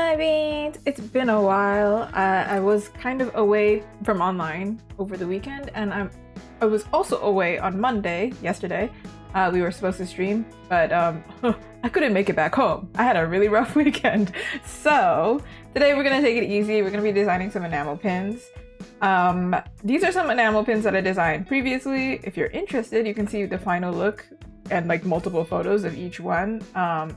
Hi beans! It's been a while. I was kind of away from online over the weekend, and I was also away on Monday, yesterday. We were supposed to stream, but I couldn't make it back home. I had a really rough weekend. So today we're gonna take it easy. We're gonna be designing some enamel pins. These are some enamel pins that I designed previously. If you're interested, you can see the final look and like multiple photos of each one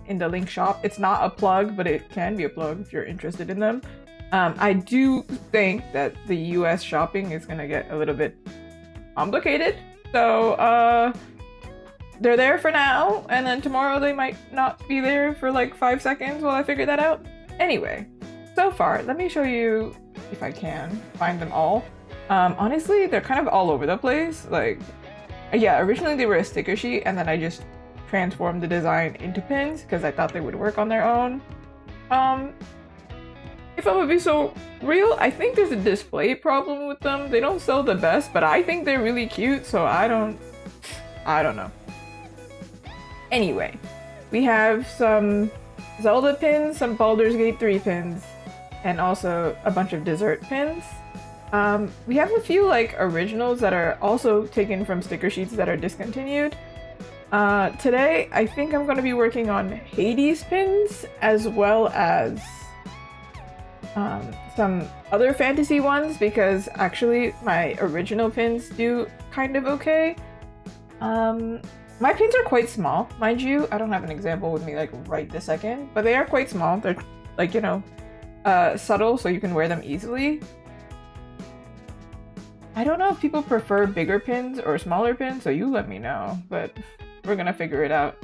in the link shop. It's not a plug, but it can be a plug if you're interested in them. I do think that the US shopping is gonna get a little bit complicated. So they're there for now, and then tomorrow they might not be there for like 5 seconds while I figure that out. Anyway, so far, let me show you if I can find them all. Honestly, they're kind of all over the place. Like, yeah, originally they were a sticker sheet, and then I just transformed the design into pins because I thought they would work on their own. If I'm gonna be so real, I think there's a display problem with them. They don't sell the best, but I think they're really cute, so I don't know. Anyway, we have some Zelda pins, some Baldur's Gate 3 pins, and also a bunch of dessert pins. We have a few like originals that are also taken from sticker sheets that are discontinued. Today, I think I'm going to be working on Hades pins as well as some other fantasy ones, because actually my original pins do kind of okay. My pins are quite small, mind you. I don't have an example with me like right this second, but they are quite small. They're like, you know, subtle, so you can wear them easily. I don't know if people prefer bigger pins or smaller pins, so you let me know, but we're gonna figure it out.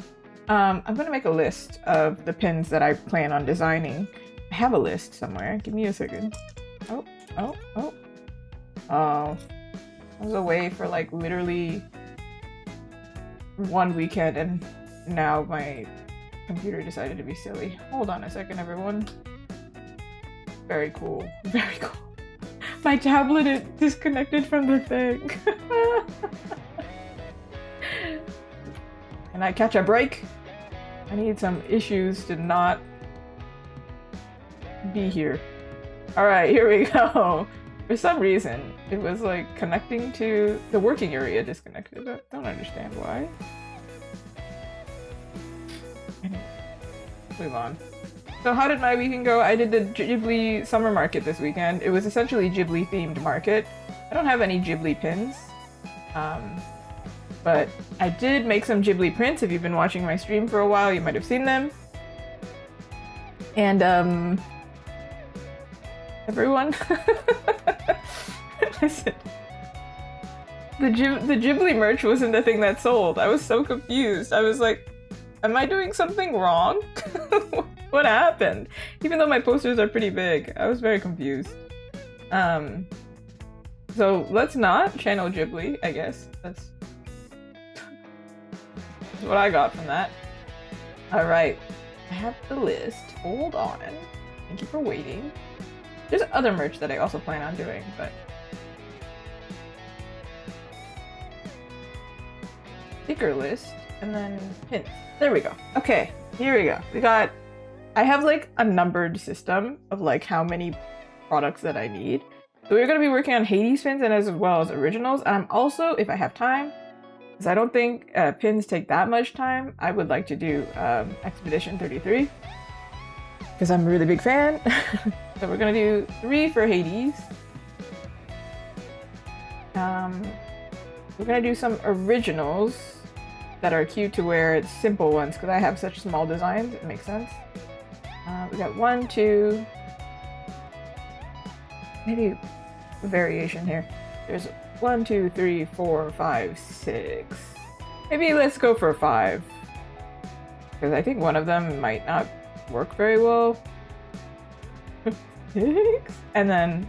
I'm gonna make a list of the pins that I plan on designing. I have a list somewhere. Give me a second. I was away for like literally 1 weekend, and now my computer decided to be silly. Hold on a second, everyone. Very cool. Very cool. My tablet is disconnected from the thing. Can I catch a break? I need some issues to not be here. Alright, here we go. For some reason, it was like connecting to the working area disconnected. I don't understand why. Anyway, move on. So how did my weekend go? I did the Ghibli summer market this weekend. It was essentially Ghibli themed market. I don't have any Ghibli pins, but I did make some Ghibli prints. If you've been watching my stream for a while, you might have seen them. And everyone, listen, the Ghibli merch wasn't the thing that sold. I was so confused. I was like, am I doing something wrong? What happened? Even though my posters are pretty big, I was very confused. So let's not channel Ghibli, I guess. That's what I got from that. Alright, I have the list. Hold on. Thank you for waiting. There's other merch that I also plan on doing, but sticker list and then pins. There we go. Okay, here we go. I have like a numbered system of like how many products that I need. So we're going to be working on Hades pins and as well as originals. And I'm also, if I have time, because I don't think pins take that much time, I would like to do Expedition 33 because I'm a really big fan. So we're going to do 3 for Hades. We're going to do some originals that are cute to wear. It's simple ones because I have such small designs. It makes sense. We got 1, 2, maybe a variation here. There's 1, 2, 3, 4, 5, 6. Maybe let's go for 5 because I think one of them might not work very well. 6, and then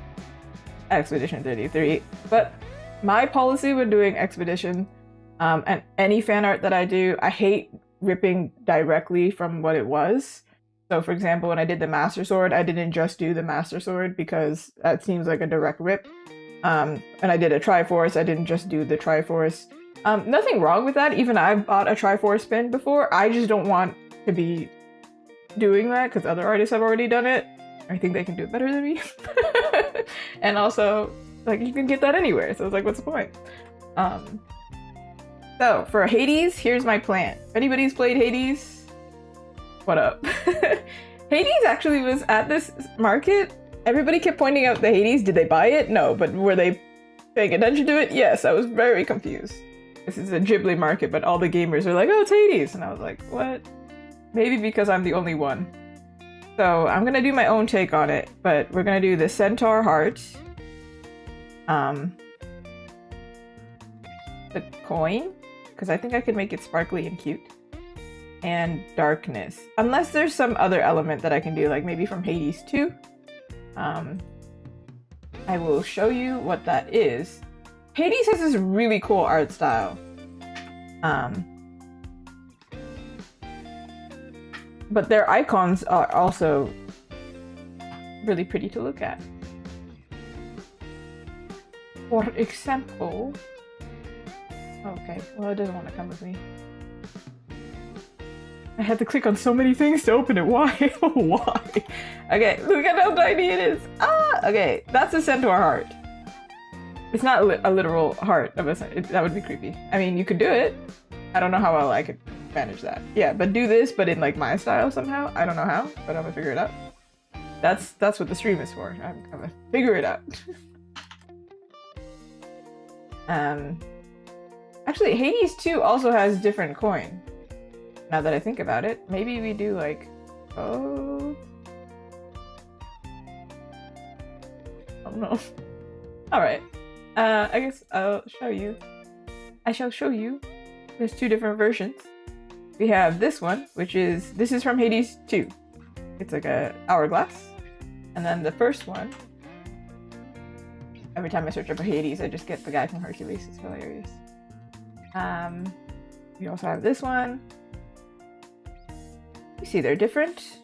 Expedition 33. But my policy when doing Expedition and any fan art that I do, I hate ripping directly from what it was. So for example, when I did the Master Sword, I didn't just do the Master Sword because that seems like a direct rip. And I did a Triforce, I didn't just do the Triforce. Nothing wrong with that. Even I've bought a Triforce pin before. I just don't want to be doing that because other artists have already done it. I think they can do it better than me. And also, like, you can get that anywhere. So it's like, what's the point? So for Hades, here's my plan. If anybody's played Hades, what up? Hades actually was at this market. Everybody kept pointing out the Hades. Did they buy it? No, but were they paying attention to it? Yes, I was very confused. This is a Ghibli market, but all the gamers are like, oh, it's Hades. And I was like, what? Maybe because I'm the only one. So I'm gonna do my own take on it, but we're gonna do the centaur heart. The coin, because I think I could make it sparkly and cute. And darkness. Unless there's some other element that I can do, like maybe from Hades 2. I will show you what that is. Hades has this really cool art style. But their icons are also really pretty to look at. For example... Okay, well, it doesn't want to come with me. I had to click on so many things to open it. Why? Why? Okay, look at how tiny it is. Ah! Okay, that's a centaur heart. It's not a literal heart of a centaur. That would be creepy. I mean, you could do it. I don't know how well I could manage that. Yeah, but do this, but in like my style somehow. I don't know how, but I'm gonna figure it out. That's what the stream is for. I'm gonna figure it out. Actually, Hades 2 also has different coin. Now that I think about it, maybe we do like, oh, I don't know. All right, I guess I'll show you. I shall show you. There's two different versions. We have this one, this is from Hades 2. It's like a hourglass. And then the first one, every time I search up a Hades, I just get the guy from Hercules. It's hilarious. We also have this one. You see they're different.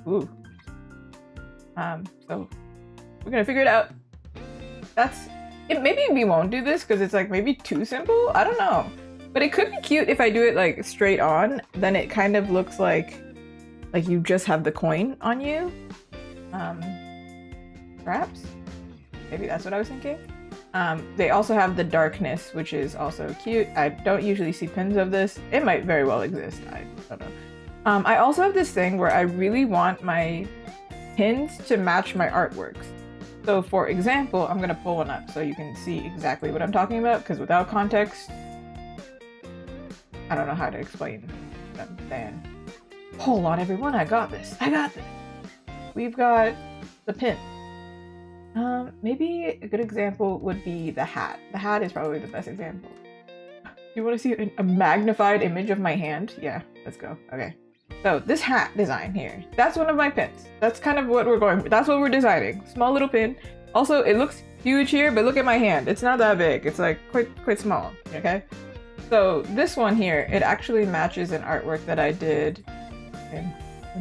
Ooh. So we're gonna figure it out. Maybe we won't do this because it's like maybe too simple. I don't know. But it could be cute if I do it like straight on. Then it kind of looks like you just have the coin on you. Perhaps? Maybe that's what I was thinking. They also have the darkness, which is also cute. I don't usually see pins of this. It might very well exist. I don't know. I also have this thing where I really want my pins to match my artworks. So for example, I'm gonna pull one up so you can see exactly what I'm talking about, because without context, I don't know how to explain what I'm saying. Hold on everyone, I got this. We've got the pin. Maybe a good example would be the hat. The hat is probably the best example. You want to see a magnified image of my hand? Yeah, let's go. Okay. So this hat design here, that's one of my pins. That's kind of what we're going for. That's what we're designing. Small little pin. Also, it looks huge here, but look at my hand. It's not that big. It's like quite small, okay? So this one here, it actually matches an artwork that I did in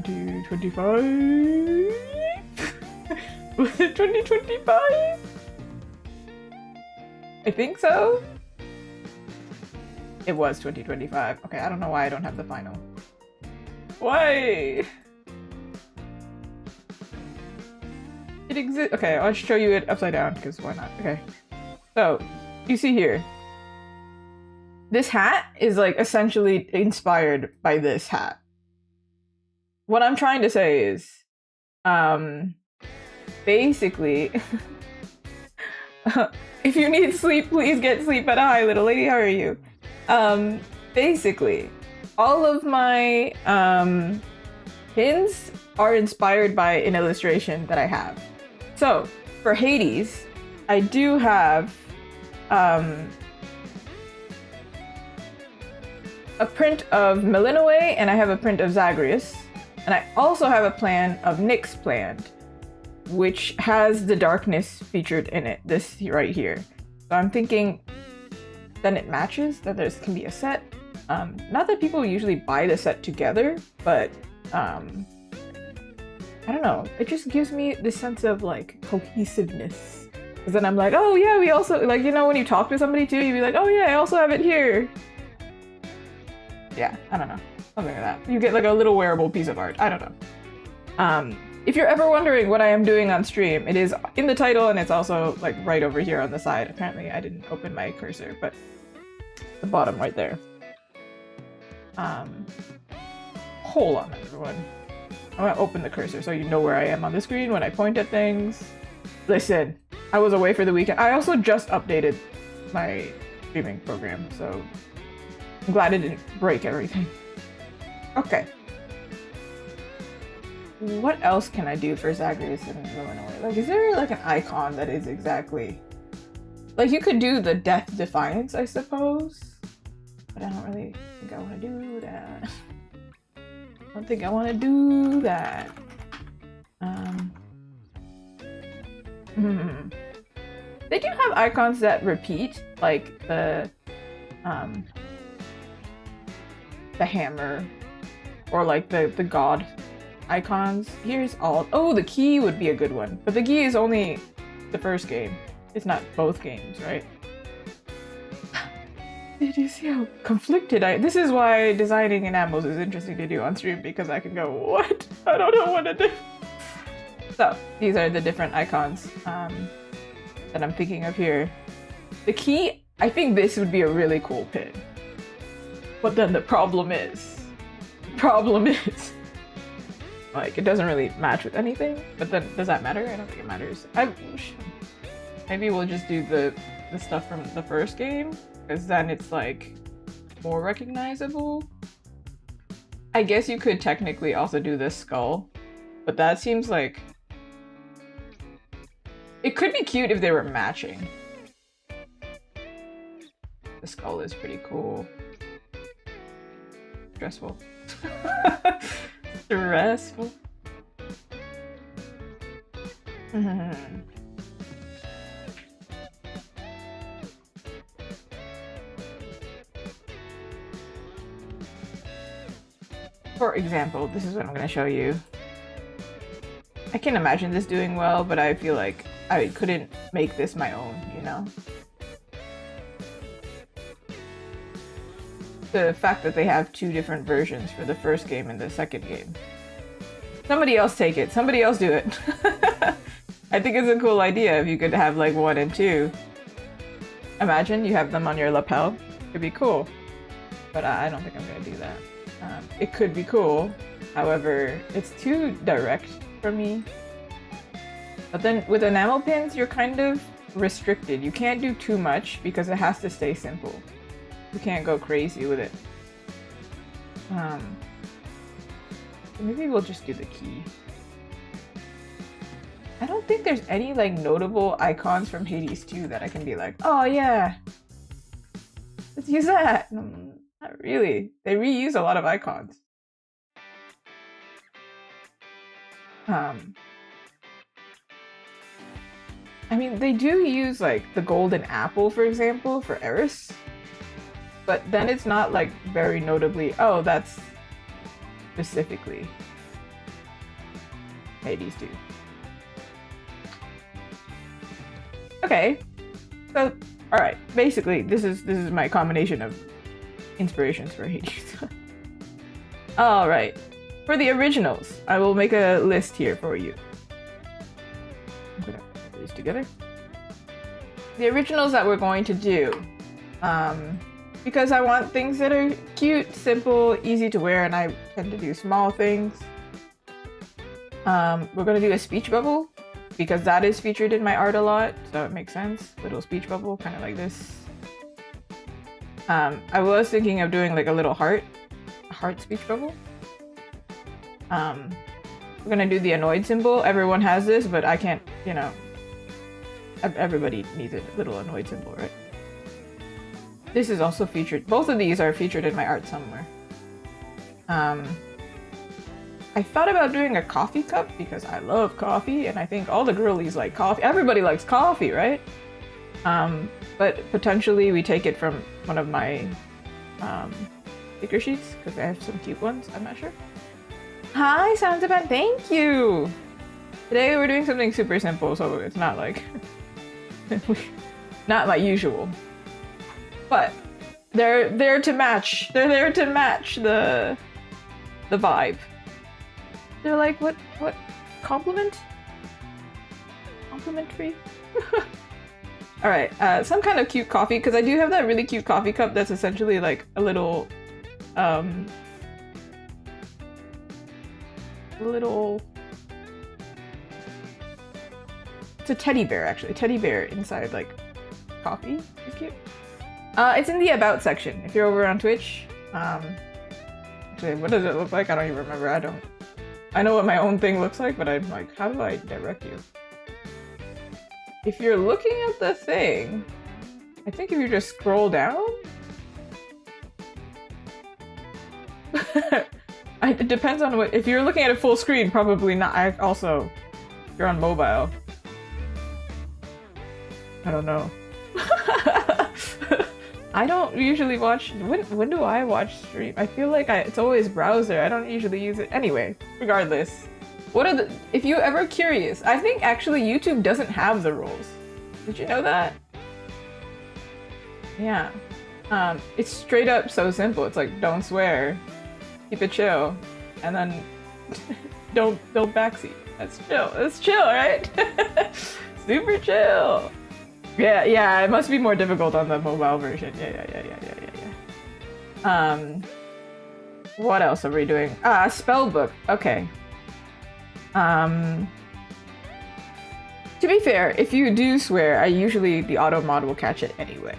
2025? Was it 2025? I think so. It was 2025. Okay, I don't know why I don't have the final. Why? It exists. Okay, I'll show you it upside down because why not? Okay. So, you see here. This hat is like essentially inspired by this hat. What I'm trying to say is, basically, if you need sleep, please get sleep. But hi, little lady, how are you? Basically, all of my pins are inspired by an illustration that I have. So for Hades, I do have a print of Melinoe, and I have a print of Zagreus, and I also have a plan of Nyx plant, which has the darkness featured in it, this right here. So I'm thinking then it matches, that there can be a set. Not that people usually buy the set together, but I don't know, it just gives me this sense of like cohesiveness. Because then I'm like, oh yeah, we also, like, you know, when you talk to somebody too, you'd be like, oh yeah, I also have it here. Yeah, I don't know, something like that. You get like a little wearable piece of art, I don't know. If you're ever wondering what I am doing on stream, it is in the title and it's also like right over here on the side. Apparently I didn't open my cursor, but the bottom right there. Hold on, everyone. I'm gonna open the cursor so you know where I am on the screen when I point at things. Listen, I was away for the weekend. I also just updated my streaming program, so I'm glad it didn't break everything. Okay. What else can I do for Zagreus in Illinois? Like, is there like an icon that is exactly... Like, you could do the Death Defiance, I suppose. But I don't really think I want to do that. I don't think I want to do that. They do have icons that repeat, like the hammer, or like the god icons. Here's all. Oh, the key would be a good one, but the key is only the first game. It's not both games, right? Did you see how conflicted this is why designing enamels is interesting to do on stream, because I can go, what? I don't know what to do. So, these are the different icons that I'm thinking of here. The key, I think this would be a really cool pin. But then the problem is, like, it doesn't really match with anything, but then, does that matter? I don't think it matters. Maybe we'll just do the stuff from the first game, because then it's like more recognizable. I guess you could technically also do this skull, but that seems like it could be cute if they were matching. The skull is pretty cool. Stressful. Stressful. For example, this is what I'm going to show you. I can imagine this doing well, but I feel like I couldn't make this my own, you know? The fact that they have two different versions for the first game and the second game. Somebody else take it. Somebody else do it. I think it's a cool idea if you could have like 1 and 2. Imagine you have them on your lapel. It'd be cool. But I don't think I'm going to do that. It could be cool. However, it's too direct for me. But then with enamel pins, you're kind of restricted. You can't do too much because it has to stay simple. You can't go crazy with it. Maybe we'll just do the key. I don't think there's any like notable icons from Hades 2 that I can be like, oh yeah, let's use that. Not really. They reuse a lot of icons. I mean, they do use like the golden apple, for example, for Eris. But then it's not like very notably, oh, that's specifically Hades 2. Okay. So, alright. Basically, this is my combination of inspirations for Hades. Alright. For the originals, I will make a list here for you. I'm gonna put these together. The originals that we're going to do, because I want things that are cute, simple, easy to wear, and I tend to do small things. We're gonna do a speech bubble, because that is featured in my art a lot, so it makes sense. Little speech bubble, kind of like this. I was thinking of doing like a little heart speech bubble. We're gonna do the annoyed symbol. Everyone has this, but I can't, you know, everybody needs a little annoyed symbol, right? This is also featured. Both of these are featured in my art somewhere. I thought about doing a coffee cup because I love coffee, and I think all the girlies like coffee. Everybody likes coffee, right? But potentially we take it from one of my sticker sheets because I have some cute ones. I'm not sure. Hi, Sansaban, thank you! Today we're doing something super simple, so it's not like... not my usual. But they're there to match. They're there to match the vibe. They're like, what compliment? Complimentary? Alright, some kind of cute coffee, because I do have that really cute coffee cup that's essentially like a little, it's a teddy bear, actually. Teddy bear inside, like, coffee. It's cute. It's in the About section, if you're over on Twitch. Actually, what does it look like? I don't even remember. I know what my own thing looks like, but I'm like, how do I direct you? If you're looking at the thing, I think if you just scroll down... it depends on what... If you're looking at a full screen, probably not. If you're on mobile. I don't know. I don't usually watch... When do I watch stream? I feel like it's always browser. I don't usually use it. Anyway, regardless. What are the... If you're ever curious, I think actually YouTube doesn't have the rules. Did you know that? Yeah. It's straight up so simple. It's like, don't swear. Keep it chill. And then don't backseat. That's chill. That's chill, right? Super chill. Yeah, it must be more difficult on the mobile version. Yeah. What else are we doing? Spell book. Okay. To be fair, if you do swear, the auto mod will catch it anyway.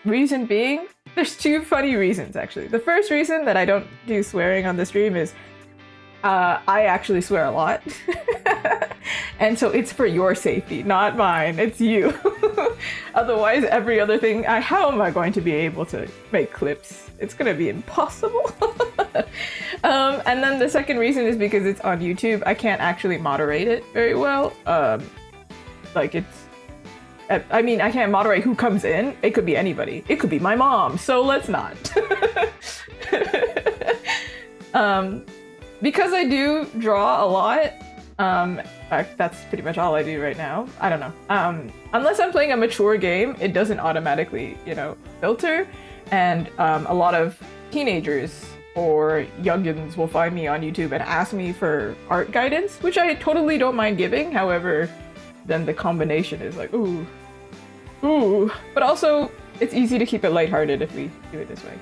Reason being, there's two funny reasons actually. The first reason that I don't do swearing on the stream is I actually swear a lot. And so it's for your safety, not mine. It's you. Otherwise, every other thing, how am I going to be able to make clips? It's gonna be impossible. And then the second reason is because it's on YouTube. I can't actually moderate it very well. I can't moderate who comes in. It could be anybody. It could be my mom. So let's not. Because I do draw a lot. That's pretty much all I do right now. I don't know. Unless I'm playing a mature game, it doesn't automatically, filter. And a lot of teenagers or youngins will find me on YouTube and ask me for art guidance, which I totally don't mind giving. However, then the combination is like, ooh. But also, it's easy to keep it lighthearted if we do it this way.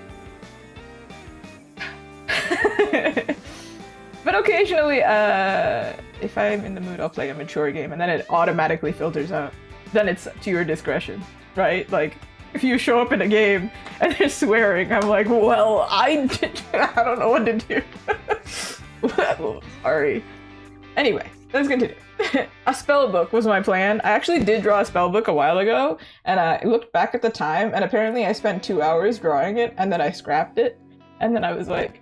But occasionally, if I'm in the mood, I'll play a mature game, and then it automatically filters out. Then it's to your discretion, right? Like, if you show up in a game and they're swearing, I'm like, well, I don't know what to do. Sorry. Anyway, let's continue. A spell book was my plan. I actually did draw a spell book a while ago, and I looked back at the time, and apparently I spent 2 hours drawing it, and then I scrapped it, and then I was like,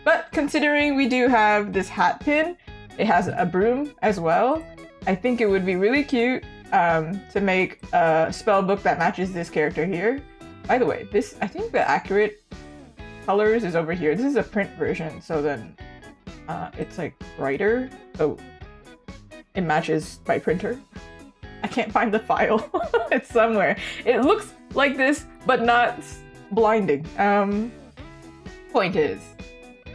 But considering we do have this hat pin, it has a broom as well, I think it would be really cute to make a spell book that matches this character here. By the way, I think the accurate colors is over here. This is a print version, so then it's like brighter, so it matches my printer. I can't find the file. It's somewhere. It looks like this, but not blinding. Point is,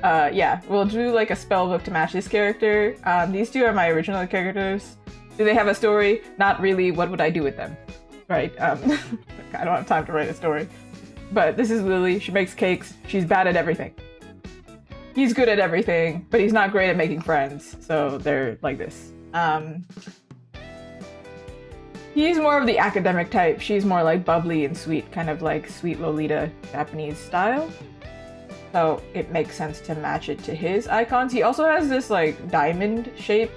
yeah, we'll do like a spell book to match this character. These two are my original characters. Do they have a story? Not really. What would I do with them? Right? I don't have time to write a story. But this is Lily. She makes cakes. She's bad at everything. He's good at everything, but he's not great at making friends. So they're like this. He's more of the academic type. She's more like bubbly and sweet, kind of like sweet Lolita Japanese style. So it makes sense to match it to his icons. He also has this like diamond shape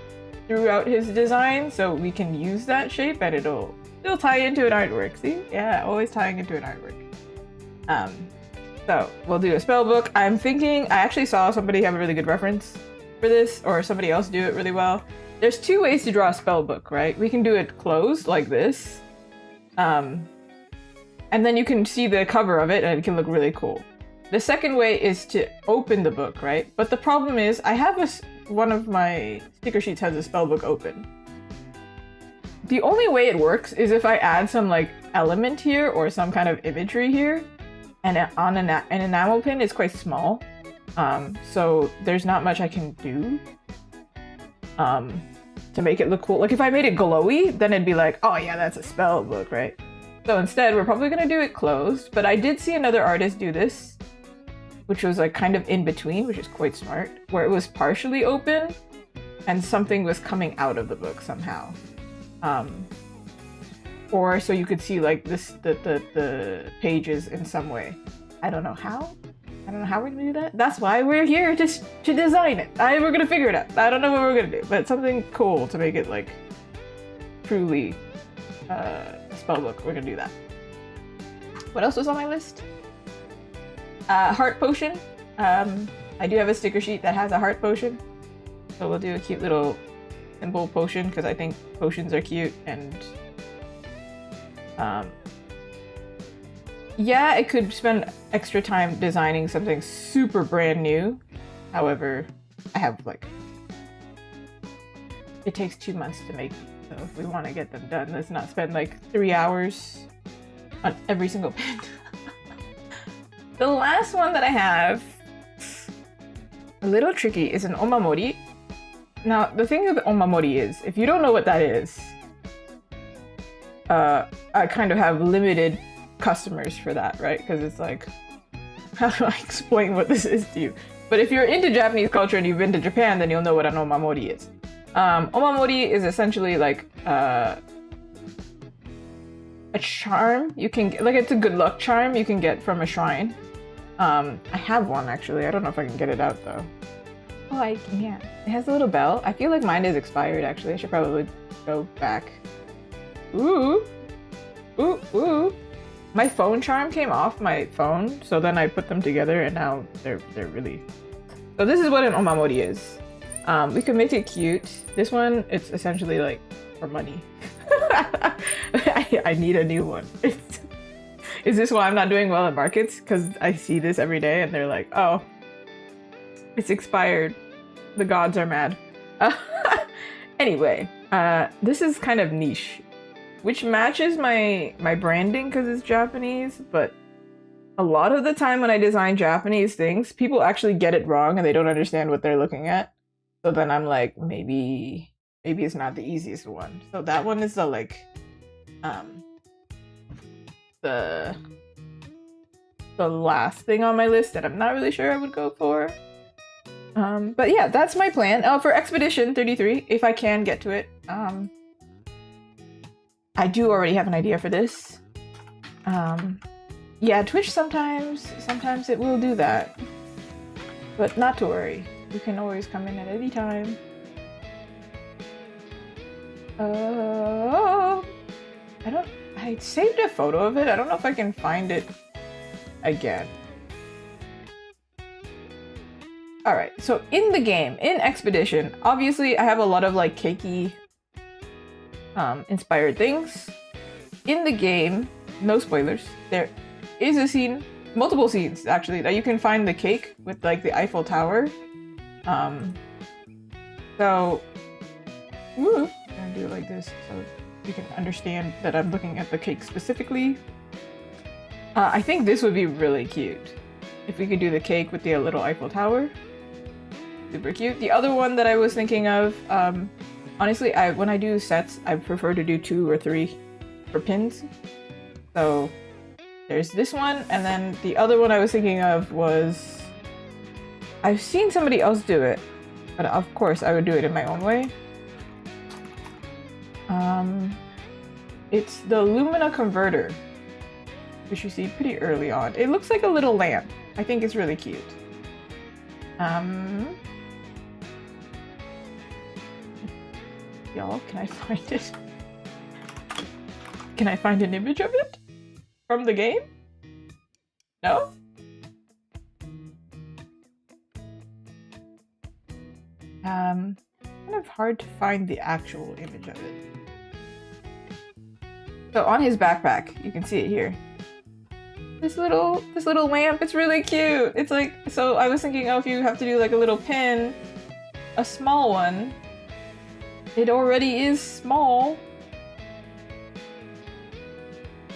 throughout his design, so we can use that shape and it'll tie into an artwork. See? Yeah, always tying into an artwork. So we'll do a spell book. I'm thinking, I actually saw somebody have a really good reference for this, or somebody else do it really well. There's two ways to draw a spell book, right? We can do it closed like this. And then you can see the cover of it and it can look really cool. The second way is to open the book, right? But the problem is I have one of my sticker sheets has a spell book open. The only way it works is if I add some like element here or some kind of imagery here, and on an enamel pin is quite small. So there's not much I can do to make it look cool. Like if I made it glowy, then it'd be like, oh yeah, that's a spell book, right? So instead, we're probably gonna do it closed, but I did see another artist do this, which was like kind of in between, which is quite smart, where it was partially open and something was coming out of the book somehow. Or so you could see like the pages in some way. I don't know how. I don't know how we're gonna do that. That's why we're here to design it. We're gonna figure it out. I don't know what we're gonna do, but something cool to make it like truly a spell book. We're gonna do that. What else was on my list? Heart potion. I do have a sticker sheet that has a heart potion, so we'll do a cute little simple potion because I think potions are cute. And yeah, I could spend extra time designing something super brand new. However, I have like, it takes 2 months to make, so if we want to get them done, let's not spend like 3 hours on every single pen. The last one that I have, a little tricky, is an omamori. Now, the thing with omamori is, if you don't know what that is, I kind of have limited customers for that, right? Because it's like, how do I explain what this is to you? But if you're into Japanese culture and you've been to Japan, then you'll know what an omamori is. Omamori is essentially like a charm you can get, like it's a good luck charm you can get from a shrine. I have one actually. I don't know if I can get it out though. Oh, I can. It has a little bell. I feel like mine is expired actually. I should probably go back. Ooh. Ooh, ooh. My phone charm came off my phone, so then I put them together and now they're really... So this is what an omamori is. We can make it cute. This one, it's essentially like for money. I need a new one. Is this why I'm not doing well at markets? Because I see this every day and they're like, oh, it's expired. The gods are mad. Anyway, this is kind of niche, which matches my branding because it's Japanese, but a lot of the time when I design Japanese things, people actually get it wrong and they don't understand what they're looking at. So then I'm like, maybe it's not the easiest one. So that one is the like, the last thing on my list that I'm not really sure I would go for. But yeah, that's my plan. For Expedition 33, if I can get to it. I do already have an idea for this. Yeah, Twitch sometimes it will do that. But not to worry. You can always come in at any time. I saved a photo of it. I don't know if I can find it again. Alright, so in the game, in Expedition, obviously I have a lot of like cakey inspired things. In the game, no spoilers, there is a scene, multiple scenes actually, that you can find the cake with like the Eiffel Tower. So, I'm gonna do it like this so you can understand that I'm looking at the cake specifically. I think this would be really cute if we could do the cake with the little Eiffel Tower. Super cute. The other one that I was thinking of, honestly, when I do sets, I prefer to do 2 or 3 for pins. So there's this one, and then the other one I was thinking of was, I've seen somebody else do it, but of course I would do it in my own way. It's the Lumina Converter, which you see pretty early on. It looks like a little lamp. I think it's really cute. Y'all, can I find it? Can I find an image of it? From the game? No? Kind of hard to find the actual image of it. So on his backpack, you can see it here. This little lamp, it's really cute. It's like, so I was thinking, oh, if you have to do like a little pin, a small one, it already is small.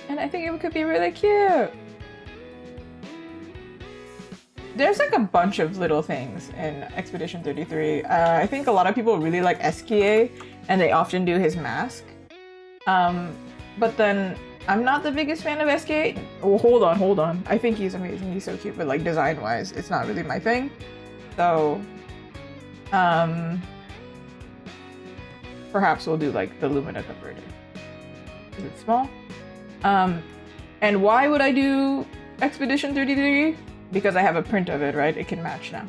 And I think it could be really cute. there's like a bunch of little things in Expedition 33. I think a lot of people really like SKA, and they often do his mask. But then I'm not the biggest fan of SKA. Oh, hold on. I think he's amazing. He's so cute, but like design-wise, it's not really my thing. So, perhaps we'll do like the Lumina converter. Is it small? And why would I do Expedition 33? Because I have a print of it, right? It can match now.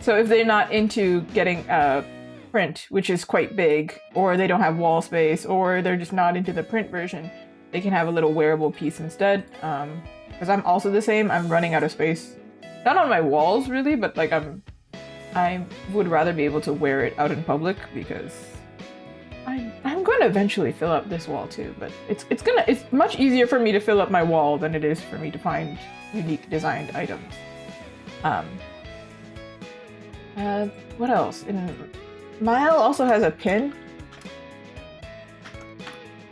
So if they're not into getting a print, which is quite big, or they don't have wall space, or they're just not into the print version, they can have a little wearable piece instead. Because I'm also the same. I'm running out of space. Not on my walls, really, but like I would rather be able to wear it out in public because I'm going to eventually fill up this wall too, but it's much easier for me to fill up my wall than it is for me to find unique designed items. What else? Mile also has a pin.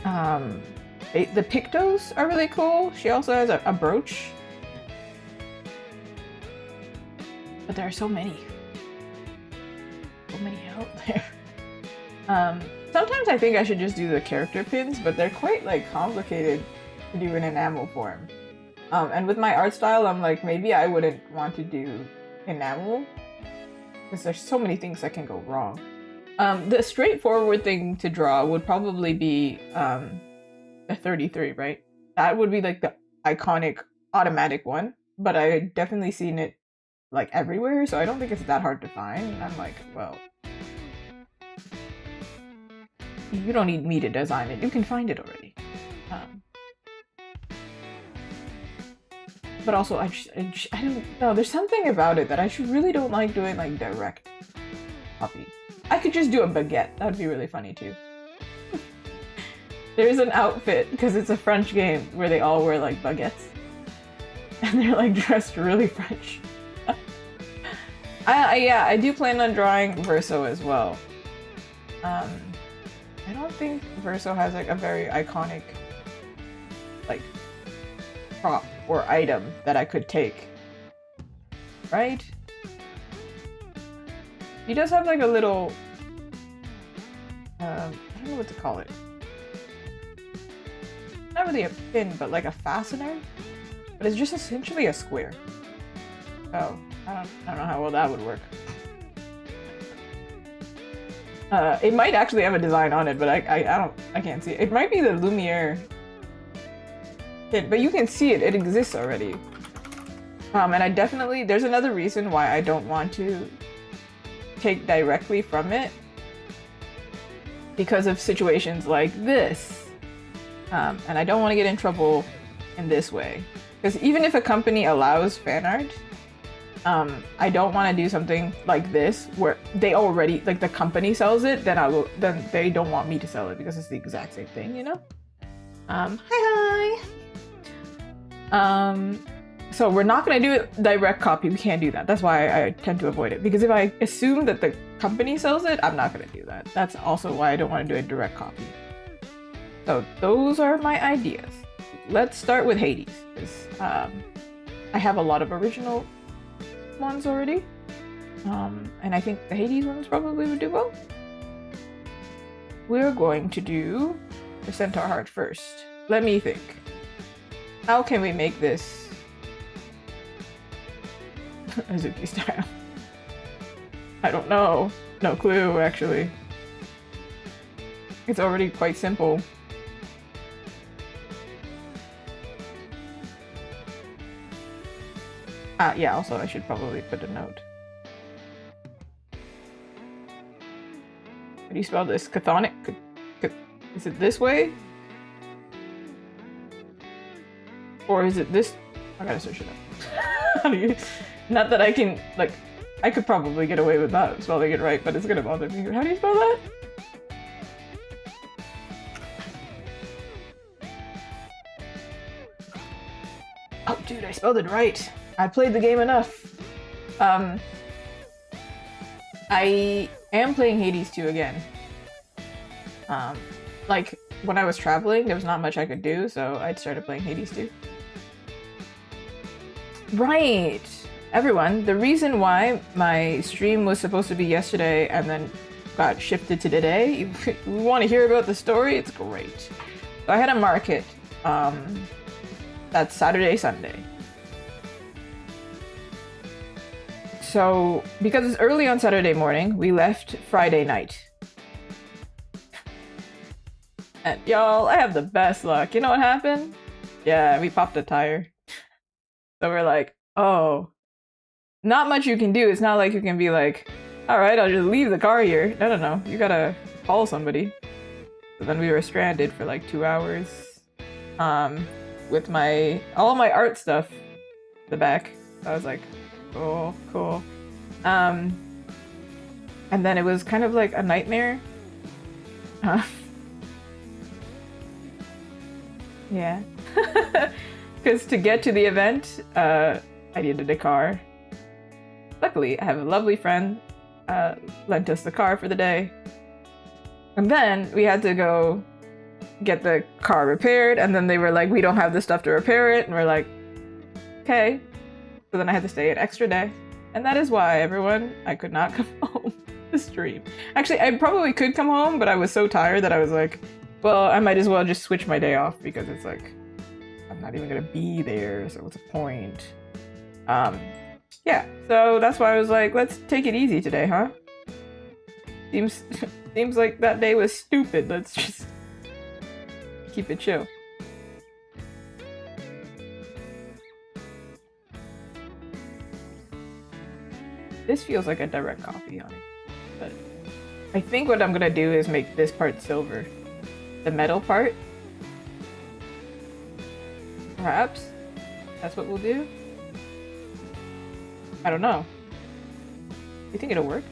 The Pictos are really cool. She also has a brooch. But there are so many. So many out there. Sometimes I think I should just do the character pins, but they're quite like complicated to do in enamel form. And with my art style, I'm like, maybe I wouldn't want to do enamel because there's so many things that can go wrong. The straightforward thing to draw would probably be a 33, right? That would be like the iconic automatic one, but I definitely seen it like everywhere, so I don't think it's that hard to find. And I'm like, well, you don't need me to design it. You can find it already. But also, I don't know. There's something about it that I really don't like doing like direct copy. I could just do a baguette. That would be really funny too. There's an outfit, because it's a French game, where they all wear like baguettes. And they're like dressed really French. Yeah, I do plan on drawing Verso as well. I don't think Verso has like a very iconic like prop or item that I could take. Right? He does have like a little I don't know what to call it. Not really a pin, but like a fastener. But it's just essentially a square. So I don't know how well that would work. It might actually have a design on it, but I can't see it. It might be the Lumiere pin, but you can see it. It exists already. And I definitely, there's another reason why I don't want to take directly from it, because of situations like this. And I don't want to get in trouble in this way. Because even if a company allows fan art, I don't want to do something like this where they already, like the company sells it, then they don't want me to sell it because it's the exact same thing, you know? Hi. So we're not going to do a direct copy. We can't do that. That's why I tend to avoid it. Because if I assume that the company sells it, I'm not going to do that. That's also why I don't want to do a direct copy. So those are my ideas. Let's start with Hades. Because I have a lot of original ones already. And I think the Hades ones probably would do well. We're going to do the Centaur Heart first. Let me think. How can we make this Azuki style? I don't know. No clue, actually. It's already quite simple. Yeah, also I should probably put a note. How do you spell this? Chthonic? Is it this way? Or is it this? I gotta search it up. How do you... Not that I can, like, I could probably get away with not spelling it right, but it's gonna bother me. How do you spell that? Oh, dude, I spelled it right. I played the game enough. I am playing Hades 2 again. Like, when I was traveling, there was not much I could do, so I started playing Hades 2. Right. Everyone, the reason why my stream was supposed to be yesterday and then got shifted to today, you want to hear about the story? It's great. So I had a market. That's Saturday, Sunday. So because it's early on Saturday morning, we left Friday night. And y'all, I have the best luck. You know what happened? Yeah, we popped a tire. So we're like, oh, not much you can do. It's not like you can be like, all right, I'll just leave the car here. No, no, no. You gotta call somebody. So then we were stranded for like 2 hours with all my art stuff in the back. So I was like, oh, cool. And then it was kind of like a nightmare. Yeah. Because to get to the event, I needed a car. Luckily, I have a lovely friend lent us the car for the day. And then we had to go get the car repaired, and then they were like, we don't have the stuff to repair it, and we're like, okay. So then I had to stay an extra day. And that is why, everyone, I could not come home to stream. Actually, I probably could come home, but I was so tired that I was like, well, I might as well just switch my day off because it's like, I'm not even gonna be there, so what's the point? Yeah, so that's why I was like, let's take it easy today, huh? Seems like that day was stupid. Let's just keep it chill. This feels like a direct copy on it, but I think what I'm gonna do is make this part silver. The metal part. Perhaps that's what we'll do. I don't know. You think it'll work?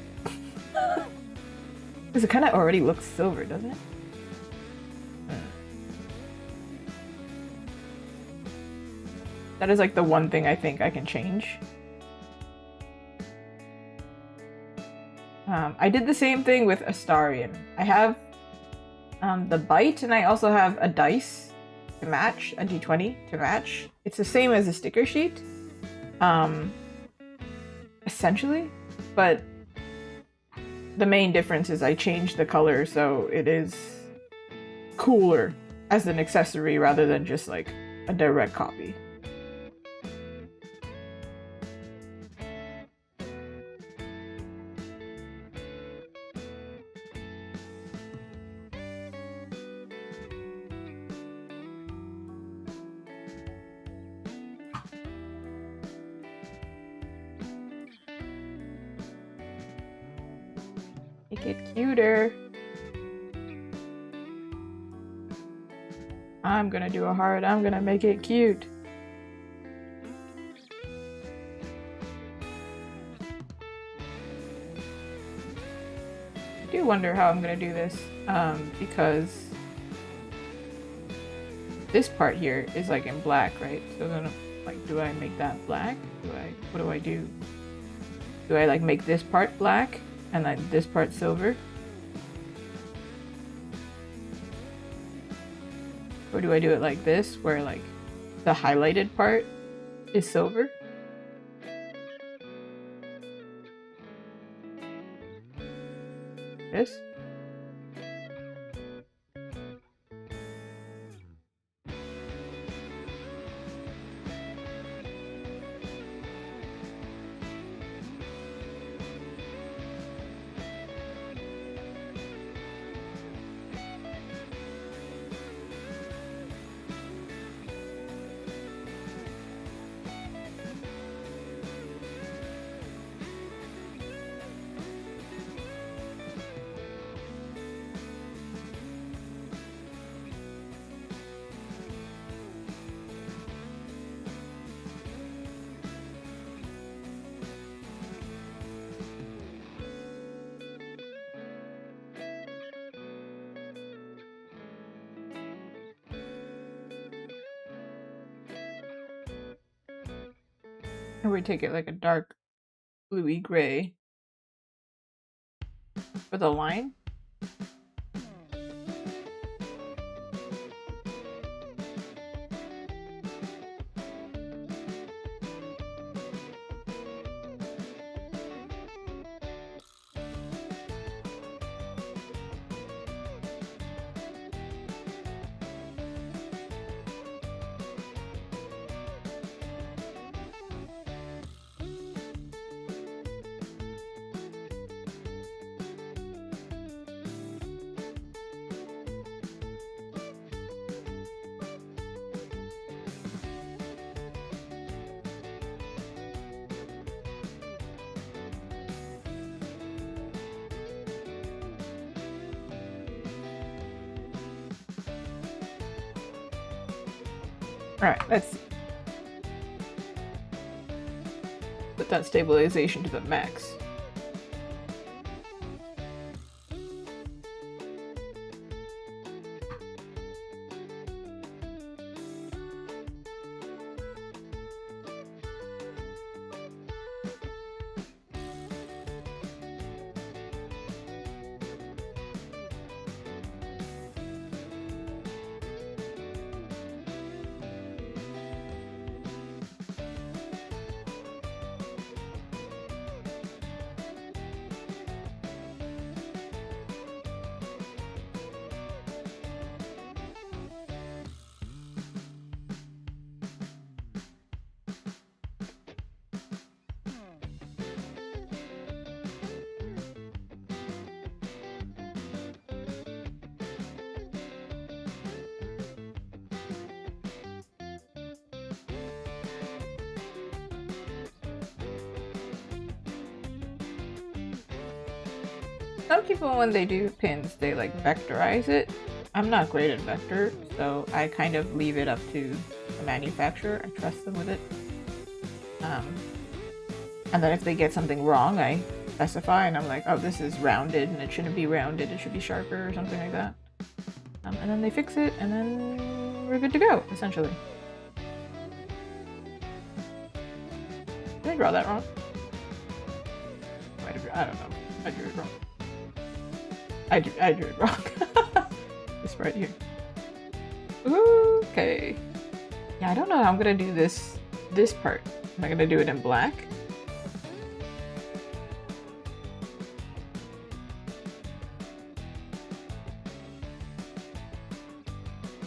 Because it kind of already looks silver, doesn't it? That is like the one thing I think I can change. I did the same thing with Astarion. I have the bite, and I also have a dice to match, a d20 to match. It's the same as a sticker sheet, essentially, but the main difference is I changed the color so it is cooler as an accessory rather than just like a direct copy. Make it cuter. I'm gonna do a heart. I'm gonna make it cute. I do wonder how I'm gonna do this, because this part here is like in black, right? So then, like, do I make that black? What do I do? Do I like make this part black? And then this part silver? Or do I do it like this, where like the highlighted part is silver? This? Or we take it like a dark bluey gray for the line. Alright, let's put that stabilization to the max. Some people, when they do pins, they like vectorize it. I'm not great at vector, so I kind of leave it up to the manufacturer. I trust them with it. And then if they get something wrong, I specify and I'm like, oh, this is rounded and it shouldn't be rounded, it should be sharper or something like that. And then they fix it and then we're good to go, essentially. Did I draw that wrong? I don't know. I drew it wrong. I drew it wrong. This right here. Okay. Yeah, I don't know how I'm gonna do this part. Am I gonna do it in black?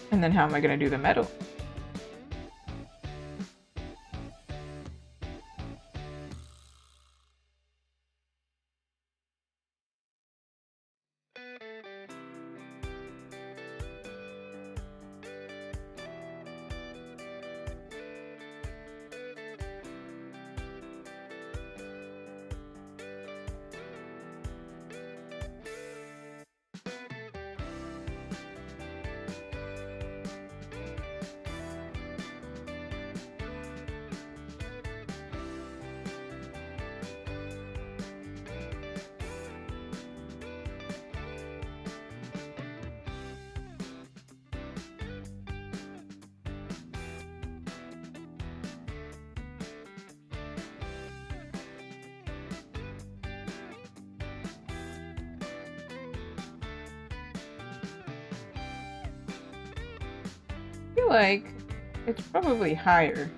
And then how am I gonna do the metal? I feel like it's probably higher.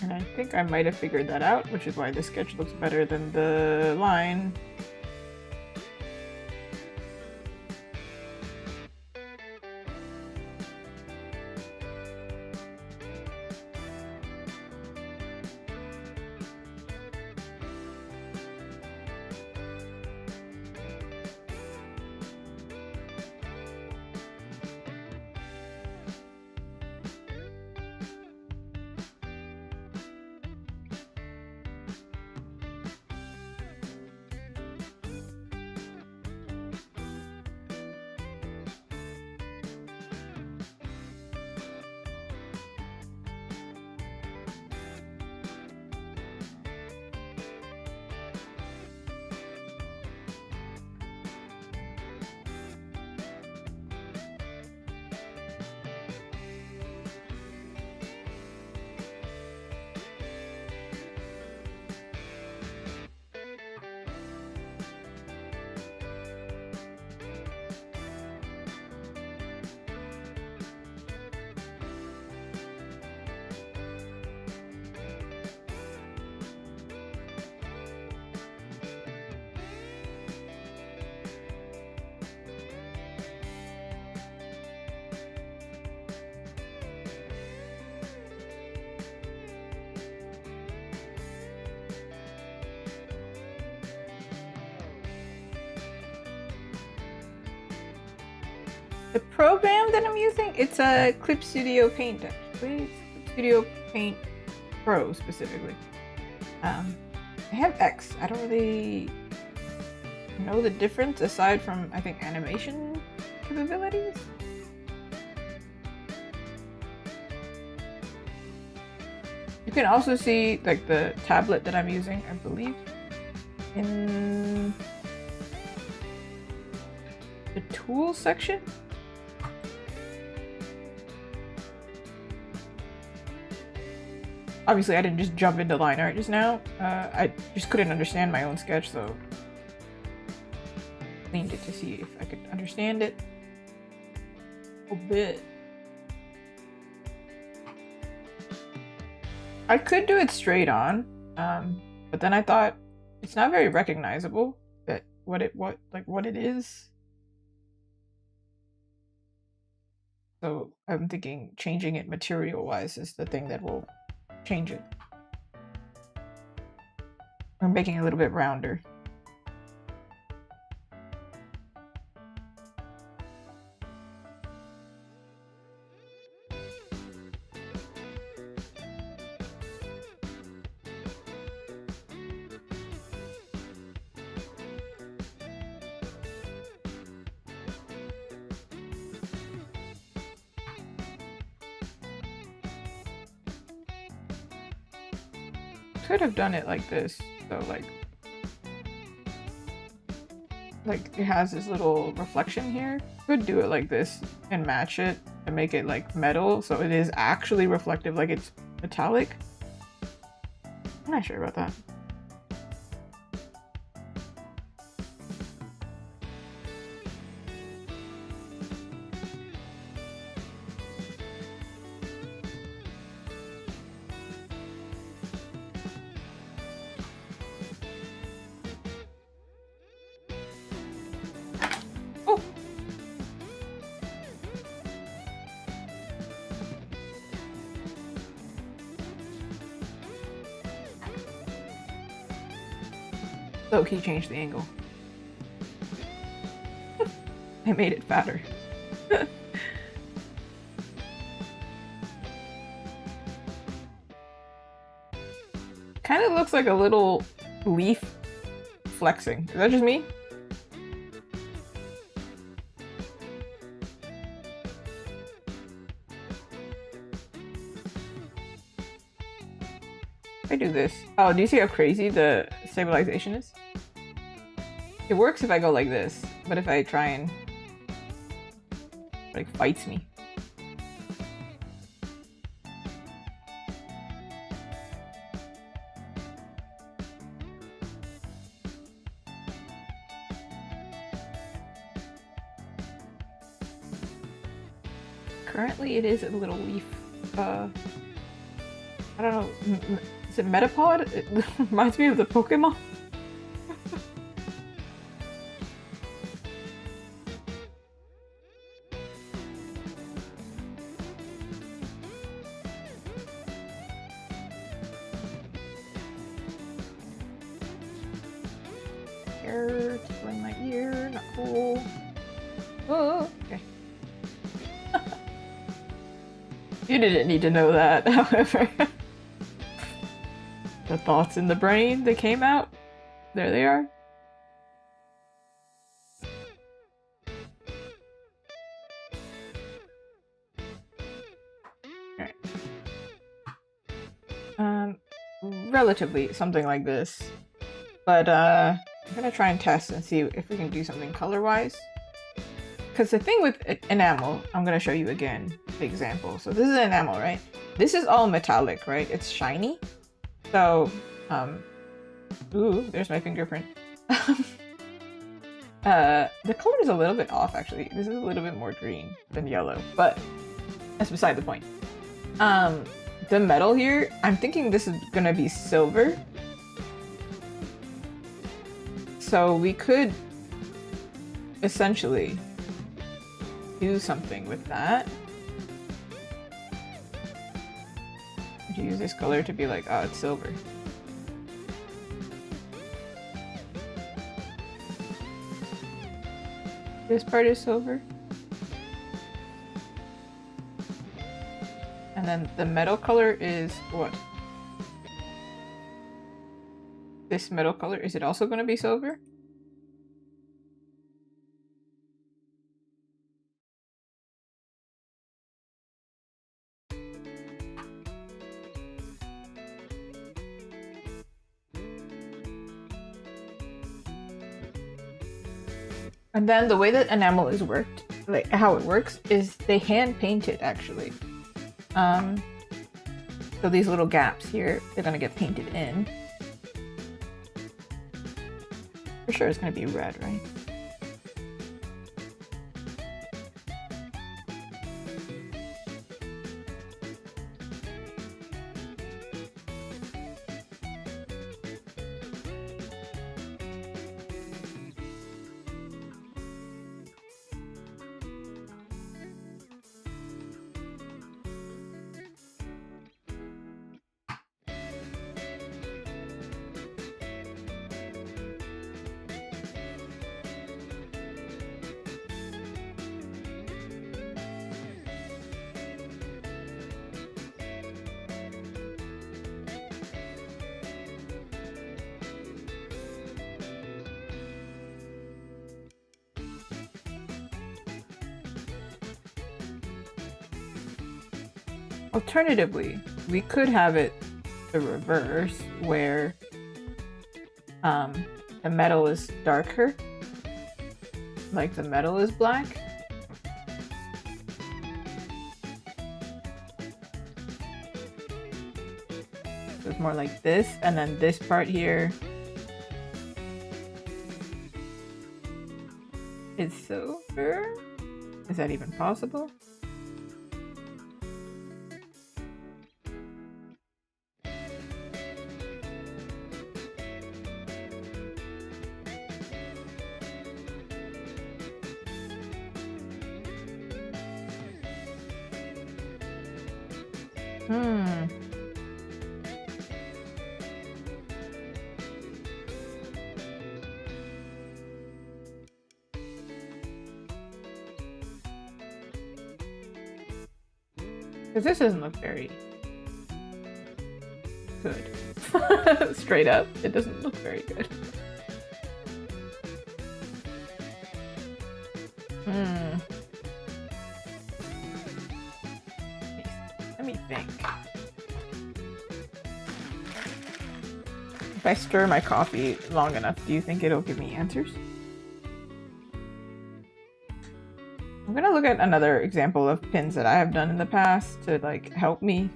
And I think I might have figured that out, which is why the sketch looks better than the line. The program that I'm using, it's a Clip Studio Paint, actually. It's Clip Studio Paint Pro, specifically. I have X. I don't really know the difference aside from, I think, animation capabilities. You can also see like the tablet that I'm using, I believe, in the tools section. Obviously, I didn't just jump into line art just now. I just couldn't understand my own sketch, so I cleaned it to see if I could understand it a bit. I could do it straight on, but then I thought it's not very recognizable that what it is. So I'm thinking changing it material-wise is the thing that will change it. I'm making it a little bit rounder. Could have done it like this, so like it has this little reflection here. Could do it like this and match it and make it like metal, so it is actually reflective, like it's metallic. I'm not sure about that. Oh, he changed the angle. I made it fatter. Kind of looks like a little leaf flexing. Is that just me? I do this. Oh, do you see how crazy the stabilization is? It works if I go like this, but if I try and like fights me. Currently it is a little leaf, I don't know, is it Metapod? It reminds me of the Pokemon. Hair tickling my ear, not cool. Oh, okay. You didn't need to know that, however. The thoughts in the brain, they came out. There they are. Alright. Relatively something like this. But I'm gonna try and test and see if we can do something color-wise. Because the thing with enamel, I'm gonna show you again the example. So this is enamel, right? This is all metallic, right? It's shiny. So, ooh, there's my fingerprint. The color is a little bit off, actually. This is a little bit more green than yellow, but that's beside the point. The metal here, I'm thinking this is gonna be silver. So we could essentially do something with that. Use this color to be like, oh, it's silver. This part is silver. And then the metal color is what? This metal color, is it also going to be silver? And then the way that enamel is worked, like how it works, is they hand paint it actually. So these little gaps here, they're gonna get painted in. For sure it's gonna be red, right? Alternatively, we could have it the reverse, where the metal is darker, like the metal is black. So it's more like this, and then this part here is silver. Is that even possible? Because this doesn't look very good. Straight up, it doesn't look very good. Let me think. If I stir my coffee long enough, do you think it'll give me answers? I'm gonna look at another example of pins that I have done in the past to like help me.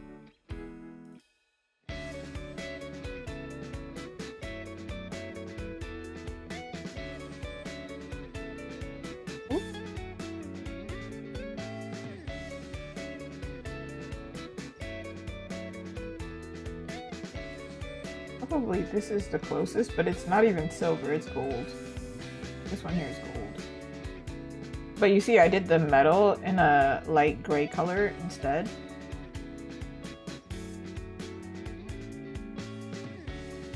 Probably this is the closest, but it's not even silver, it's gold. This one here is gold. But you see, I did the metal in a light gray color instead.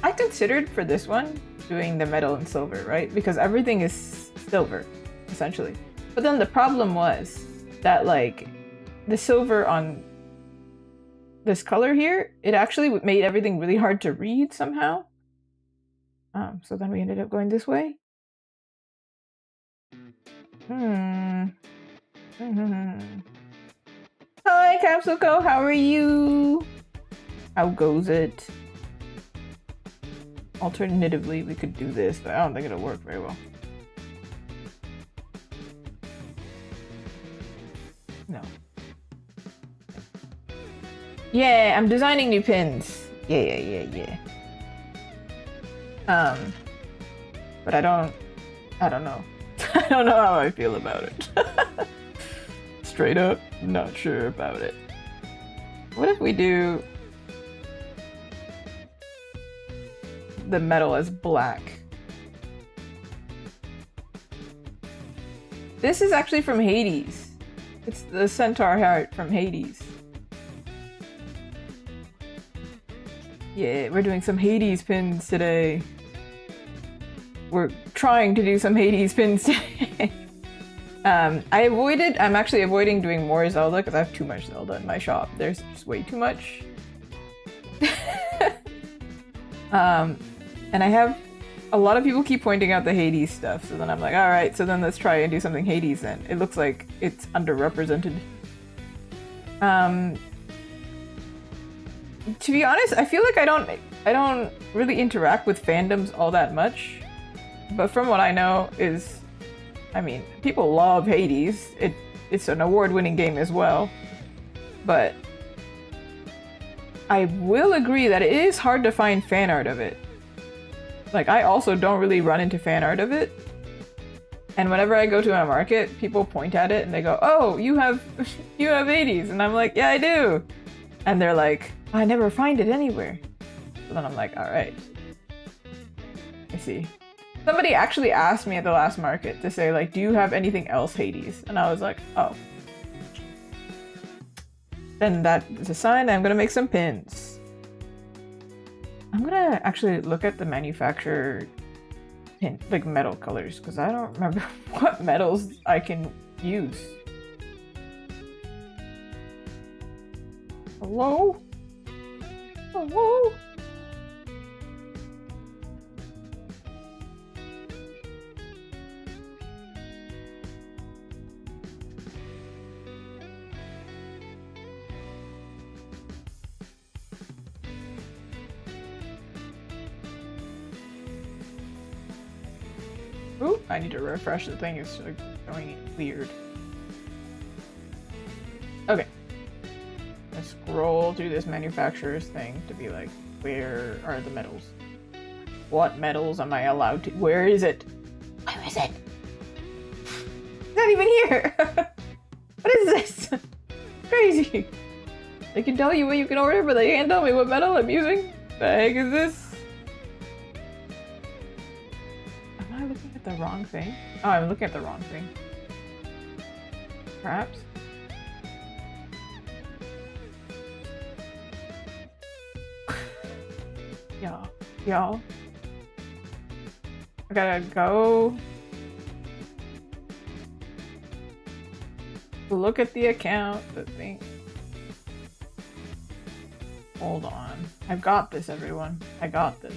I considered for this one doing the metal and silver, right? Because everything is silver, essentially. But then the problem was that like the silver on this color here, it actually made everything really hard to read somehow. So then we ended up going this way. Hi, Capsule Co. How are you? How goes it? Alternatively, we could do this, but I don't think it'll work very well. No. Yeah, I'm designing new pins. Yeah. But I don't know. I don't know how I feel about it. Straight up, not sure about it. What if we do the metal as black? This is actually from Hades. It's the centaur heart from Hades. Yeah, we're doing some Hades pins today. We're trying to do some Hades pins today. I'm actually avoiding doing more Zelda because I have too much Zelda in my shop. There's just way too much. And I have a lot of people keep pointing out the Hades stuff, so then I'm like, all right, so then let's try and do something Hades then. It looks like it's underrepresented. To be honest, I feel like I don't really interact with fandoms all that much. But from what I know is I mean, people love Hades. It's an award-winning game as well. But I will agree that it is hard to find fan art of it. Like, I also don't really run into fan art of it. And whenever I go to a market, people point at it and they go, "Oh, you have Hades." And I'm like, "Yeah, I do." And they're like, "I never find it anywhere." So then I'm like, all right. I see. Somebody actually asked me at the last market to say, like, "Do you have anything else Hades?" And I was like, oh. Then that is a sign I'm gonna make some pins. I'm gonna actually look at the manufacturer pin, like metal colors, because I don't remember what metals I can use. Hello? Hello? Ooh, I need to refresh the thing. It's like going weird. Okay. Let's scroll through this manufacturer's thing to be like, where are the metals? What metals am I allowed to? Where is it? Where is it? It's not even here! What is this? Crazy! They can tell you what you can order, but they can't tell me what metal I'm using? The heck is this? Am I looking at the wrong thing? Oh, I'm looking at the wrong thing. Perhaps? Y'all. I gotta go look at the account, the thing. Hold on. I've got this, everyone. I got this.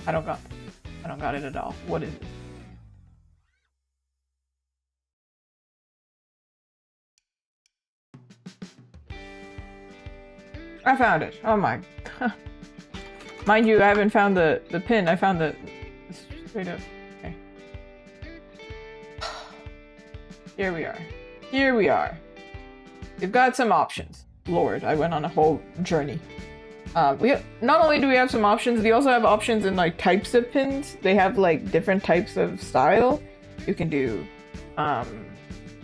I don't got it at all. What is it? I found it. Oh my. Mind you, I haven't found the pin. I found the straight up. Okay. Here we are. Here we are. We've got some options. Lord, I went on a whole journey. We have, not only do we have some options, we also have options in like types of pins. They have like different types of style. You can do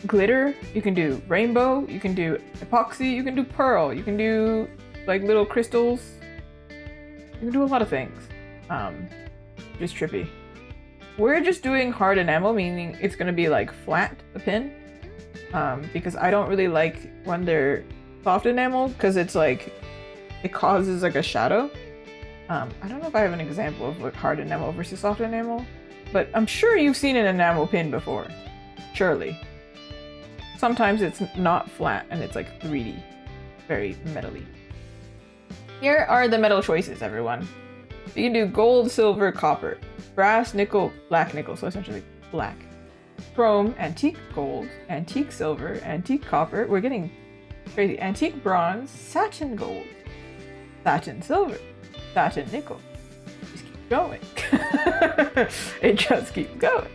glitter, you can do rainbow, you can do epoxy, you can do pearl, you can do like little crystals. You can do a lot of things. Just trippy. We're just doing hard enamel, meaning it's gonna be like flat, the pin. Because I don't really like when they're soft enamel, because it's like, it causes like a shadow. I don't know if I have an example of like hard enamel versus soft enamel, but I'm sure you've seen an enamel pin before. Surely. Sometimes it's not flat and it's like 3D. Very metally. Here are the metal choices, everyone. You can do gold, silver, copper, brass, nickel, black nickel, so essentially black. Chrome, antique gold, antique silver, antique copper. We're getting crazy. Antique bronze, satin gold, satin silver, satin nickel. Just keep going. It just keeps going.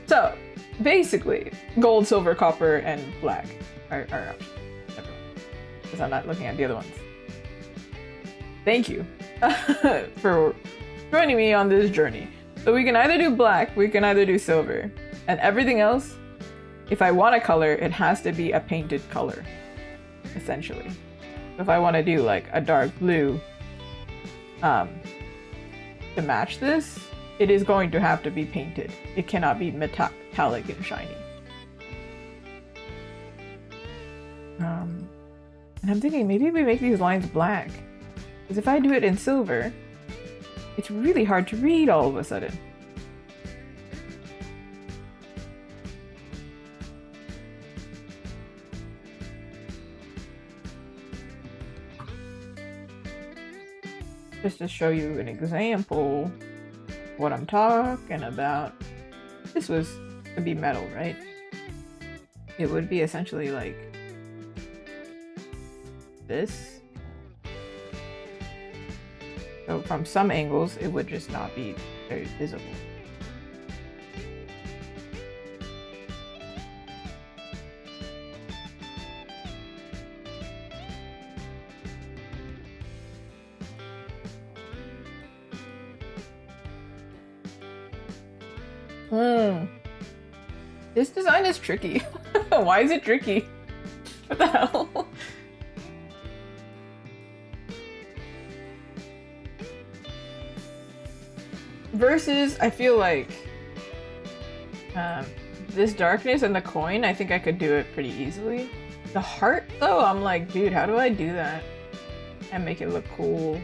So, basically, gold, silver, copper, and black are options. Because I'm not looking at the other ones. Thank you for joining me on this journey. So we can either do black, we can either do silver, and everything else, if I want a color, it has to be a painted color, essentially. If I want to do like a dark blue to match this, it is going to have to be painted. It cannot be metallic and shiny. And I'm thinking maybe we make these lines black. Because if I do it in silver, it's really hard to read all of a sudden. Just to show you an example what I'm talking about. This would be metal, right? It would be essentially like this. So from some angles, it would just not be very visible. This design is tricky. Why is it tricky? What the hell? Versus, I feel like this darkness and the coin, I think I could do it pretty easily. The heart, though, I'm like, dude, how do I do that and make it look cool?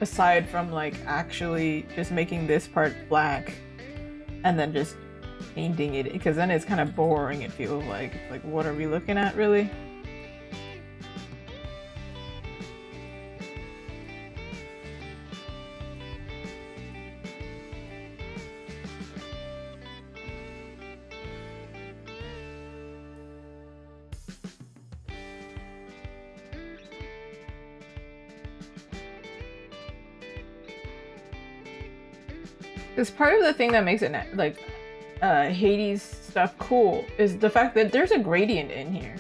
Aside from like actually just making this part black and then just painting it, because then it's kind of boring, it feels like. It's like, what are we looking at, really? Because part of the thing that makes it like Hades stuff cool is the fact that there's a gradient in here.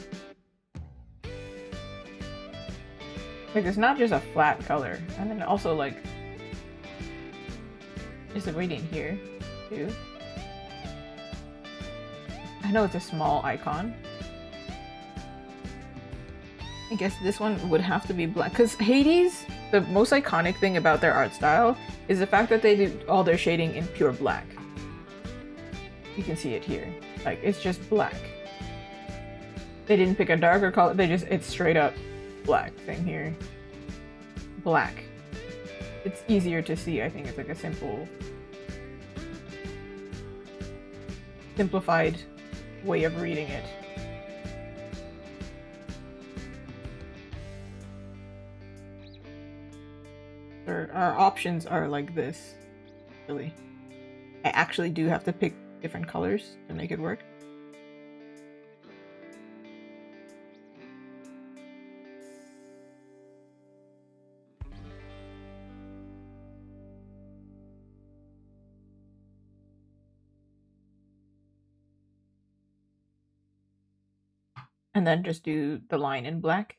Like, it's not just a flat color, and then also like there's a gradient here too. I know it's a small icon. I guess this one would have to be black, because Hades, the most iconic thing about their art style is the fact that they do all their shading in pure black. You can see it here. Like, it's just black. They didn't pick a darker color, it's straight up black. Same here. Black. It's easier to see, I think it's like a simplified way of reading it. Our options are like this, really. I actually do have to pick different colors to make it work. And then just do the line in black.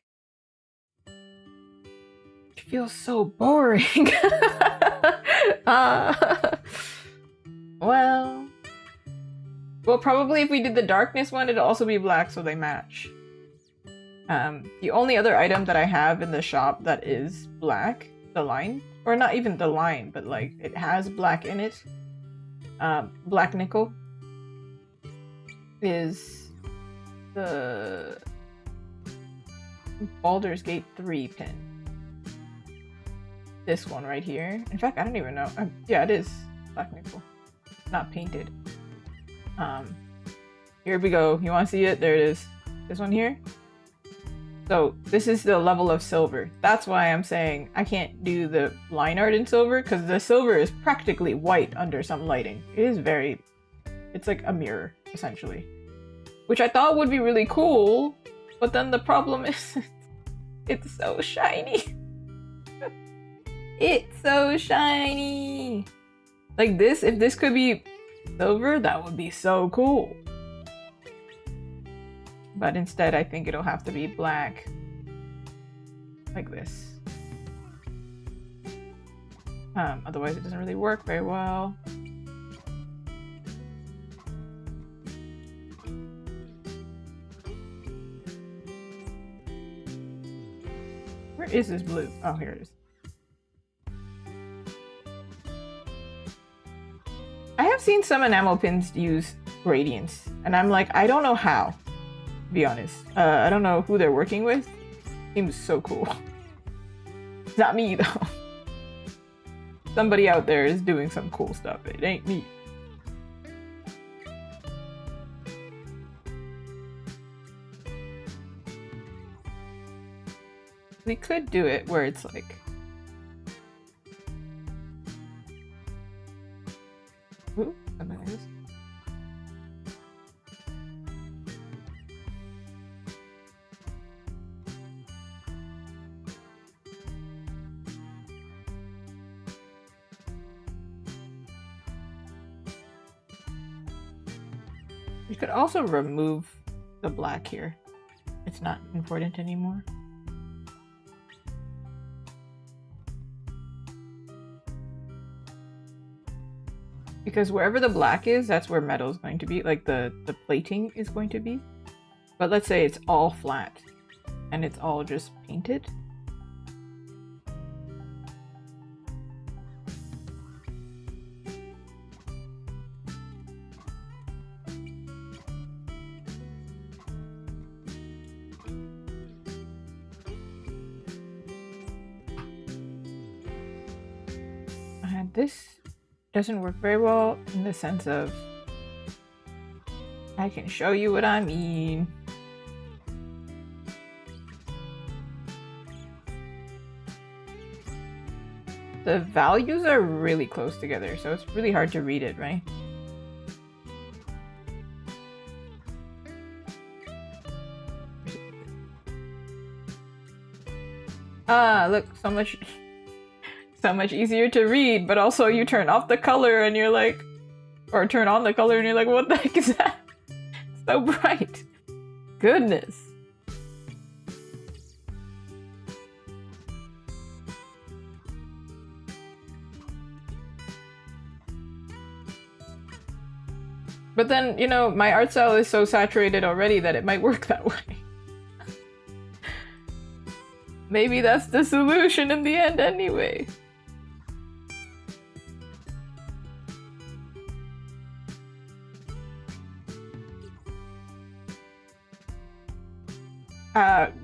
It feels so boring. Well, probably if we did the darkness one, it'll also be black, so they match. The only other item that I have in the shop that is black, the line, or not even the line, but like it has black in it, black nickel, is the Baldur's Gate 3 pin. This one right here. In fact, I don't even know. Yeah, it is black nickel. Not painted. Here we go. You want to see it? There it is. This one here. So this is the level of silver. That's why I'm saying I can't do the line art in silver, because the silver is practically white under some lighting. It is it's like a mirror, essentially. Which I thought would be really cool, but then the problem is it's so shiny. It's so shiny. Like this, if this could be silver, that would be so cool. But instead, I think it'll have to be black. Like this. Otherwise, it doesn't really work very well. Where is this blue? Oh, here it is. I have seen some enamel pins use gradients, and I'm like, I don't know how, to be honest. I don't know who they're working with. Seems so cool. It's not me, though. Somebody out there is doing some cool stuff. It ain't me. We could do it where it's like... Ooh, something like this. You could also remove the black here. It's not important anymore. because wherever the black is, that's where metal is going to be, like the plating is going to be. But let's say it's all flat and it's all just painted. And this doesn't work very well in the sense of I can show you what I mean. The values are really close together, so it's really hard to read it, right? Ah, look, so much easier to read, but also you turn off the color and you're like, or turn on the color and you're like, what the heck is that? It's so bright. Goodness. But then, you know, my art style is so saturated already that it might work that way. Maybe that's the solution in the end anyway.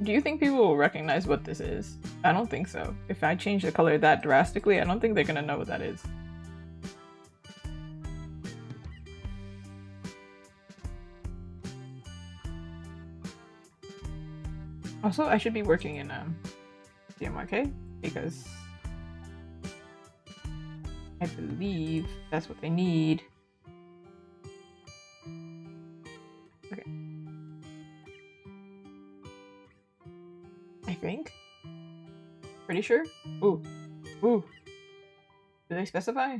Do you think people will recognize what this is? I don't think so. If I change the color that drastically, I don't think they're gonna know what that is. Also, I should be working in CMYK because I believe that's what they need. Okay. I think. Pretty sure. Ooh. Ooh. Do they specify?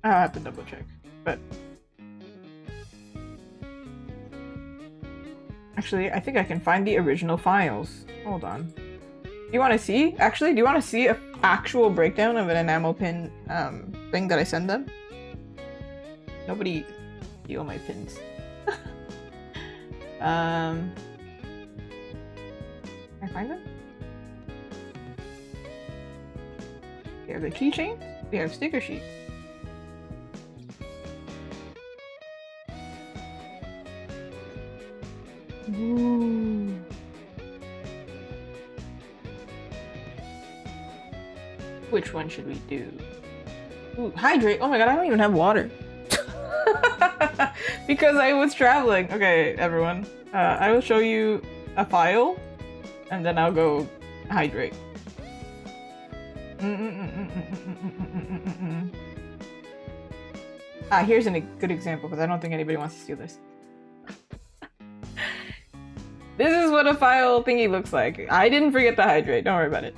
I'll have to double check, but actually, I think I can find the original files. Hold on. Do you want to see? Actually, do you want to see an actual breakdown of an enamel pin thing that I send them? Nobody steal my pins. Can I find them? We have the keychains. We have sticker sheets. Ooh. Which one should we do? Ooh, hydrate. Oh my god, I don't even have water. Because I was traveling. Okay, everyone. I will show you a file and then I'll go hydrate. Here's a good example because I don't think anybody wants to steal this. This is what a file thingy looks like. I didn't forget to hydrate, don't worry about it.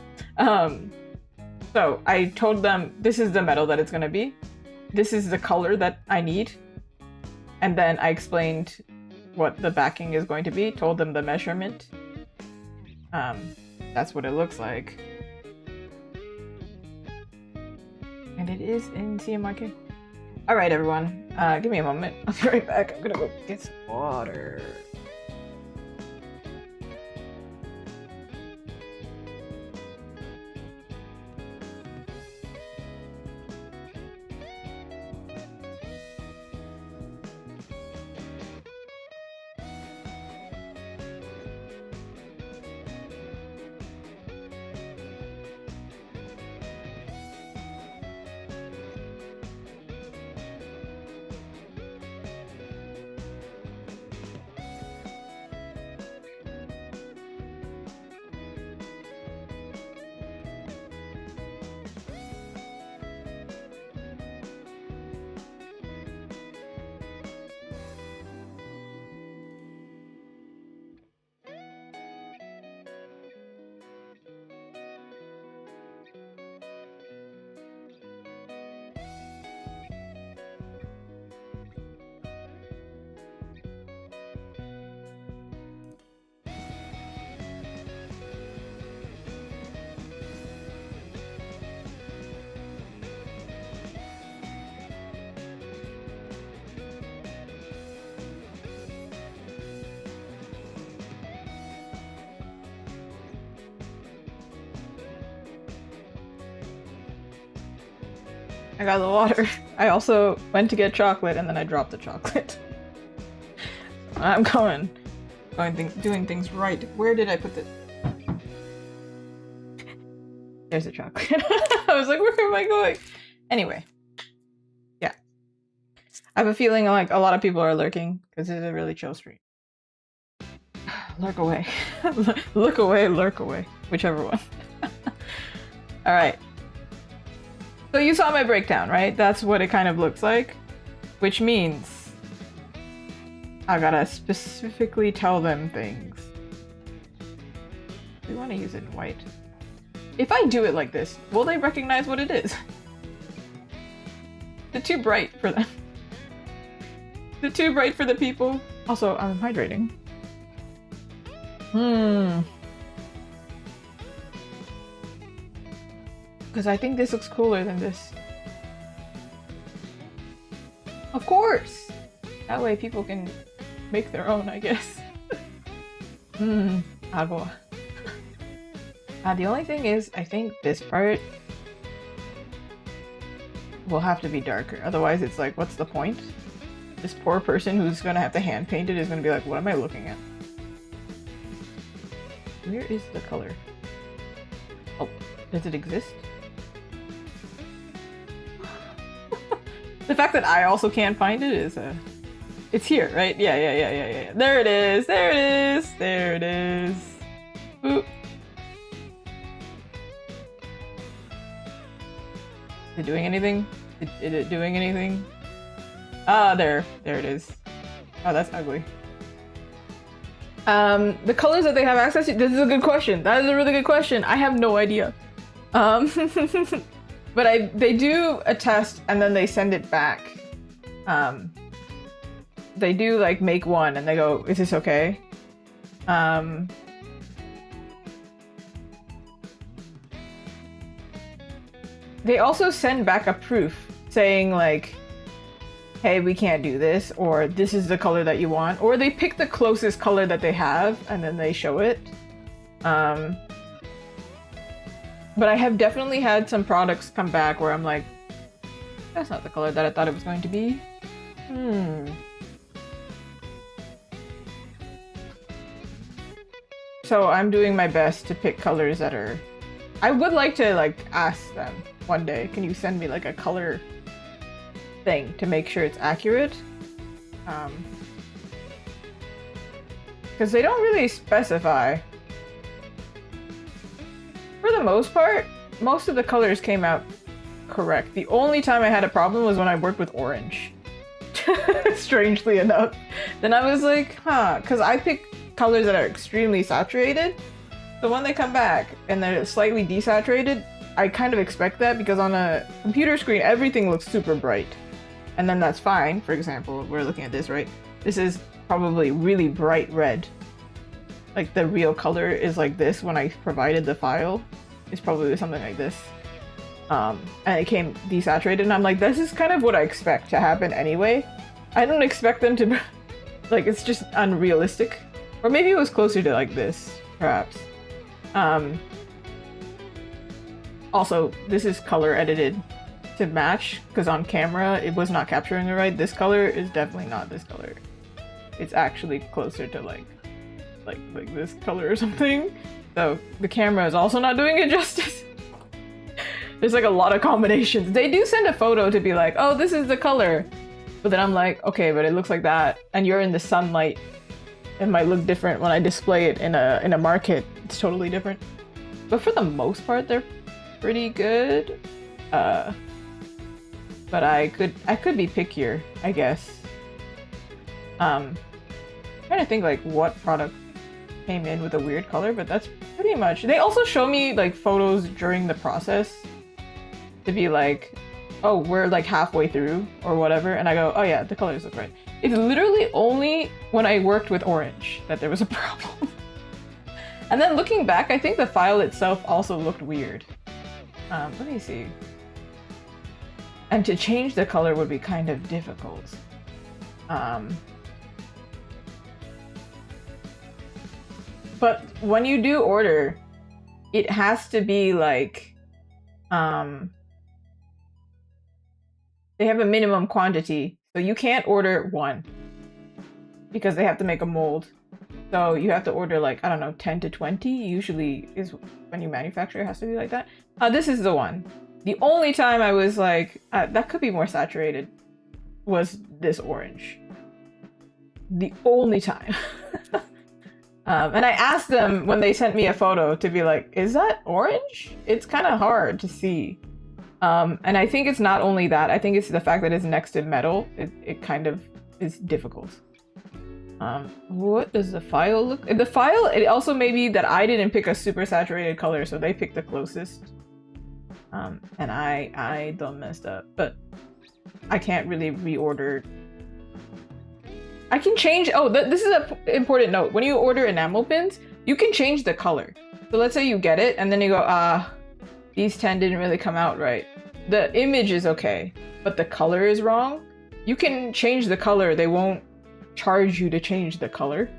So I told them this is the metal that it's gonna be. This is the color that I need. And then I explained what the backing is going to be, told them the measurement. That's what it looks like. And it is in CMYK. Alright everyone, give me a moment. I'll be right back. I'm gonna go get some water. I got the water. I also went to get chocolate and then I dropped the chocolate. I'm doing things right. Where did I put the... There's a chocolate. I was like, where am I going? Anyway. Yeah. I have a feeling like a lot of people are lurking because it's a really chill stream. Lurk away. Look away, lurk away. Whichever one. Alright. So you saw my breakdown, right? That's what it kind of looks like. Which means I gotta specifically tell them things. We want to use it in white. If I do it like this, will they recognize what it is? It's too bright for them. Is it too bright for the people? Also, I'm hydrating. Because I think this looks cooler than this. Of course! That way people can make their own, I guess. Agua. The only thing is, I think this part will have to be darker. Otherwise, it's like, what's the point? This poor person who's gonna have to hand paint it is gonna be like, what am I looking at? Where is the color? Oh, does it exist? The fact that I also can't find it is it's here, right? Yeah. There it is. There it is. There it is. Boop. Is it doing anything? Is it doing anything? Ah, there it is. Oh, that's ugly. The colors that they have access to, this is a good question. That is a really good question. I have no idea. But they do a test and then they send it back. They do like make one and they go, is this okay? They also send back a proof saying like, hey, we can't do this, or this is the color that you want, or they pick the closest color that they have and then they show it. But I have definitely had some products come back where I'm like, that's not the color that I thought it was going to be. So I'm doing my best to pick colors that are... I would like to like ask them one day, can you send me like a color thing to make sure it's accurate? Because they don't really specify. For the most part, most of the colors came out correct. The only time I had a problem was when I worked with orange. Strangely enough. Then I was like, because I pick colors that are extremely saturated. So when they come back and they're slightly desaturated, I kind of expect that because on a computer screen, everything looks super bright. And then that's fine. For example, we're looking at this, right? This is probably really bright red. Like the real color is like this when I provided the file. It's probably something like this. And it came desaturated and I'm like, this is kind of what I expect to happen anyway. I don't expect them to, like, it's just unrealistic. Or maybe it was closer to like this, perhaps. Also, this is color edited to match, because on camera it was not capturing it right. This color is definitely not this color. It's actually closer to like this color or something. So the camera is also not doing it justice. There's like a lot of combinations. They do send a photo to be like, oh, this is the color. But then I'm like, okay, but it looks like that. And you're in the sunlight. It might look different when I display it in a market. It's totally different. But for the most part, they're pretty good. But I could be pickier, I guess. Trying to think like what product came in with a weird color, but that's pretty much. They also show me like photos during the process to be like, oh, we're like halfway through or whatever, and I go, oh yeah, the colors look right. It's literally only when I worked with orange that there was a problem. And then looking back, I think the file itself also looked weird. Let me see. And to change the color would be kind of difficult. But when you do order, it has to be like, they have a minimum quantity, so you can't order one because they have to make a mold. So you have to order like, I don't know, 10 to 20 usually is when you manufacture, it has to be like that. This is the one. The only time I was like, that could be more saturated was this orange. The only time. And I asked them when they sent me a photo to be like, is that orange? It's kind of hard to see. And I think it's not only that, I think it's the fact that it's next to metal. It kind of is difficult. What does the file look? The file, it also may be that I didn't pick a super saturated color, so they picked the closest. And I done messed up, but I can't really reorder. I can change, oh, this is an important note. When you order enamel pins, you can change the color. So let's say you get it, and then you go, these 10 didn't really come out right. The image is okay, but the color is wrong. You can change the color. They won't charge you to change the color.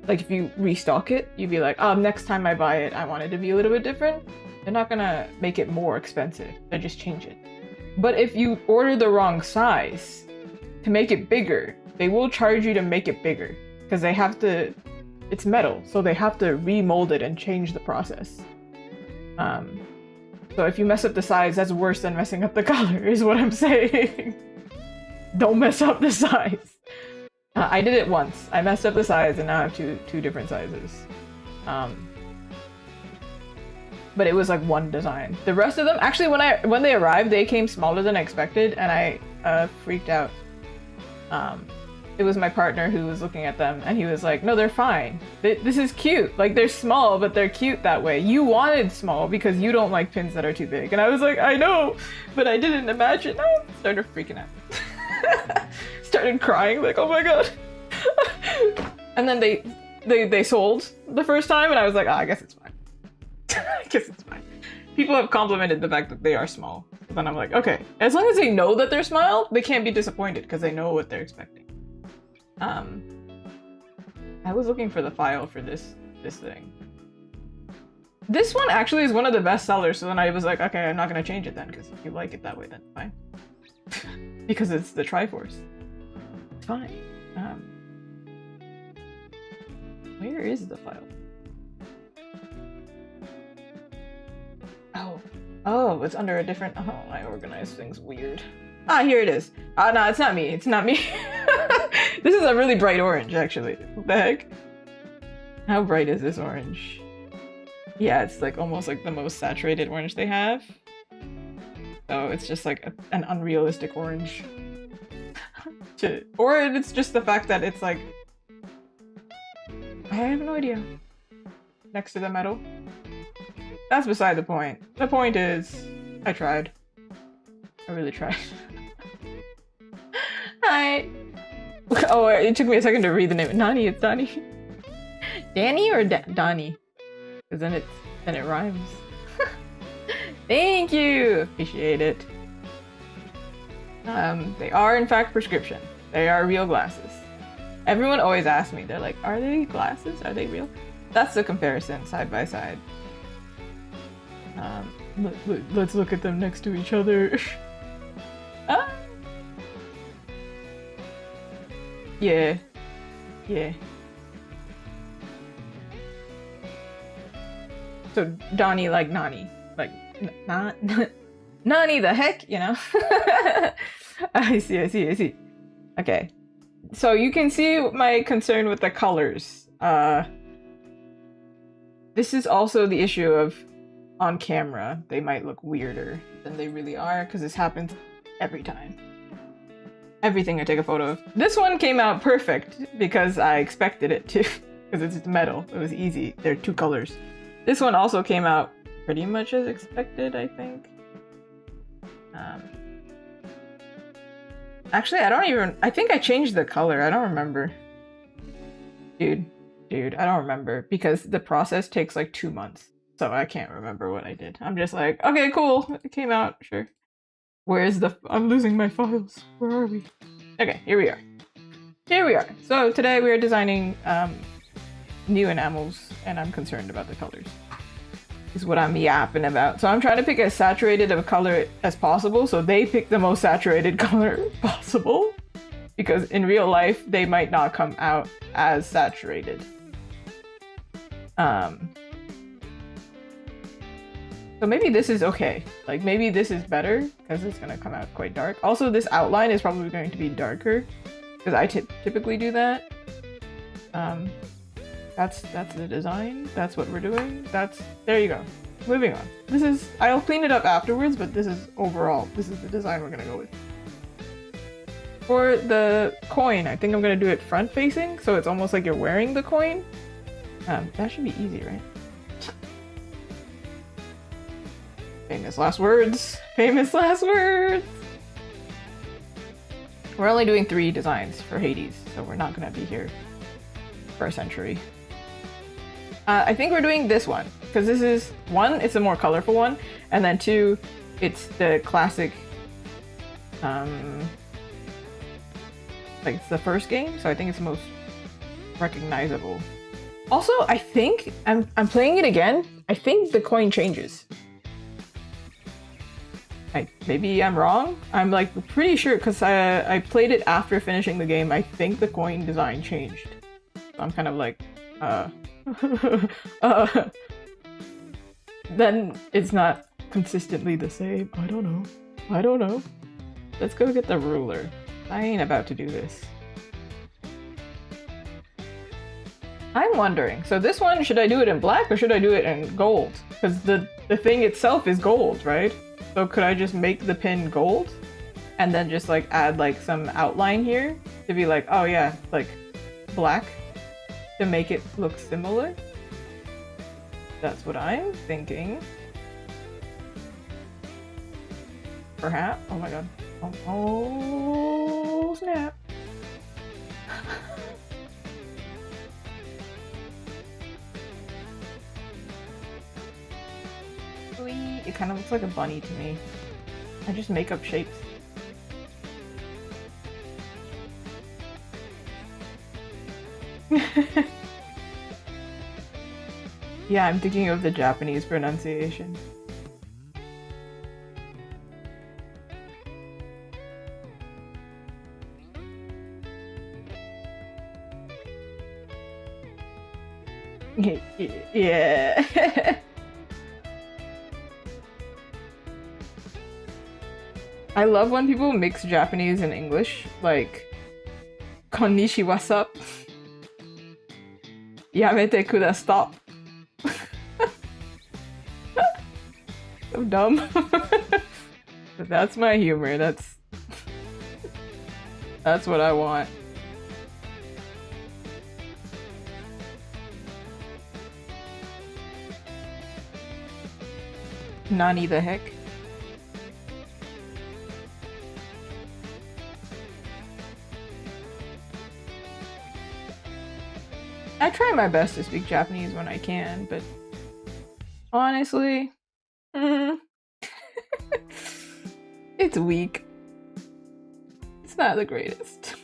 Like if you restock it, you'd be like, oh, next time I buy it, I want it to be a little bit different. They're not gonna make it more expensive. They just change it. But if you order the wrong size to make it bigger, they will charge you to make it bigger because they have to, it's metal, so they have to remold it and change the process. So if you mess up the size, that's worse than messing up the color, is what I'm saying. Don't mess up the size. I did it once. I messed up the size and now I have two different sizes. But it was like one design. The rest of them, actually when they arrived, they came smaller than I expected and I freaked out. It was my partner who was looking at them and he was like, no, they're fine. This is cute. Like they're small, but they're cute that way. You wanted small because you don't like pins that are too big. And I was like, I know, but I didn't imagine. I started freaking out. Started crying like, oh my god. And then they sold the first time and I was like, I guess it's fine. I guess it's fine. People have complimented the fact that they are small. So then I'm like, okay, as long as they know that they're small, they can't be disappointed because they know what they're expecting. I was looking for the file for this thing. This one actually is one of the best sellers, so then I was like, okay, I'm not gonna change it then, because if you like it that way, then fine. Because it's the Triforce. It's fine. Where is the file? Oh, it's under a different, oh, I organize things weird. Ah, here it is. No, it's not me. It's not me. This is a really bright orange, actually. What the heck? How bright is this orange? Yeah, it's like almost like the most saturated orange they have. So it's just like an unrealistic orange. Or it's just the fact that it's like... I have no idea. Next to the metal. That's beside the point. The point is, I tried. I really tried. Hi. Oh, it took me a second to read the name. Nani, it's Donnie. Danny or Donnie? Because then it rhymes. Thank you. Appreciate it. They are in fact prescription. They are real glasses. Everyone always asks me. They're like, "Are they glasses? Are they real?" That's the comparison, side by side. Let's look at them next to each other. Yeah. So Donnie like Nani, like not Nani the heck, you know? I see. Okay, so you can see my concern with the colors. This is also the issue of on camera they might look weirder than they really are because this happens every time. Everything I take a photo of. This one came out perfect because I expected it to, because it's metal. It was easy. There are two colors. This one also came out pretty much as expected, I think. Actually, I think I changed the color. I don't remember. Dude, I don't remember because the process takes like 2 months. So I can't remember what I did. I'm just like, okay, cool. It came out, sure. Where's I'm losing my files. Where are we? Okay, here we are. So today we are designing new enamels and I'm concerned about the colors. is what I'm yapping about. So I'm trying to pick as saturated of a color as possible, so they pick the most saturated color possible, because in real life they might not come out as saturated. So maybe this is okay. Like maybe this is better because it's gonna come out quite dark. Also, this outline is probably going to be darker because I typically do that. That's the design. That's what we're doing. There you go. Moving on. I'll clean it up afterwards, but this is overall. This is the design we're gonna go with. For the coin, I think I'm gonna do it front facing, so it's almost like you're wearing the coin. That should be easy, right? Famous last words. Famous last words. We're only doing 3 designs for Hades, so we're not gonna be here for a century. I think we're doing this one because this is 1, it's a more colorful one, and then 2, it's the classic. Like it's the first game, so I think it's the most recognizable. Also, I think I'm playing it again. I think the coin changes. Maybe I'm wrong. I'm like pretty sure because I played it after finishing the game. I think the coin design changed. So I'm kind of like, then it's not consistently the same. I don't know. Let's go get the ruler. I ain't about to do this. I'm wondering, so this one, should I do it in black or should I do it in gold? Because the thing itself is gold, right? So could I just make the pin gold and then just like add like some outline here to be like, oh yeah, like black to make it look similar? That's what I'm thinking. Perhaps. Oh my god. Oh snap. It kind of looks like a bunny to me. I just make up shapes. Yeah, I'm thinking of the Japanese pronunciation. Yeah. I love when people mix Japanese and English, like konnichiwa what's up? Yamete kudasai. So dumb. But that's my humor. That's what I want. Nani the heck? I try my best to speak Japanese when I can, but honestly, it's weak. It's not the greatest.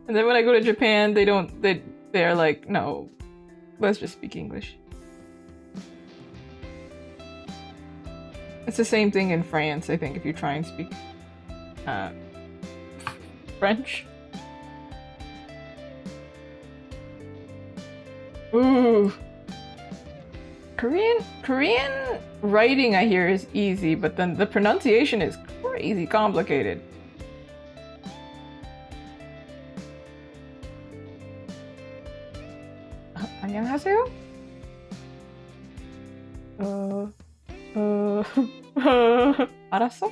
And then when I go to Japan, they're like, no, let's just speak English. It's the same thing in France, I think, if you try and speak French. Ooh. Korean writing, I hear, is easy, but then the pronunciation is crazy complicated. 안녕하세요? 알았어?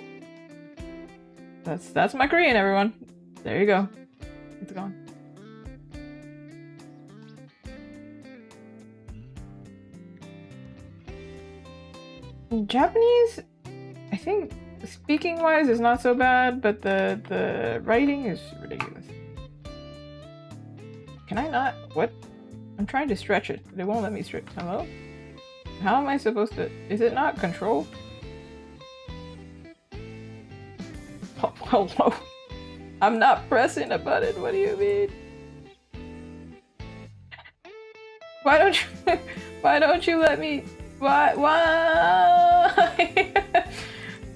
That's my Korean, everyone. There you go. It's gone. Japanese, I think speaking wise is not so bad, but the writing is ridiculous. Can I not? What? I'm trying to stretch it, but it won't let me stretch. Hello? How am I supposed to? Is it not control? Oh, hello. I'm not pressing a button. What do you mean? Why don't you? Why don't you let me? Why?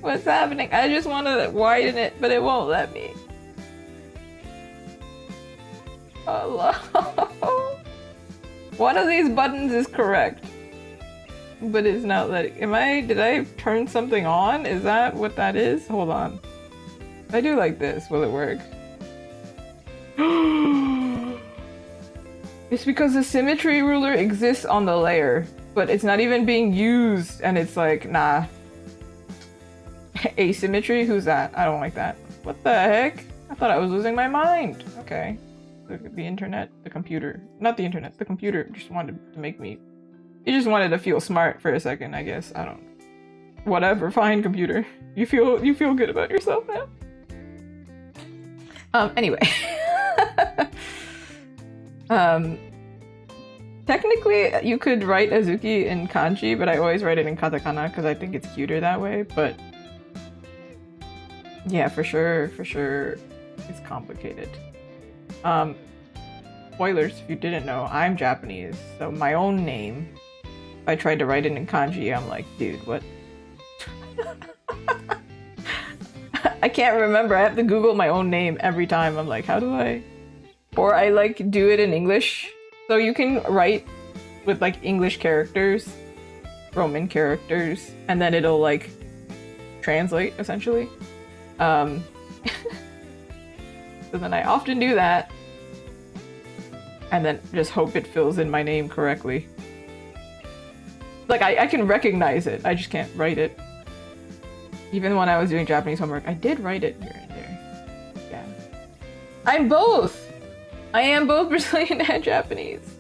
What's happening? I just want to widen it, but it won't let me. Hello? One of these buttons is correct, but it's not letting. Did I turn something on? Is that what that is? Hold on. If I do like this, will it work? It's because the symmetry ruler exists on the layer, but it's not even being used, and it's like, nah. Asymmetry? Who's that? I don't like that. What the heck? I thought I was losing my mind. Okay. The internet, the computer. Not the internet, the computer just wanted to make me... It just wanted to feel smart for a second, I guess. I don't... Whatever, fine, computer. You feel good about yourself now? Anyway. Technically, you could write Azuki in kanji, but I always write it in katakana because I think it's cuter that way, but... Yeah, for sure, it's complicated. Spoilers, if you didn't know, I'm Japanese, so my own name, if I tried to write it in kanji, I'm like, dude, what? I can't remember, I have to Google my own name every time. I'm like, how do I? Or I like do it in English. So you can write with like English characters, Roman characters, and then it'll like translate essentially. So then I often do that, and then just hope it fills in my name correctly. Like, I can recognize it, I just can't write it. Even when I was doing Japanese homework, I did write it here and there. Yeah. I'm both! I am both Brazilian and Japanese.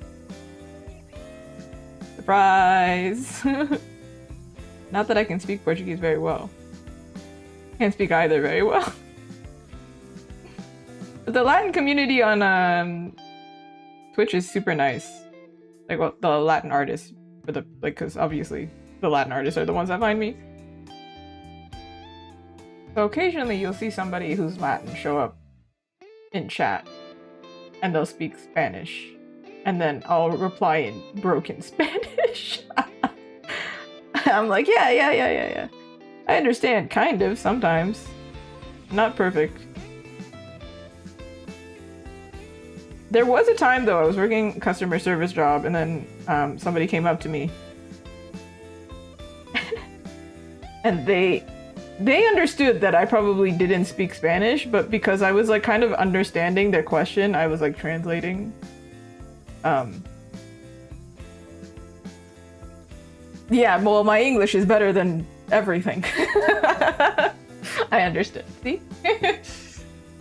Surprise! Not that I can speak Portuguese very well. Can't speak either very well. But the Latin community on Twitch is super nice. Like, well, the Latin artists, for the because obviously the Latin artists are the ones that find me. So occasionally you'll see somebody who's Latin show up in chat, and they'll speak Spanish, and then I'll reply in broken Spanish. I'm like, yeah. I understand, kind of, sometimes. Not perfect. There was a time, though, I was working a customer service job, and then somebody came up to me. And they understood that I probably didn't speak Spanish, but because I was, like, kind of understanding their question, I was, like, translating. Yeah, well, my English is better than everything. I understood. See?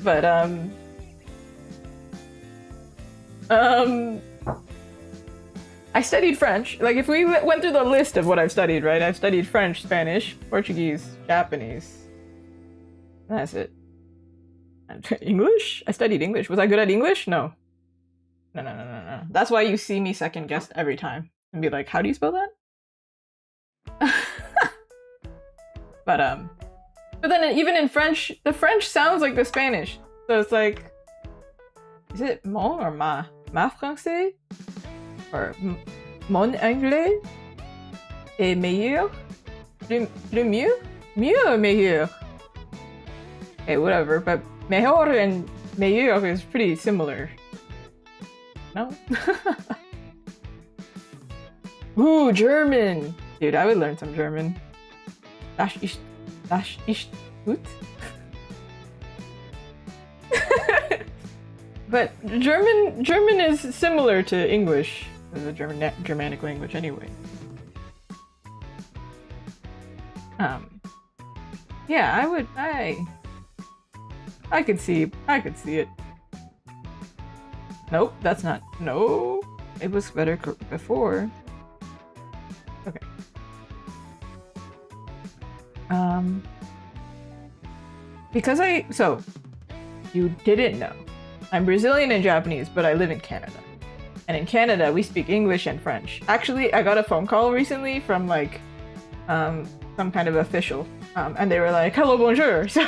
But I studied French. Like, if we went through the list of what I've studied, right? I've studied French, Spanish, Portuguese, Japanese. That's it. And English? I studied English. Was I good at English? No. No. That's why you see me second guess every time and be like, how do you spell that? But then even in French, the French sounds like the Spanish. So it's like, is it mon or ma? Ma français? Or mon anglais est meilleur? Le mieux? Mieux or meilleur? Okay, whatever, but mejor and meilleur is pretty similar. No? Ooh, German! Dude, I would learn some German. Das ist gut. But German is similar to English, the Germanic language anyway. Yeah, I could see it. Nope, that's not. No, it was better before. Okay. So you didn't know, I'm Brazilian and Japanese, but I live in Canada. And in Canada, we speak English and French. Actually, I got a phone call recently from like some kind of official, and they were like, "Hello, bonjour." So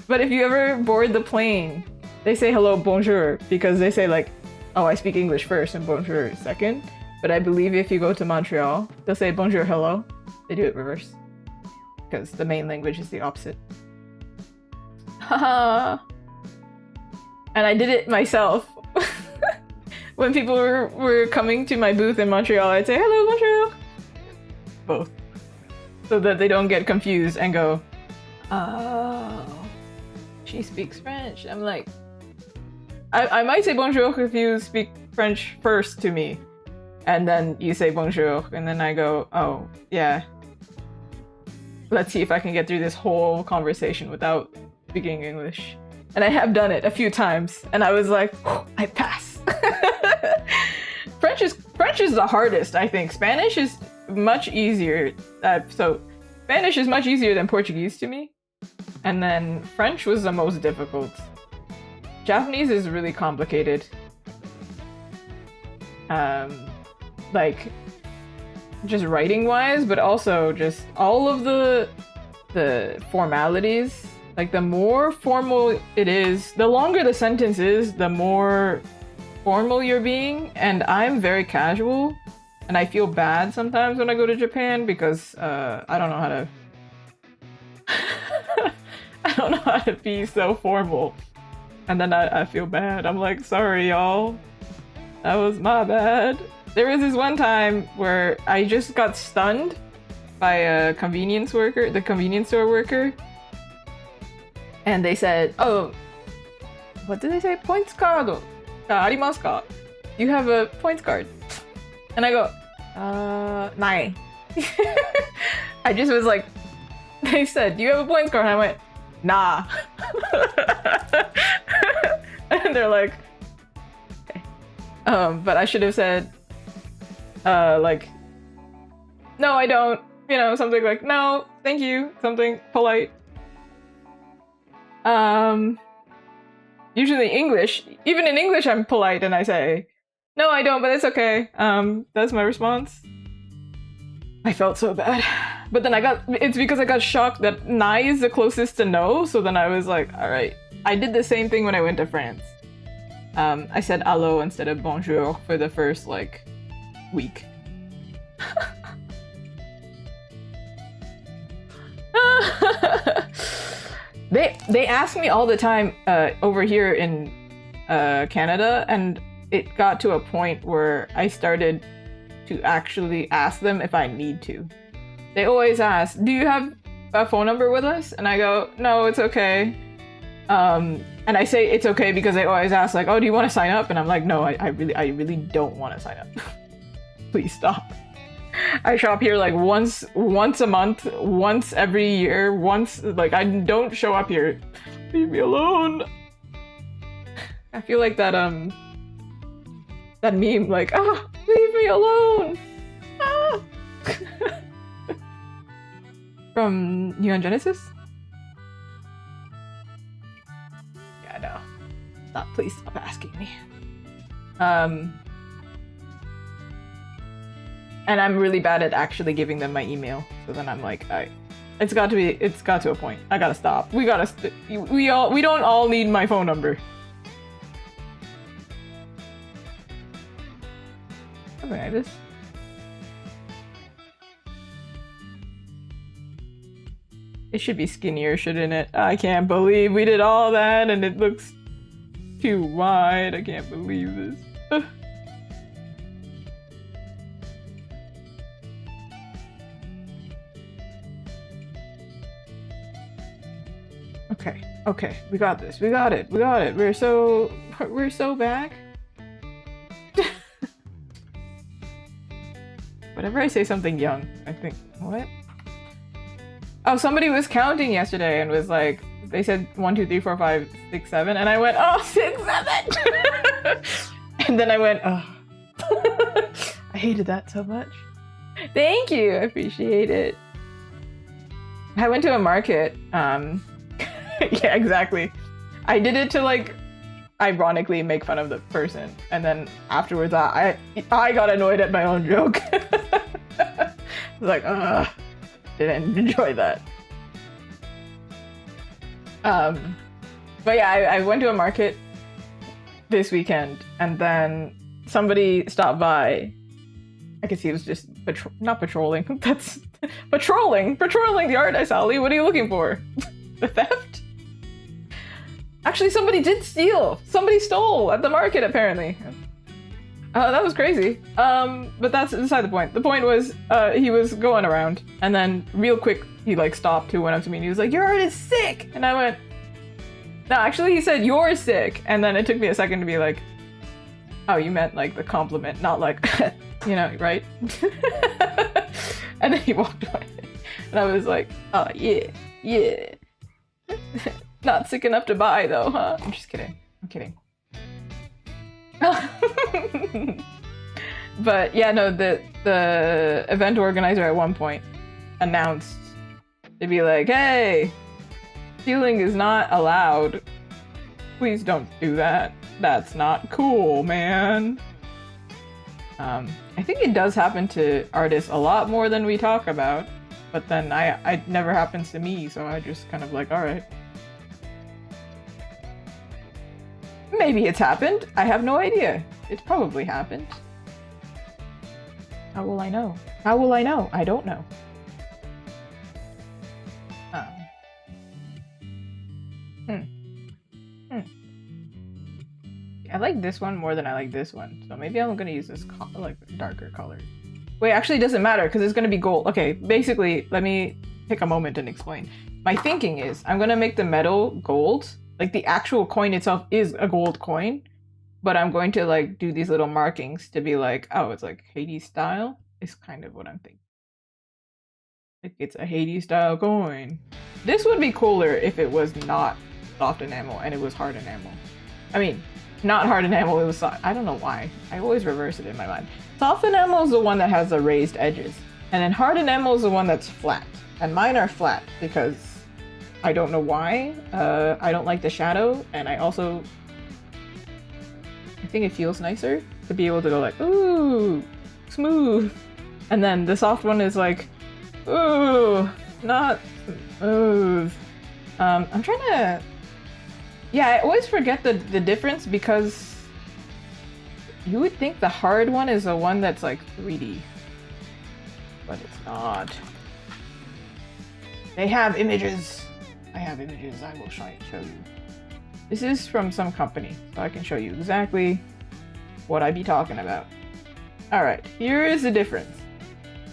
but if you ever board the plane, they say hello, bonjour, because they say like, oh, I speak English first and bonjour second. But I believe if you go to Montreal, they'll say bonjour, hello. They do it reverse. Because the main language is the opposite. Haha. And I did it myself. When people were coming to my booth in Montreal, I'd say, hello, Montreal. Both. So that they don't get confused and go, oh, she speaks French. I'm like, I might say bonjour if you speak French first to me. And then you say bonjour, and then I go, oh, yeah. Let's see if I can get through this whole conversation without speaking English. And I have done it a few times, and I was like, I pass. French is the hardest, I think. Spanish is much easier. So Spanish is much easier than Portuguese to me. And then French was the most difficult. Japanese is really complicated. Like, just writing-wise, but also just all of the formalities. Like, the more formal it is, the longer the sentence is, the more formal you're being. And I'm very casual, and I feel bad sometimes when I go to Japan because I don't know how to... I don't know how to be so formal. And then I feel bad. I'm like, sorry, y'all. That was my bad. There was this one time where I just got stunned by a convenience worker, the convenience store worker. And they said, oh, what did they say? Points card. Arimasu ka? You have a points card. And I go, nai. I just was like, they said, do you have a points card? And I went, nah. And they're like, okay. But I should have said, like, no, I don't, you know, something like, no, thank you, something polite. Usually English, even in English, I'm polite and I say, no, I don't, but it's okay. That's my response. I felt so bad. But then it's because I got shocked that nai is the closest to no, so then I was like, all right. I did the same thing when I went to France. I said allo instead of bonjour for the first, like, week. They ask me all the time over here in Canada, and it got to a point where I started to actually ask them if I need to. They always ask, do you have a phone number with us? And I go, no, it's okay. And I say it's okay because they always ask, like, oh, do you want to sign up? And I'm like, no, I really don't want to sign up. Please stop. I shop here like once a month, once every year, once, like, I don't show up here. Leave me alone. I feel like that meme, like, ah, leave me alone. Ah. From Neon Genesis? Yeah, no. Stop, please stop asking me. And I'm really bad at actually giving them my email. So then I'm like, it's got to a point. I gotta stop. We don't all need my phone number. Something like this. It should be skinnier, shouldn't it? I can't believe we did all that and it looks too wide. I can't believe this. Okay, we got this. We got it. We're so back. Whenever I say something young, I think, what? Oh, somebody was counting yesterday and was like, they said 1, 2, 3, 4, 5, 6, 7, and I went, oh, 6, 7. And then I went, oh. I hated that so much. Thank you, I appreciate it. I went to a market. Yeah, exactly. I did it to, like, ironically make fun of the person, and then afterwards I got annoyed at my own joke. I was like, ugh, didn't enjoy that. But yeah, I went to a market this weekend, and then somebody stopped by. I could see it was just not patrolling. That's patrolling the art alley. What are you looking for? The theft? Actually, somebody did steal. Somebody stole at the market, apparently. That was crazy. But that's beside the point. The point was, he was going around, and then real quick, he like stopped, who went up to me, and he was like, "Your art is sick!" And I went, "No, actually," he said, "You're sick." And then it took me a second to be like, "Oh, you meant like the compliment, not like, you know, right?" And then he walked away, and I was like, "Oh yeah, yeah." Not sick enough to buy though, huh? I'm just kidding. I'm kidding. But yeah, no, the event organizer at one point announced to be like, "Hey, stealing is not allowed. Please don't do that. That's not cool, man." I think it does happen to artists a lot more than we talk about, but then it never happens to me, so I just kind of like, all right. Maybe it's happened. I have no idea. It's probably happened. How will I know? How will I know? I don't know. I like this one more than I like this one, so maybe I'm gonna use this like darker color. Wait, actually, it doesn't matter because it's gonna be gold. Okay, basically, let me take a moment and explain. My thinking is I'm gonna make the metal gold. Like the actual coin itself is a gold coin, but I'm going to like do these little markings to be like, oh, it's like Hades style. Is kind of what I'm thinking. Like it's a Hades style coin. This would be cooler if it was not soft enamel and it was hard enamel. I mean, not hard enamel, it was soft. I don't know why. I always reverse it in my mind. Soft enamel is the one that has the raised edges, and then hard enamel is the one that's flat. And mine are flat because I don't know why. I don't like the shadow, and I think it feels nicer to be able to go like, ooh, smooth. And then the soft one is like, ooh, not smooth. I'm trying to, yeah, I always forget the difference because you would think the hard one is the one that's like 3D, but it's not. They have images. I have images. I will show you. This is from some company, so I can show you exactly what I be talking about. All right, here is the difference.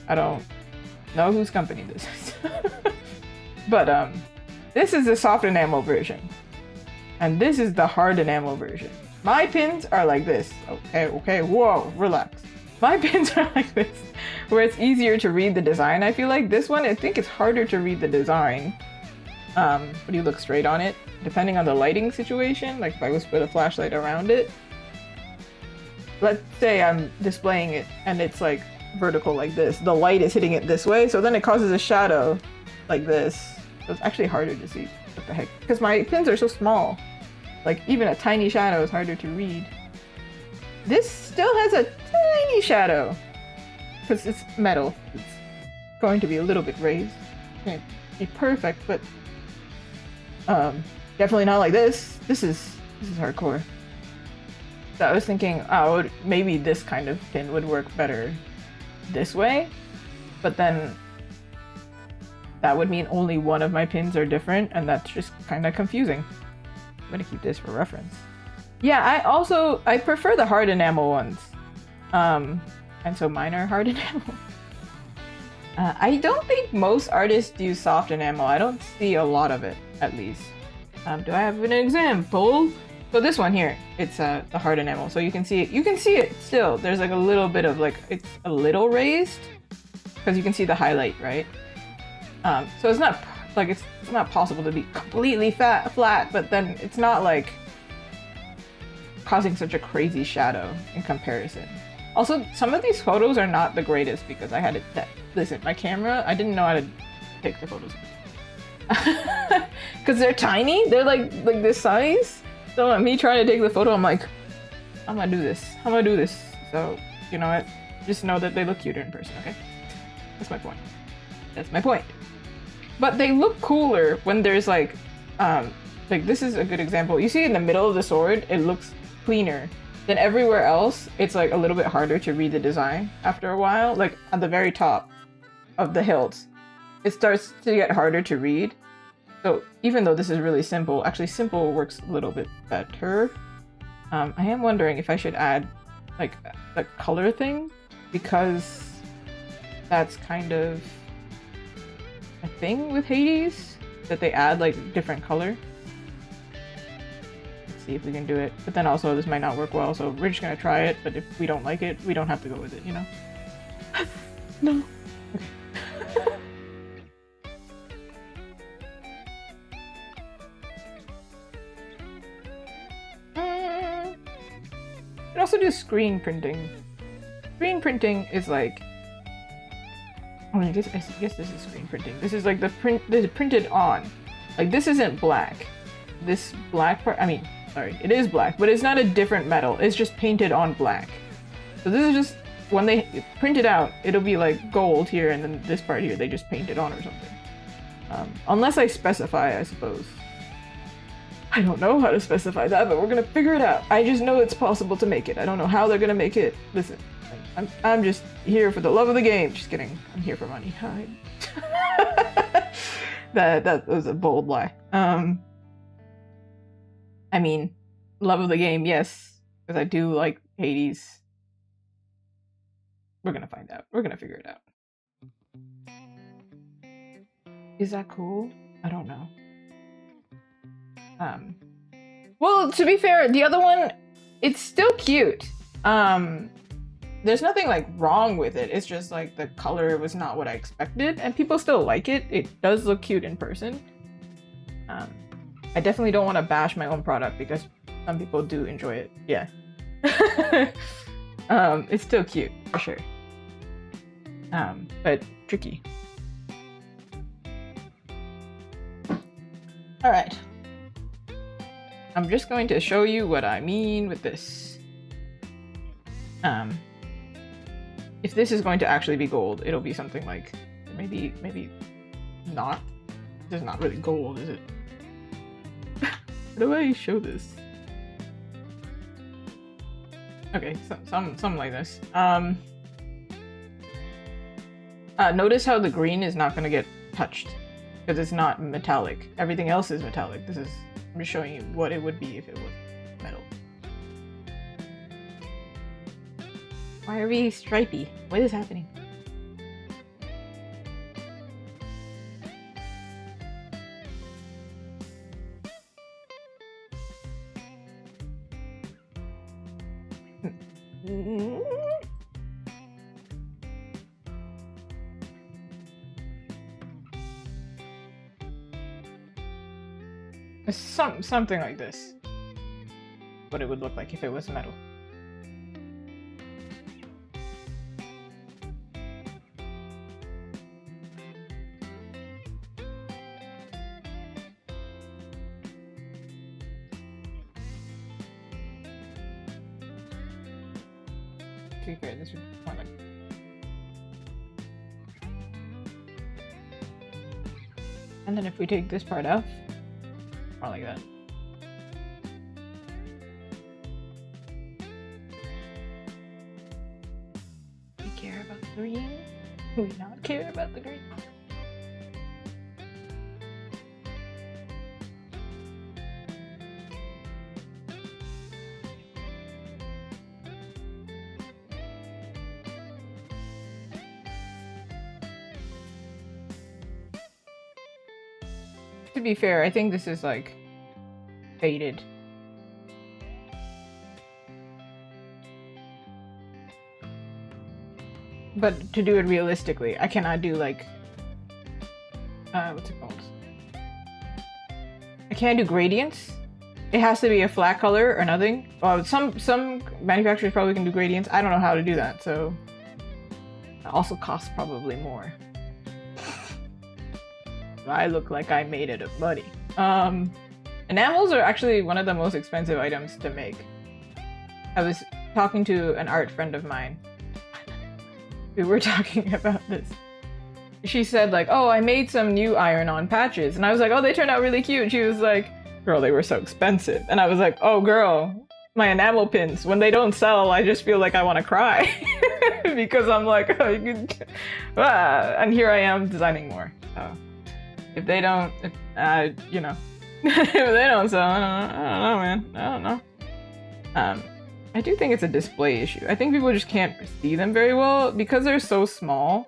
I don't know whose company this is, but this is the soft enamel version, and this is the hard enamel version. My pins are like this. Okay, whoa, relax. My pins are like this, where it's easier to read the design. I feel like this one, I think it's harder to read the design. When you look straight on it, depending on the lighting situation, like if I was to put a flashlight around it. Let's say I'm displaying it and it's like vertical like this. The light is hitting it this way, so then it causes a shadow like this. So it's actually harder to see. What the heck? Because my pins are so small. Like even a tiny shadow is harder to read. This still has a tiny shadow. Because it's metal. It's going to be a little bit raised. It can't be perfect, but definitely not like this. This is hardcore. So I was thinking, oh, maybe this kind of pin would work better this way, but then that would mean only one of my pins are different, and that's just kind of confusing. I'm gonna keep this for reference. Yeah, I prefer the hard enamel ones, and so mine are hard enamel. I don't think most artists do soft enamel. I don't see a lot of it, at least. Do I have an example? So this one here, it's the hard enamel. So you can see it. You can see it still. There's like a little bit of like, it's a little raised because you can see the highlight, right? So it's not like it's not possible to be completely flat, but then it's not like causing such a crazy shadow in comparison. Also, some of these photos are not the greatest because I had to listen. My camera, I didn't know how to take the photos because they're tiny. They're like this size. So me trying to take the photo, I'm like, I'm gonna do this. I'm gonna do this. So you know what? Just know that they look cuter in person. Okay, that's my point. That's my point. But they look cooler when there's like this is a good example. You see in the middle of the sword, it looks cleaner. Then everywhere else, it's like a little bit harder to read the design after a while. Like at the very top of the hilt, it starts to get harder to read. So even though this is really simple, actually simple works a little bit better. I am wondering if I should add like the color thing, because that's kind of a thing with Hades, that they add like different color. Let's see if we can do it. But then also this might not work well, so we're just gonna try it. But if we don't like it, we don't have to go with it, you know? No. Okay. I also do screen printing. Screen printing is like, I guess this is screen printing. This is like this is printed on. Like this isn't black. This black part, I mean, sorry, it is black, but it's not a different metal. It's just painted on black. So this is just, when they print it out, it'll be like gold here, and then this part here, they just paint it on or something. Unless I specify, I suppose. I don't know how to specify that, but we're gonna figure it out. I just know it's possible to make it. I don't know how they're gonna make it. Listen, I'm just here for the love of the game. Just kidding. I'm here for money. Hi. That was a bold lie. I mean, love of the game, yes, because I do like Hades. We're gonna find out. We're gonna figure it out. Is that cool? I don't know. Well, to be fair, the other one, it's still cute. There's nothing like wrong with it. It's just like the color was not what I expected, and people still like it. It does look cute in person. I definitely don't want to bash my own product because some people do enjoy it. Yeah. It's still cute for sure. But tricky. All right. I'm just going to show you what I mean with this. If this is going to actually be gold, it'll be something like, maybe not. This is not really gold, is it? How do I show this? Okay, something like this. Notice how the green is not gonna get touched because it's not metallic. Everything else is metallic. I'm just showing you what it would be if it was metal. Why are we stripy? What is happening? Something like this. What it would look like if it was metal. To be fair, this would be more like. And then if we take this part off, more like that. We care about the green? Do we not care about the green? To be fair, I think this is like faded. But to do it realistically, I cannot do like what's it called? I can't do gradients. It has to be a flat color or nothing. Well, some manufacturers probably can do gradients. I don't know how to do that, so it also costs probably more. I look like I made it of money. Enamels are actually one of the most expensive items to make. I was talking to an art friend of mine. We were talking about this. She said like, oh, I made some new iron-on patches. And I was like, oh, they turned out really cute. And she was like, girl, they were so expensive. And I was like, oh, girl, my enamel pins. When they don't sell, I just feel like I want to cry because I'm like, oh, and here I am designing more. So if they don't, you know, if they don't sell, I don't know, man. I don't know. I do think it's a display issue. I think people just can't see them very well because they're so small.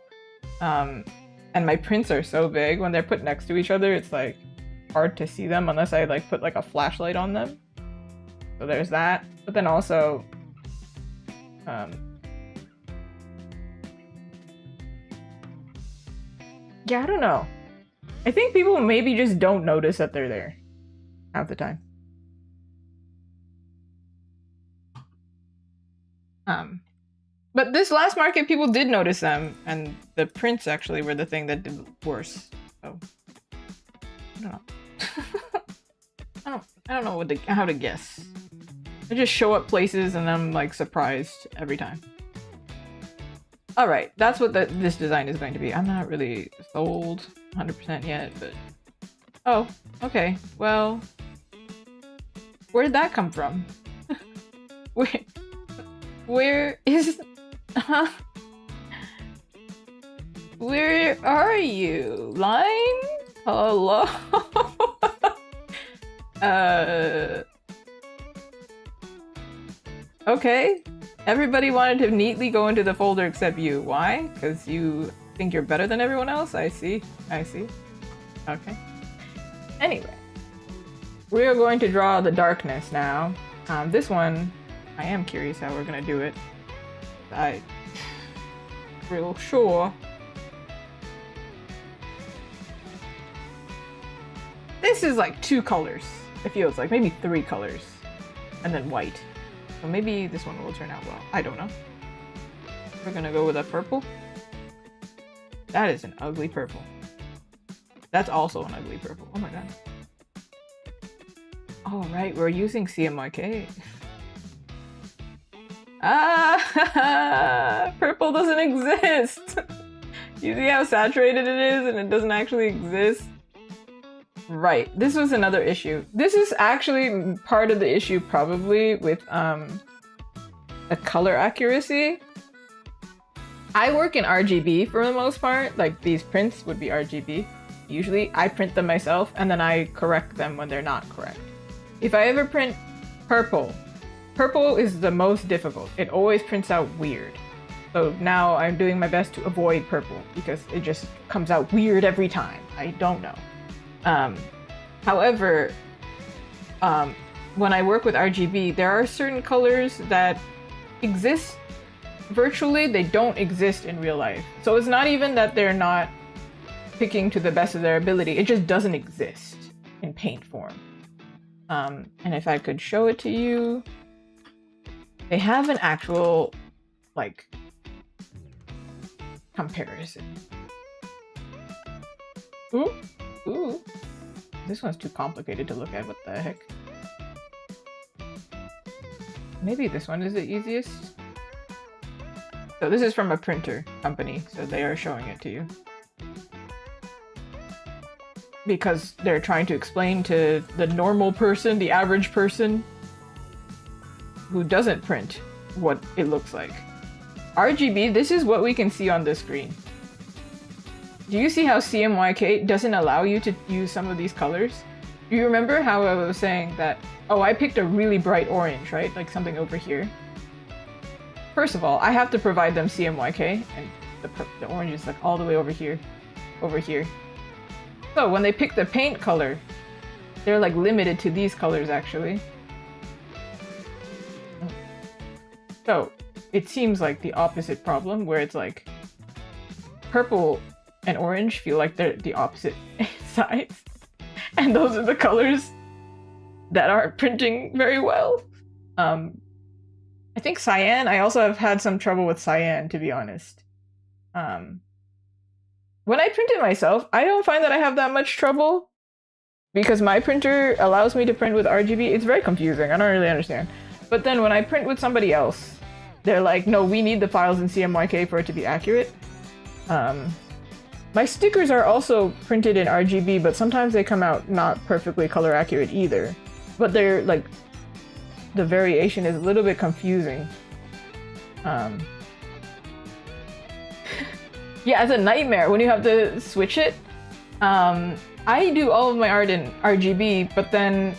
And my prints are so big. When they're put next to each other, it's like hard to see them unless I like put like a flashlight on them. So there's that. But then also, yeah, I don't know. I think people maybe just don't notice that they're there half the time. But this last market, people did notice them, and the prints actually were the thing that did worse. So I don't know. I don't know how to guess. I just show up places and I'm like surprised every time. All right, that's what this design is going to be. I'm not really sold 100% yet, but oh, okay. Well, where did that come from? Where is? Where are you? Line? Hello? Okay. Everybody wanted to neatly go into the folder except you. Why? Because you think you're better than everyone else? I see. I see. Okay. Anyway. We are going to draw the darkness now. This one, I am curious how we're gonna do it. I'm real sure. This is like 2 colors. It feels like maybe 3 colors. And then white. So maybe this one will turn out well. I don't know. We're gonna go with a purple. That is an ugly purple. That's also an ugly purple. Oh my god. Oh right, we're using CMYK. Ah, purple doesn't exist. You see how saturated it is and it doesn't actually exist? Right, this was another issue. This is actually part of the issue probably with the color accuracy. I work in RGB for the most part, like these prints would be RGB. Usually I print them myself and then I correct them when they're not correct. If I ever print purple, purple is the most difficult. It always prints out weird. So now I'm doing my best to avoid purple because it just comes out weird every time. I don't know. However, when I work with RGB, there are certain colors that exist virtually, they don't exist in real life. So it's not even that they're not picking to the best of their ability, it just doesn't exist in paint form. And if I could show it to you, they have an actual, like, comparison. Ooh, ooh. This one's too complicated to look at, what the heck? Maybe this one is the easiest. So this is from a printer company, so they are showing it to you. Because they're trying to explain to the normal person, the average person, who doesn't print, what it looks like. RGB, this is what we can see on the screen. Do you see how CMYK doesn't allow you to use some of these colors? Do you remember how I was saying that, oh, I picked a really bright orange, right? Like something over here. First of all, I have to provide them CMYK, and the orange is like all the way over here. Over here. So when they pick the paint color, they're like limited to these colors actually. So it seems like the opposite problem where it's like purple and orange feel like they're the opposite sides. And those are the colors that aren't printing very well. I think cyan, I also have had some trouble with cyan, to be honest. When I print it myself, I don't find that I have that much trouble because my printer allows me to print with RGB. It's very confusing. I don't really understand. But then when I print with somebody else, they're like, no, we need the files in CMYK for it to be accurate. My stickers are also printed in RGB, but sometimes they come out not perfectly color accurate either. But they're like the variation is a little bit confusing. Yeah, it's a nightmare when you have to switch it. I do all of my art in RGB, but then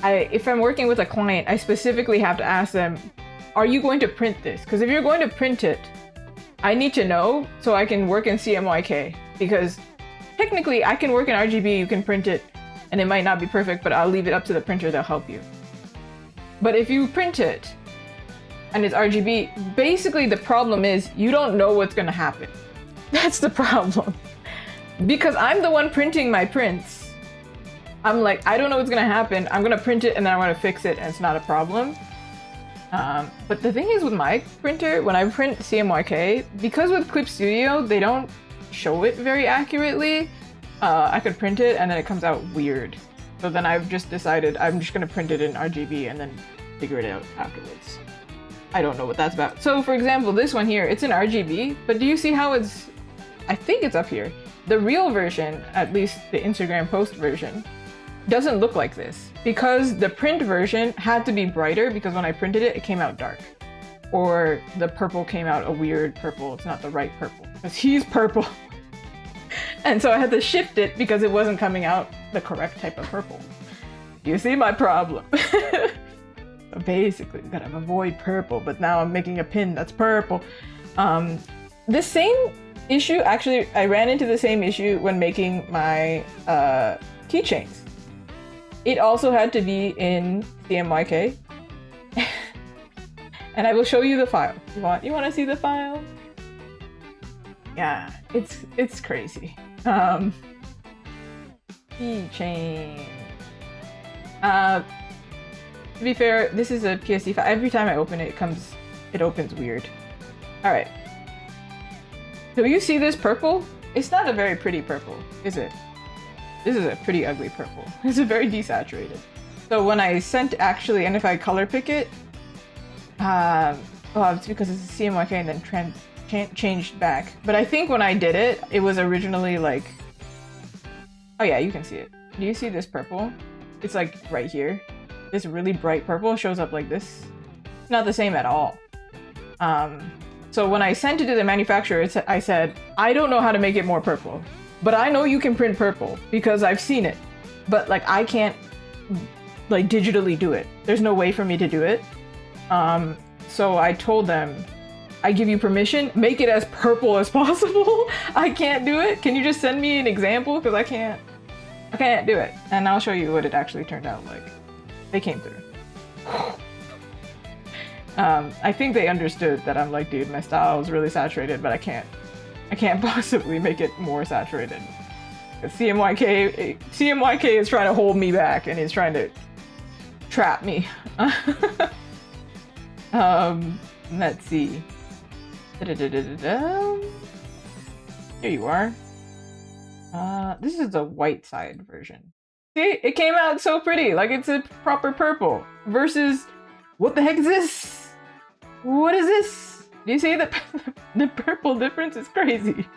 if I'm working with a client, I specifically have to ask them, are you going to print this? Because if you're going to print it, I need to know so I can work in CMYK. Because technically I can work in RGB, you can print it, and it might not be perfect, but I'll leave it up to the printer, they'll help you. But if you print it and it's RGB, basically the problem is you don't know what's gonna happen. That's the problem. Because I'm the one printing my prints. I'm like, I don't know what's gonna happen. I'm gonna print it and then I'm gonna fix it and it's not a problem. But the thing is with my printer, when I print CMYK, because with Clip Studio, they don't show it very accurately, I could print it and then it comes out weird. So then I've just decided I'm just gonna print it in RGB and then figure it out afterwards. I don't know what that's about. So for example, this one here, it's in RGB, but do you see how it's, I think it's up here. The real version, at least the Instagram post version, doesn't look like this because the print version had to be brighter because when I printed it, it came out dark. Or the purple came out a weird purple. It's not the right purple because he's purple. And so I had to shift it because it wasn't coming out the correct type of purple. You see my problem. So basically, gotta avoid purple, but now I'm making a pin that's purple. This same issue, actually, I ran into the same issue when making my keychains. It also had to be in CMYK. And I will show you the file. You want to see the file? Yeah, it's crazy. Keychain. To be fair, this is a PSD file. Every time I open it, it opens weird. All right. So you see this purple? It's not a very pretty purple, is it? This is a pretty ugly purple. It's a very desaturated. So when I sent actually, and if I color pick it, well, it's because it's a CMYK and then changed back. But I think when I did it, it was originally like, oh yeah, you can see it. Do you see this purple? It's like right here. This really bright purple shows up like this. It's not the same at all. So when I sent it to the manufacturer, I said, I don't know how to make it more purple, but I know you can print purple because I've seen it, but like I can't like digitally do it. There's no way for me to do it. So I told them, I give you permission, make it as purple as possible. I can't do it. Can you just send me an example? Because I can't do it. And I'll show you what it actually turned out like. They came through. I think they understood that I'm like, dude, my style is really saturated, but I can't possibly make it more saturated. CMYK is trying to hold me back and he's trying to trap me. Let's see. Here you are. This is the white side version. See, it came out so pretty, like it's a proper purple. Versus, what the heck is this? What is this? Do you see the purple difference? Is crazy.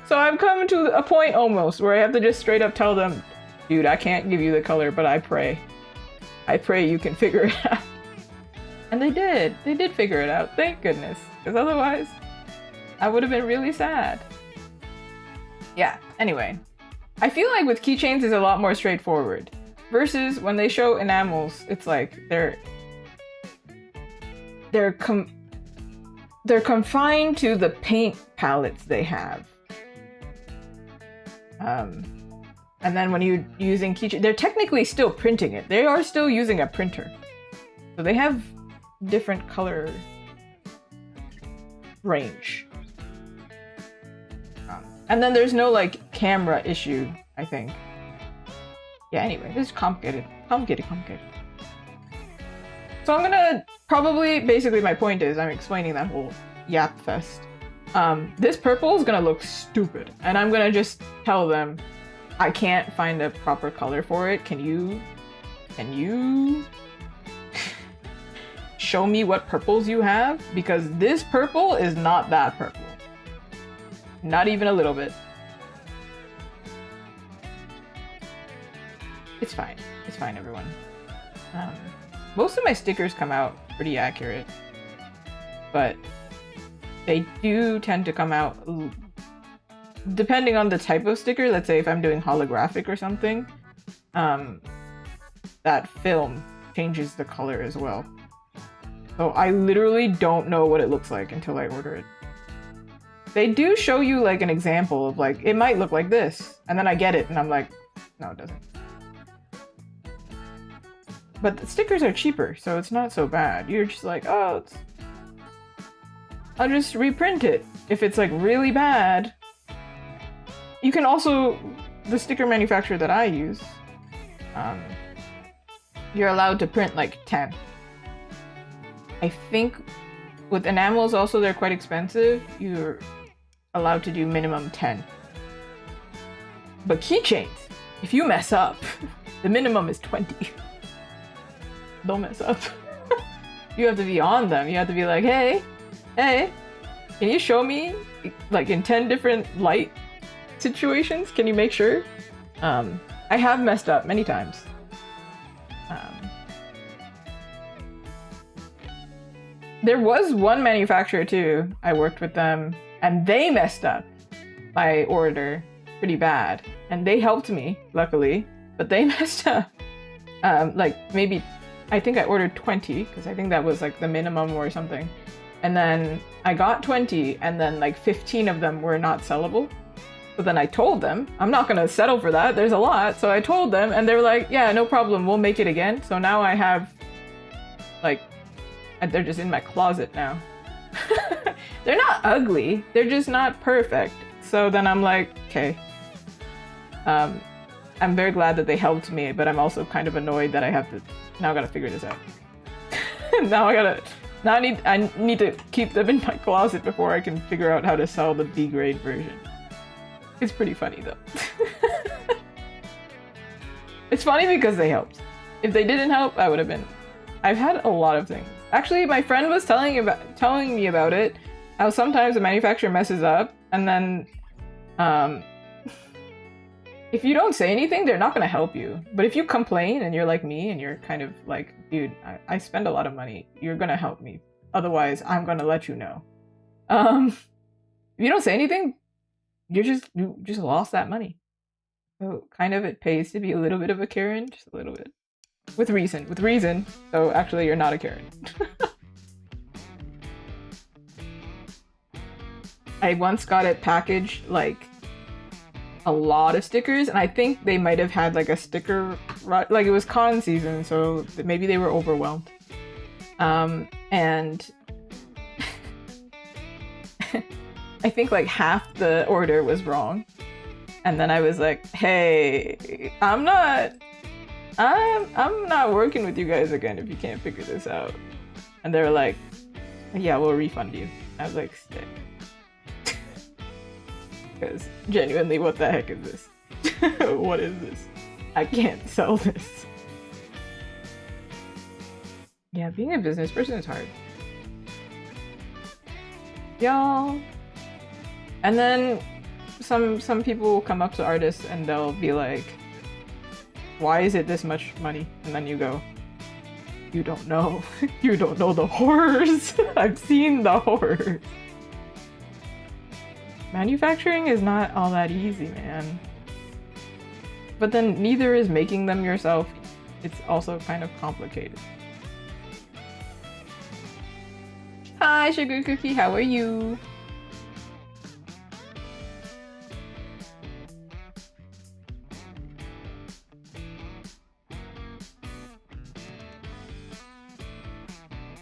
So I've come to a point almost where I have to just straight up tell them, dude, I can't give you the color, but I pray you can figure it out. And they did figure it out, thank goodness. Because otherwise, I would have been really sad. Yeah, anyway. I feel like with keychains it's a lot more straightforward. Versus when they show enamels, it's like they're confined to the paint palettes they have. And then when you're using keychain, they're technically still printing it. They are still using a printer. So they have different color range. And then there's no like camera issue, I think. Yeah, anyway, this is complicated. So I'm gonna probably, basically my point is, I'm explaining that whole yap fest. This purple is gonna look stupid. And I'm gonna just tell them, I can't find a proper color for it. Can you show me what purples you have? Because this purple is not that purple. Not even a little bit. It's fine. It's fine, everyone. Um, most of my stickers come out pretty accurate, but they do tend to come out depending on the type of sticker. Let's say if I'm doing holographic or something, that film changes the color as well. So I literally don't know what it looks like until I order it. They do show you like an example of like, it might look like this, and then I get it and I'm like, no, it doesn't. But the stickers are cheaper, so it's not so bad. You're just like, oh, I'll just reprint it. If it's like really bad, you can also, the sticker manufacturer that I use, you're allowed to print like 10. I think with enamels also, they're quite expensive. You're allowed to do minimum 10. But keychains, if you mess up, the minimum is 20. Don't mess up. You have to be on them. You have to be like, hey, can you show me like in 10 different light situations? Can you make sure? I have messed up many times. There was one manufacturer too, I worked with them, and they messed up my order pretty bad. And they helped me, luckily, but they messed up. Like maybe, I think I ordered 20, because I think that was like the minimum or something. And then I got 20, and then like 15 of them were not sellable. So then I told them, I'm not gonna settle for that, there's a lot. So I told them, and they were like, yeah, no problem, we'll make it again. So now I have, like, they're just in my closet now. They're not ugly, they're just not perfect. So then I'm like, okay. I'm very glad that they helped me, but I'm also kind of annoyed that I have to, now I gotta figure this out. I need to keep them in my closet before I can figure out how to sell the B grade version. It's pretty funny though. It's funny because they helped. If they didn't help, I would have been. I've had a lot of things. Actually, my friend was telling me about it. How sometimes the manufacturer messes up, and then, if you don't say anything, they're not gonna help you. But if you complain and you're like me and you're kind of like, dude, I spend a lot of money. You're gonna help me. Otherwise, I'm gonna let you know. If you don't say anything, you just lost that money. So kind of it pays to be a little bit of a Karen, just a little bit. With reason. So actually you're not a Karen. I once got it packaged like a lot of stickers, and I think they might have had like a sticker, like it was con season, so maybe they were overwhelmed. And I think like half the order was wrong. And then I was like, hey, I'm not working with you guys again if you can't figure this out. And they were like, yeah, we'll refund you. I was like, sick. Because genuinely, what the heck is this? What is this? I can't sell this. Yeah, being a business person is hard. Y'all. And then some people will come up to artists and they'll be like, why is it this much money? And then you go, you don't know. You don't know the horrors. I've seen the horrors. Manufacturing is not all that easy, man. But then neither is making them yourself. It's also kind of complicated. Hi, Sugar Cookie, how are you?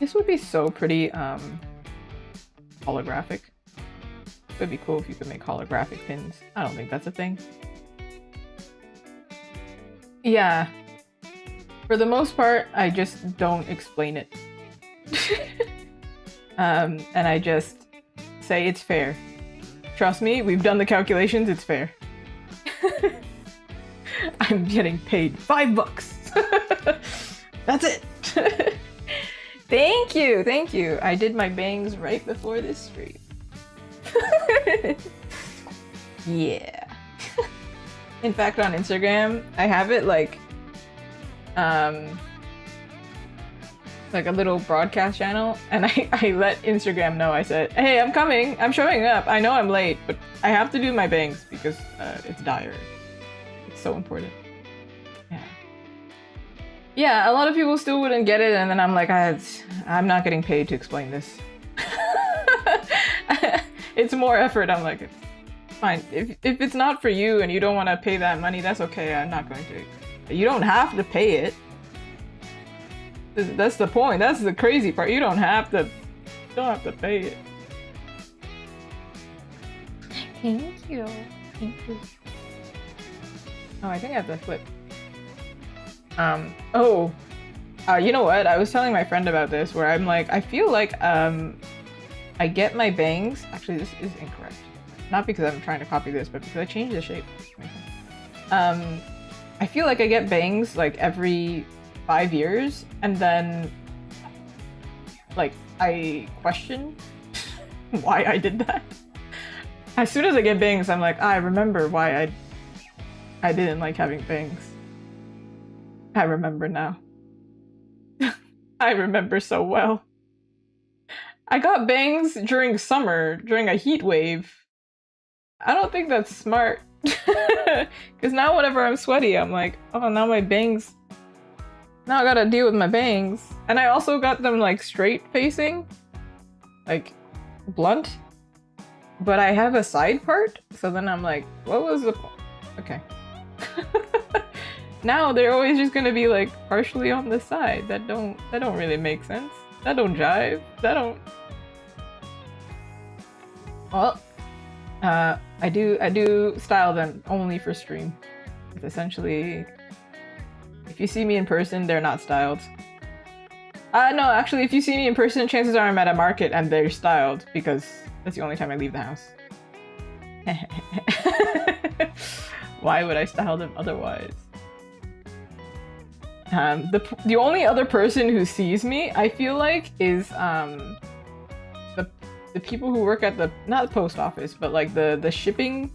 This would be so pretty, holographic. It would be cool if you could make holographic pins. I don't think that's a thing. Yeah. For the most part, I just don't explain it. And I just say it's fair. Trust me, we've done the calculations, it's fair. I'm getting paid $5. That's it. Thank you, thank you. I did my bangs right before this stream. Yeah. In fact, on Instagram, I have it like, like a little broadcast channel, and I let Instagram know. I said, hey, I'm coming, I'm showing up, I know I'm late, but I have to do my bangs because it's dire. It's so important. Yeah, a lot of people still wouldn't get it, and then I'm like, I'm not getting paid to explain this. It's more effort. I'm like, it's fine. If it's not for you and you don't want to pay that money, that's okay. I'm not going to. You don't have to pay it. That's the point. That's the crazy part. You don't have to pay it. Thank you. Thank you. Oh, I think I have to flip. You know what? I was telling my friend about this where I'm like, I feel like, I get my bangs. Actually, this is incorrect. Not because I'm trying to copy this, but because I changed the shape. I feel like I get bangs like every 5 years, and then like I question why I did that. As soon as I get bangs, I'm like, I remember why I didn't like having bangs. I remember now. I remember so well. I got bangs during summer, during a heat wave. I don't think that's smart. Because now whenever I'm sweaty, I'm like, oh, now my bangs. Now I gotta deal with my bangs. And I also got them like straight facing. Like blunt. But I have a side part. So then I'm like, what was the point? Okay. Now they're always just gonna be like partially on the side. That don't really make sense. That don't jive. That don't. Well, I do style them only for stream. It's essentially, if you see me in person, they're not styled. No, actually, if you see me in person, chances are I'm at a market and they're styled because that's the only time I leave the house. Why would I style them otherwise? The only other person who sees me, I feel like, is the people who work at not the post office, but like the shipping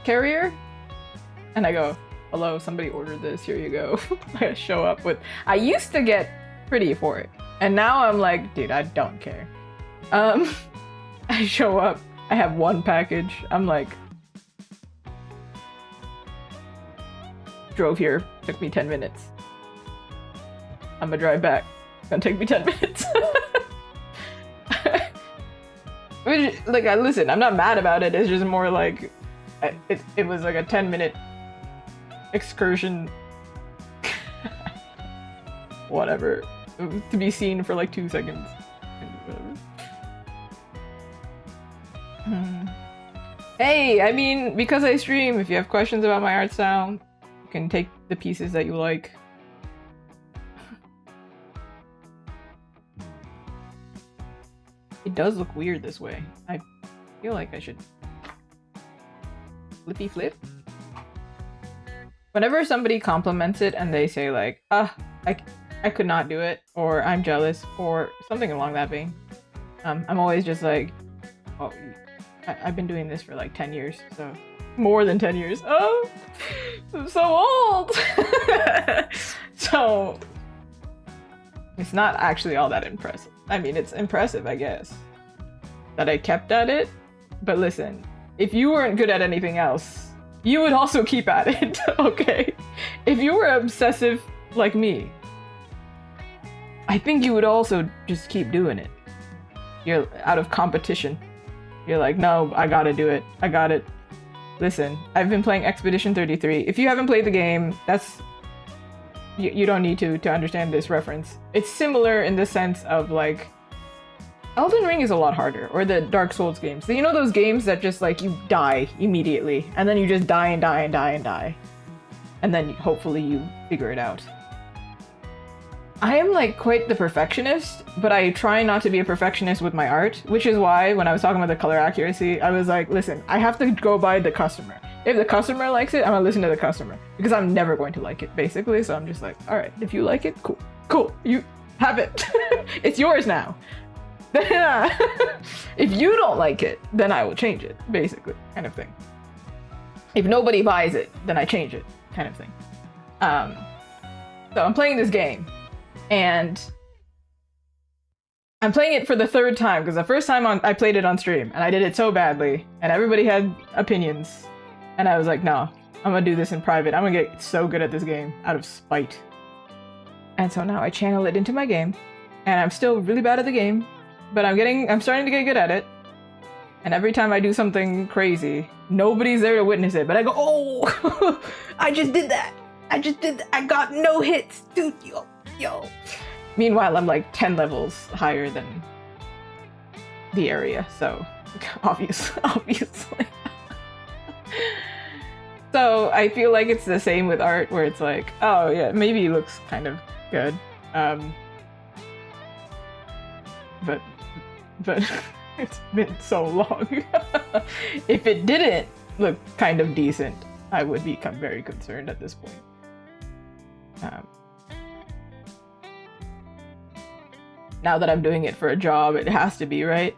carrier. And I go, hello, somebody ordered this, here you go. I show up with, I used to get pretty for it. And now I'm like, dude, I don't care. I show up, I have one package. I'm like, drove here, took me 10 minutes. I'm gonna drive back, it's gonna take me 10 minutes. Like, listen, I'm not mad about it, it's just more like, it was like a 10-minute excursion. Whatever. To be seen for like 2 seconds. Whatever. Hey, I mean, because I stream, if you have questions about my art style, you can take the pieces that you like. It does look weird this way. I feel like I should flippy flip. Whenever somebody compliments it and they say like, I could not do it, or I'm jealous, or something along that vein, I'm always just like, oh, I've been doing this for like 10 years, so more than 10 years. Oh, I'm so old. So it's not actually all that impressive. I mean, it's impressive, I guess, that I kept at it. But listen, if you weren't good at anything else, you would also keep at it, okay? If you were obsessive like me, I think you would also just keep doing it. You're out of competition. You're like, no, I gotta do it. I got it. Listen, I've been playing Expedition 33. If you haven't played the game, that's... You don't need to understand this reference. It's similar in the sense of like... Elden Ring is a lot harder, or the Dark Souls games. So you know those games that just like you die immediately, and then you just die and die and die and die. And then hopefully you figure it out. I am like quite the perfectionist, but I try not to be a perfectionist with my art, which is why when I was talking about the color accuracy, I was like, listen, I have to go by the customer. If the customer likes it, I'm gonna listen to the customer, because I'm never going to like it, basically. So I'm just like, all right, if you like it, cool, cool, you have it. It's yours now. If you don't like it, then I will change it, basically, kind of thing. If nobody buys it, then I change it, kind of thing. So I'm playing this game. And I'm playing it for the third time because the first time I played it on stream and I did it so badly and everybody had opinions. And I was like, no, I'm gonna do this in private. I'm gonna get so good at this game out of spite. And so now I channel it into my game and I'm still really bad at the game, but I'm starting to get good at it. And every time I do something crazy, nobody's there to witness it, but I go, oh, I just did that. I got no hits, dude, yo. Meanwhile, I'm like 10 levels higher than the area, so obviously. So I feel like it's the same with art, where it's like, oh yeah, maybe it looks kind of good, but it's been so long. If it didn't look kind of decent, I would become very concerned at this point. Now that I'm doing it for a job, it has to be, right?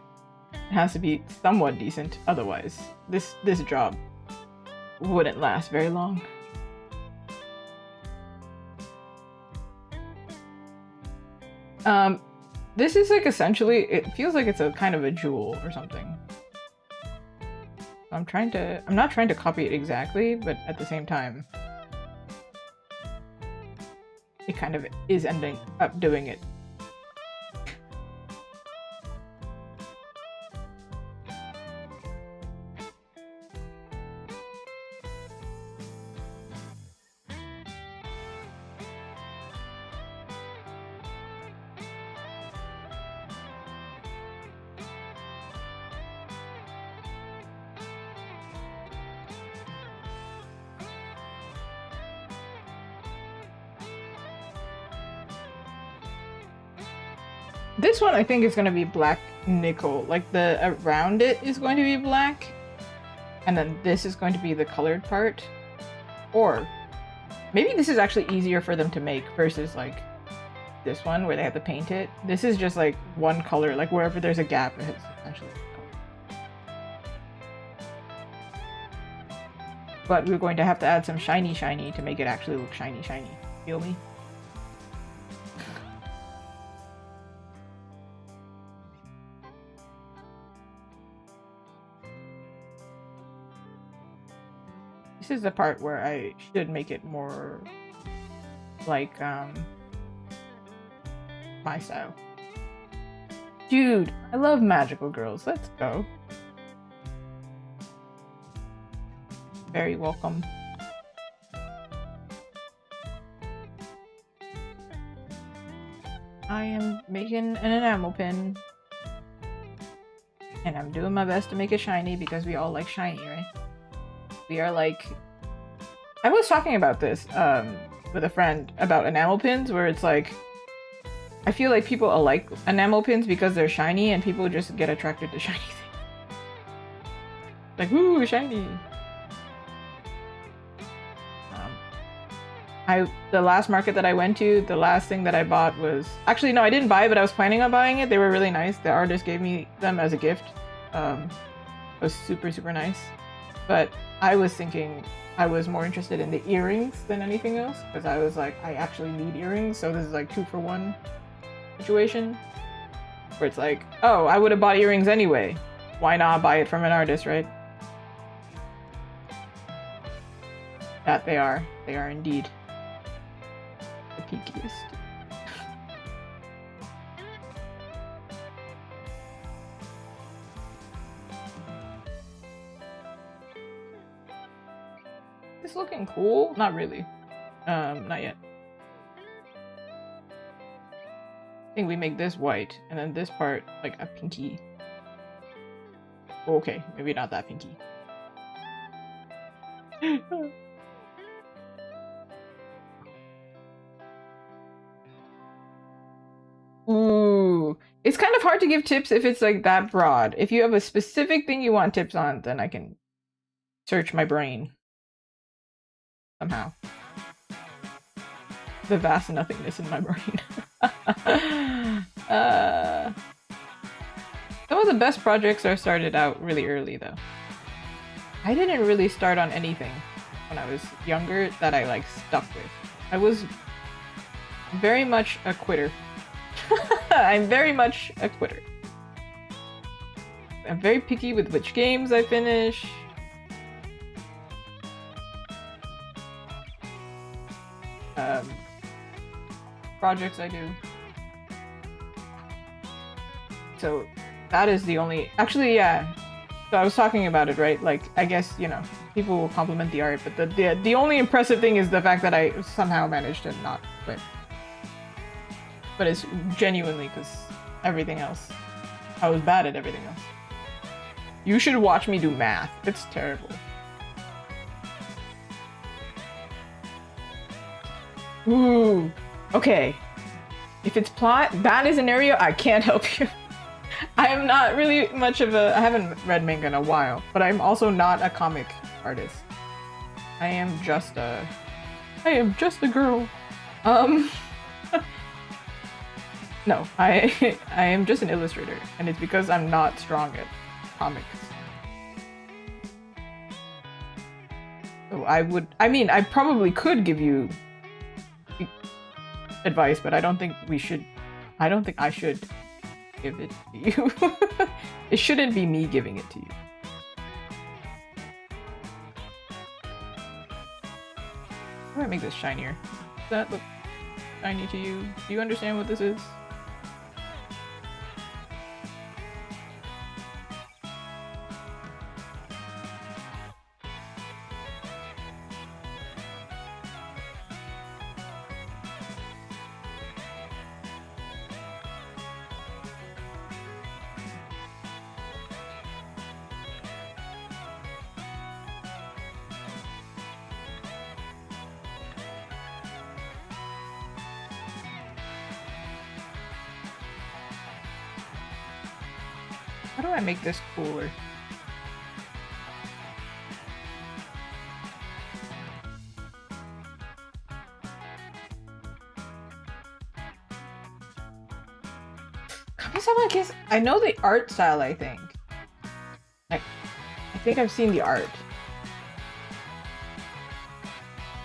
It has to be somewhat decent, otherwise this job wouldn't last very long. This is like essentially, it feels like it's a kind of a jewel or something. I'm not trying to copy it exactly, but at the same time, it kind of is ending up doing it. This one I think is going to be black nickel, like the around it is going to be black, and then this is going to be the colored part. Or maybe this is actually easier for them to make versus like this one where they have to paint it. This is just like one color, like wherever there's a gap it has essentially color. But we're going to have to add some shiny to make it actually look shiny. Feel me? This is the part where I should make it more like my style. Dude, I love magical girls. Let's go. Very welcome. I am making an enamel pin. And I'm doing my best to make it shiny because we all like shiny, right? We are like... I was talking about this with a friend about enamel pins, where it's like... I feel like people like enamel pins because they're shiny and people just get attracted to shiny things. Like, woo, shiny! The last market that I went to, the last thing that I bought was... Actually, no, I didn't buy it, but I was planning on buying it. They were really nice. The artist gave me them as a gift. It was super, super nice. But I was thinking I was more interested in the earrings than anything else, because I was like, I actually need earrings, so this is like 2-for-1 situation. Where it's like, oh, I would have bought earrings anyway. Why not buy it from an artist, right? That they are. They are indeed the peakiest. It's looking cool. Not really. Not yet. I think we make this white, and then this part like a pinky. Okay, maybe not that pinky. Ooh, it's kind of hard to give tips if it's like that broad. If you have a specific thing you want tips on, then I can search my brain somehow. The vast nothingness in my brain. Some of the best projects are started out really early though. I didn't really start on anything when I was younger that I like stuck with. very much a quitter. I'm very much a quitter. I'm very picky with which games I finish. Projects I do. So that is the only... Actually, yeah. So I was talking about it, right? Like, I guess, you know, people will compliment the art, but the only impressive thing is the fact that I somehow managed to not quit. But it's genuinely because everything else. I was bad at everything else. You should watch me do math. It's terrible. Ooh. Okay. If it's plot, that is an area I can't help you. I am not really much of a... I haven't read manga in a while, but I'm also not a comic artist. I am just a girl. No, I am just an illustrator, and it's because I'm not strong at comics. So I probably could give you advice, but I don't think I should give it to you. It shouldn't be me giving it to you. How do I make this shinier? Does that look shiny to you? Do you understand what this is? How do I make this cooler? I know the art style, I think. I think I've seen the art.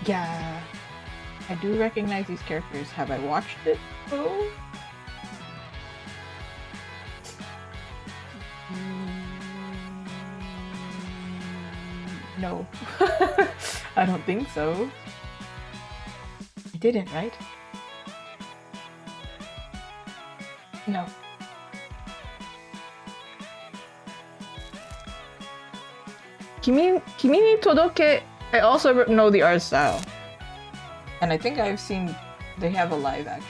Yeah. I do recognize these characters. Have I watched it? Oh. No. I don't think so. I didn't, right? No. Kimi ni Todoke, I also know the art style. And I think I've seen they have a live action.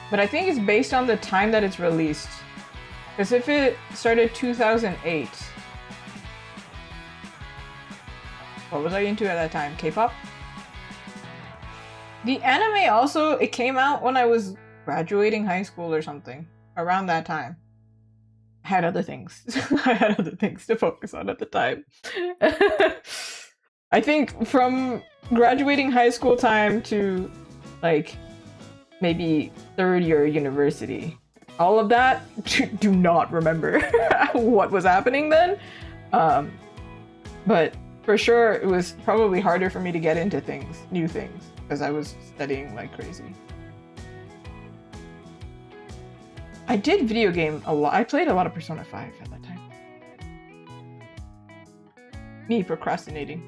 But I think it's based on the time that it's released. Because if it started 2008, what was I into at that time? K-pop? The anime also, it came out when I was graduating high school or something. Around that time. I had other things. I had other things to focus on at the time. I think from graduating high school time to like maybe third year university, all of that, do not remember what was happening then. But for sure, it was probably harder for me to get into things, new things, because I was studying like crazy. I did video game a lot. I played a lot of Persona 5 at that time. Me procrastinating.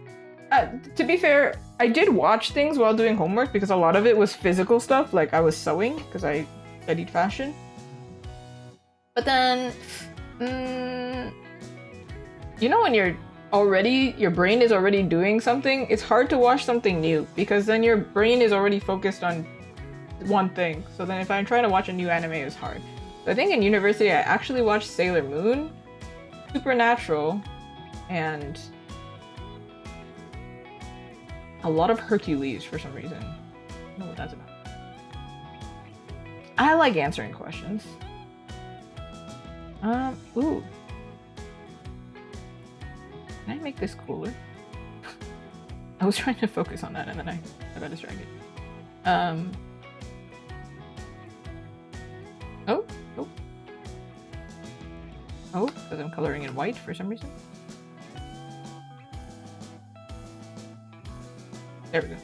To be fair, I did watch things while doing homework because a lot of it was physical stuff, like I was sewing because I studied fashion. But then, you know when your brain is already doing something, it's hard to watch something new because then your brain is already focused on one thing. So then if I'm trying to watch a new anime, it's hard. So I think in university, I actually watched Sailor Moon, Supernatural, and a lot of Hercules for some reason. I don't know what that's about. I like answering questions. Ooh. Can I make this cooler? I was trying to focus on that and then I got distracted. Oh, because I'm coloring in white for some reason. There we go.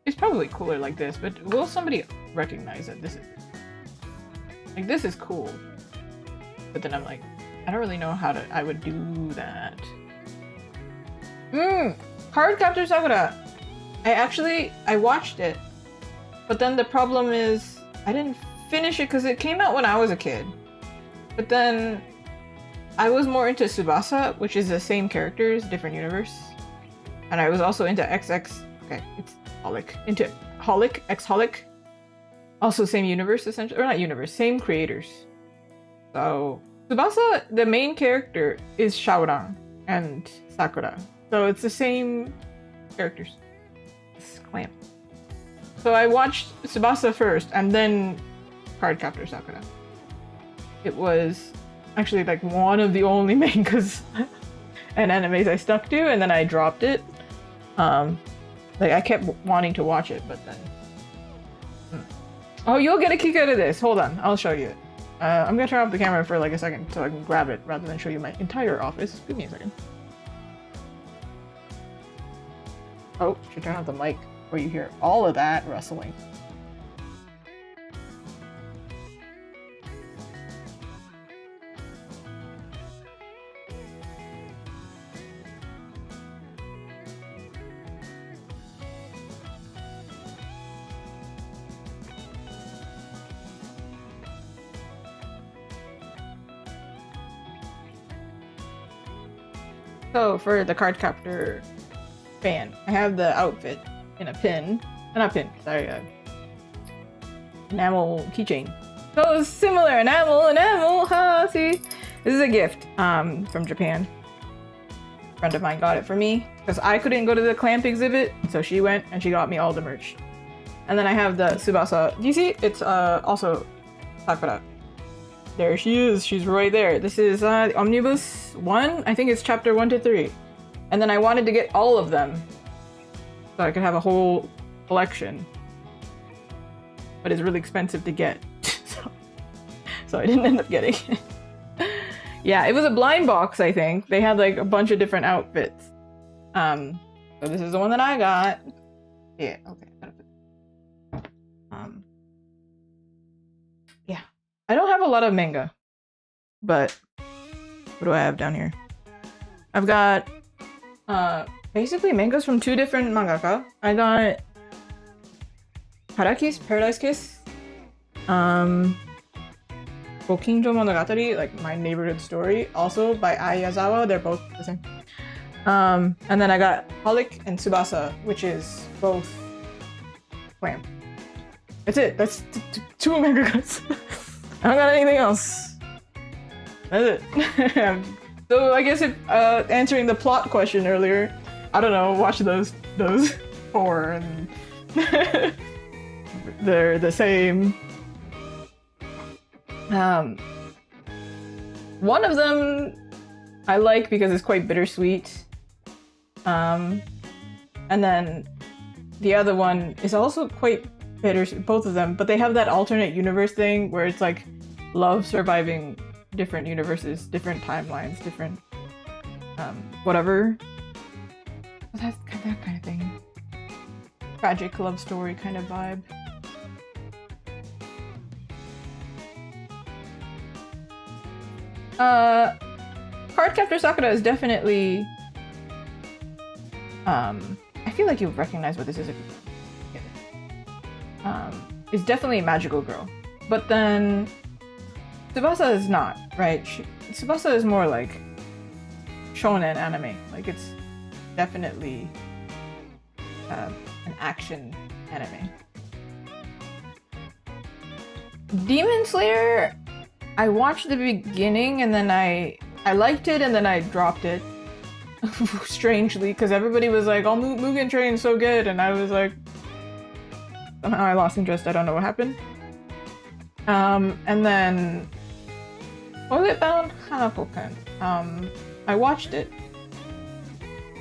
It's probably cooler like this, but will somebody recognize that this is... Like, this is cool. But then I'm like, I don't really know how I would do that. Cardcaptor Sakura! I watched it. But then the problem is, I didn't finish it because it came out when I was a kid. But then, I was more into Tsubasa, which is the same characters, different universe. And I was also into XX... Okay, it's Holic. Into Holic, X-Holic. Also same universe, essentially. Or not universe, same creators. So, Tsubasa, the main character, is Shaoran and Sakura. So it's the same characters. It's clamp. So I watched Tsubasa first, and then Cardcaptor Sakura. It was actually like one of the only mangas and animes I stuck to, and then I dropped it. Like I kept wanting to watch it, but then... Oh, you'll get a kick out of this. Hold on, I'll show you it. I'm gonna turn off the camera for like a second so I can grab it rather than show you my entire office. Give me a second. Oh, should turn off the mic where you hear all of that rustling. So for the Cardcaptor fan, I have the outfit in a pin. Not pin, sorry, enamel keychain. So similar, enamel, ha, see? This is a gift from Japan. A friend of mine got it for me because I couldn't go to the clamp exhibit, so she went and she got me all the merch. And then I have the Tsubasa. Do you see? It's also Sakura. There she is. She's right there. This is Omnibus 1. I think it's chapter 1 to 3. And then I wanted to get all of them so I could have a whole collection. But it's really expensive to get. so I didn't end up getting it. Yeah, it was a blind box, I think. They had like a bunch of different outfits. So this is the one that I got. Yeah, okay. Yeah. I don't have a lot of manga, but what do I have down here? I've got basically mangas from two different mangaka. I got Haraki's Paradise Kiss, Gokinjo Monogatari, like My Neighborhood Story, also by Ayazawa. They're both the same. And then I got Holic and Tsubasa, which is both clamp. That's it. That's two mangakas. I don't got anything else. That's it. So I guess if answering the plot question earlier, I don't know, watch those four and they're the same. One of them I like because it's quite bittersweet. And then the other one is also quite bittersweet, both of them, but they have that alternate universe thing where it's like love surviving different universes, different timelines, different whatever. That's that kind of thing. Tragic love story kind of vibe. Cardcaptor Sakura is definitely I feel like you'll recognize what this is if you get it. It's definitely a magical girl. But then Tsubasa is not, right? Tsubasa is more like shonen anime. Like it's definitely an action anime. Demon Slayer, I watched the beginning and then I liked it and then I dropped it. Strangely, because everybody was like, oh, Mugen Train's so good, and I was like, somehow I lost interest. I don't know what happened. And then what was it found? Hanako-kun. I watched it.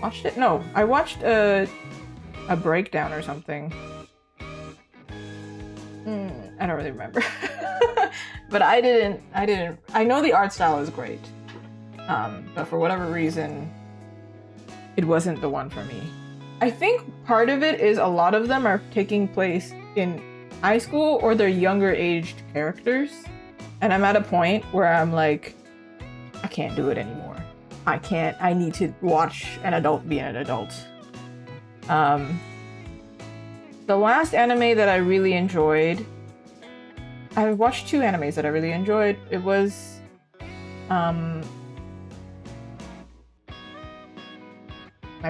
Watched it? No, I watched a breakdown or something. I don't really remember. But I didn't. I know the art style is great, but for whatever reason, it wasn't the one for me. I think part of it is a lot of them are taking place in high school or they're younger aged characters, and I'm at a point where I'm like, I can't do it anymore. I can't. I need to watch an adult be an adult. The last anime that I really enjoyed, I watched 2 animes that I really enjoyed. It was my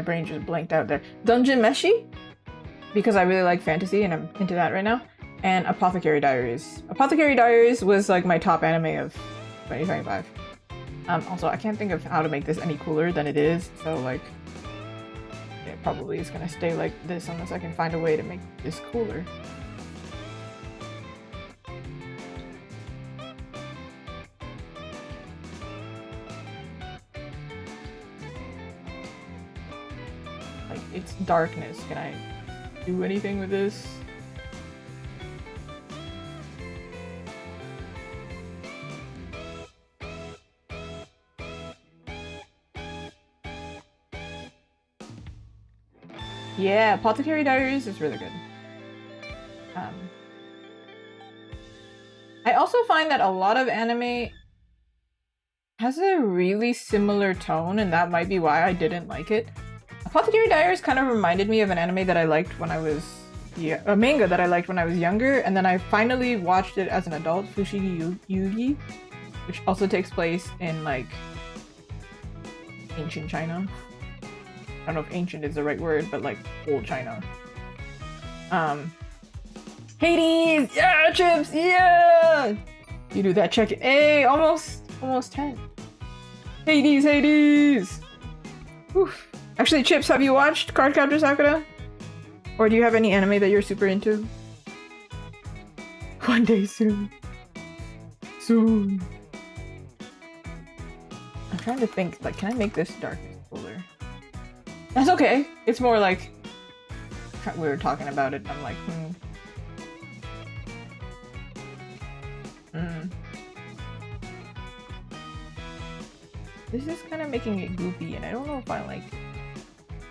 brain just blanked out there. Dungeon Meshi, because I really like fantasy and I'm into that right now. And Apothecary Diaries. Apothecary Diaries was like my top anime of 2025. Also, I can't think of how to make this any cooler than it is, so like, it probably is gonna stay like this unless I can find a way to make this cooler. Like, it's darkness. Can I do anything with this? Yeah, Apothecary Diaries is really good. I also find that a lot of anime has a really similar tone, and that might be why I didn't like it. Apothecary Diaries kind of reminded me of an anime that I liked when I was... a manga that I liked when I was younger, and then I finally watched it as an adult, Fushigi Yugi, which also takes place in, like, ancient China. I don't know if ancient is the right word, but like old China. Hades! Yeah, Chips! Yeah! You do that check-in. Hey, almost 10. Hades! Oof. Actually, Chips, have you watched Cardcaptor Sakura? Or do you have any anime that you're super into? One day soon. Soon. I'm trying to think, like, can I make this darkness cooler? That's okay. It's more like we were talking about it. And I'm like, This is kind of making it goofy, and I don't know if I like it.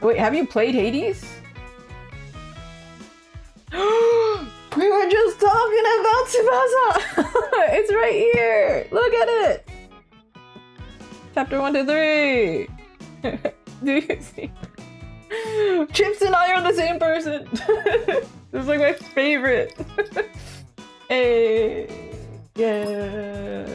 Wait, have you played Hades? We were just talking about Tsubasa! It's right here! Look at it! Chapter 1 to 3! Do you see? Chips and I are the same person! This is like my favorite! Hey! Yeah!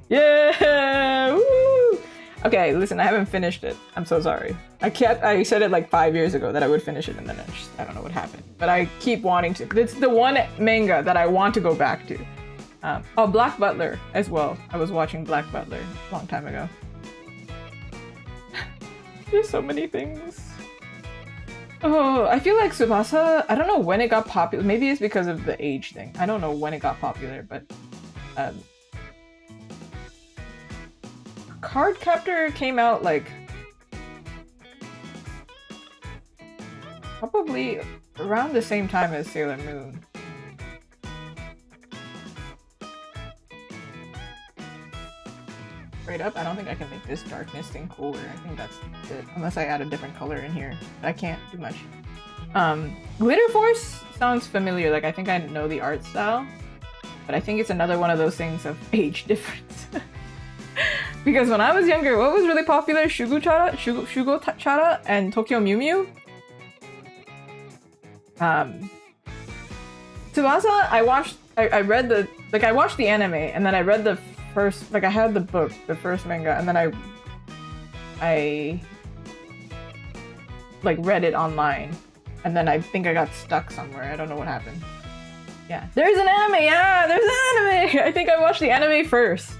Yeah! Woo! Okay, listen, I haven't finished it. I'm so sorry. I said it like 5 years ago that I would finish it, and then I don't know what happened. But I keep wanting to. It's the one manga that I want to go back to. Oh, Black Butler as well. I was watching Black Butler a long time ago. There's so many things. Oh, I feel like Tsubasa, I don't know when it got popular. Maybe it's because of the age thing. I don't know when it got popular, but Cardcaptor came out like probably around the same time as Sailor Moon. Straight up, I don't think I can make this darkness thing cooler. I think that's it. Unless I add a different color in here. But I can't do much. Glitter Force sounds familiar. Like, I think I know the art style. But I think it's another one of those things of age difference. Because when I was younger, what was really popular? Shugo Chara and Tokyo Mew Mew? Tsubasa, I watched the anime, and then I read the first, like I had the book, the first manga, and then I like read it online, and then I think I got stuck somewhere. I don't know what happened. Yeah, there's an anime. Yeah, there's an anime. I think I watched the anime first.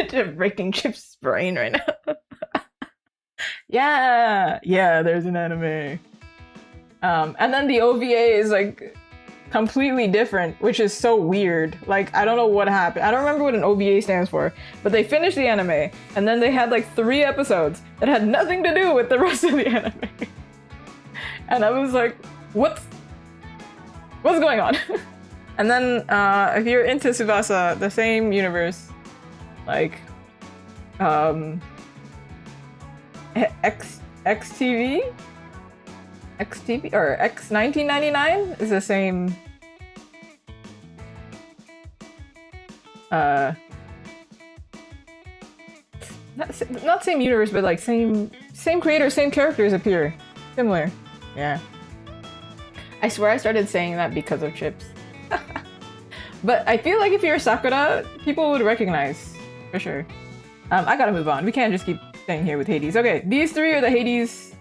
Just breaking Chip's brain right now. Yeah, there's an anime. And then the OVA is like completely different, which is so weird. Like, I don't know what happened. I don't remember what an OVA stands for, but they finished the anime, and then they had like 3 episodes that had nothing to do with the rest of the anime. And I was like, what's going on? And then if you're into Tsubasa, the same universe, like XTV or X1999 is the same. Not same universe, but like same creator, same characters appear. Similar. Yeah. I swear I started saying that because of Chips. But I feel like if you're Sakura, people would recognize, for sure. I gotta move on. We can't just keep staying here with Hades. Okay, these three are the Hades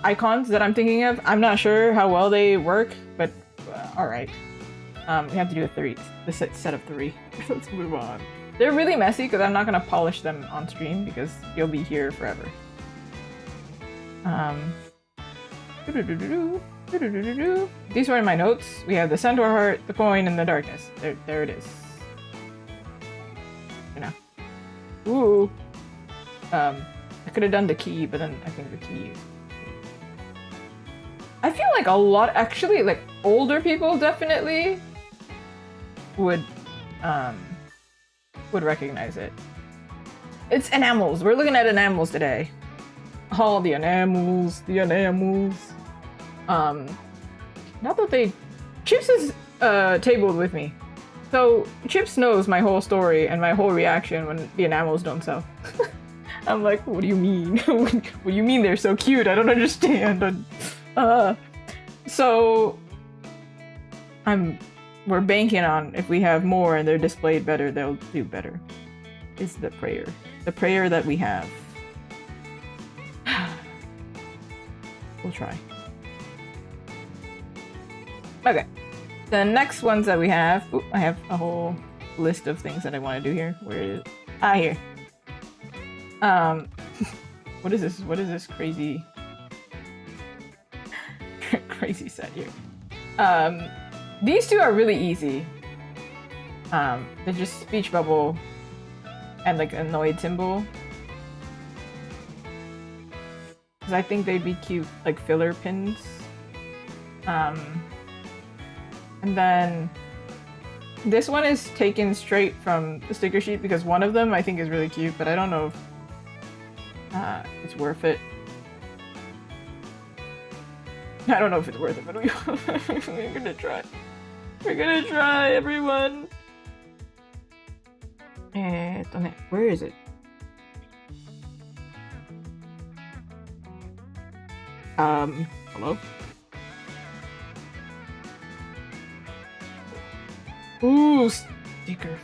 icons that I'm thinking of. I'm not sure how well they work, but alright. We have to do the set of three. Let's move on. They're really messy because I'm not gonna polish them on stream because you'll be here forever. These were in my notes. We have the centaur heart, the coin, and the darkness. There it is. You know. Ooh. I could have done the key, but then I think the key is... I feel like a lot, actually, like older people definitely would recognize it. It's enamels. We're looking at enamels today. Oh, the enamels, the enamels. Not that they... Chips is tabled with me. So Chips knows my whole story and my whole reaction when the enamels don't sell. I'm like, what do you mean? What do you mean they're so cute? I don't understand. So we're banking on if we have more and they're displayed better, they'll do better. Is the prayer. The prayer that we have. We'll try. Okay. The next ones that we have... Ooh, I have a whole list of things that I want to do here. Where is it? Ah, here. What is this? What is this crazy... crazy set here? These two are really easy. They're just speech bubble and like annoyed symbol. Because I think they'd be cute, like filler pins. And then this one is taken straight from the sticker sheet because one of them I think is really cute, but I don't know if it's worth it. I don't know if it's worth it, but we're gonna try. We're gonna try, everyone! Where is it? Hello? Ooh, stickers.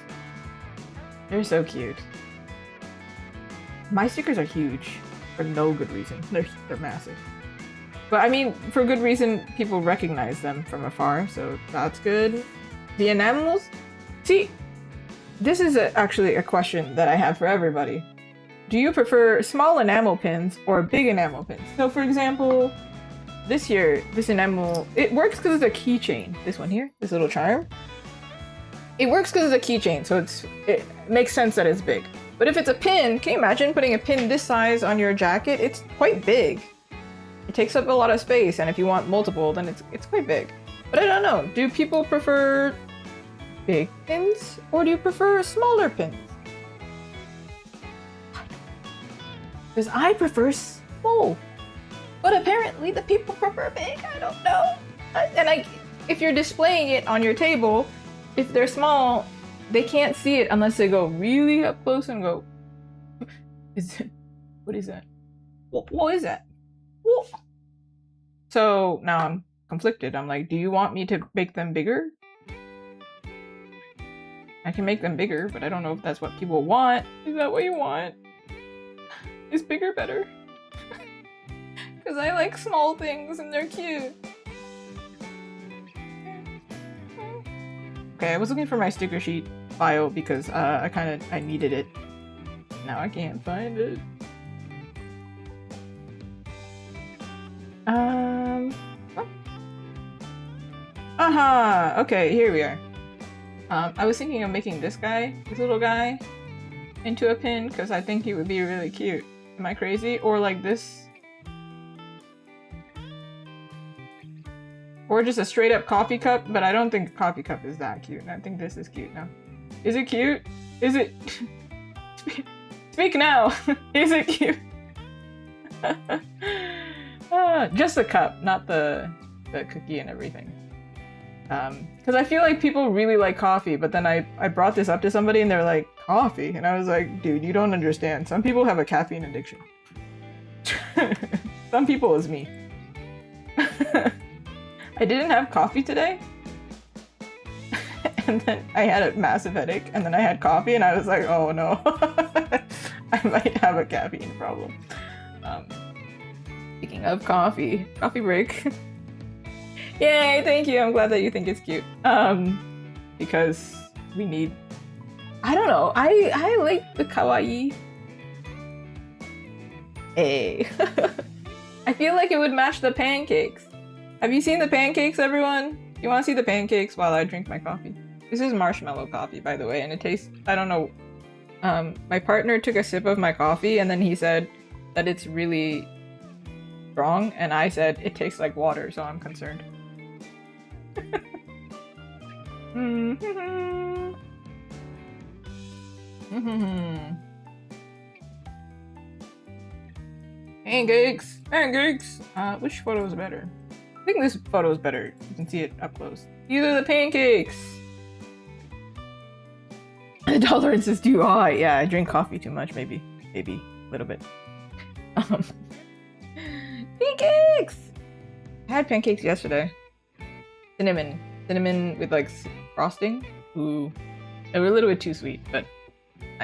They're so cute. My stickers are huge for no good reason. They're massive. But I mean, for good reason, people recognize them from afar, so that's good. The enamels? See, this is actually a question that I have for everybody. Do you prefer small enamel pins or big enamel pins? So for example, this here, this enamel, it works because it's a keychain. This one here, this little charm. It works because it's a keychain, so it makes sense that it's big. But if it's a pin, can you imagine putting a pin this size on your jacket? It's quite big. It takes up a lot of space, and if you want multiple, then it's quite big. But I don't know, do people prefer big pins, or do you prefer smaller pins? Because I prefer small. But apparently the people prefer big, I don't know. And if you're displaying it on your table, if they're small, they can't see it unless they go really up close and go, what is that? What is that? Whoa. So now I'm conflicted. I'm like, do you want me to make them bigger? I can make them bigger, but I don't know if that's what people want. Is that what you want? Is bigger better? Because I like small things and they're cute. Okay, I was looking for my sticker sheet file because I needed it. Now I can't find it. Aha! Okay, here we are. I was thinking of making this little guy, into a pin because I think he would be really cute. Am I crazy? Or like this. Or just a straight up coffee cup, but I don't think a coffee cup is that cute. I think this is cute now. Is it cute? Is it? Speak now. Is it cute? Just the cup, not the cookie and everything. Because I feel like people really like coffee, but then I brought this up to somebody and they're like, coffee? And I was like, dude, you don't understand. Some people have a caffeine addiction. Some people is me. I didn't have coffee today. And then I had a massive headache, and then I had coffee, and I was like, oh no. I might have a caffeine problem. Speaking of coffee break. Yay, thank you. I'm glad that you think it's cute. Because we need... I don't know. I like the kawaii. Hey. I feel like it would match the pancakes. Have you seen the pancakes, everyone? You want to see the pancakes while I drink my coffee? This is marshmallow coffee, by the way, and it tastes... I don't know. My partner took a sip of my coffee, and then he said that it's really strong, and I said it tastes like water, so I'm concerned. Pancakes! Pancakes! Which photo is better? I think this photo is better. You can see it up close. These are the pancakes! The tolerance is too high. Yeah, I drink coffee too much, maybe. Maybe. A little bit. Pancakes! I had pancakes yesterday. Cinnamon. Cinnamon with like frosting. Ooh. They were a little bit too sweet, but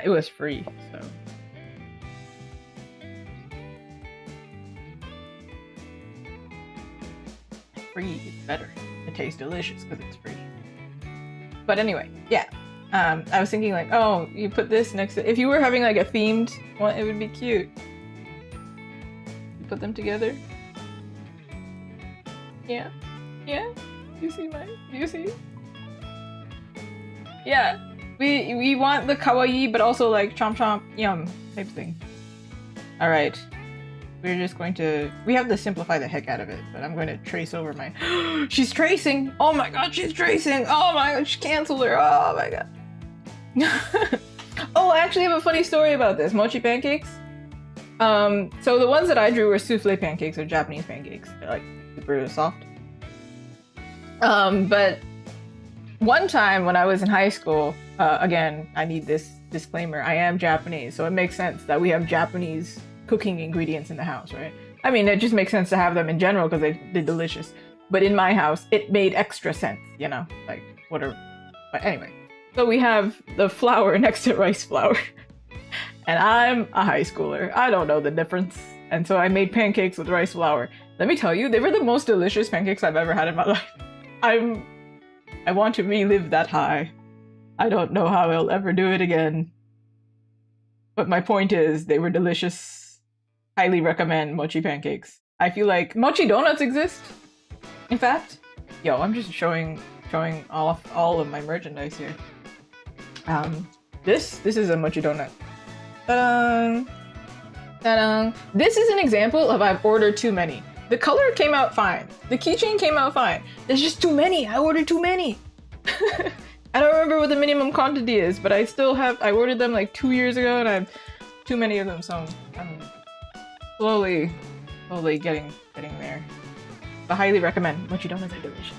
it was free, so. Free is better. It tastes delicious because it's free. But anyway, yeah. I was thinking like, oh, you put this next to... If you were having like a themed one, it would be cute. You put them together. Yeah. Yeah. Do you see mine? Do you see? Yeah. We want the kawaii, but also like chomp chomp yum type thing. Alright. We're just going to... We have to simplify the heck out of it, but I'm going to trace over my... She's tracing! Oh my god, she's tracing! Oh my god, she canceled her! Oh my god. Oh, I actually have a funny story about this. Mochi pancakes. So the ones that I drew were souffle pancakes, or Japanese pancakes. They're like super soft. But one time when I was in high school, again, I need this disclaimer. I am Japanese, so it makes sense that we have Japanese cooking ingredients in the house, right? I mean, it just makes sense to have them in general because they're delicious. But in my house, it made extra sense, you know? Like, whatever. But anyway. So we have the flour next to rice flour. And I'm a high schooler. I don't know the difference. And so I made pancakes with rice flour. Let me tell you, they were the most delicious pancakes I've ever had in my life. I want to relive that high. I don't know how I'll ever do it again. But my point is, they were delicious. Highly recommend mochi pancakes. I feel like mochi donuts exist. In fact, yo, I'm just showing off all of my merchandise here. This is a mochi donut. Ta-da! Ta-da! This is an example of I've ordered too many. The color came out fine. The keychain came out fine. There's just too many. I ordered too many. I don't remember what the minimum quantity is, but I ordered them like 2 years ago and I have too many of them, so I'm slowly getting there. But highly recommend. Mochi donuts are delicious.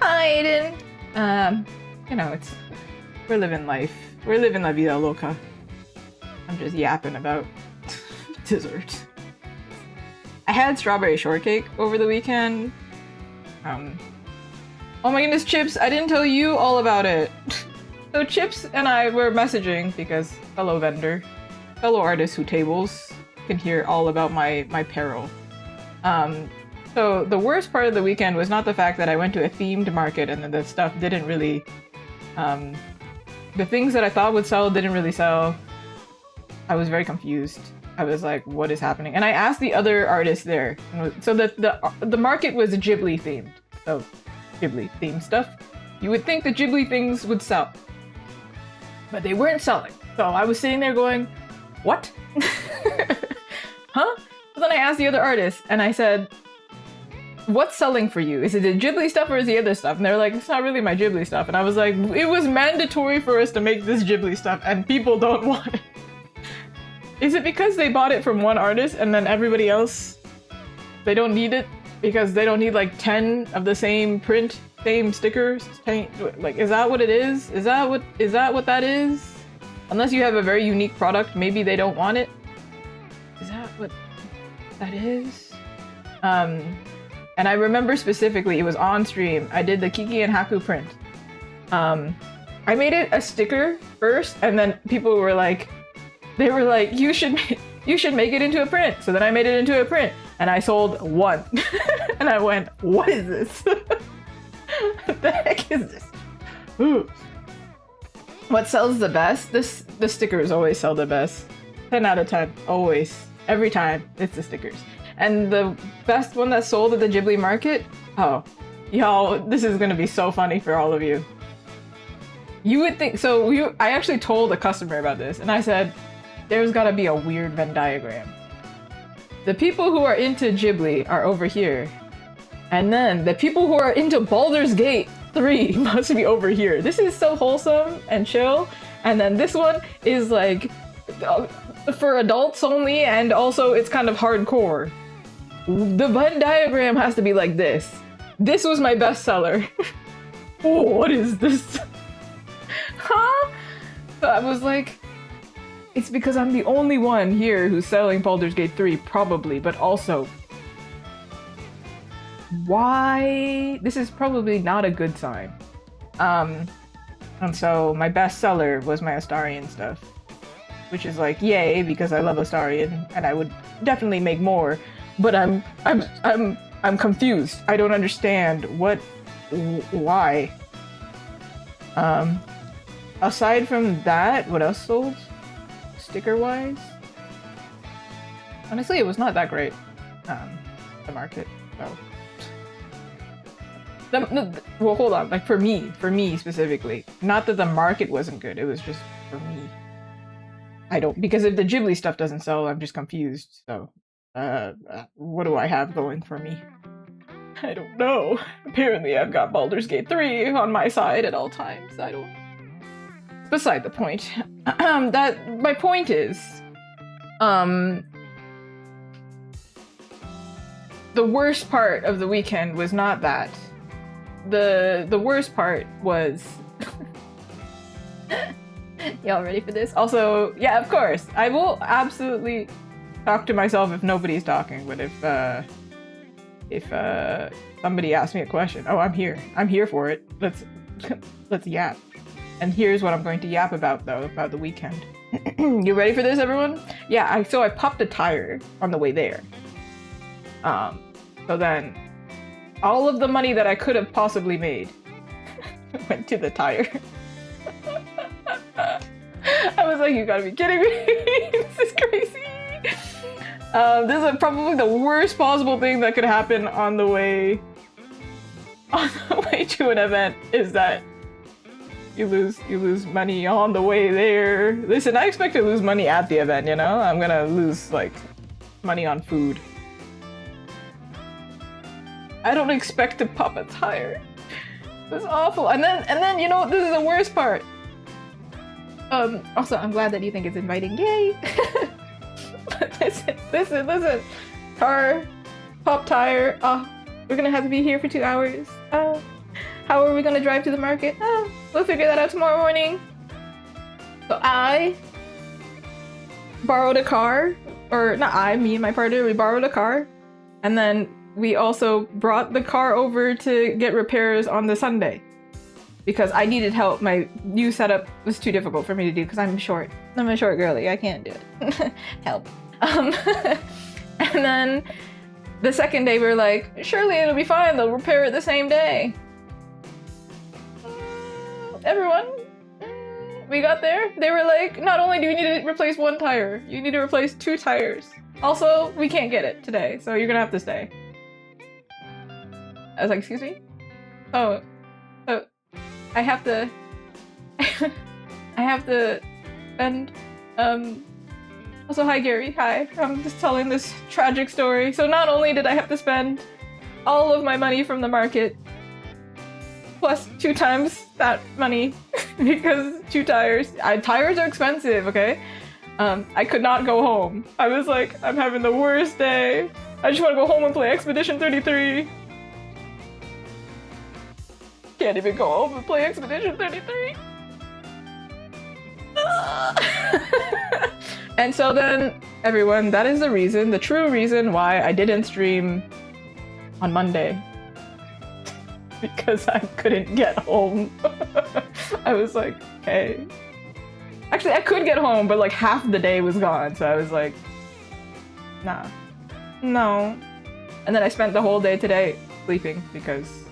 Hi, Aiden! You know, we're living life. We're living la vida loca. I'm just yapping about dessert. I had strawberry shortcake over the weekend. Oh my goodness, Chips, I didn't tell you all about it. So Chips and I were messaging because fellow vendor, fellow artist who tables can hear all about my peril. So the worst part of the weekend was not the fact that I went to a themed market and the stuff didn't really, the things that I thought would sell didn't really sell. I was very confused. I was like, what is happening? And I asked the other artists there. So the market was Ghibli themed. So Ghibli themed stuff. You would think the Ghibli things would sell. But they weren't selling. So I was sitting there going, what? Huh? So then I asked the other artists and I said, what's selling for you? Is it the Ghibli stuff or is the other stuff? And they're like, it's not really my Ghibli stuff. And I was like, it was mandatory for us to make this Ghibli stuff and people don't want it. Is it because they bought it from one artist and then everybody else, they don't need it because they don't need like 10 of the same print, same stickers? Like, is that what it is? Is that what that is? Unless you have a very unique product, maybe they don't want it. Is that what that is? And I remember specifically, it was on stream. I did the Kiki and Haku print. I made it a sticker first, and then people were like, they were like, you should make it into a print. So then I made it into a print, and I sold one. And I went, what is this? What the heck is this? Ooh. What sells the best? The stickers always sell the best. 10 out of 10, always. Every time, it's the stickers. And the best one that sold at the Ghibli market? Oh, y'all, this is gonna be so funny for all of you. You would think, so I actually told a customer about this, and I said, there's gotta be a weird Venn diagram. The people who are into Ghibli are over here. And then the people who are into Baldur's Gate 3 must be over here. This is so wholesome and chill. And then this one is like for adults only, and also it's kind of hardcore. The Venn diagram has to be like this. This was my bestseller. Oh, what is this? Huh? So I was like, it's because I'm the only one here who's selling Baldur's Gate 3, probably, but also, why? This is probably not a good sign. And so my bestseller was my Astarion stuff, which is like, yay, because I love Astarion, and I would definitely make more. But I'm confused. I don't understand why. Aside from that, what else sold? Sticker-wise? Honestly, it was not that great. The market, so. Well, hold on. Like for me specifically. Not that the market wasn't good. It was just for me. Because if the Ghibli stuff doesn't sell, I'm just confused. So, what do I have going for me? I don't know. Apparently, I've got Baldur's Gate 3 on my side at all times. I don't. Beside the point. My point is, the worst part of the weekend was not that. The worst part was. Y'all ready for this? Also, yeah, of course, I will absolutely talk to myself if nobody's talking. But if somebody asks me a question, oh, I'm here. I'm here for it. Let's yap. And here's what I'm going to yap about, though, about the weekend. You ready for this, everyone? Yeah, so I popped a tire on the way there. So then all of the money that I could have possibly made went to the tire. I was like, you gotta be kidding me. This is crazy. This is probably the worst possible thing that could happen on the way to an event, is that you lose money on the way there. Listen, I expect to lose money at the event, you know? I'm gonna lose, like, money on food. I don't expect to pop a tire. It was awful. And then, you know, this is the worst part. Also, I'm glad that you think it's inviting. Yay! But listen. Car, pop tire. Oh, we're gonna have to be here for 2 hours. Oh, how are we gonna drive to the market? Oh, we'll figure that out tomorrow morning. So I borrowed a car, or not I, me and my partner, we borrowed a car. And then we also brought the car over to get repairs on the Sunday. Because I needed help. My new setup was too difficult for me to do because I'm short. I'm a short girly. I can't do it. Help. And then the second day we were like, surely it'll be fine. They'll repair it the same day. Everyone, we got there. They were like, not only do we need to replace one tire, you need to replace 2 tires. Also, we can't get it today, so you're gonna have to stay. I was like, excuse me? Oh, I have to spend, also hi Gary, hi. I'm just telling this tragic story. So not only did I have to spend all of my money from the market, plus 2 times that money because 2 tires. Tires are expensive, okay? I could not go home. I was like, I'm having the worst day. I just want to go home and play Expedition 33. Can't even go home and play Expedition 33. And so then, everyone, that is the reason, the true reason why I didn't stream on Monday. Because I couldn't get home. I was like, okay. Actually, I could get home, but like half the day was gone, so I was like, nah. No. And then I spent the whole day today sleeping because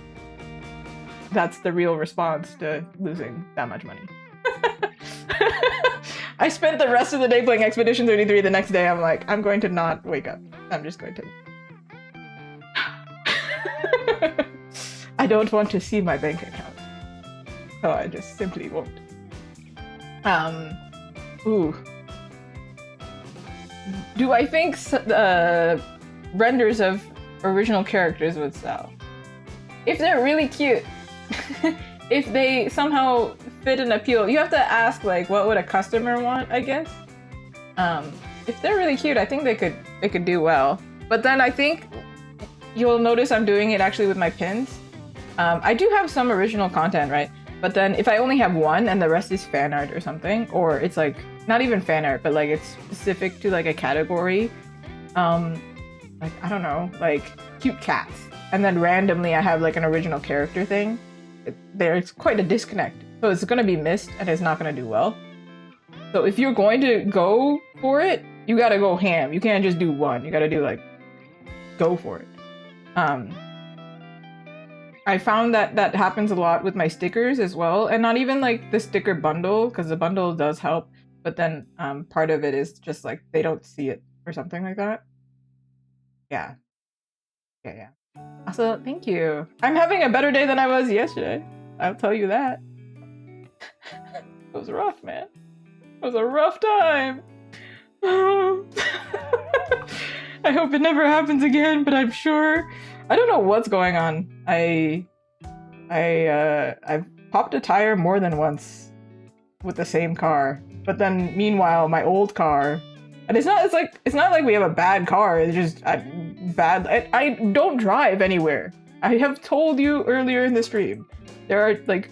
that's the real response to losing that much money. I spent the rest of the day playing Expedition 33. The next day I'm like, I'm going to not wake up. I'm just going to... I don't want to see my bank account. So I just simply won't. Ooh. Do I think renders of original characters would sell? If they're really cute. If they somehow fit an appeal. You have to ask, like, what would a customer want, I guess? If they're really cute, I think they could do well. But then I think you'll notice I'm doing it actually with my pins. I do have some original content, right? But then if I only have one and the rest is fan art or something, or it's like, not even fan art, but like it's specific to like a category, like, I don't know, like cute cats. And then randomly I have like an original character thing. There's quite a disconnect. So it's gonna be missed and it's not gonna do well. So if you're going to go for it, you gotta go ham. You can't just do one. You gotta do like, go for it. I found that that happens a lot with my stickers as well, and not even like the sticker bundle, because the bundle does help, but then part of it is just like they don't see it or something like that. Yeah. Also, thank you. I'm having a better day than I was yesterday. I'll tell you that. It was rough, man. It was a rough time. I hope it never happens again, but I'm sure. I don't know what's going on. I've popped a tire more than once with the same car, but then meanwhile my old car, and it's not like we have a bad car. It's just bad. I don't drive anywhere. I have told you earlier in the stream. There are like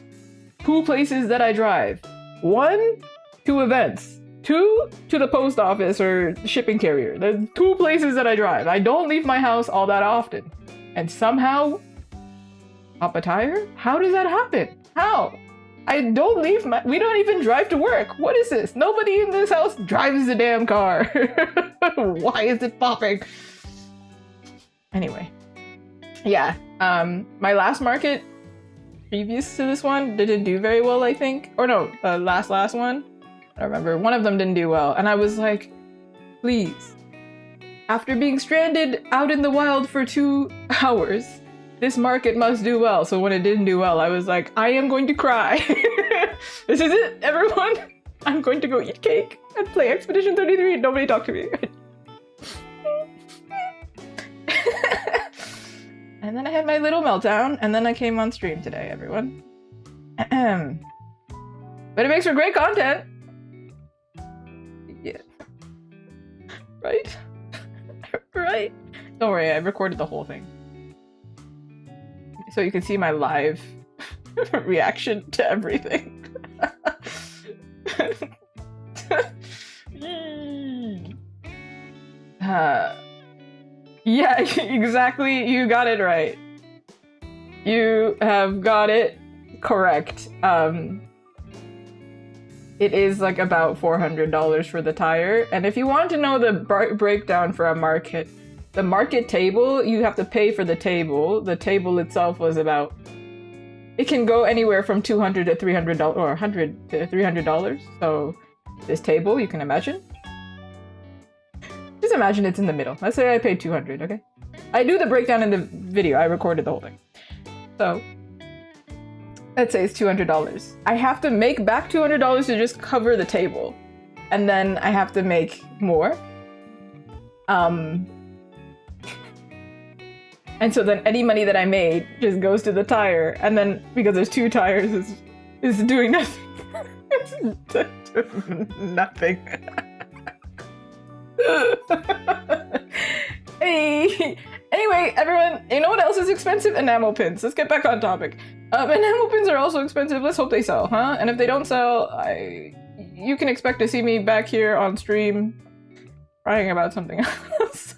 2 places that I drive. 1 to events. 2 to the post office or shipping carrier. The 2 places that I drive. I don't leave my house all that often. And somehow, pop a tire? How does that happen? How? I don't leave we don't even drive to work. What is this? Nobody in this house drives the damn car. Why is it popping? Anyway. Yeah. My last market previous to this one didn't do very well, I think. Or no, last one. I don't remember. One of them didn't do well. And I was like, please. After being stranded out in the wild for 2 hours, this market must do well. So when it didn't do well, I was like, I am going to cry. This is it, everyone. I'm going to go eat cake and play Expedition 33. Nobody talk to me. And then I had my little meltdown, and then I came on stream today, everyone. But it makes for great content. Yeah. Right? Right? Don't worry, I recorded the whole thing. So you can see my live reaction to everything. Yeah, exactly. You got it right. You have got it correct. It is like about $400 for the tire. And if you want to know the breakdown for a market, the market table, you have to pay for the table. The table itself was about, it can go anywhere from $200 to $300 or $100 to $300. So this table, you can imagine. Just imagine it's in the middle. Let's say I paid $200, okay? I do the breakdown in the video. I recorded the whole thing. So let's say it's $200. I have to make back $200 to just cover the table. And then I have to make more. And so then any money that I made just goes to the tire. And then because there's 2 tires, it's doing nothing. It's doing nothing. Hey. Anyway, everyone, you know what else is expensive? Enamel pins. Let's get back on topic. Enamel pins are also expensive. Let's hope they sell, huh? And if they don't sell, you can expect to see me back here on stream crying about something else.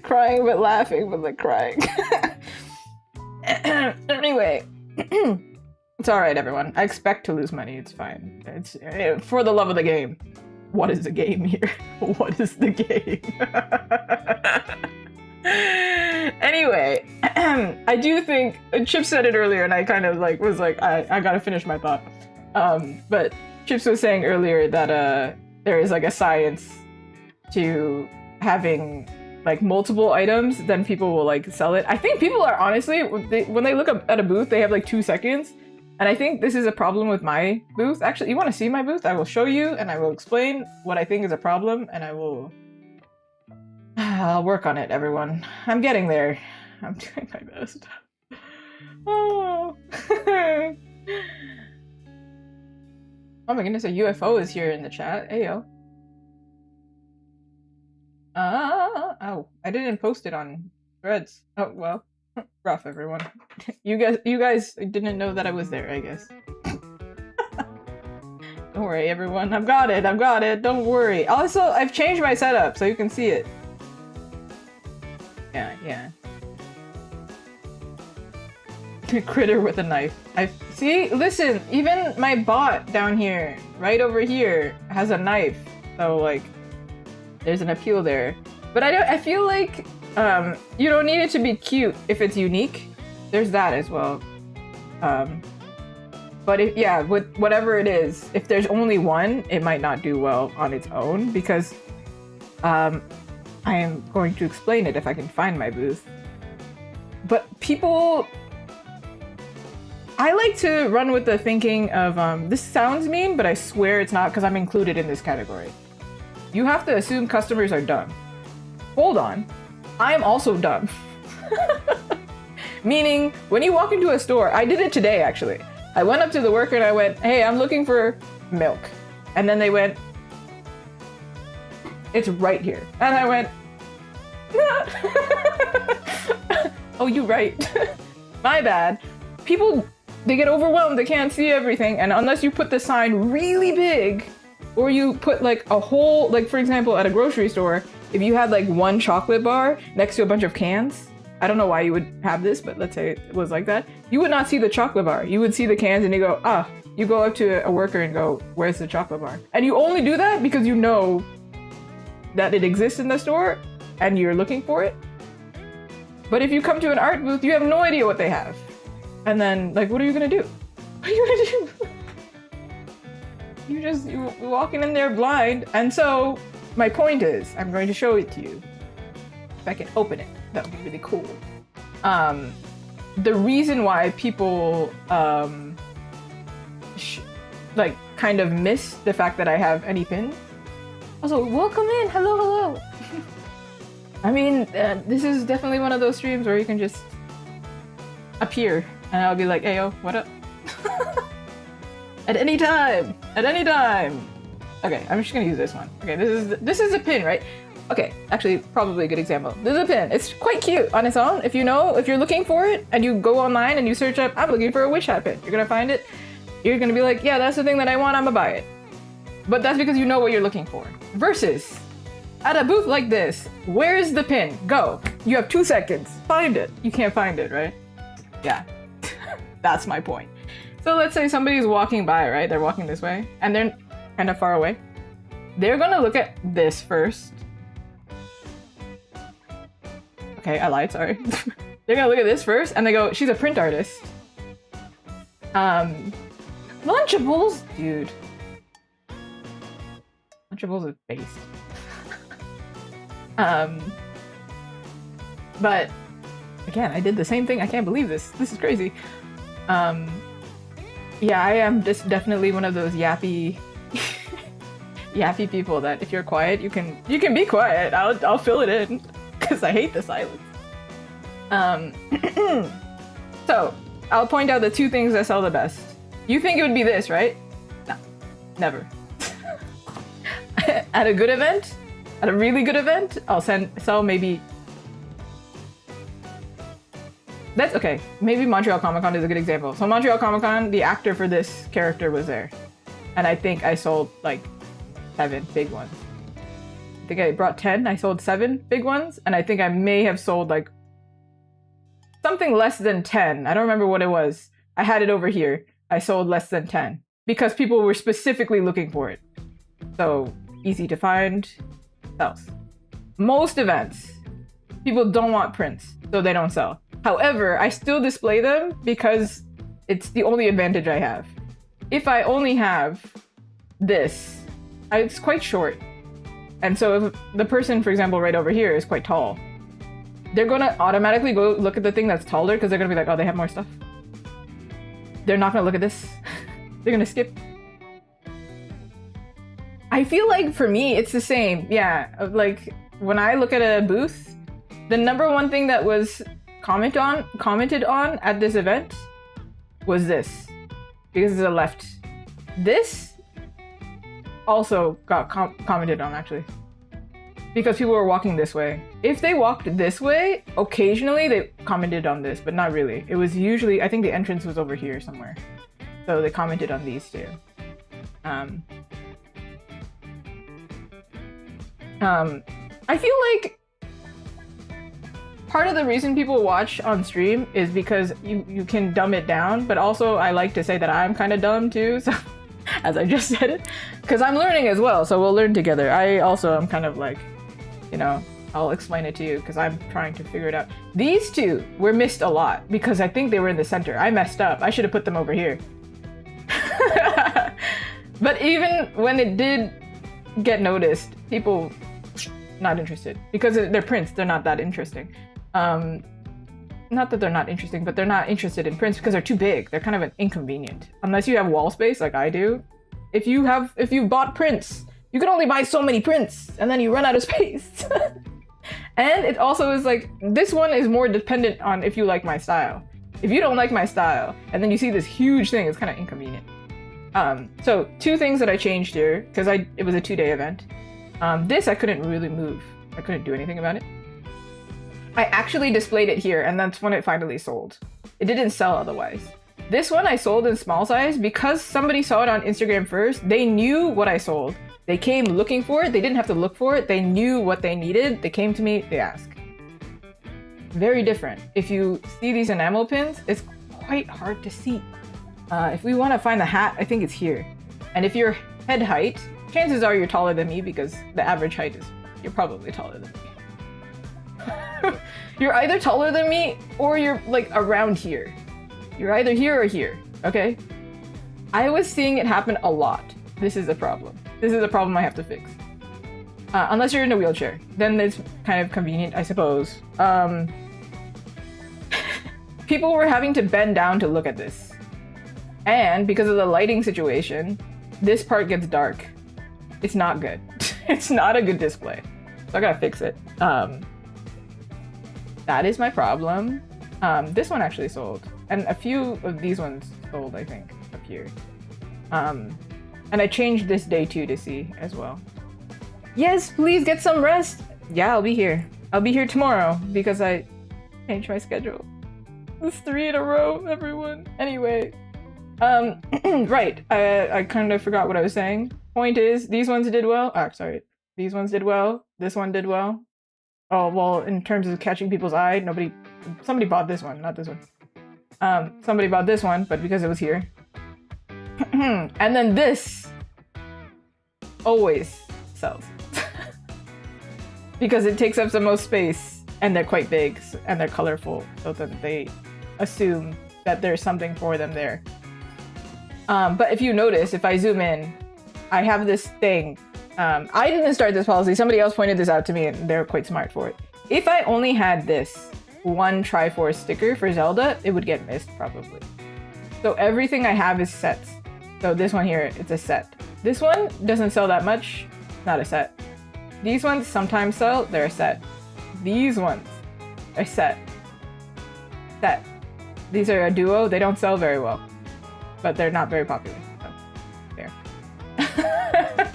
Crying but laughing, but like crying. Anyway, it's alright, everyone. I expect to lose money. It's fine. It's for the love of the game. What is the game here? What is the game? Anyway, I do think Chip said it earlier, and I kind of like was like, I gotta finish my thought. But Chips was saying earlier that there is like a science to having like multiple items, then people will like sell it. I think people are honestly, when they look up at a booth, they have like 2 seconds. And I think this is a problem with my booth. Actually, you want to see my booth? I will show you and I will explain what I think is a problem, and I'll work on it, everyone. I'm getting there. I'm doing my best. Oh. Oh my goodness, a UFO is here in the chat. Ayo. Oh, I didn't post it on Threads. Oh, well. Rough, everyone. You guys didn't know that I was there, I guess. Don't worry, everyone. I've got it. Don't worry. Also, I've changed my setup so you can see it. Yeah. Critter with a knife. See, listen, even my bot down here, right over here, has a knife. So, like, there's an appeal there. But I feel like you don't need it to be cute if it's unique. There's that as well. But with whatever it is, if there's only one, it might not do well on its own, because I am going to explain it if I can find my booth. But people, I like to run with the thinking of, this sounds mean, but I swear it's not, because I'm included in this category. You have to assume customers are dumb. Hold on. I am also dumb. Meaning, when you walk into a store, I did it today actually. I went up to the worker and I went, hey, I'm looking for milk. And then they went, it's right here. And I went, no. Oh, you're right. My bad. People, they get overwhelmed, they can't see everything. And unless you put the sign really big, or you put like a whole, like for example, at a grocery store, if you had like one chocolate bar next to a bunch of cans, I don't know why you would have this, but let's say it was like that, you would not see the chocolate bar. You would see the cans and you go, you go up to a worker and go, where's the chocolate bar? And you only do that because you know that it exists in the store and you're looking for it. But if you come to an art booth, you have no idea what they have. And then, like, what are you gonna do? What are you gonna do? You're walking in there blind. And so, my point is, I'm going to show it to you. If I can open it, that would be really cool. The reason why people, like, kind of miss the fact that I have any pins. Also, welcome in, hello. I mean, this is definitely one of those streams where you can just appear and I'll be like, hey, yo, what up? At any time. Okay, I'm just gonna use this one. Okay, this is a pin, right? Okay, actually, probably a good example. This is a pin. It's quite cute on its own. If you're looking for it and you go online and you search up, I'm looking for a witch hat pin. You're gonna find it. You're gonna be like, yeah, that's the thing that I want, I'm gonna buy it. But that's because you know what you're looking for. Versus, at a booth like this, where's the pin? Go. You have 2 seconds. Find it. You can't find it, right? Yeah. That's my point. So let's say somebody's walking by, right? They're walking this way, and they're kind of far away. They're gonna look at this first. Okay, I lied, sorry. They're gonna look at this first, and they go, she's a print artist. Lunchables? Dude. Lunchables is based. But again, I did the same thing. I can't believe this. This is crazy. Yeah, I am just definitely one of those yappy yappy people that if you're quiet, you can be quiet. I'll fill it in because I hate the silence. So I'll point out the 2 things that sell the best. You think it would be this, right? No, never. At a good event, at a really good event, I'll sell maybe. That's okay. Maybe Montreal Comic Con is a good example. So Montreal Comic Con, the actor for this character was there, and I think I sold like 7 big ones. I think I brought 10. I sold 7 big ones, and I think I may have sold like something less than 10. I don't remember what it was. I had it over here. I sold less than 10 because people were specifically looking for it. So easy to find, sells. Most events, people don't want prints, so they don't sell. However, I still display them because it's the only advantage I have. If I only have this, it's quite short. And so if the person, for example, right over here is quite tall, they're gonna automatically go look at the thing that's taller because they're gonna be like, oh, they have more stuff. They're not gonna look at this. They're gonna skip. I feel like for me, it's the same. Yeah, like when I look at a booth, the number 1 thing that was commented on at this event was this, because it's a left. This also got commented on actually, because people were walking this way. If they walked this way, occasionally they commented on this, but not really. It was usually, I think the entrance was over here somewhere, so they commented on these 2. I feel like part of the reason people watch on stream is because you can dumb it down, but also I like to say that I'm kind of dumb too, so as I just said it, because I'm learning as well, so we'll learn together. I also am kind of like, you know, I'll explain it to you because I'm trying to figure it out. These 2 were missed a lot because I think they were in the center. I messed up. I should have put them over here. But even when it did get noticed, people not interested because they're prints. They're not that interesting. Not that they're not interesting, but they're not interested in prints because they're too big. They're kind of an inconvenient. Unless you have wall space like I do. If you bought prints, you can only buy so many prints and then you run out of space. And it also is like, this one is more dependent on if you like my style. If you don't like my style and then you see this huge thing, it's kind of inconvenient. So 2 things that I changed here because it was a 2-day event. This I couldn't really move. I couldn't do anything about it. I actually displayed it here, and that's when it finally sold. It didn't sell otherwise. This one I sold in small size because somebody saw it on Instagram first. They knew what I sold. They came looking for it. They didn't have to look for it. They knew what they needed. They came to me, they asked. Very different. If you see these enamel pins, it's quite hard to see. If we want to find the hat, I think it's here. And if you're head height, chances are you're taller than me because the average height is, you're probably taller than me. You're either taller than me or you're like around here. You're either here or here, okay? I was seeing it happen a lot. This is a problem. This is a problem I have to fix. Unless you're in a wheelchair, then it's kind of convenient, I suppose. People were having to bend down to look at this. And because of the lighting situation, this part gets dark. It's not good. It's not a good display. So I gotta fix it. That is my problem. This one actually sold. And a few of these ones sold, I think, up here. And I changed this day 2 to see as well. Yes, please get some rest. Yeah, I'll be here. I'll be here tomorrow because I changed my schedule. It's 3 in a row, everyone. Anyway, right. I kind of forgot what I was saying. Point is, these ones did well. Ah, sorry. These ones did well. This one did well. Oh, well, in terms of catching people's eye, somebody bought this one, not this one. Somebody bought this one, but because it was here. And then this always sells. Because it takes up the most space, and they're quite big, and they're colorful, so that they assume that there's something for them there. But if you notice, if I zoom in, I have this thing. I didn't start this policy. Somebody else pointed this out to me, and they're quite smart for it. If I only had this one Triforce sticker for Zelda, it would get missed probably. So everything I have is sets. So this one here, it's a set. This one doesn't sell that much, not a set. These ones sometimes sell, they're a set. These ones are set. Set. These are a duo, they don't sell very well, but they're not very popular, so there.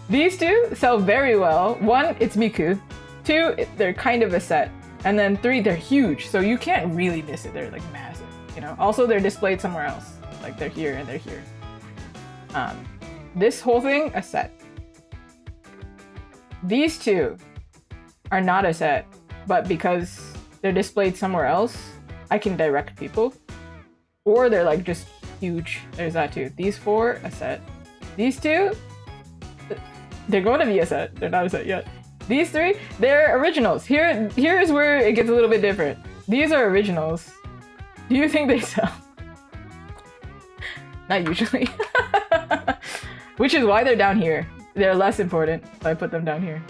These two sell very well. One, it's Miku. Two, they're kind of a set. And then three, they're huge, so you can't really miss it. They're like massive, you know? Also, they're displayed somewhere else. Like they're here and they're here. This whole thing, a set. These two are not a set, but because they're displayed somewhere else, I can direct people. Or they're like just huge. There's that too. These four, a set. These two, they're going to be a set. They're not a set yet. These three, they're originals. Here's where it gets a little bit different. These are originals. Do you think they sell? Not usually. Which is why they're down here. They're less important, so I put them down here.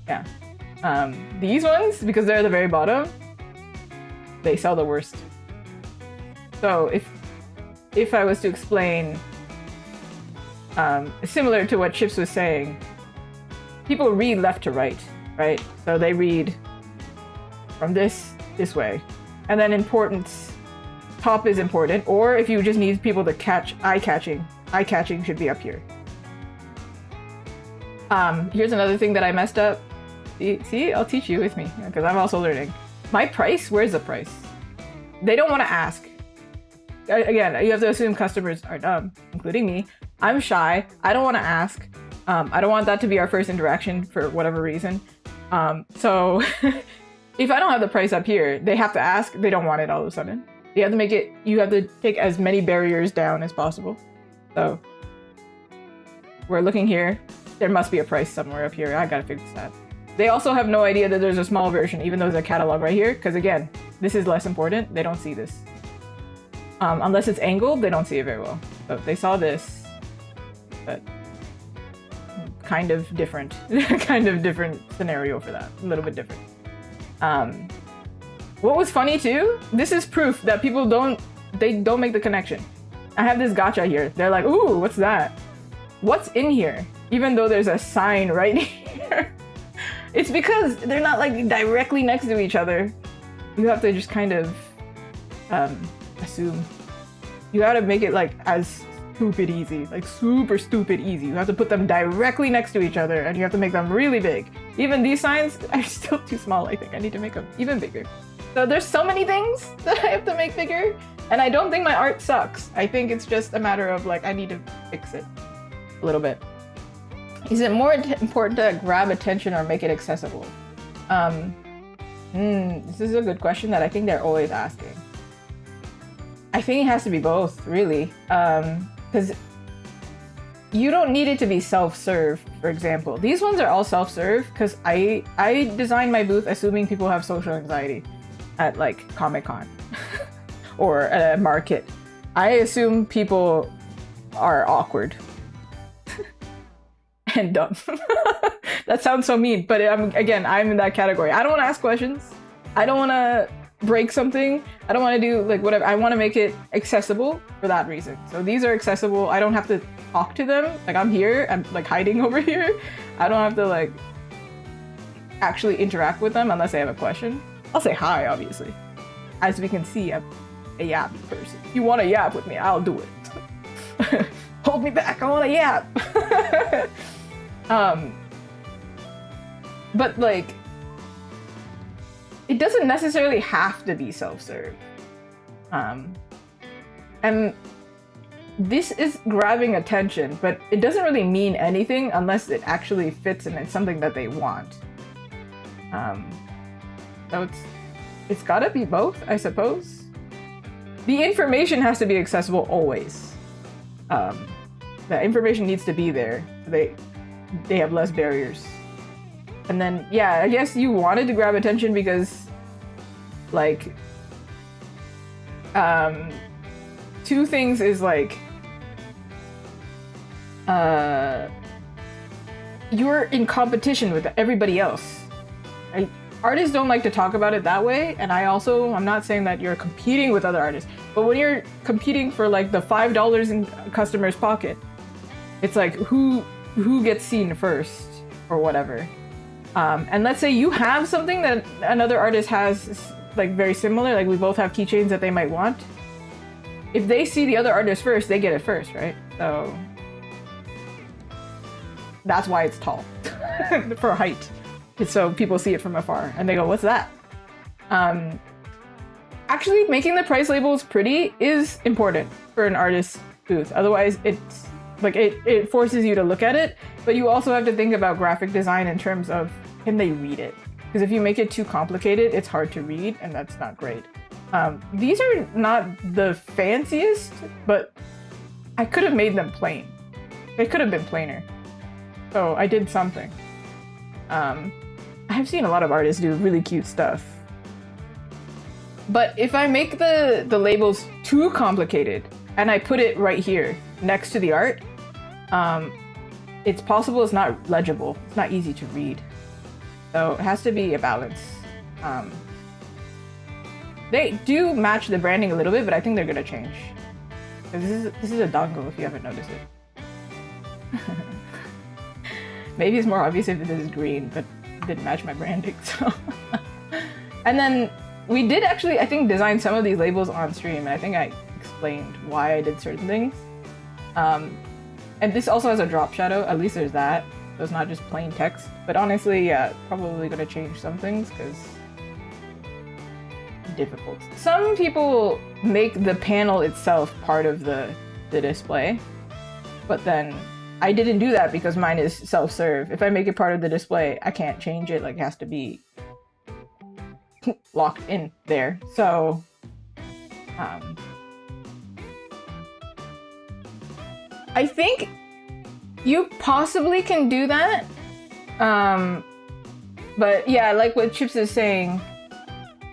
Yeah. These ones, because they're at the very bottom, they sell the worst. So if I was to explain, similar to what Chips was saying, people read left to right, right? So they read from this way. And then importance, top is important. Or if you just need people to catch eye-catching should be up here. Here's another thing that I messed up. See, I'll teach you with me, because I'm also learning. My price, where's the price? They don't want to ask. Again, you have to assume customers are dumb, including me. I'm shy, I don't want to ask. I don't want that to be our first interaction for whatever reason. So if I don't have the price up here, they have to ask. They don't want it all of a sudden. You have to make it, you have to take as many barriers down as possible. So we're looking here. There must be a price somewhere up here. I gotta fix that. They also have no idea that there's a small version, even though there's a catalog right here. Because again, this is less important. They don't see this. Unless it's angled, they don't see it very well. So they saw this, but kind of different, kind of different scenario for that. A little bit different. What was funny too, this is proof that people don't make the connection. I have this gacha here. They're like, ooh, what's that? What's in here? Even though there's a sign right here. It's because they're not like directly next to each other. You have to just kind of assume. You gotta make it like as stupid easy, like super stupid easy. You have to put them directly next to each other and you have to make them really big. Even these signs are still too small, I think. I need to make them even bigger. So there's so many things that I have to make bigger. And I don't think my art sucks. I think it's just a matter of like, I need to fix it a little bit. Is it more important to grab attention or make it accessible? This is a good question that I think they're always asking. I think it has to be both, really. Because you don't need it to be self-serve, for example. These ones are all self-serve because I designed my booth assuming people have social anxiety at like Comic-Con or at a market. I assume people are awkward and dumb. That sounds so mean, but I'm in that category. I don't want to ask questions. I don't want to break something. I don't want to do like whatever. I want to make it accessible for that reason. So these are accessible. I don't have to talk to them. Like I'm here, I'm like hiding over here. I don't have to like actually interact with them unless I have a question. I'll say hi, obviously. As we can see, I'm a yappy person. If you want to yap with me, I'll do it. Hold me back, I want to yap. But like, it doesn't necessarily have to be self-serve. And this is grabbing attention, but it doesn't really mean anything unless it actually fits and it's something that they want. So it's gotta be both, I suppose. The information has to be accessible always. The information needs to be there. So they have less barriers. And then, yeah, I guess you wanted to grab attention because, like, two things is like, you're in competition with everybody else. Artists don't like to talk about it that way, and I'm not saying that you're competing with other artists, but when you're competing for like the $5 in a customer's pocket, It's like who gets seen first or whatever. And let's say you have something that another artist has, like very similar, like we both have keychains that they might want. If they see the other artist first, they get it first, right? So that's why it's tall for height. It's so people see it from afar and they go, what's that? Actually, making the price labels pretty is important for an artist's booth. Otherwise, it's like it forces you to look at it, but you also have to think about graphic design in terms of, can they read it? Because if you make it too complicated, it's hard to read, and that's not great. These are not the fanciest, but I could have made them plain. They could have been plainer. So I did something. I've seen a lot of artists do really cute stuff. But if I make the labels too complicated and I put it right here next to the art, it's possible it's not legible. It's not easy to read. So it has to be a balance. They do match the branding a little bit, but I think they're gonna change. This is a dongle if you haven't noticed it. Maybe it's more obvious if this is green, but it didn't match my branding, so. And then we did actually, I think, design some of these labels on stream, and I think I explained why I did certain things. And this also has a drop shadow, at least there's that. So it's not just plain text. But honestly, yeah, probably gonna change some things because difficult. Some people make the panel itself part of the display, but then I didn't do that because mine is self-serve. If I make it part of the display, I can't change it. Like, it has to be locked in there. So, I think you possibly can do that. But yeah, like what Chips is saying,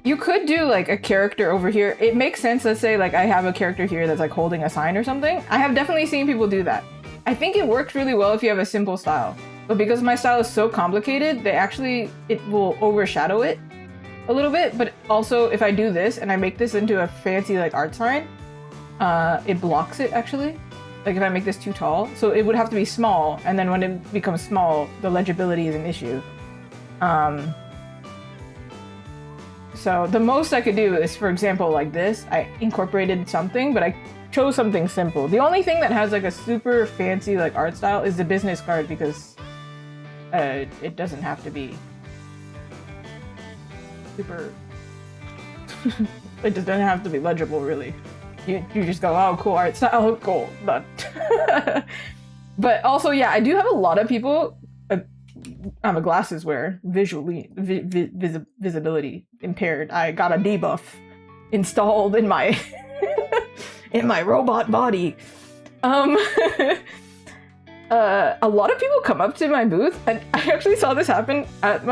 you could do like a character over here. It makes sense. Let's say like I have a character here that's like holding a sign or something. I have definitely seen people do that. I think it works really well if you have a simple style. But because my style is so complicated, it will overshadow it a little bit. But also if I do this and I make this into a fancy like art sign, it blocks it actually. Like if I make this too tall. So it would have to be small, and then when it becomes small, the legibility is an issue. So the most I could do is, for example, like this, I incorporated something, but I chose something simple. The only thing that has like a super fancy like art style is the business card, because it doesn't have to be super, it just doesn't have to be legible really. You just go, oh, cool art style, cool, but but also, yeah, I do have a lot of people. I'm a glasses wearer, visually visibility impaired. I got a debuff installed in my in my robot body. A lot of people come up to my booth, and I actually saw this happen at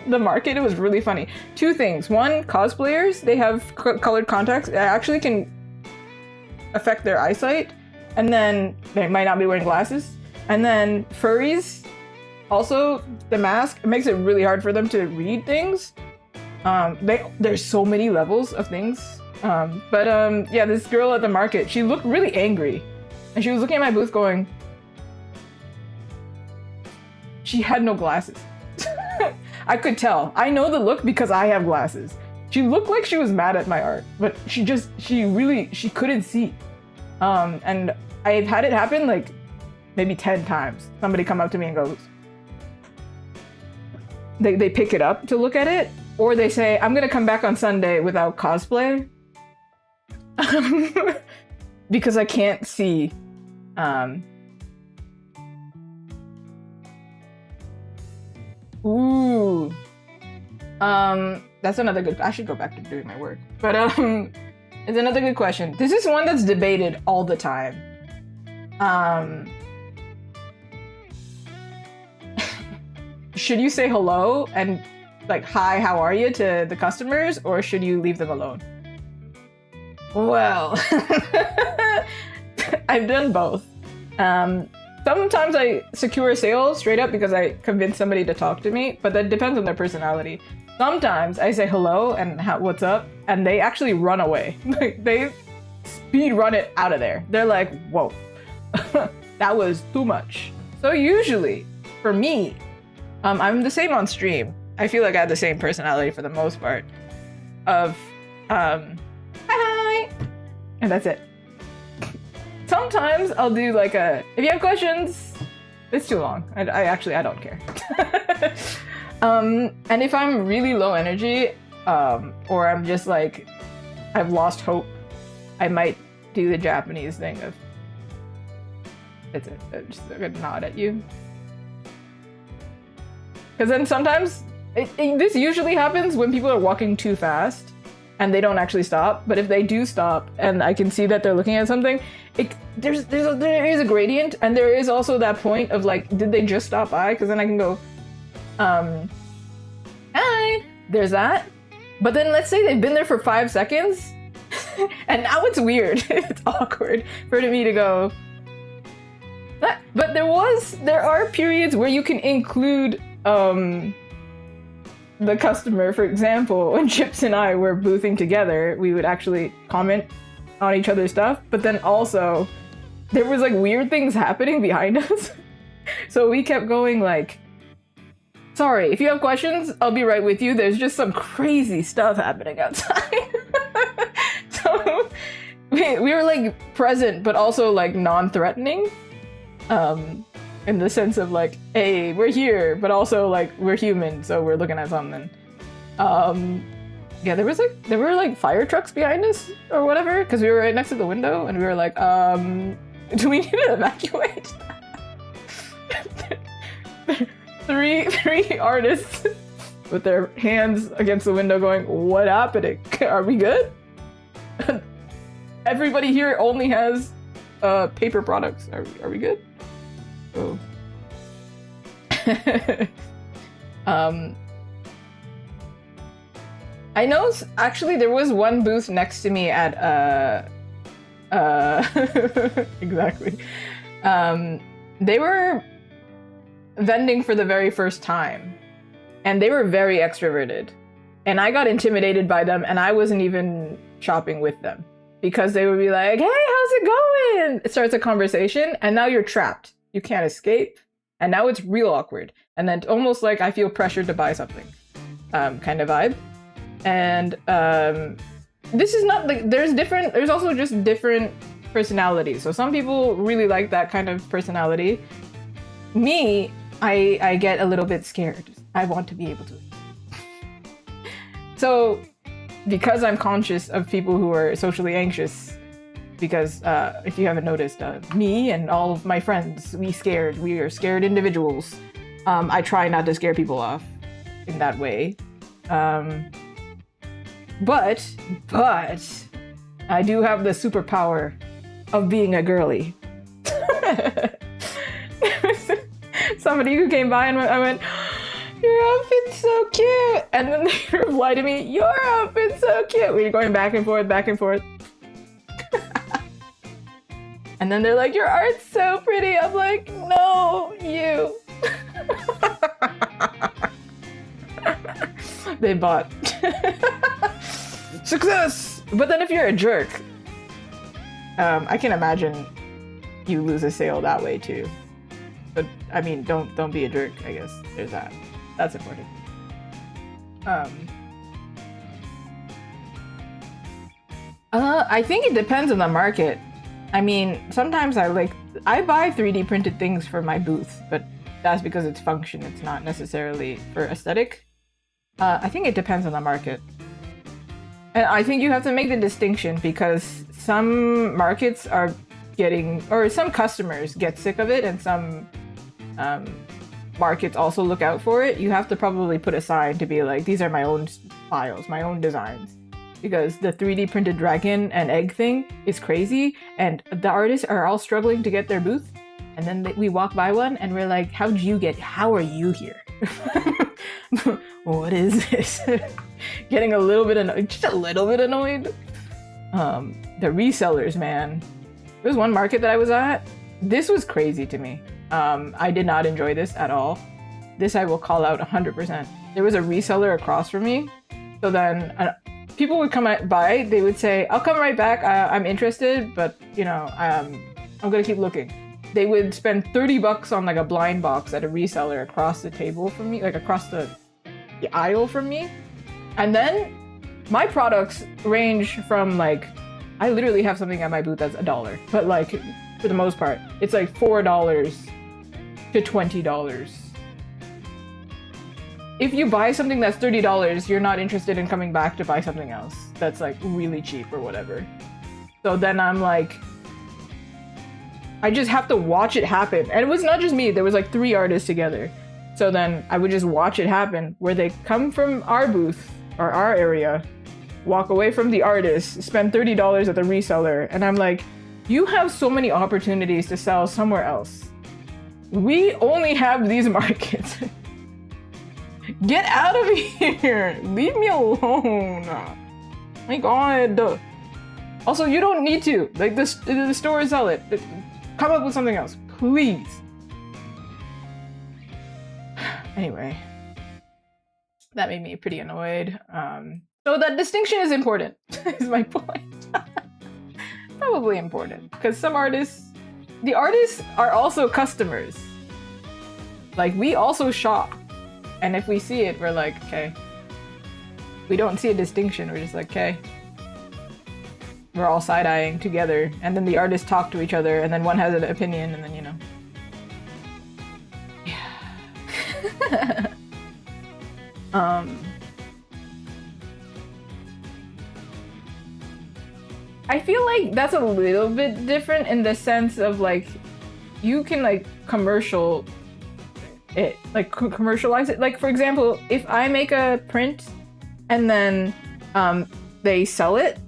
the market. It was really funny. Two things. One, cosplayers, they have colored contacts that actually can affect their eyesight, and then they might not be wearing glasses. And then furries, also the mask, it makes it really hard for them to read things. There's so many levels of things. Yeah, this girl at the market, she looked really angry, and she was looking at my booth going, she had no glasses. I could tell. I know the look because I have glasses. She looked like she was mad at my art, but she couldn't see. And I've had it happen like maybe 10 times. Somebody come up to me and goes, they pick it up to look at it, or they say, I'm gonna come back on Sunday without cosplay. Because I can't see. Ooh. That's another good, I should go back to doing my work. But it's another good question. This is one that's debated all the time. Should you say hello and like, hi, how are you to the customers, or should you leave them alone? Well, I've done both. Sometimes I secure a sale straight up because I convince somebody to talk to me, but that depends on their personality. Sometimes I say hello and what's up, and they actually run away. Like, they speed run it out of there. They're like, whoa. that was too much. So usually, for me, I'm the same on stream. I feel like I have the same personality for the most part. Of, hi, and that's it. Sometimes I'll do like if you have questions, it's too long. I don't care. And if I'm really low energy, or I'm just like, I've lost hope, I might do the Japanese thing of, it's just a good nod at you. Because then sometimes, this usually happens when people are walking too fast and they don't actually stop. But if they do stop and I can see that they're looking at something, there is a gradient, and there is also that point of like, did they just stop by? Because then I can go, hi, there's that. But then let's say they've been there for 5 seconds and now it's weird. It's awkward for me to go, but there are periods where you can include the customer. For example, when Chips and I were boothing together, we would actually comment on each other's stuff, but then also there was like weird things happening behind us. So we kept going like, sorry, if you have questions, I'll be right with you. There's just some crazy stuff happening outside. So we were like present, but also like non-threatening. In the sense of like, hey, we're here, but also like we're human, so we're looking at something. Yeah, there were like fire trucks behind us or whatever, because we were right next to the window, and we were like, do we need to evacuate? three artists with their hands against the window going, what happened? Are we good? Everybody here only has paper products. Are we good? Oh. I know actually there was one booth next to me at exactly. They were vending for the very first time, and they were very extroverted, and I got intimidated by them, and I wasn't even shopping with them because they would be like, hey, how's it going? It starts a conversation, and now you're trapped. You can't escape, and now it's real awkward, and then almost like I feel pressured to buy something kind of vibe. And this is not like, there's also just different personalities. So some people really like that kind of personality. Me, I get a little bit scared. I want to be able to. So because I'm conscious of people who are socially anxious, because if you haven't noticed, me and all of my friends, we are scared individuals. I try not to scare people off in that way. But I do have the superpower of being a girly. Somebody who came by and I went, your outfit's so cute. And then they replied to me, your outfit's so cute. We were going back and forth, back and forth. And then they're like, your art's so pretty. I'm like, no, you. They bought. Success! But then if you're a jerk, I can imagine you lose a sale that way too. But I mean, don't be a jerk, I guess. There's that. That's important. I think it depends on the market. I mean, sometimes I buy 3D printed things for my booth, but that's because it's function. It's not necessarily for aesthetic. I think it depends on the market. And I think you have to make the distinction, because some markets are getting, or some customers get sick of it, and some markets also look out for it. You have to probably put a sign to be like, these are my own files, my own designs. Because the 3D printed dragon and egg thing is crazy, and the artists are all struggling to get their booth. And then we walk by one and we're like, how are you here? What is this? Getting a little bit annoyed, just a little bit annoyed. The resellers, man. There was one market that I was at. This was crazy to me. I did not enjoy this at all. This I will call out 100%. There was a reseller across from me. So then people would come by, they would say, I'll come right back. I'm interested, but you know, I'm gonna keep looking. they would spend $30 on like a blind box at a reseller across the table from me, like across the aisle from me. And then my products range from like, I literally have something at my booth that's $1, but like for the most part, it's like $4 to $20. If you buy something that's $30, you're not interested in coming back to buy something else that's like really cheap or whatever. So then I'm like, I just have to watch it happen. And it was not just me, there was like 3 artists together. So then I would just watch it happen where they come from our booth or our area, walk away from the artist, spend $30 at the reseller. And I'm like, you have so many opportunities to sell somewhere else. We only have these markets. Get out of here! Leave me alone! My god! Also, you don't need to. Like, the stores sell it. Come up with something else, please. Anyway, that made me pretty annoyed. So that distinction is important, is my point. Probably important, because some artists, the artists are also customers. Like, we also shop. And if we see it, we're like, okay. We don't see a distinction, we're just like, okay. We're all side-eyeing together, and then the artists talk to each other, and then one has an opinion, and then, you know. Yeah. I feel like that's a little bit different in the sense of like, you can like commercialize it. Like, for example, if I make a print and then they sell it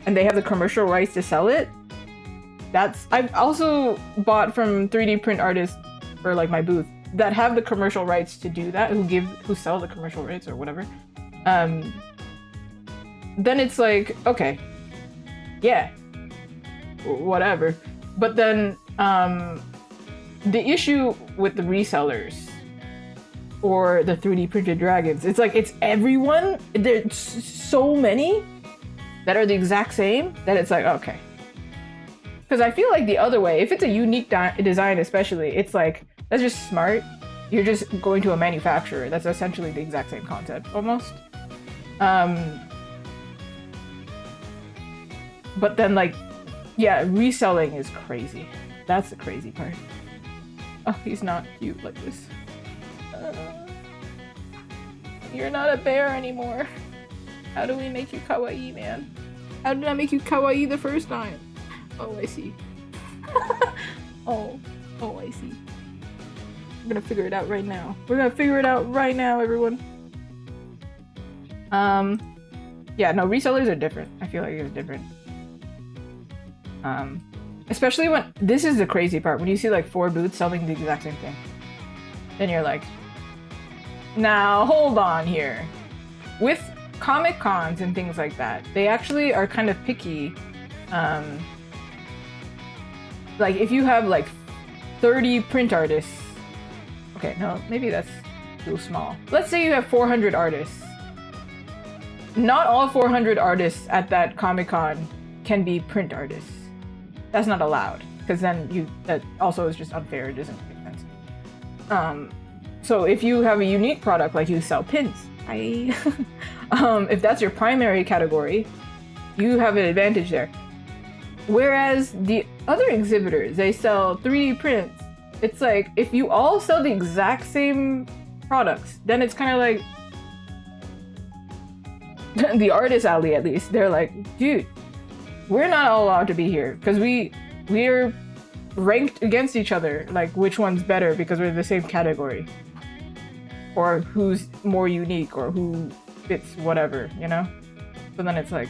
and they have the commercial rights to sell it, I've also bought from 3D print artists for like my booth that have the commercial rights to do that, who sell the commercial rights or whatever. Then it's like, okay, yeah, whatever. But then the issue with the resellers or the 3D printed dragons, it's like, it's everyone. There's so many that are the exact same that it's like, okay. Because I feel like the other way, if it's a unique design especially, it's like, that's just smart. You're just going to a manufacturer. That's essentially the exact same concept, almost. But then like, yeah, reselling is crazy. That's the crazy part. Oh, he's not cute like this. You're not a bear anymore. How do we make you kawaii, man? How did I make you kawaii the first time? Oh, I see. Oh, I see. I'm gonna figure it out right now. We're gonna figure it out right now, everyone. Yeah, no, resellers are different. I feel like it's different. Especially when, this is the crazy part, when you see like 4 booths selling the exact same thing. Then you're like, now hold on here. With Comic Cons and things like that, they actually are kind of picky. Like if you have like 30 print artists, okay, no, maybe that's too small. Let's say you have 400 artists. Not all 400 artists at that Comic Con can be print artists. That's not allowed, because then that also is just unfair. It doesn't make sense. So if you have a unique product, like you sell pins, if that's your primary category, you have an advantage there. Whereas the other exhibitors, they sell 3D prints. It's like, if you all sell the exact same products, then it's kind of like, the artist alley at least, they're like, dude, we're not all allowed to be here because we're ranked against each other, like which one's better because we're the same category, or who's more unique, or who fits whatever, you know? So then it's like,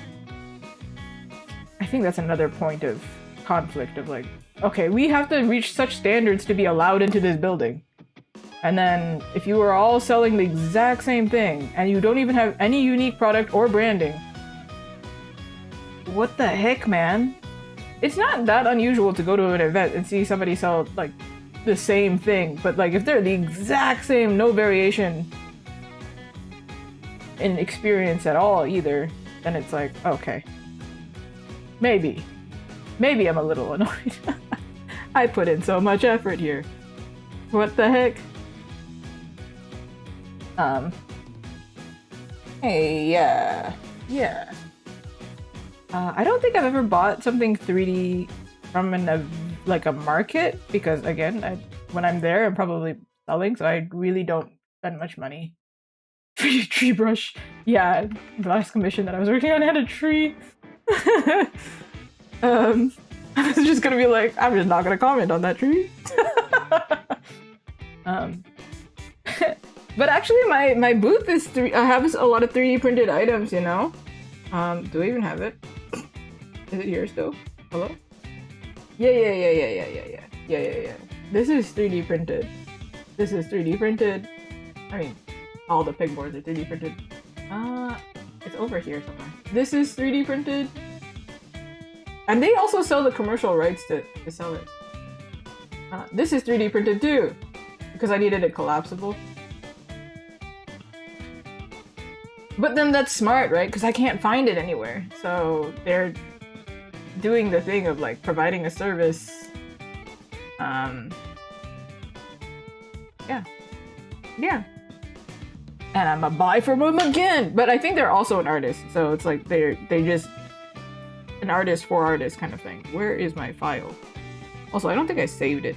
I think that's another point of conflict of like, okay, we have to reach such standards to be allowed into this building. And then if you are all selling the exact same thing and you don't even have any unique product or branding, what the heck, man? It's not that unusual to go to an event and see somebody sell like the same thing, but like if they're the exact same, no variation in experience at all either, then it's like, okay, maybe I'm a little annoyed. I put in so much effort here. What the heck? Hey, yeah. I don't think I've ever bought something 3D from like a market because again, when I'm there, I'm probably selling, so I really don't spend much money. Tree brush. Yeah, the last commission that I was working on had a tree. I was just gonna be like, I'm just not gonna comment on that tree. But actually, my booth is I have a lot of 3D printed items, you know. Do I even have it? Is it here still? Hello? Yeah. This is 3D printed. This is 3D printed. I mean, all the pegboards are 3D printed. It's over here somewhere. This is 3D printed. And they also sell the commercial rights to sell it. This is 3D printed too, because I needed it collapsible. But then that's smart, right? Because I can't find it anywhere. So they're doing the thing of like providing a service. Yeah. And I'm a buy from them again. But I think they're also an artist, so it's like they just an artist for artists kind of thing. Where is my file? Also, I don't think I saved it.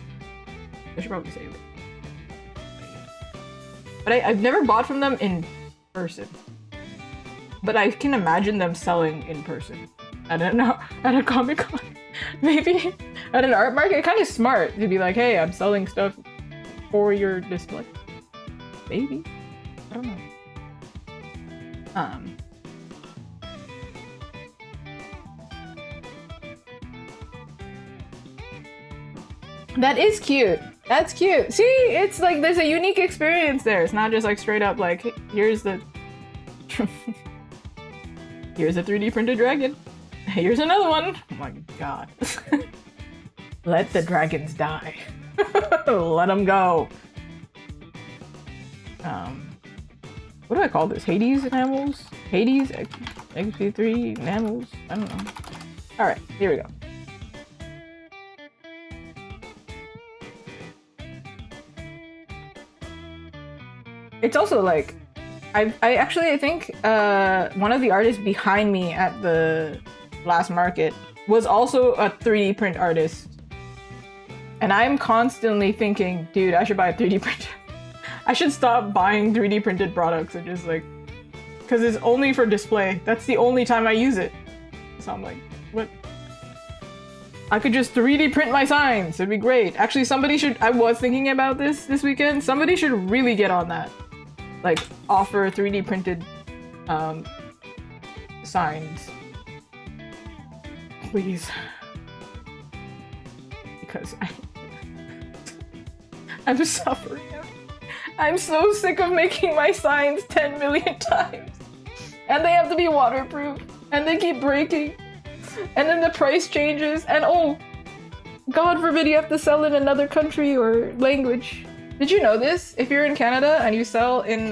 I should probably save it. But I've never bought from them in person. But I can imagine them selling in person. I don't know, at a Comic-Con. Maybe at an art market. Kind of smart to be like, hey, I'm selling stuff for your display. Maybe. I don't know. That is cute. That's cute. See, it's like there's a unique experience there. It's not just like straight up like, hey, here's the here's a 3D printed dragon. Here's another one. Oh my god. Let the dragons die. Let them go. What do I call this? Hades enamels? Hades XP3 enamels? I don't know. Alright, here we go. It's also like I think one of the artists behind me at the last market was also a 3D print artist. And I'm constantly thinking, dude, I should buy a 3D printer. I should stop buying 3D printed products and just like, because it's only for display. That's the only time I use it. So I'm like, what? I could just 3D print my signs. It'd be great. Actually, I was thinking about this weekend. Somebody should really get on that. Like, offer 3D printed signs. Please. Because I'm suffering. I'm so sick of making my signs 10 million times. And they have to be waterproof. And they keep breaking. And then the price changes. And oh, God forbid you have to sell in another country or language. Did you know this? If you're in Canada and you sell in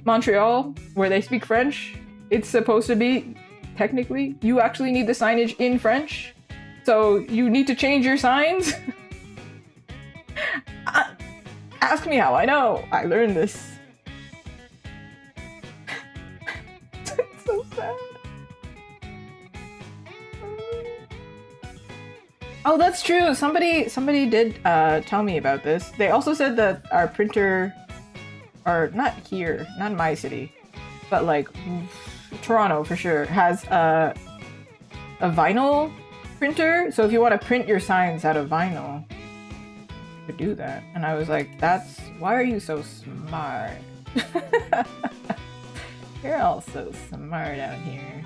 Montreal, where they speak French, it's supposed to be, technically, you actually need the signage in French. So you need to change your signs. Ask me how I know. I learned this. It's so sad. Oh, that's true. Somebody did tell me about this. They also said that our printer, or not here, not in my city, but like Toronto for sure, has a vinyl printer. So if you want to print your signs out of vinyl, you could do that. And I was like, why are you so smart? You're all so smart out here.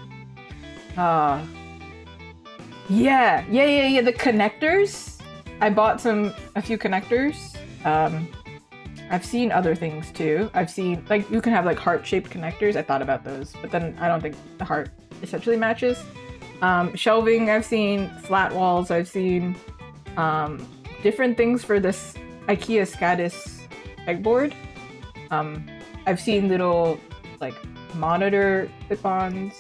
Yeah, the connectors. I bought a few connectors. I've seen other things too. I've seen, like, you can have like heart-shaped connectors. I thought about those, but then I don't think the heart essentially matches. Shelving, I've seen flat walls. I've seen different things for this IKEA Scatus pegboard. I've seen little like monitor clip-ons.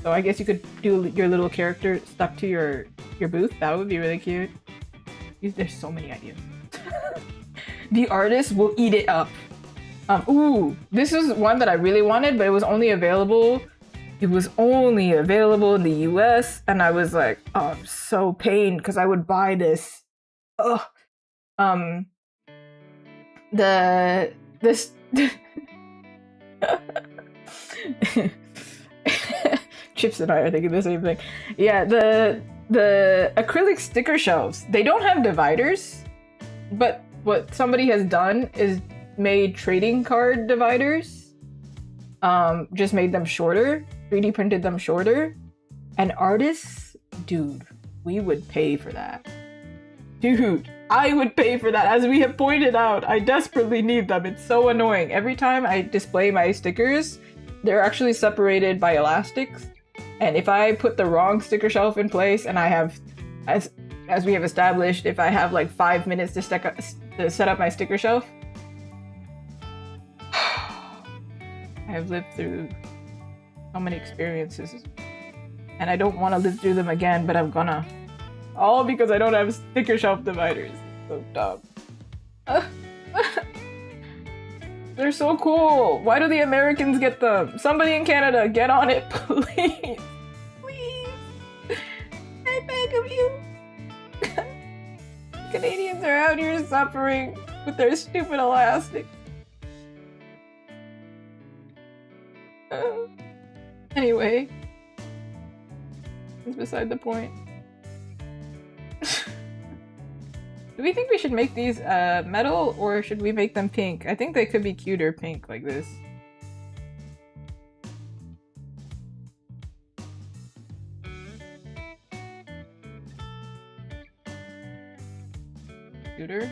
So I guess you could do your little character stuck to your your booth. That would be really cute. There's so many ideas. The artist will eat it up. Ooh, this is one that I really wanted, but it was only available. It was only available in the US, and I was like, oh, I'm so pained because I would buy this. Ugh. This Chips and I are thinking the same thing. Yeah, the acrylic sticker shelves, they don't have dividers, but what somebody has done is made trading card dividers, just made them shorter, 3D printed them shorter, and artists, dude, we would pay for that. Dude, I would pay for that. As we have pointed out, I desperately need them. It's so annoying. Every time I display my stickers, they're actually separated by elastics. And if I put the wrong sticker shelf in place, and I have, as we have established, if I have like 5 minutes to set up my sticker shelf, I have lived through so many experiences, and I don't want to live through them again, but I'm gonna. All because I don't have sticker shelf dividers. It's so dumb. They're so cool. Why do the Americans get them? Somebody in Canada, get on it, please. Please. I beg of you. Canadians are out here suffering with their stupid elastics. Anyway, it's beside the point. Do we think we should make these metal, or should we make them pink? I think they could be cuter pink like this. Cuter?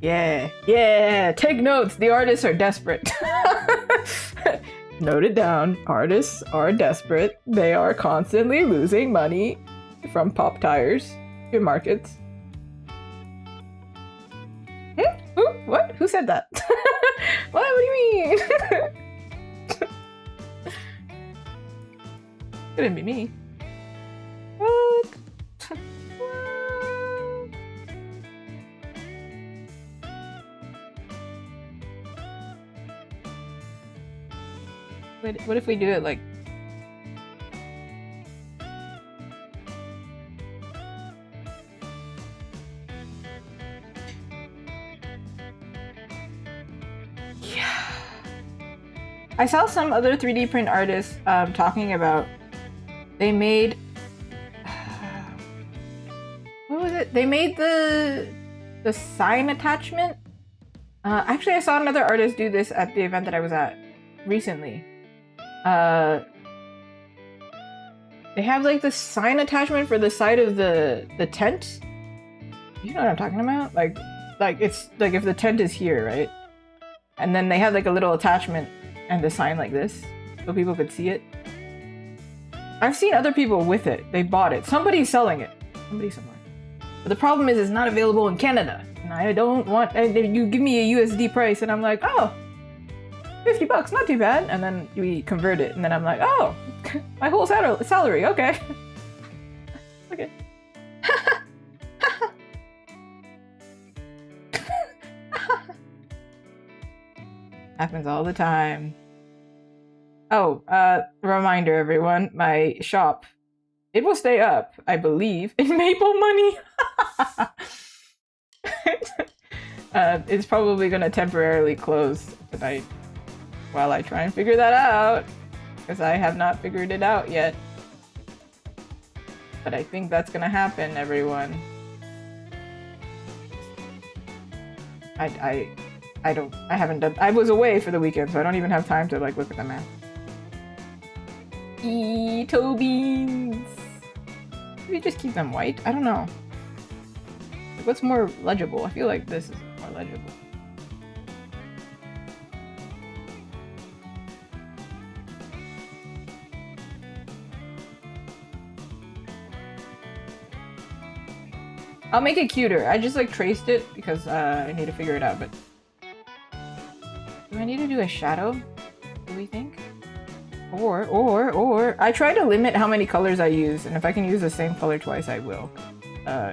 Yeah, take notes. The artists are desperate. Note it down. Artists are desperate. They are constantly losing money from pop tires to markets. Ooh, what? Who said that? What do you mean? Couldn't be me. What? What if we do it like... Yeah. I saw some other 3D print artists talking about... They made... What was it? They made the sign attachment? Actually, I saw another artist do this at the event that I was at recently. They have like the sign attachment for the side of the tent. You know what I'm talking about? Like it's like if the tent is here, right? And then they have like a little attachment and the sign like this, so people could see it. I've seen other people with it. They bought it. Somebody's selling it. Somebody somewhere. But the problem is it's not available in Canada. And I don't want... You give me a USD price and I'm like, oh, $50, not too bad. And then we convert it, and then I'm like, oh, my whole salary, okay. Okay. Happens all the time. Oh, reminder everyone, my shop, it will stay up, I believe, in Maple money. It's probably gonna temporarily close tonight while I try and figure that out, because I have not figured it out yet. But I think that's gonna happen, everyone. I haven't done... I was away for the weekend, so I don't even have time to like look at the map. Toe beans! Maybe just keep them white? I don't know. Like, what's more legible? I feel like this is more legible. I'll make it cuter. I just like traced it because I need to figure it out, but... Do I need to do a shadow? Do we think? Or I try to limit how many colors I use, and if I can use the same color twice, I will.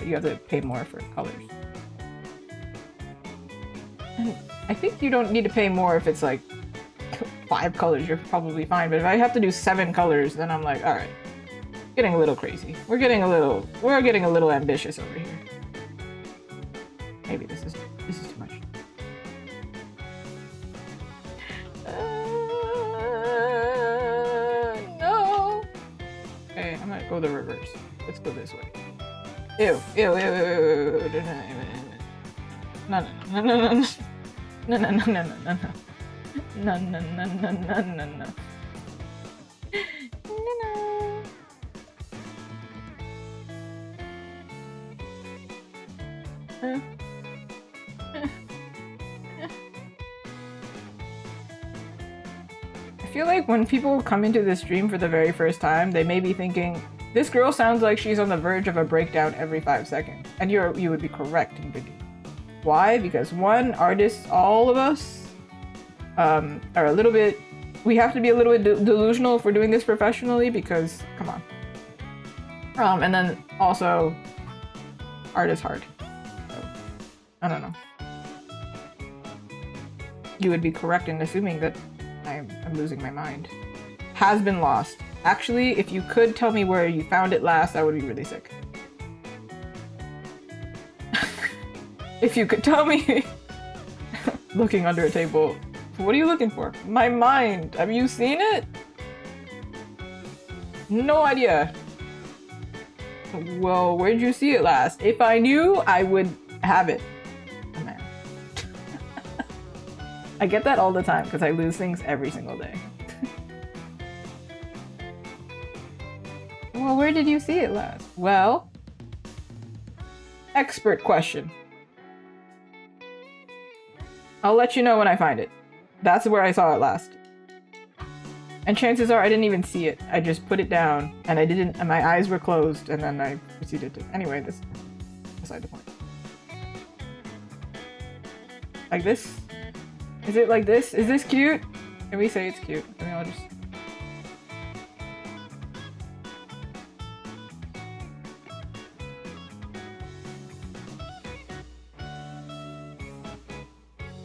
You have to pay more for colors. And I think you don't need to pay more if it's like 5 colors, you're probably fine. But if I have to do 7 colors, then I'm like, all right, getting a little crazy. We're getting a little ambitious over here. Maybe this is too much. No. Okay, I'm gonna go the reverse. Let's go this way. Ew. No. I feel like when people come into this stream for the very first time, they may be thinking, this girl sounds like she's on the verge of a breakdown every 5 seconds. And you would be correct in thinking. Why? Because one, artists, all of us, are a little bit, we have to be a little bit delusional if we're doing this professionally because, come on. And then also, art is hard. So, I don't know. You would be correct in assuming that I'm losing my mind. Has been lost. Actually, if you could tell me where you found it last, I would be really sick. If you could tell me. Looking under a table. What are you looking for? My mind. Have you seen it? No idea. Well, where did you see it last? If I knew, I would have it. Oh man. I get that all the time because I lose things every single day. Well, where did you see it last? Well, expert question. I'll let you know when I find it. That's where I saw it last. And chances are I didn't even see it. I just put it down and and my eyes were closed and then I proceeded to, anyway, this, beside the point. Like this? Is it like this? Is this cute? Can we say it's cute? I mean, I'll just...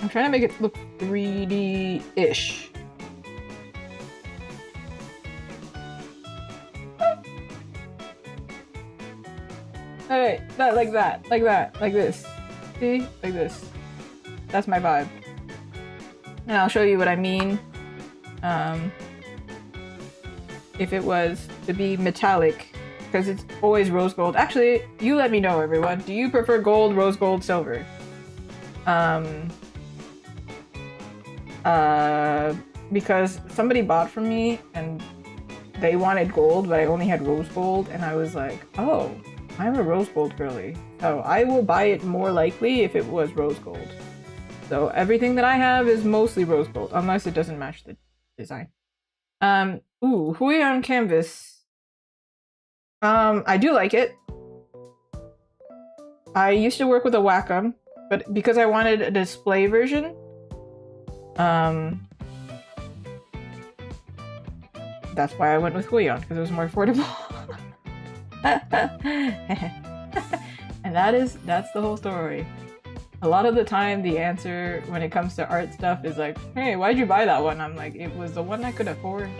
I'm trying to make it look 3D-ish. Alright, like that, like this. See? Like this. That's my vibe. And I'll show you what I mean. If it was to be metallic, because it's always rose gold. Actually, you let me know, everyone. Do you prefer gold, rose gold, silver? Because somebody bought from me and they wanted gold, but I only had rose gold, and I was like, oh, I'm a rose gold girly, so I will buy it more likely if it was rose gold. So everything that I have is mostly rose gold, unless it doesn't match the design. Ooh, Hui on canvas. I do like it. I used to work with a Wacom, but because I wanted a display version, that's why I went with Huion, because it was more affordable. And that's the whole story. A lot of the time, the answer when it comes to art stuff is like, hey, why'd you buy that one? I'm like, it was the one I could afford.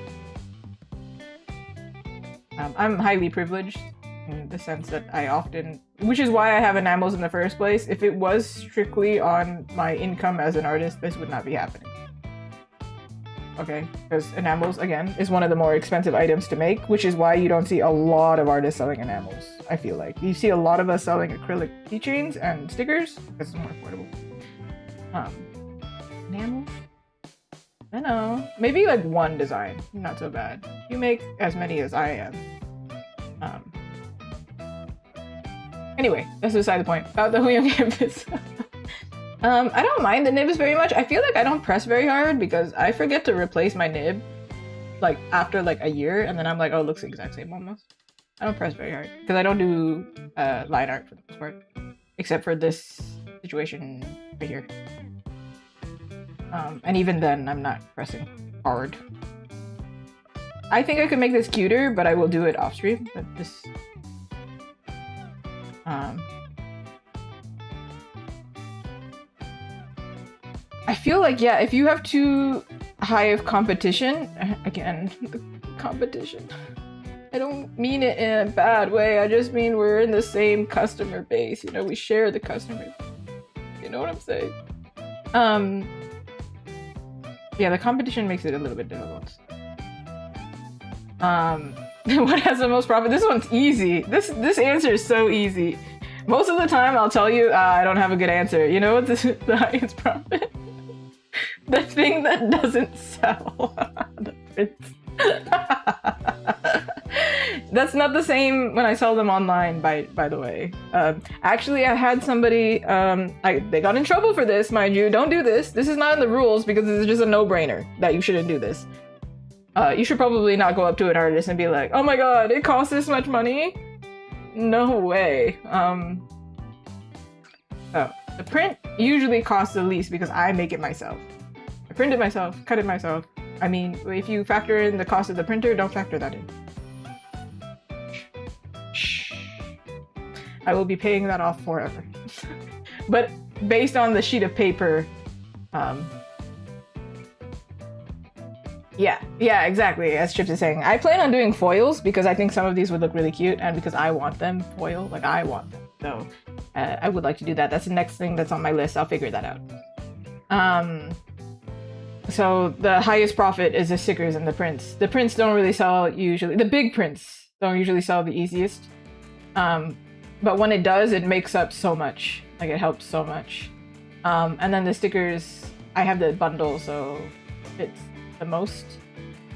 I'm highly privileged in the sense that I often, which is why I have enamels in the first place. If it was strictly on my income as an artist, this would not be happening. Okay, because enamels, again, is one of the more expensive items to make, which is why you don't see a lot of artists selling enamels, I feel like. You see a lot of us selling acrylic keychains and stickers, because it's more affordable. Enamels? I know. Maybe like one design, not so bad. You make as many as I am. Anyway, that's beside the point. About the Huion campus. I don't mind the nibs very much. I feel like I don't press very hard because I forget to replace my nib like after like a year, and then I'm like, oh, it looks the exact same almost. I don't press very hard because I don't do line art for the most part, except for this situation right here. And even then, I'm not pressing hard. I think I could make this cuter, but I will do it off stream. But just I feel like, yeah, if you have too high of competition, again, the competition. I don't mean it in a bad way. I just mean we're in the same customer base. You know, we share the customer. You know what I'm saying? Yeah, the competition makes it a little bit difficult. What has the most profit? This one's easy. This answer is so easy. Most of the time, I'll tell you I don't have a good answer. You know what's the highest profit? The thing that doesn't sell. The prints. That's not the same when I sell them online, by the way. Actually, I had somebody, they got in trouble for this, mind you. Don't do this. This is not in the rules because it's just a no-brainer that you shouldn't do this. You should probably not go up to an artist and be like, oh my god, it costs this much money? No way. The print usually costs the least because I make it myself. I print it myself, cut it myself. I mean, if you factor in the cost of the printer, don't factor that in. Shh. I will be paying that off forever. But based on the sheet of paper, yeah, exactly, as Chips is saying. I plan on doing foils because I think some of these would look really cute and because I want them foil, like I want them. So I would like to do that. That's the next thing that's on my list. I'll figure that out. So the highest profit is the stickers and the prints. The prints don't really sell usually. The big prints don't usually sell the easiest. But when it does, it makes up so much. Like it helps so much. And then the stickers, I have the bundle, so it's the most.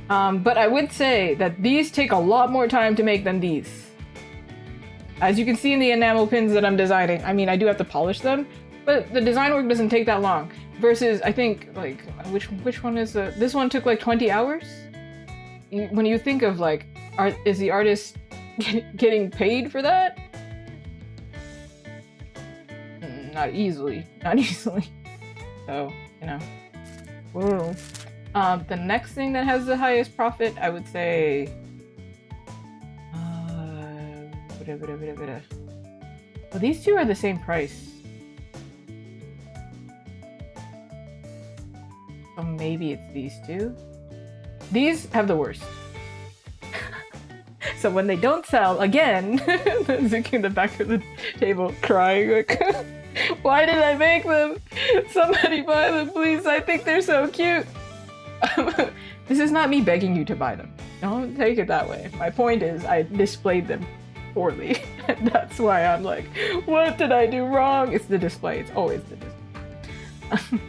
But I would say that these take a lot more time to make than these. As you can see in the enamel pins that I'm designing, I mean, I do have to polish them, but the design work doesn't take that long. Versus, I think, like, which one is the... This one took like 20 hours? When you think of, like, is the artist getting paid for that? Not easily. Not easily. So, you know. Whoa. The next thing that has the highest profit, I would say... Well, these two are the same price. So maybe it's these two. These have the worst. So when they don't sell, again, Zuki in the back of the table crying like, why did I make them? Somebody buy them, please. I think they're so cute. This is not me begging you to buy them. Don't take it that way. My point is I displayed them poorly. And that's why I'm like, what did I do wrong? It's the display. It's always the display.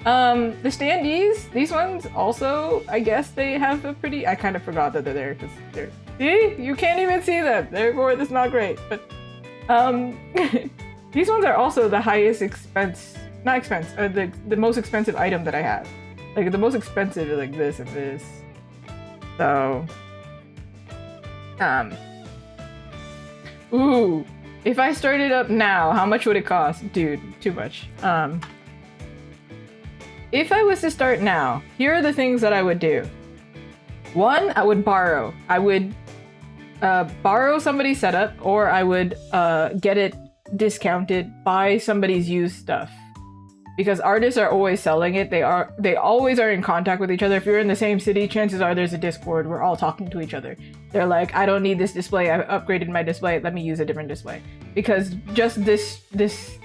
The standees, these ones also, I guess they have a pretty... I kind of forgot that they're there because they're... See? You can't even see them. Therefore, it's not great. But, these ones are also the highest expense... Not expense, the most expensive item that I have. Like, the most expensive is like this and this. So... Ooh. If I started up now, how much would it cost? Dude, too much. If I was to start now, here are the things that I would do. One, I would borrow. I would borrow somebody's setup, or I would get it discounted, buy somebody's used stuff. Because artists are always selling it. They always are in contact with each other. If you're in the same city, chances are there's a Discord. We're all talking to each other. They're like, I don't need this display. I've upgraded my display. Let me use a different display. Because just this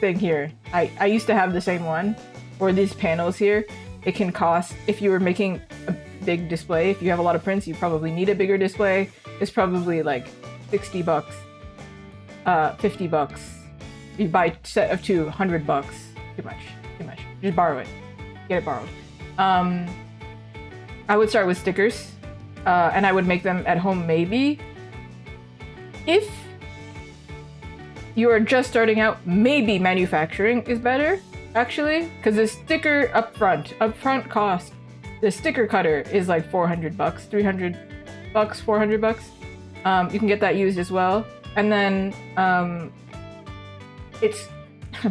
thing here, I used to have the same one. Or these panels here, it can cost, if you were making a big display, if you have a lot of prints, you probably need a bigger display. It's probably like 60 bucks, 50 bucks. You buy a set of 2, 100 bucks. Too much. Just borrow it. Get it borrowed. I would start with stickers, and I would make them at home maybe. If you are just starting out, maybe manufacturing is better. Actually, because the sticker upfront cost, the sticker cutter is like 400 bucks, 300 bucks, 400 bucks. You can get that used as well. And then, I'm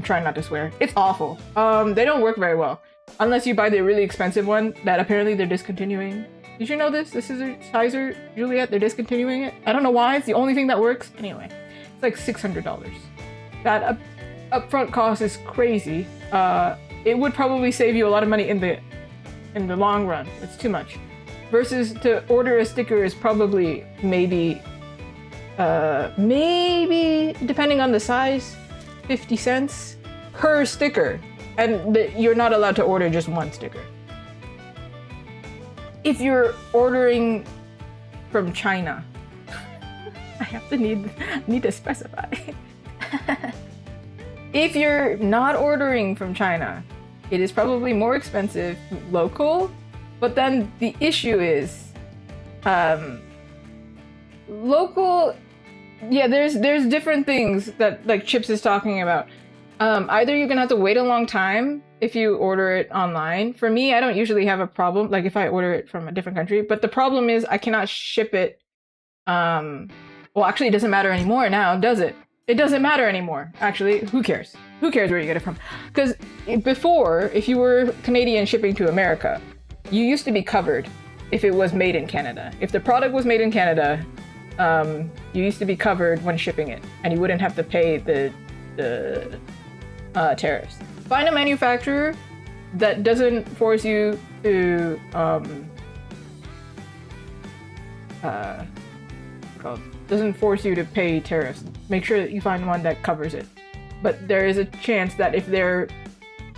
trying not to swear. It's awful. They don't work very well. Unless you buy the really expensive one that apparently they're discontinuing. Did you know this? The Sizer Juliet, they're discontinuing it. I don't know why. It's the only thing that works. Anyway, it's like $600. That upfront cost is crazy. It would probably save you a lot of money in the long run. It's too much. Versus to order a sticker is probably maybe depending on the size, 50 cents per sticker. And you're not allowed to order just one sticker. If you're ordering from China, I have to need to specify. If you're not ordering from China, it is probably more expensive local, but then the issue is local. Yeah, there's different things that like Chips is talking about. Either you're gonna have to wait a long time if you order it online. For me, I don't usually have a problem, like if I order it from a different country, but the problem is I cannot ship it. Well, actually, it doesn't matter anymore now, does it? It doesn't matter anymore, actually. Who cares? Who cares where you get it from? Because before, if you were Canadian shipping to America, you used to be covered if it was made in Canada. If the product was made in Canada, you used to be covered when shipping it, and you wouldn't have to pay the tariffs. Find a manufacturer that doesn't force you to doesn't force you to pay tariffs. Make sure that you find one that covers it. But there is a chance that if they're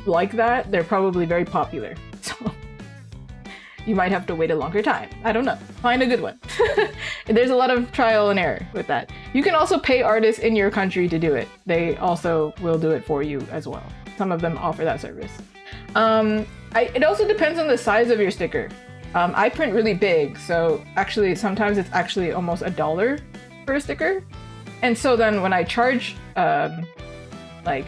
like that, they're probably very popular. So you might have to wait a longer time. I don't know. Find a good one. There's a lot of trial and error with that. You can also pay artists in your country to do it. They also will do it for you as well. Some of them offer that service. It also depends on the size of your sticker. I print really big, so actually sometimes it's actually almost $1 for a sticker. And so then when I charge, like,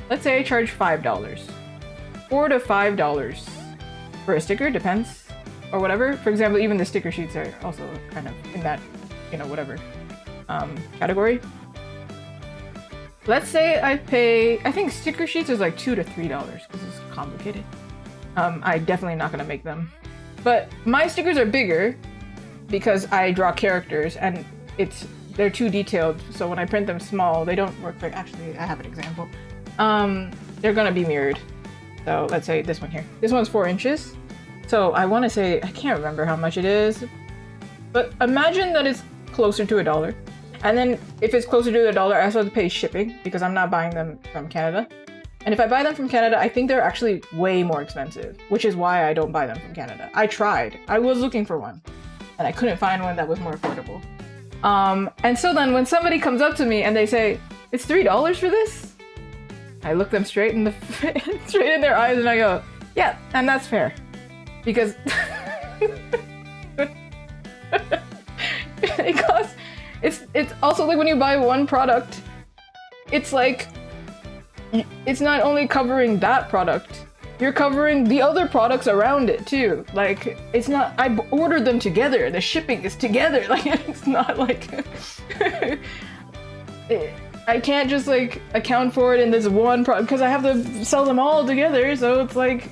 let's say I charge $5, $4 to $5 for a sticker, depends, or whatever. For example, even the sticker sheets are also kind of in that, whatever category. Let's say I think sticker sheets is like $2 to $3 because it's complicated. I'm definitely not gonna make them. But my stickers are bigger because I draw characters and they're too detailed. So when I print them small, they don't work very. Actually, I have an example. They're gonna be mirrored. So let's say this one here. This one's 4 inches. So I want to say, I can't remember how much it is, but imagine that it's closer to $1. And then if it's closer to $1, I also have to pay shipping because I'm not buying them from Canada. And if I buy them from Canada, I think they're actually way more expensive, which is why I don't buy them from Canada. I tried. I was looking for one, and I couldn't find one that was more affordable. And so then when somebody comes up to me and they say, "It's $3 for this?" I look them straight in their eyes and I go, "Yeah, and that's fair." Because it's also like when you buy one product, it's like it's not only covering that product, you're covering the other products around it too. Like, it's not, I ordered them together, the shipping is together. Like, it's not like I can't just like account for it in this one product because I have to sell them all together. So it's like,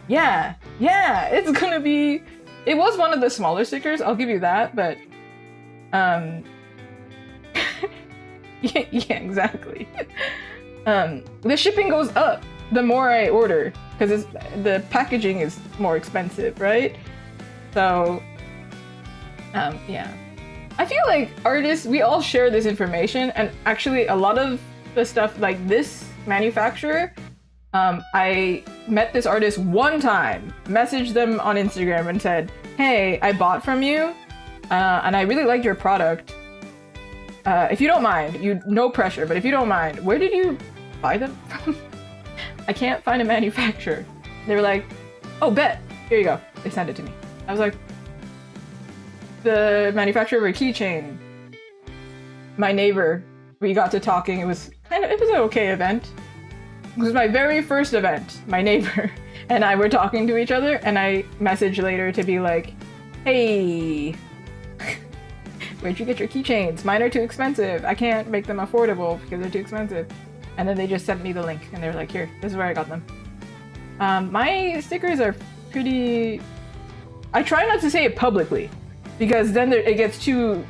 yeah, it's gonna be, it was one of the smaller stickers, I'll give you that, but yeah, exactly. The shipping goes up the more I order because the packaging is more expensive, right? So, yeah. I feel like artists, we all share this information, and actually a lot of the stuff like this manufacturer, I met this artist one time, messaged them on Instagram and said, "Hey, I bought from you, and I really liked your product. If you don't mind, no pressure, but if you don't mind, where did you buy them from?" I can't find a manufacturer. They were like, "Oh, bet. Here you go." They sent it to me. I was like, the manufacturer of a keychain. My neighbor, we got to talking. It was an okay event. It was my very first event. My neighbor and I were talking to each other, and I messaged later to be like, "Hey, where'd you get your keychains? Mine are too expensive. I can't make them affordable because they're too expensive." And then they just sent me the link and they were like, "Here, this is where I got them." My stickers are pretty, I try not to say it publicly, because then it gets too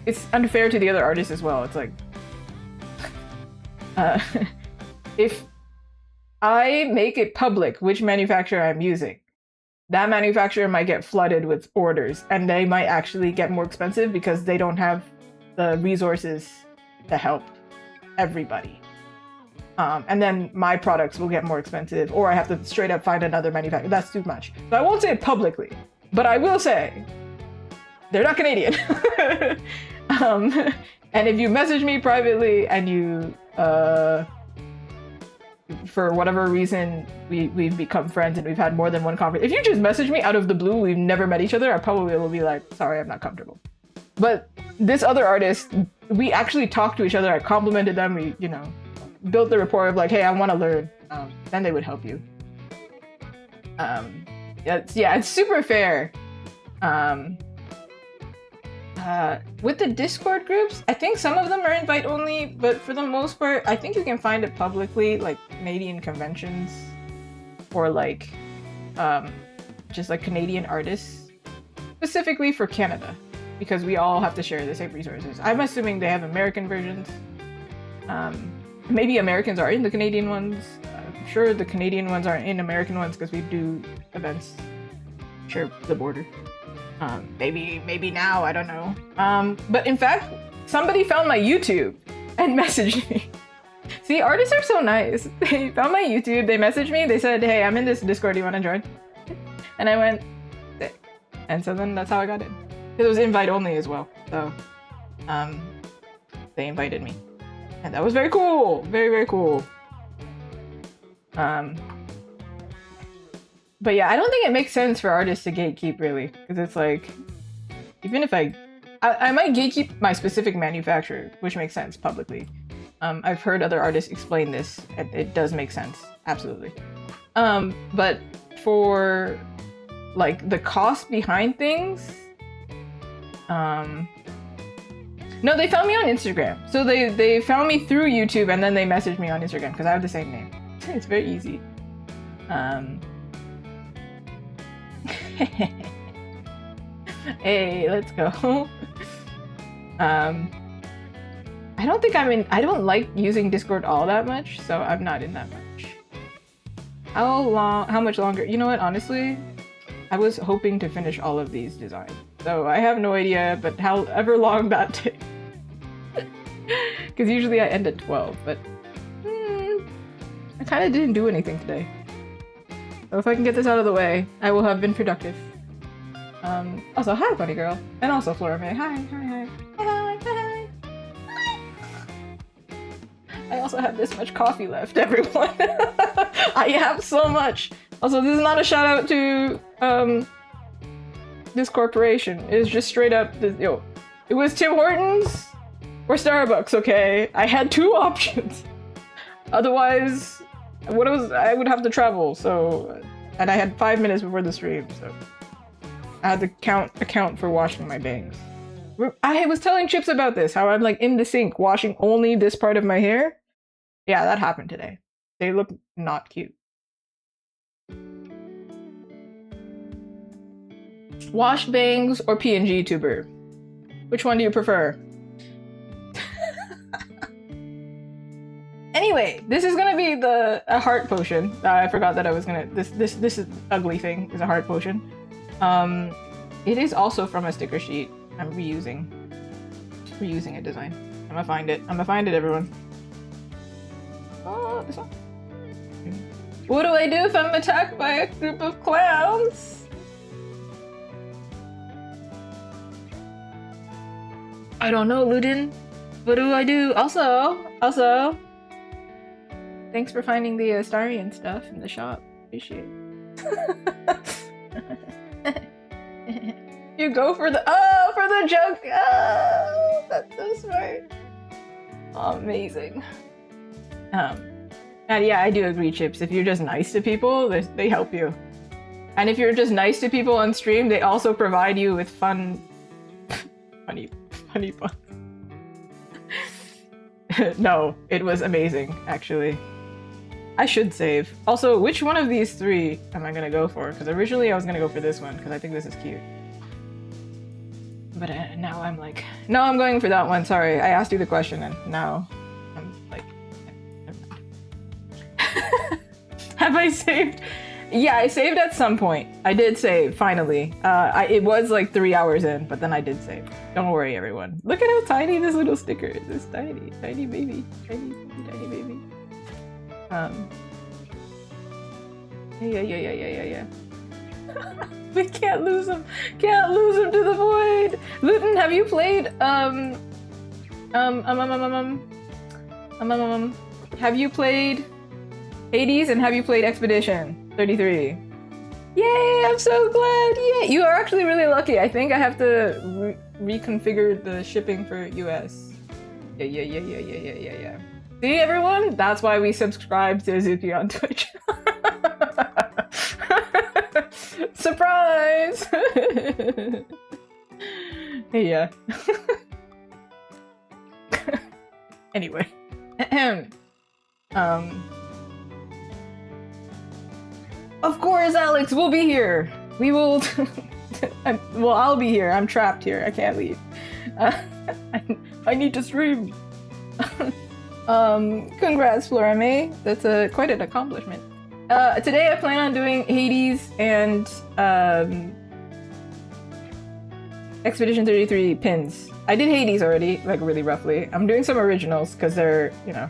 it's unfair to the other artists as well. It's like if I make it public which manufacturer I'm using, that manufacturer might get flooded with orders, and they might actually get more expensive because they don't have the resources to help everybody. And then my products will get more expensive, or I have to straight up find another manufacturer. That's too much. So I won't say it publicly, but I will say they're not Canadian. And if you message me privately and you, for whatever reason, we've become friends and we've had more than one conversation. If you just message me out of the blue, we've never met each other, I probably will be like, sorry, I'm not comfortable. But this other artist, we actually talked to each other. I complimented them. We, you know, built the rapport of like, hey, I want to learn. Then they would help you. It's super fair. With the Discord groups, I think some of them are invite only, but for the most part, I think you can find it publicly, like Canadian conventions, or like just like Canadian artists, specifically for Canada, because we all have to share the same resources. I'm assuming they have American versions. Maybe Americans are in the Canadian ones. I'm sure the Canadian ones are in American ones because we do events share the border. Maybe now, I don't know. But in fact, somebody found my YouTube and messaged me. See, artists are so nice. They found my YouTube, they messaged me, they said, hey, I'm in this Discord, do you want to join? And I went, sick. And so then that's how I got in. It was invite only as well, so they invited me. And that was very cool, very, very cool. But yeah, I don't think it makes sense for artists to gatekeep, really, because it's like, even if I might gatekeep my specific manufacturer, which makes sense publicly. I've heard other artists explain this, and it does make sense, absolutely. But for like the cost behind things, no, they found me on Instagram. So they found me through YouTube, and then they messaged me on Instagram because I have the same name. It's very easy. Hey, let's go. I don't think I don't like using Discord all that much, so I'm not in that much. How much longer? You know what, honestly, I was hoping to finish all of these designs, so I have no idea, but however long that takes. Because usually I end at 12, but I kind of didn't do anything today. So if I can get this out of the way, I will have been productive. Also, hi, Bunny Girl. And also, Flora May. Hi, hi, hi. Hi, hi, hi. I also have this much coffee left, everyone. I have so much. Also, this is not a shout out to this corporation. It's just straight up, it was Tim Hortons or Starbucks, okay? I had two options. Otherwise, I would have to travel, so, and I had 5 minutes before the stream, so I had to account for washing my bangs. I was telling Chips about this, how I'm like in the sink washing only this part of my hair. Yeah, that happened today. They look not cute. Wash bangs or PNG tuber? Which one do you prefer? Anyway, this is gonna be a heart potion. I forgot that I was gonna. This is ugly thing is a heart potion. It is also from a sticker sheet. I'm reusing a design. I'm gonna find it, everyone. Oh, this one. What do I do if I'm attacked by a group of clowns? I don't know, Ludin. What do I do? Also. Thanks for finding the Astarian stuff in the shop. Appreciate it. You go for the joke. Oh, that's so smart. Oh, amazing. And yeah, I do agree, Chips. If you're just nice to people, they help you. And if you're just nice to people on stream, they also provide you with funny puns. No, it was amazing, actually. I should save. Also, which one of these three am I gonna go for? Because originally I was gonna go for this one because I think this is cute. But now I'm like, no, I'm going for that one. Sorry, I asked you the question and now I'm like, have I saved? Yeah, I saved at some point. I did save, finally. It was like 3 hours in, but then I did save. Don't worry, everyone. Look at how tiny this little sticker is. This tiny, tiny baby. Tiny, tiny baby. Yeah. We can't lose him. Can't lose him to the void. Luton, have you played, have you played Hades and have you played Expedition 33? Yay, I'm so glad. Yeah, you are actually really lucky. I think I have to reconfigure the shipping for US. Yeah. See, everyone? That's why we subscribe to Azuki on Twitch. Surprise! Yeah. Anyway. Of course, Alex, we'll be here. We will... well, I'll be here. I'm trapped here. I can't leave. I need to stream. Congrats, Florame. That's quite an accomplishment. Today I plan on doing Hades and Expedition 33 pins. I did Hades already, like really roughly. I'm doing some originals because they're, you know,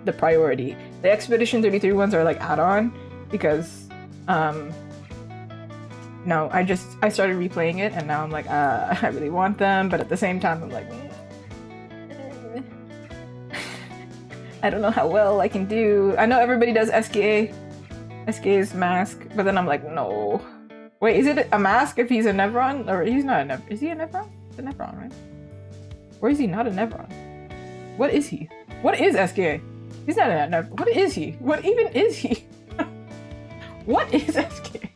the priority. The Expedition 33 ones are like add-on because, no, I started replaying it and now I'm like, I really want them, but at the same time I'm like, I don't know how well I can do. I know everybody does SK's mask, but then I'm like, no. Wait, is it a mask if he's a Nevron? Or he's not a Nevron. Is he a Nevron? It's a Nevron, right? Or is he not a Nevron? What is he? What is SK? He's not a Nevron. What is he? What even is he? What is SK?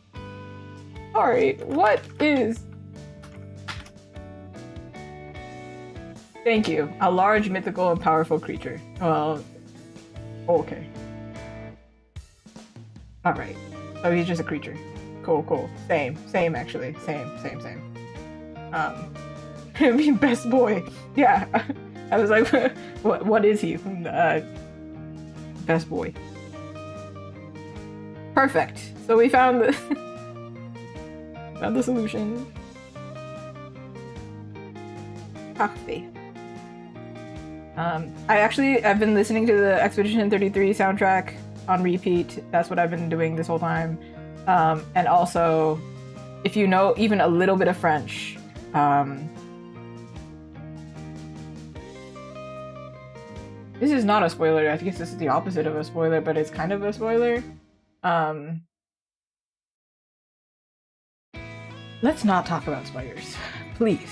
Sorry, what is... Thank you. A large, mythical, and powerful creature. Well... Okay. Alright. So he's just a creature. Cool. Same actually. Same. I mean, best boy. Yeah. I was like, what is he? Best boy. Perfect. So we found the found the solution. Coffee. I've been listening to the Expedition 33 soundtrack on repeat. That's what I've been doing this whole time. And also, if you know even a little bit of French, this is not a spoiler. I guess this is the opposite of a spoiler, but it's kind of a spoiler. Let's not talk about spiders. Please.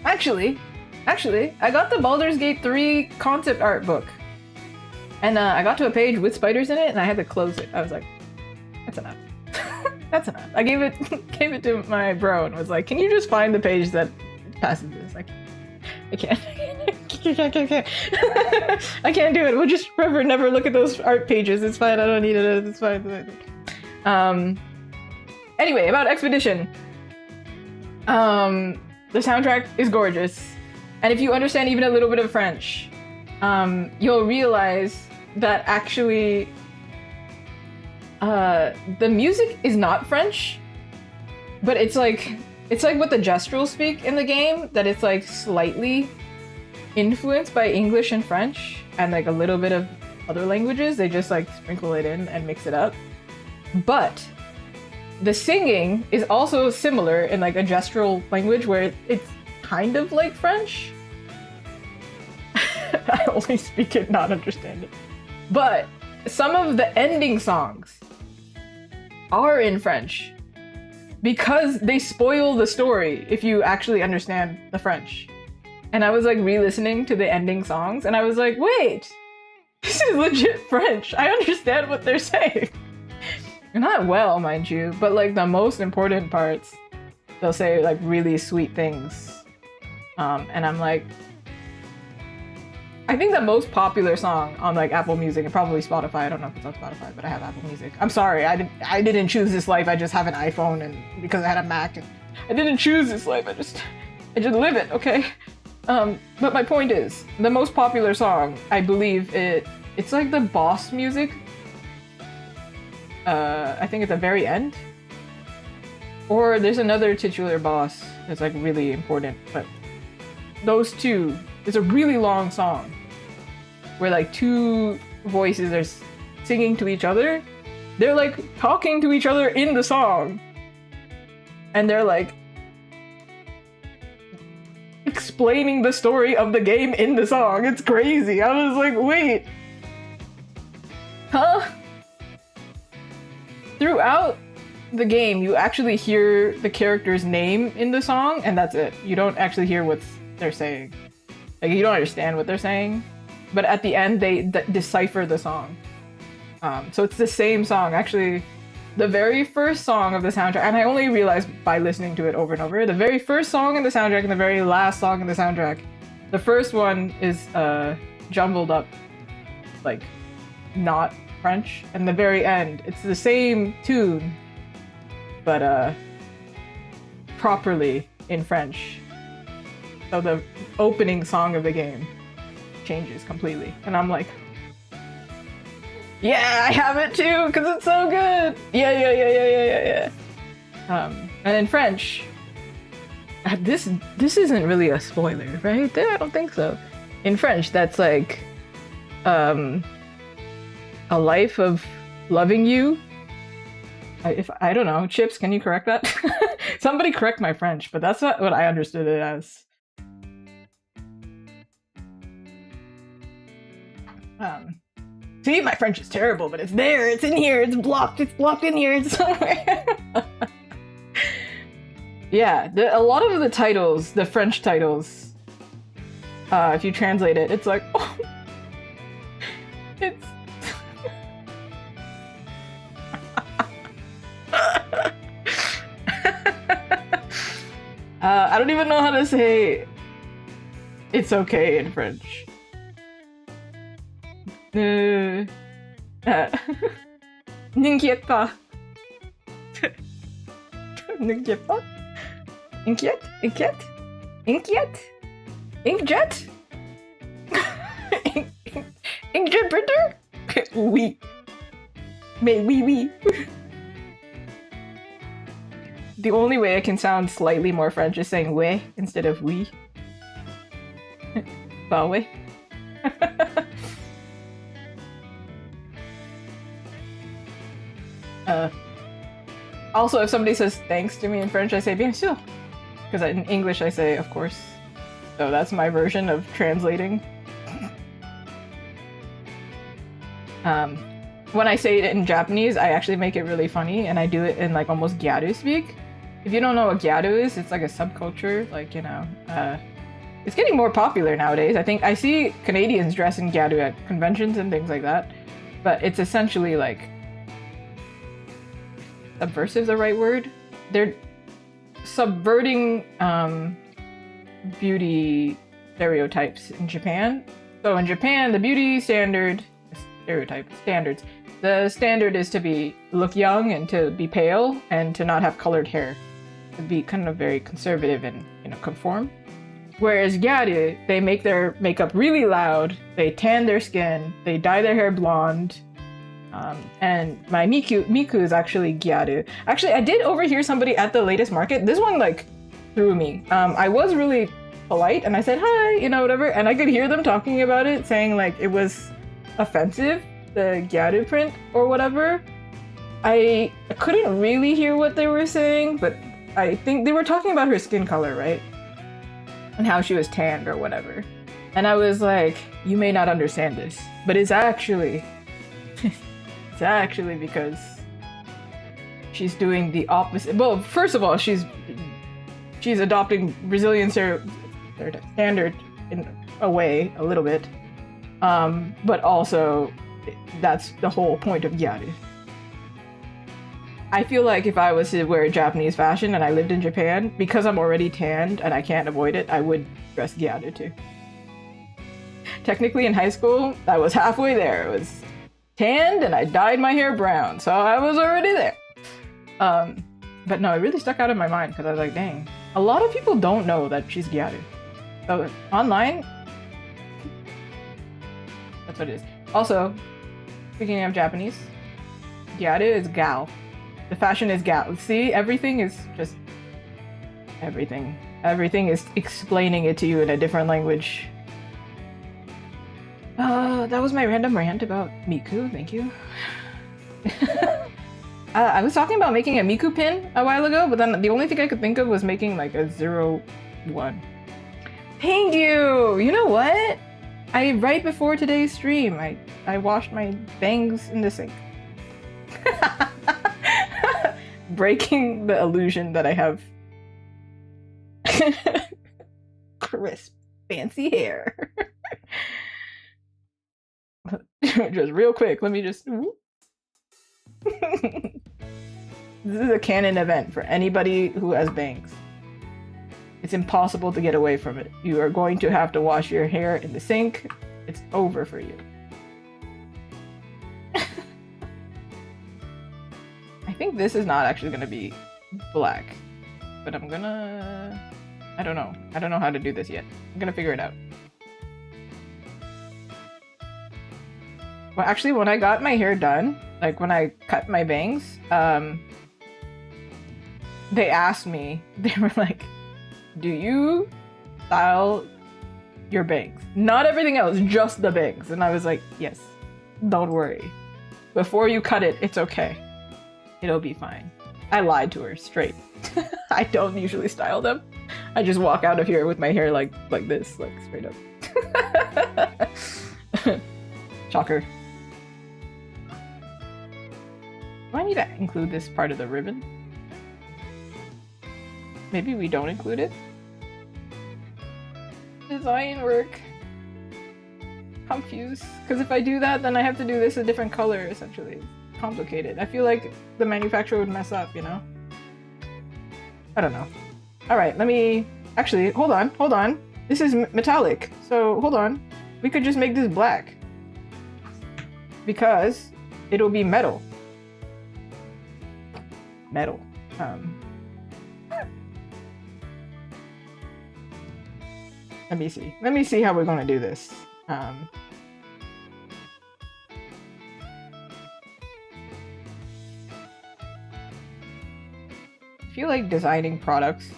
Actually, I got the Baldur's Gate 3 concept art book. And I got to a page with spiders in it and I had to close it. I was like, that's enough. That's enough. I gave it to my bro and was like, can you just find the page that passes this? Like, I can't. I can't do it. We'll just forever never look at those art pages. It's fine. I don't need it. It's fine. Anyway, about Expedition. The soundtrack is gorgeous. And if you understand even a little bit of French, you'll realize that actually the music is not French, but it's like what the Gestrels speak in the game, that it's like slightly influenced by English and French and like a little bit of other languages. They just like sprinkle it in and mix it up. But the singing is also similar in like a Gestral language where it's kind of like French. I only speak it, not understand it. But some of the ending songs are in French because they spoil the story if you actually understand the French. And I was like re-listening to the ending songs and I was like, wait, this is legit French. I understand what they're saying. Not well, mind you, but like the most important parts, they'll say like really sweet things. And I'm like, I think the most popular song on like Apple Music and probably Spotify. I don't know if it's on Spotify, but I have Apple Music. I'm sorry, I didn't choose this life. I just have an iPhone, and because I had a Mac, and I didn't choose this life. I just live it. Okay. But my point is, the most popular song, I believe it's like the boss music. I think at the very end. Or there's another titular boss that's like really important, but those two, it's a really long song where like two voices are singing to each other. They're like talking to each other in the song. And they're like explaining the story of the game in the song. It's crazy. I was like, wait. Huh? Throughout the game, you actually hear the character's name in the song, and that's it. You don't actually hear what they're saying. Like, you don't understand what they're saying. But at the end, they decipher the song. So it's the same song. Actually, the very first song of the soundtrack, and I only realized by listening to it over and over, the very first song in the soundtrack and the very last song in the soundtrack, the first one is jumbled up, like, not French, and the very end, it's the same tune, but properly in French. So the opening song of the game changes completely, and I'm like, yeah, I have it too, because it's so good! Yeah. And in French, this isn't really a spoiler, right? I don't think so. In French, that's like, a life of loving you. I don't know, Chips, can you correct that? Somebody correct my French, but that's not what I understood it as. See, my French is terrible, but it's there, it's in here, it's blocked in here, it's somewhere. Yeah, a lot of the titles, the French titles, if you translate it, it's like, oh, it's... I don't even know how to say it's okay in French. N'inquiète pas. N'inquiète pas. Inquiète? Inquiète? Inquiète? Inkjet? Inkjet printer? Oui. Mais oui. The only way I can sound slightly more French is saying ouais instead of oui. Bah ouais. Also, if somebody says thanks to me in French, I say bien sûr. Because in English I say of course. So that's my version of translating. When I say it in Japanese, I actually make it really funny, and I do it in like almost Gyaru speak. If you don't know what Gyaru is, it's like a subculture, like, you know, it's getting more popular nowadays. I think I see Canadians dress in Gyaru at conventions and things like that, but it's essentially like, subversive is the right word? They're subverting beauty stereotypes in Japan. So in Japan, the beauty standards, the standard is to look young and to be pale and to not have colored hair. To be kind of very conservative and, you know, conform. Whereas Gyaru, they make their makeup really loud, they tan their skin, they dye their hair blonde. And my Miku is actually Gyaru. Actually, I did overhear somebody at the latest market. This one, like, threw me. I was really polite and I said, hi, you know, whatever. And I could hear them talking about it, saying, like, it was offensive, the Gyaru print or whatever. I couldn't really hear what they were saying, but I think they were talking about her skin color, right? And how she was tanned or whatever. And I was like, you may not understand this, but it's actually... it's actually because she's doing the opposite. Well, first of all, she's adopting Brazilian standard in a way, a little bit. But also, that's the whole point of Gyaru. I feel like if I was to wear Japanese fashion and I lived in Japan, because I'm already tanned and I can't avoid it, I would dress Gyaru too. technically in high school, I was halfway there. It was tanned and I dyed my hair brown, so I was already there. But no, it really stuck out in my mind because I was like, dang, a lot of people don't know that she's Gyaru. So online, that's what it is. Also, speaking of Japanese, Gyaru is gal. The fashion is gal. See, everything is just everything. Everything is explaining it to you in a different language. That was my random rant about Miku. Thank you. I was talking about making a Miku pin a while ago, but then the only thing I could think of was making like a 01. Thank you! You know what? Right before today's stream, I washed my bangs in the sink. Breaking the illusion that I have crisp, fancy hair. Just real quick, let me just... This is a canon event for anybody who has bangs. It's impossible to get away from it. You are going to have to wash your hair in the sink. It's over for you. I think this is not actually going to be black, but I'm gonna... I don't know. I don't know how to do this yet. I'm gonna figure it out. Well, actually, when I got my hair done, like when I cut my bangs, they asked me, they were like, do you style your bangs? Not everything else, just the bangs. And I was like, yes, don't worry. Before you cut it, it's okay. It'll be fine. I lied to her straight. I don't usually style them. I just walk out of here with my hair like this, like straight up. Shocker. Do I need to include this part of the ribbon? Maybe we don't include it? Design work. Confused. Because if I do that, then I have to do this a different color, essentially. It's complicated. I feel like the manufacturer would mess up, you know? I don't know. Alright, let me... Actually, hold on. This is metallic, so hold on. We could just make this black. Because it'll be metal. Metal. Let me see. Let me see how we're gonna do this. I feel like designing products,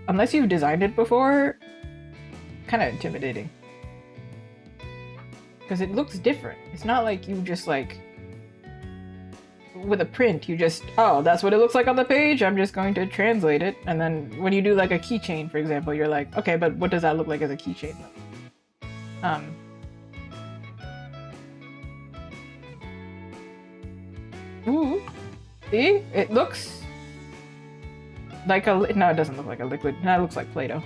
unless you've designed it before, kind of intimidating. Because it looks different. It's not like you just like, with a print, you just, oh, that's what it looks like on the page, I'm just going to translate it. And then when you do like a keychain, for example, you're like, okay, but what does that look like as a keychain? Ooh, see? It looks like a, no, it doesn't look like a liquid. That looks like Play-Doh.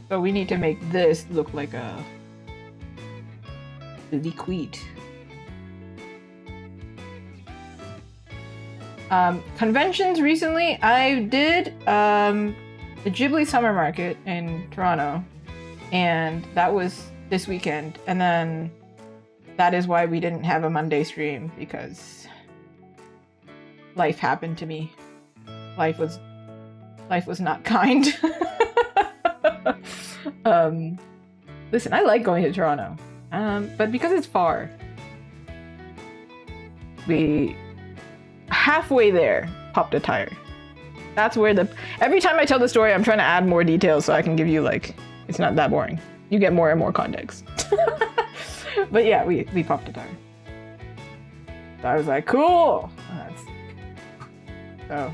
So we need to make this look like a liquid. Conventions recently, I did the Ghibli Summer Market in Toronto, and that was this weekend, and then that is why we didn't have a Monday stream, because life happened to me. Life was not kind. Listen, I like going to Toronto, but because it's far, we halfway there popped a tire. That's where the, every time I tell the story, I'm trying to add more details so I can give you like, it's not that boring. You get more and more context. But yeah, we popped a tire. So I was like, cool. So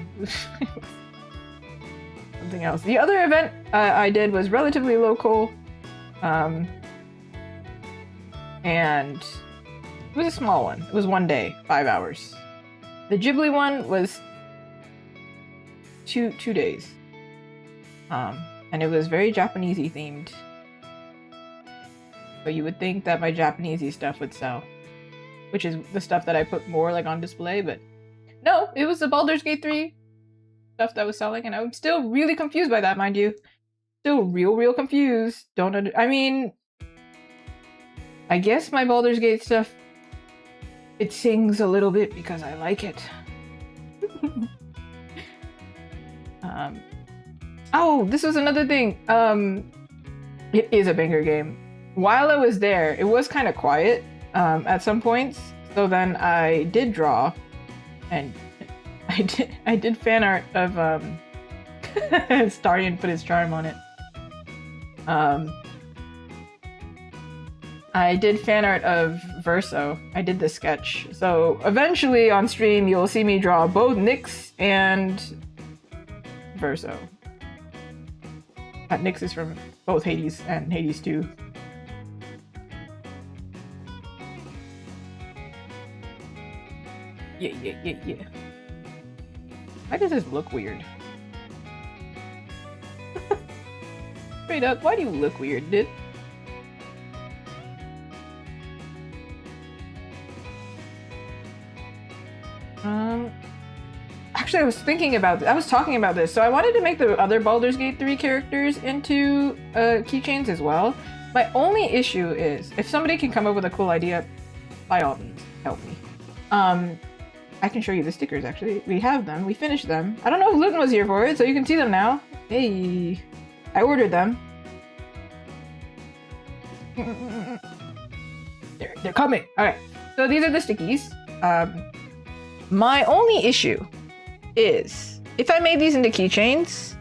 something else. The other event I did was relatively local, and it was a small one. It was one day, 5 hours. The Ghibli one was two days, and it was very Japanesey themed. So you would think that my Japanesey stuff would sell, which is the stuff that I put more like on display, but no, it was the Baldur's Gate 3 stuff that was selling, and I'm still really confused by that, mind you. Still real confused. I mean, I guess my Baldur's Gate stuff, it sings a little bit because I like it. Oh, this was another thing. It is a banger game. While I was there, it was kind of quiet at some points. So then I did draw, and I did fan art of Starion put his charm on it. I did fan art of Verso. I did the sketch. So eventually on stream, you'll see me draw both Nyx and Verso. Nyx is from both Hades and Hades 2. Yeah. Why does this look weird? Straight up, why do you look weird, dude? Actually, I was talking about this. So I wanted to make the other Baldur's Gate 3 characters into keychains as well. My only issue is, if somebody can come up with a cool idea, by all means, help me. I can show you the stickers, actually. We have them. We finished them. I don't know if Luton was here for it, so you can see them now. Hey, I ordered them. They're coming. All right. So these are the stickies. My only issue is, if I made these into keychains,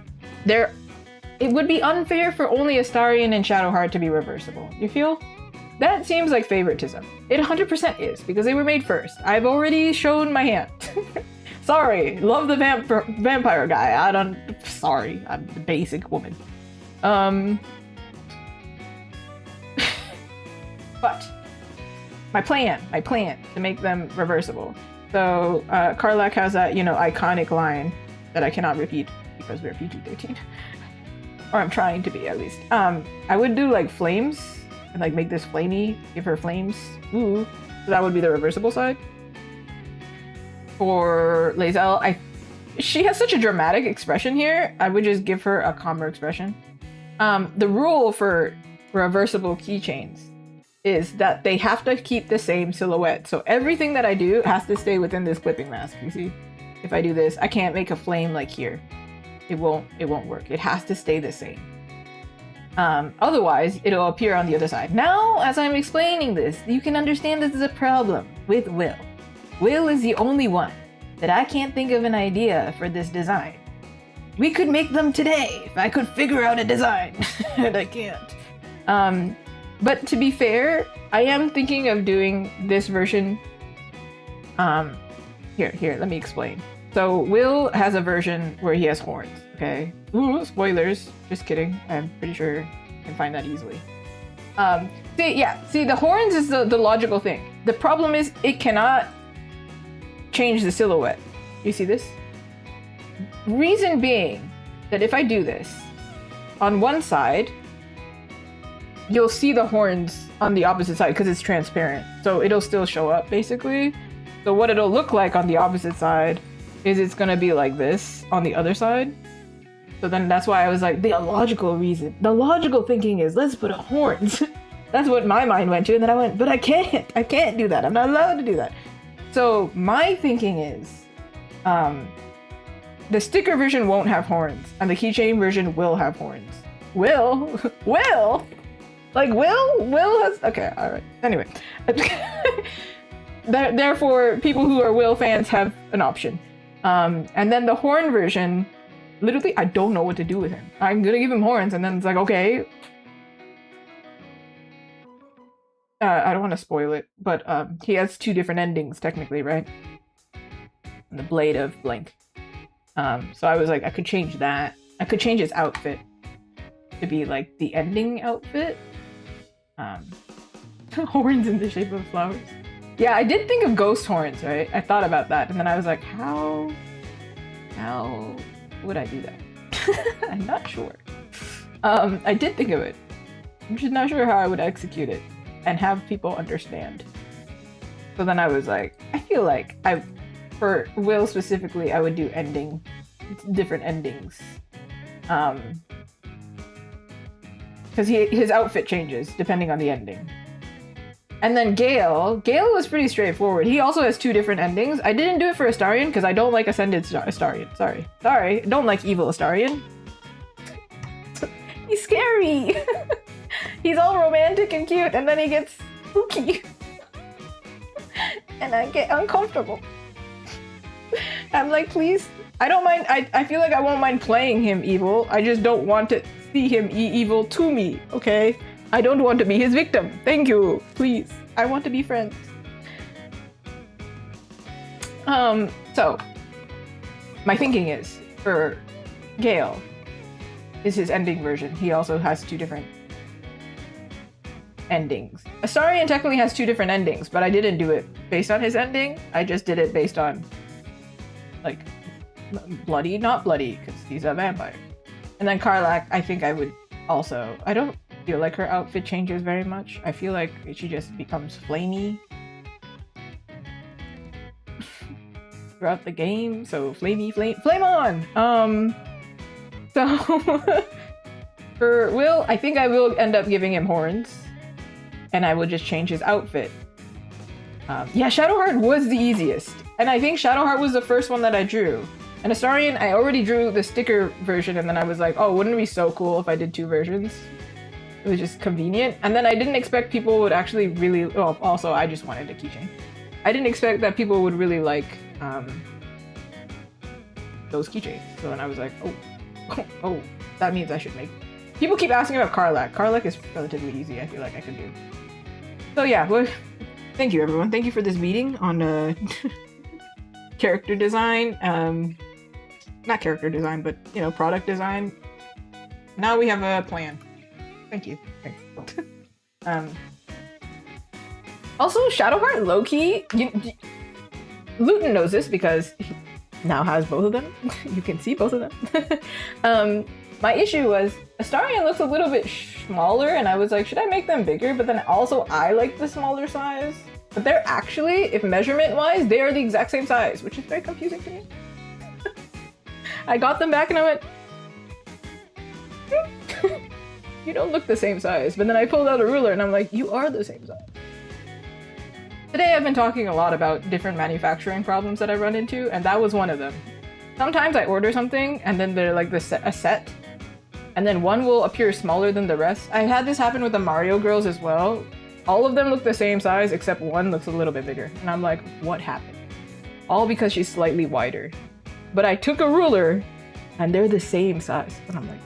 it would be unfair for only Astarion and Shadowheart to be reversible. You feel? That seems like favoritism. It 100% is, because they were made first. I've already shown my hand. Sorry, love the vampire guy. Sorry, I'm the basic woman. But my plan to make them reversible. So Karlach has that, iconic line that I cannot repeat because we're PG-13. Or I'm trying to be, at least. I would do like flames and like make this flamey, give her flames. Ooh. So that would be the reversible side. For Lae'zel, she has such a dramatic expression here. I would just give her a calmer expression. The rule for reversible keychains is that they have to keep the same silhouette. So everything that I do has to stay within this clipping mask. You see? If I do this, I can't make a flame like here. It won't work. It has to stay the same. Otherwise, it'll appear on the other side. Now, as I'm explaining this, you can understand this is a problem with Will. Will is the only one that I can't think of an idea for this design. We could make them today if I could figure out a design, and I can't. But to be fair, I am thinking of doing this version. Here, let me explain. So Will has a version where he has horns, okay? Ooh, spoilers. Just kidding. I'm pretty sure you can find that easily. See, the horns is the logical thing. The problem is it cannot change the silhouette. You see this? Reason being that if I do this, on one side, you'll see the horns on the opposite side because it's transparent. So it'll still show up, basically. So what it'll look like on the opposite side is it's gonna be like this on the other side. So then that's why I was like, the logical thinking is, let's put horns. That's what my mind went to, and then I went, but I can't do that. I'm not allowed to do that. So my thinking is, the sticker version won't have horns, and the keychain version will have horns. Will has, okay, all right. Anyway, therefore, people who are Will fans have an option. And then the horn version, literally, I don't know what to do with him. I'm gonna give him horns, and then it's like, okay. I don't want to spoil it, but he has two different endings, technically, right? The blade of blank. So I was like, I could change that. I could change his outfit to be like the ending outfit. Horns in the shape of flowers. Yeah, I did think of ghost horns, right? I thought about that, and then I was like, how would I do that? I'm not sure. I did think of it. I'm just not sure how I would execute it and have people understand. So then I was like, I feel like for Will specifically, I would do different endings. because his outfit changes depending on the ending. And then Gale was pretty straightforward. He also has 2 different endings. I didn't do it for Astarion because I don't like Ascended Astarion. Sorry, I don't like Evil Astarion. He's scary. He's all romantic and cute, and then he gets spooky. And I get uncomfortable. I'm like, please, I don't mind. I feel like I won't mind playing him evil. I just don't want to see him evil to me, okay? I don't want to be his victim. Thank you, please. I want to be friends. So my thinking is for Gale is his ending version. He also has 2 different endings. Astarion technically has 2 different endings, but I didn't do it based on his ending. I just did it based on like bloody, not bloody, because he's a vampire. And then Karlach, I think I would also. I don't feel like her outfit changes very much. I feel like she just becomes flamey throughout the game. So flame on! So for Will, I think I will end up giving him horns. And I will just change his outfit. Yeah, Shadowheart was the easiest. And I think Shadowheart was the first one that I drew. And Astarion, I already drew the sticker version, and then I was like, oh, wouldn't it be so cool if I did 2 versions? It was just convenient. And then I didn't expect people would actually really... Oh, also, I just wanted a keychain. I didn't expect that people would really like those keychains. So then I was like, oh, that means I should make... People keep asking about Karlach. Karlach is relatively easy, I feel like I could do. So yeah, well, thank you everyone. Thank you for this meeting on character design. Not character design, but you know, product design. Now we have a plan. Thank you. Thanks. Also, Shadowheart low-key, Luton knows this because he now has both of them. You can see both of them. My issue was Astarion looks a little bit smaller, and I was like, should I make them bigger? But then also I like the smaller size. But they're actually, if measurement-wise, they are the exact same size, which is very confusing to me. I got them back and I went, you don't look the same size. But then I pulled out a ruler and I'm like, you are the same size. Today I've been talking a lot about different manufacturing problems that I run into, and that was one of them. Sometimes I order something and then they're like a set, and then one will appear smaller than the rest. I had this happen with the Mario girls as well. All of them look the same size except one looks a little bit bigger. And I'm like, what happened? All because she's slightly wider. But I took a ruler and they're the same size. And I'm like,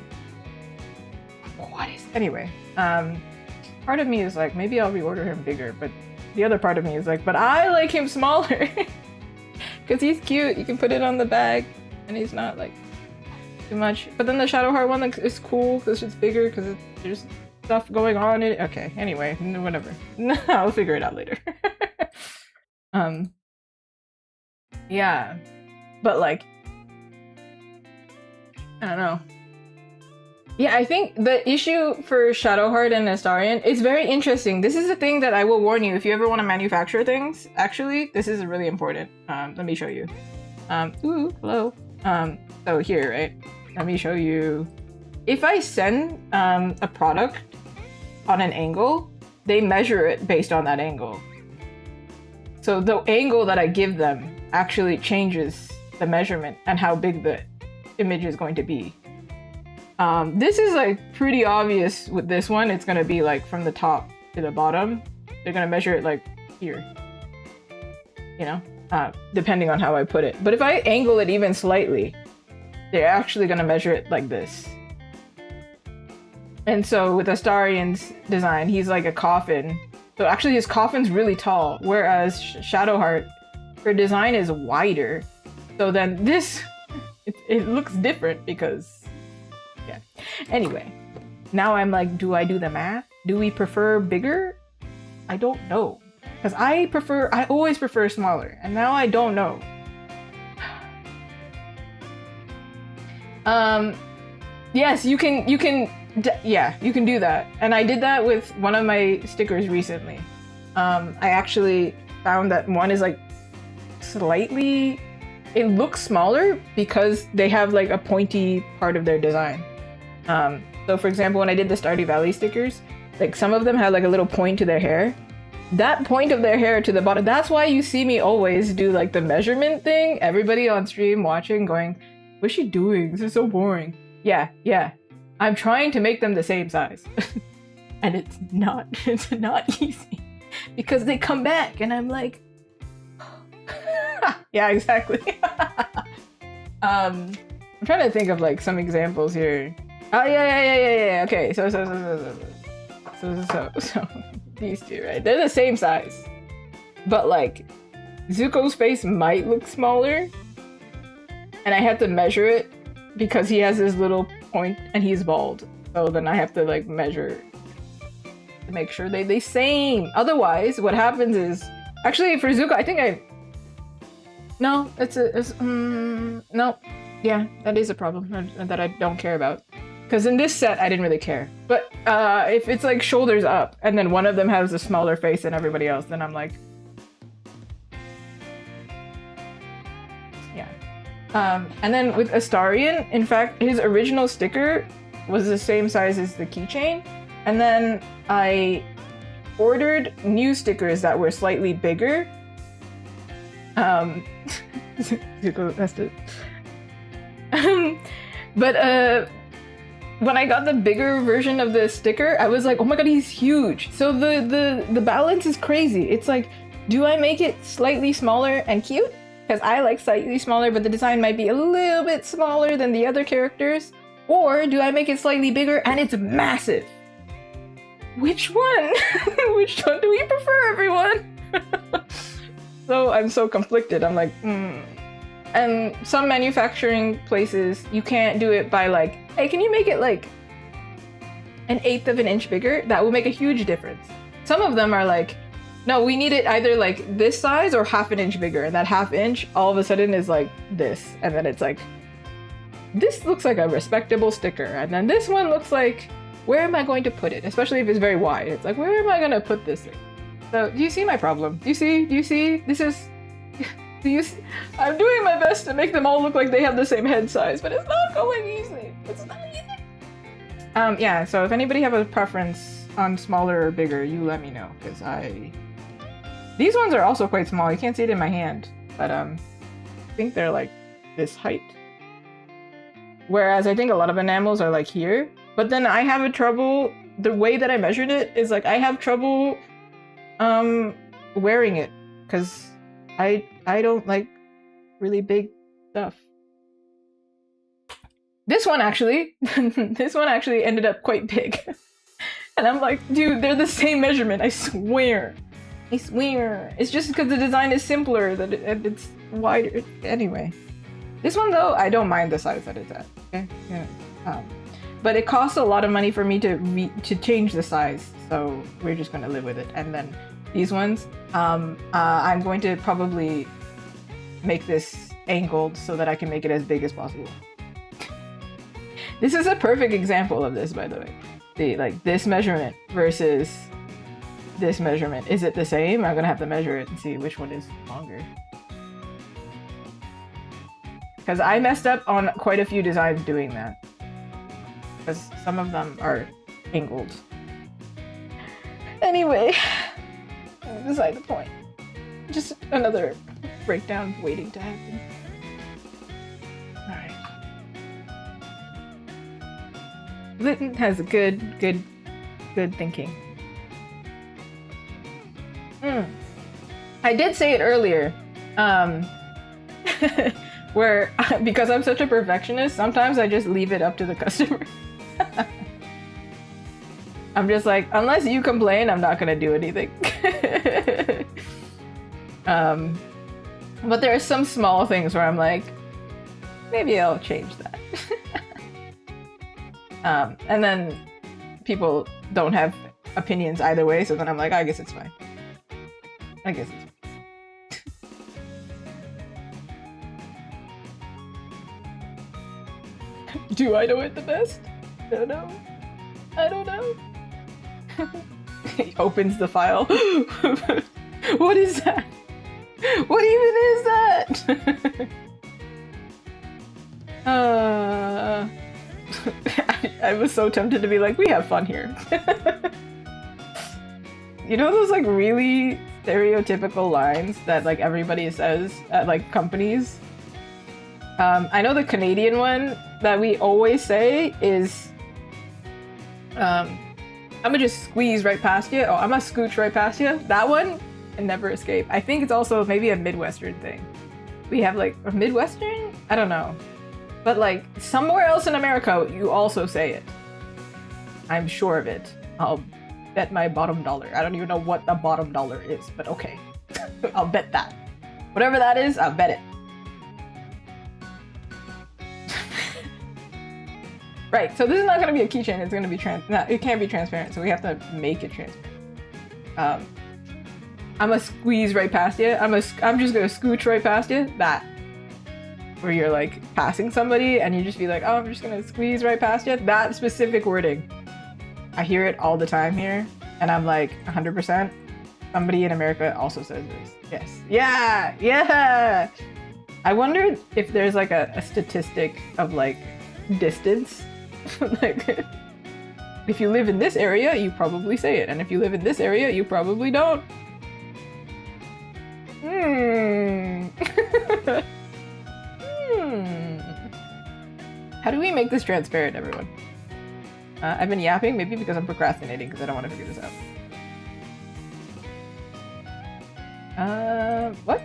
what is... Anyway, part of me is like, maybe I'll reorder him bigger, but the other part of me is like, but I like him smaller. Because he's cute, you can put it on the bag, and he's not like too much. But then the Shadowheart one is cool because it's bigger, because there's stuff going on in it. Okay, anyway, whatever. I'll figure it out later. Yeah, but like, I don't know. Yeah, I think the issue for Shadowheart and Astarion is very interesting. This is a thing that I will warn you if you ever want to manufacture things. Actually, this is really important. Let me show you. Ooh, hello. So here, right? Let me show you. If I send a product on an angle, they measure it based on that angle. So the angle that I give them actually changes the measurement and how big the image is going to be. This is like pretty obvious with this one. It's gonna be like from the top to the bottom. They're gonna measure it like here, you know, depending on how I put it. But if I angle it even slightly, they're actually gonna measure it like this. And so with Astarion's design, he's like a coffin. So actually his coffin's really tall, whereas Shadowheart, her design is wider. So then this, it looks different because, yeah. Anyway, now I'm like, do I do the math? Do we prefer bigger? I don't know. Because I always prefer smaller, and now I don't know. Yes, you can do that. And I did that with one of my stickers recently. I actually found that one is like slightly, it looks smaller because they have like a pointy part of their design. So for example, when I did the Stardew Valley stickers, like some of them had like a little point to their hair. That point of their hair to the bottom, that's why you see me always do like the measurement thing. Everybody on stream watching going, what's she doing? This is so boring. Yeah. I'm trying to make them the same size. And it's not easy. Because they come back and I'm like... Yeah, exactly. I'm trying to think of like some examples here. Oh yeah. Okay, so these two, right? They're the same size. But like Zuko's face might look smaller. And I have to measure it because he has this little point and he's bald. So then I have to like measure to make sure they same. Otherwise, what happens is actually for Zuko, I think no, no. Yeah, that is a problem that I don't care about. Because in this set, I didn't really care. But if it's like shoulders up, and then one of them has a smaller face than everybody else, then I'm like... Yeah. And then with Astarion, in fact, his original sticker was the same size as the keychain. And then I ordered new stickers that were slightly bigger. Zuko, that's it. But when I got the bigger version of the sticker, I was like, oh my god, he's huge. So the balance is crazy. It's like, do I make it slightly smaller and cute? Because I like slightly smaller, but the design might be a little bit smaller than the other characters. Or do I make it slightly bigger and it's massive? Which one? Which one do we prefer, everyone? So I'm so conflicted. I'm like, And some manufacturing places, you can't do it by like, hey, can you make it like 1/8 of an inch bigger? That will make a huge difference. Some of them are like, no, we need it either like this size or 1/2 inch bigger. And that 1/2 inch all of a sudden is like this. And then it's like, this looks like a respectable sticker. And then this one looks like, where am I going to put it? Especially if it's very wide. It's like, where am I going to put this thing? So do you see my problem? Do you see? This is... I'm doing my best to make them all look like they have the same head size, but it's not going easy. It's not easy. Yeah, so if anybody have a preference on smaller or bigger, you let me know, because these ones are also quite small. You can't see it in my hand, but I think they're like this height. Whereas I think a lot of enamels are like here, but then I have a trouble, the way that I measured it is like I have trouble wearing it, because I don't like really big stuff. This one actually ended up quite big. And I'm like, dude, they're the same measurement, I swear. I swear. It's just because the design is simpler, that it's wider. Anyway. This one though, I don't mind the size that it's at. Okay? Yeah. But it costs a lot of money for me to change the size, so we're just gonna live with it. And then these ones, I'm going to probably make this angled so that I can make it as big as possible. This is a perfect example of this, by the way. See, like this measurement versus this measurement. Is it the same? I'm gonna have to measure it and see which one is longer. Because I messed up on quite a few designs doing that. Because some of them are angled. Anyway, beside the point. Just another breakdown waiting to happen. Alright. Lytton has a good thinking. I did say it earlier. Where, because I'm such a perfectionist, sometimes I just leave it up to the customer. I'm just like, unless you complain, I'm not gonna do anything. But there are some small things where I'm like, maybe I'll change that. And then people don't have opinions either way, so then I'm like, I guess it's fine. I guess it's fine. Do I know it the best? Don't know. I don't know. He opens the file. What is that? What even is that? I was so tempted to be like, we have fun here. You know those like really stereotypical lines that like everybody says at like companies? I know the Canadian one that we always say is, I'm gonna just squeeze right past you. Oh, I'm gonna scooch right past you. That one can never escape. I think it's also maybe a Midwestern thing. We have like a Midwestern? I don't know. But like somewhere else in America, you also say it. I'm sure of it. I'll bet my bottom dollar. I don't even know what the bottom dollar is, but okay. I'll bet that. Whatever that is, I'll bet it. Right, so this is not going to be a keychain. It's going to be it can't be transparent, so we have to make it transparent. I'm gonna squeeze right past you. I'm just gonna scooch right past you. That, where you're like passing somebody and you just be like, oh, I'm just gonna squeeze right past you. That specific wording. I hear it all the time here, and I'm like 100%. Somebody in America also says this. Yes. Yeah. Yeah. I wonder if there's like a statistic of like distance. Like, if you live in this area, you probably say it, and if you live in this area, you probably don't. How do we make this transparent, everyone? I've been yapping, maybe because I'm procrastinating, because I don't want to figure this out. What?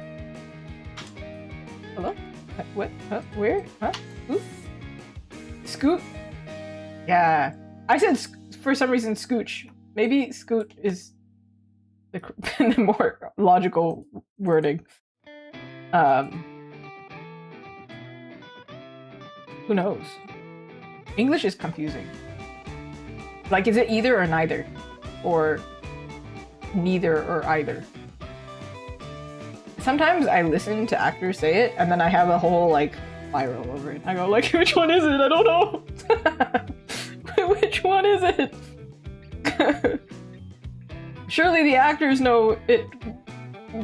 Hello? What? Huh? Where? Huh? Ooh. Scoot? Yeah. I said, for some reason, scooch. Maybe scoot is the more logical wording. Who knows? English is confusing. Like, is it either or neither? Or neither or either? Sometimes I listen to actors say it, and then I have a whole, like, spiral over it. I go, like, which one is it? I don't know. Which one is it? Surely the actors know it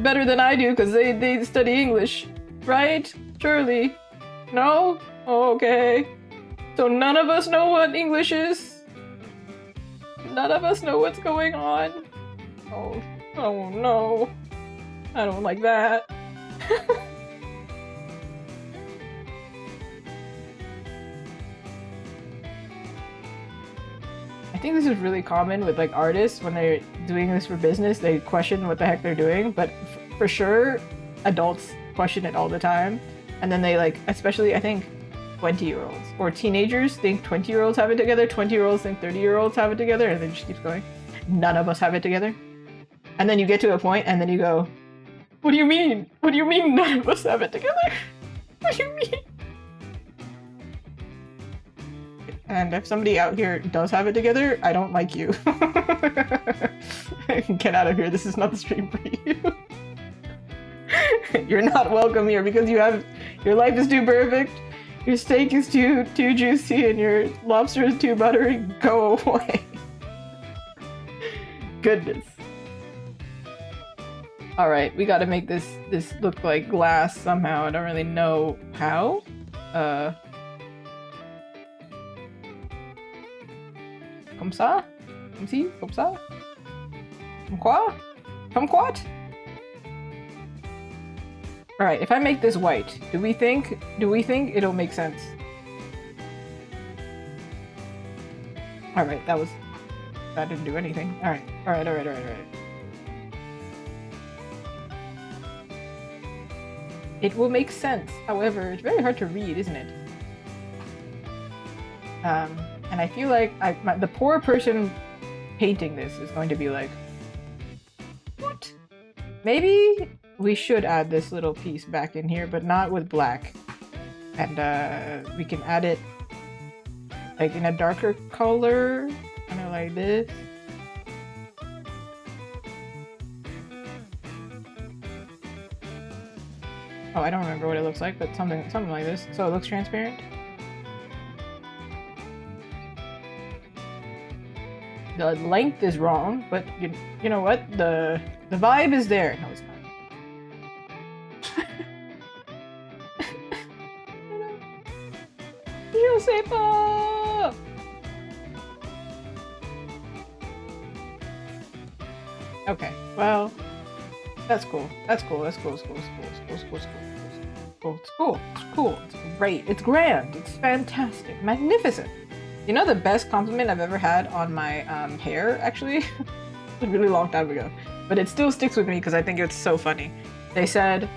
better than I do, because they study English, right? Surely. No? Oh, okay. So none of us know what English is? None of us know what's going on? Oh no. I don't like that. I think this is really common with like artists when they're doing this for business. They question what the heck they're doing, but for sure adults question it all the time. And then they like, especially I think 20-year-olds or teenagers think 20-year-olds have it together, 20-year-olds think 30-year-olds have it together, and it just keeps going. None of us have it together. And then you get to a point and then you go, what do you mean? What do you mean none of us have it together? What do you mean? And if somebody out here does have it together, I don't like you. Get out of here. This is not the stream for you. You're not welcome here because your life is too perfect, your steak is too juicy, and your lobster is too buttery. Go away. Goodness. Alright, we gotta make this look like glass somehow. I don't really know how. Comme ça? Comme ci? Comme ça? Comme quoi? Comme quoi? Alright, if I make this white, do we think it'll make sense? Alright, that didn't do anything. Alright. It will make sense. However, it's very hard to read, isn't it? And I feel like the poor person painting this is going to be like, what? Maybe we should add this little piece back in here, but not with black. And we can add it like in a darker color, kind of like this. Oh, I don't remember what it looks like, but something like this. So it looks transparent. The length is wrong, but you know what? The vibe is there. No, it's not. Je sais pas. Okay, well, that's cool. That's cool. That's cool. It's cool. It's cool. It's cool. It's cool. It's cool. It's cool. It's cool. It's great. It's grand. It's fantastic. Magnificent. You know the best compliment I've ever had on my hair, actually? A really long time ago. But it still sticks with me because I think it's so funny. They said,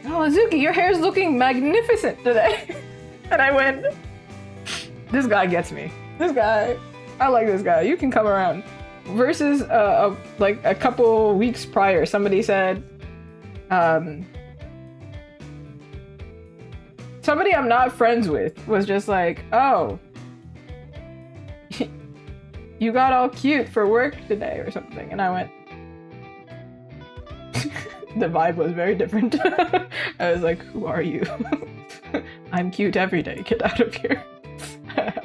"Oh, Azuki, your hair's looking magnificent today." And I went, "This guy gets me. This guy, I like this guy. You can come around." Versus like a couple weeks prior, somebody said, somebody I'm not friends with was just like, "Oh, you got all cute for work today," or something. And I went, the vibe was very different. I was like, "Who are you?" "I'm cute every day. Get out of here.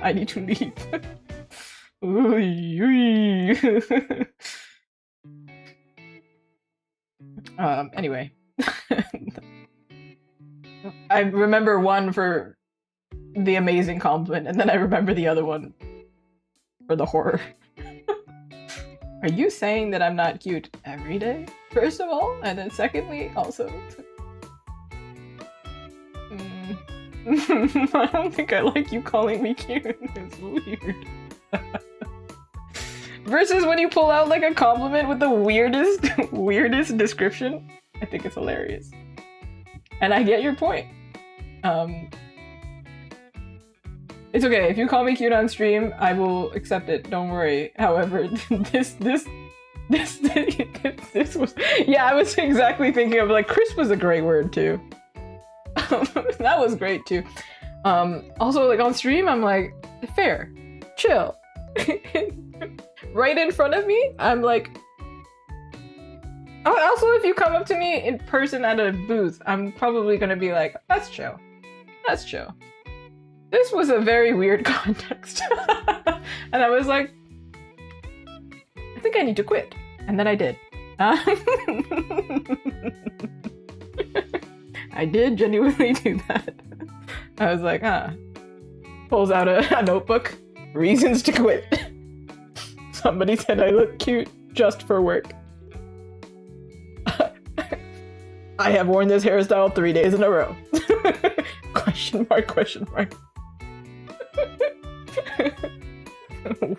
I need to leave." Anyway. I remember one for the amazing compliment, and then I remember the other one for the horror. Are you saying that I'm not cute every day, first of all? And then secondly, also... I don't think I like you calling me cute. It's weird. Versus when you pull out like a compliment with the weirdest description. I think it's hilarious. And I get your point. It's okay, if you call me cute on stream, I will accept it, don't worry. However, this was... Yeah, I was exactly thinking of, like, crisp was a great word too. That was great too. Also, like, on stream, I'm like, fair, chill. Right in front of me, I'm like... Also, if you come up to me in person at a booth, I'm probably gonna be like, that's chill. That's chill. This was a very weird context. And I was like, I think I need to quit. And then I did. I did genuinely do that. I was like, pulls out a notebook. Reasons to quit. Somebody said I look cute just for work. I have worn this hairstyle 3 days in a row. Question mark, question mark.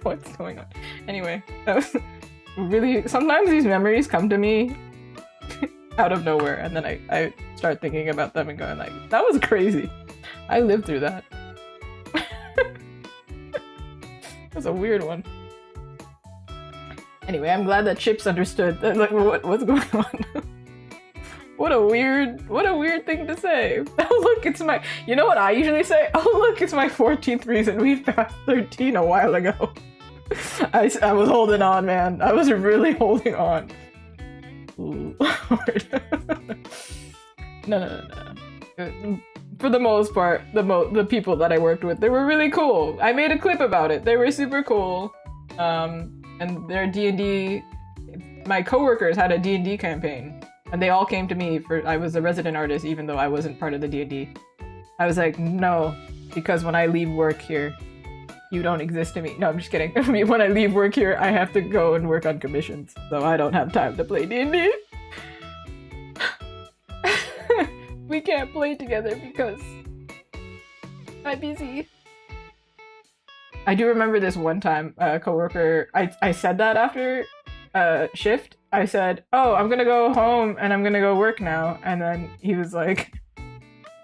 What's going on? Anyway, that was really... Sometimes these memories come to me out of nowhere, and then I start thinking about them and going like, that was crazy. I lived through that. That's a weird one. Anyway, I'm glad that Chips understood that, like, what's going on. What a weird thing to say. Oh look, it's my... You know what I usually say? Oh look, it's my 14th reason. We've passed 13 a while ago. I was holding on, man. I was really holding on. Lord. No. For the most part, the people that I worked with, they were really cool. I made a clip about it. They were super cool. And their D&D... My coworkers had a D&D campaign. And they all came to me for... I was a resident artist, even though I wasn't part of the D&D. I was like, no, because when I leave work here, you don't exist to me. No, I'm just kidding. When I leave work here, I have to go and work on commissions. So I don't have time to play D&D. We can't play together because I'm busy. I do remember this one time, a coworker... I said that after shift. I said, oh, I'm gonna go home and I'm gonna go work now. And then he was like,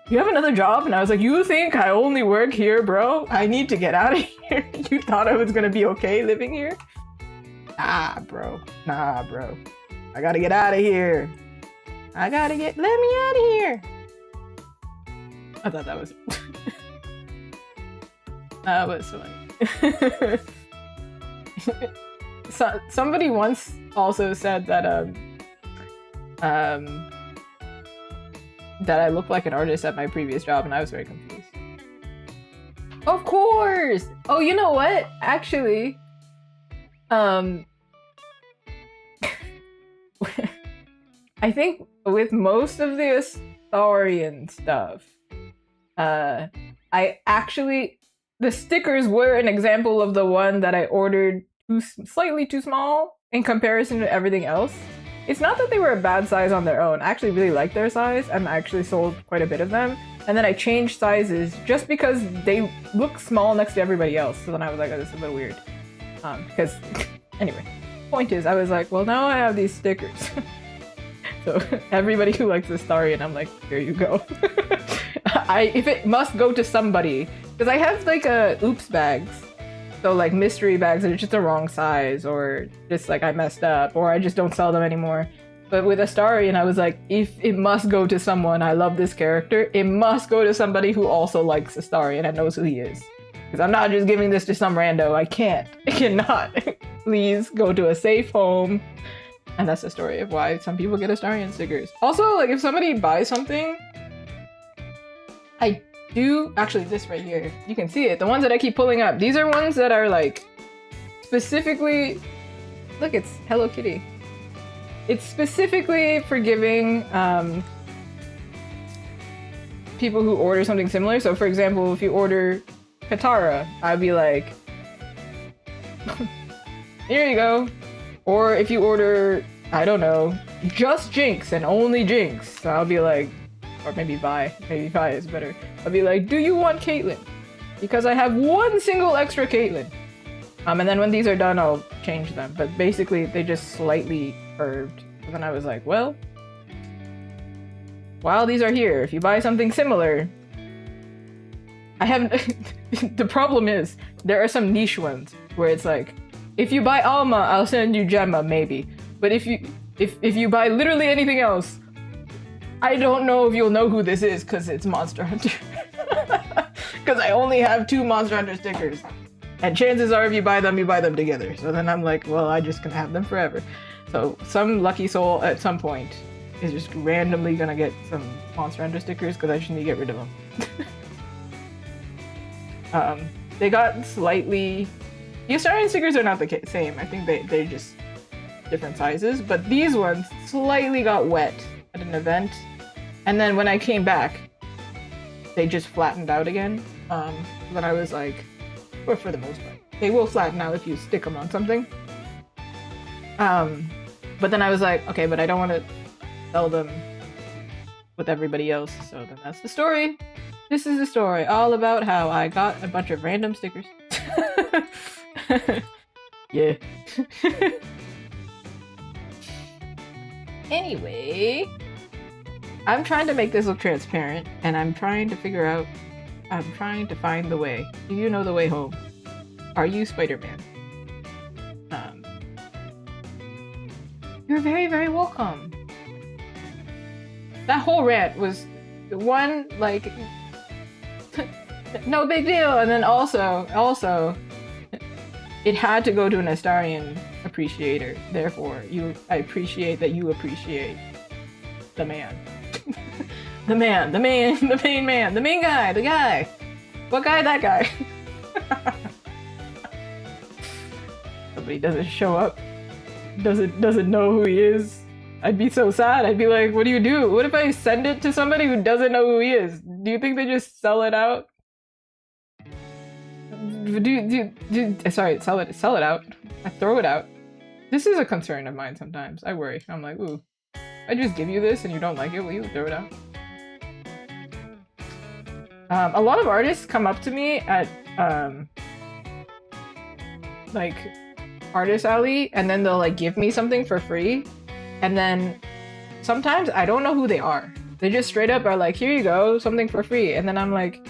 you have another job? And I was like, you think I only work here, bro? I need to get out of here. You thought I was gonna be okay living here? Nah, bro. I gotta get out of here. Let me out of here. I thought that was... That was funny. So, somebody once also said that that I looked like an artist at my previous job, and I was very confused. Of course! Oh, you know what? Actually, I think with most of the Astarian stuff, I actually... The stickers were an example of the one that I ordered slightly too small, in comparison to everything else. It's not that they were a bad size on their own. I actually really like their size and I actually sold quite a bit of them. And then I changed sizes just because they look small next to everybody else. So then I was like, oh, this is a bit weird. Because, anyway, point is, I was like, well, now I have these stickers. So everybody who likes Astarion, I'm like, here you go. If it must go to somebody, because I have like oops bags. So like mystery bags that are just the wrong size, or just like I messed up, or I just don't sell them anymore. But with Astarion, I was like, if it must go to someone, I love this character, it must go to somebody who also likes Astarion and knows who he is. Because I'm not just giving this to some rando. I can't. I cannot. Please go to a safe home. And that's the story of why some people get Astarion stickers. Also, like if somebody buys something, I do actually this right here. You can see it. The ones that I keep pulling up. These are ones that are like specifically. Look, it's Hello Kitty. It's specifically for giving people who order something similar. So, for example, if you order Katara, I'd be like, here you go. Or if you order, I don't know, just Jinx and only Jinx, I'll be like, or maybe Vi is better. I'll be like, do you want Caitlyn? Because I have one single extra Caitlyn. And then when these are done, I'll change them. But basically, they just slightly curved. And then I was like, well, while these are here, if you buy something similar, I haven't. The problem is, there are some niche ones where it's like, if you buy Alma, I'll send you Gemma, maybe. But if you buy literally anything else, I don't know if you'll know who this is because it's Monster Hunter. Because I only have 2 Monster Hunter stickers. And chances are if you buy them together. So then I'm like, well, I'm just gonna have them forever. So some lucky soul at some point is just randomly gonna get some Monster Hunter stickers because I just need to get rid of them. They got slightly... The Astarion stickers are not the same. I think they're just different sizes. But these ones slightly got wet at an event. And then when I came back, they just flattened out again. Then I was like, or for the most part, they will flatten out if you stick them on something. But then I was like, okay, but I don't want to sell them with everybody else. So then that's the story. This is the story all about how I got a bunch of random stickers. Yeah. Anyway, I'm trying to make this look transparent, and I'm trying to find the way. Do you know the way home? Are you Spider-Man? You're very, very welcome. That whole rant was one, like, no big deal, and then also, it had to go to an Astarion appreciator. Therefore, I appreciate that you appreciate the man. the main man, the main guy, the guy. What guy? That guy. Somebody doesn't show up, doesn't know who he is. I'd be so sad. I'd be like, what do you do? What if I send it to somebody who doesn't know who he is? Do you think they just sell it out? Sorry, sell it out. I throw it out. This is a concern of mine sometimes. I worry. I'm like, ooh, I just give you this and you don't like it, will you throw it out? A lot of artists come up to me at like Artist Alley, and then they'll like give me something for free, and then sometimes I don't know who they are. They just straight up are like, here you go, something for free, and then I'm like,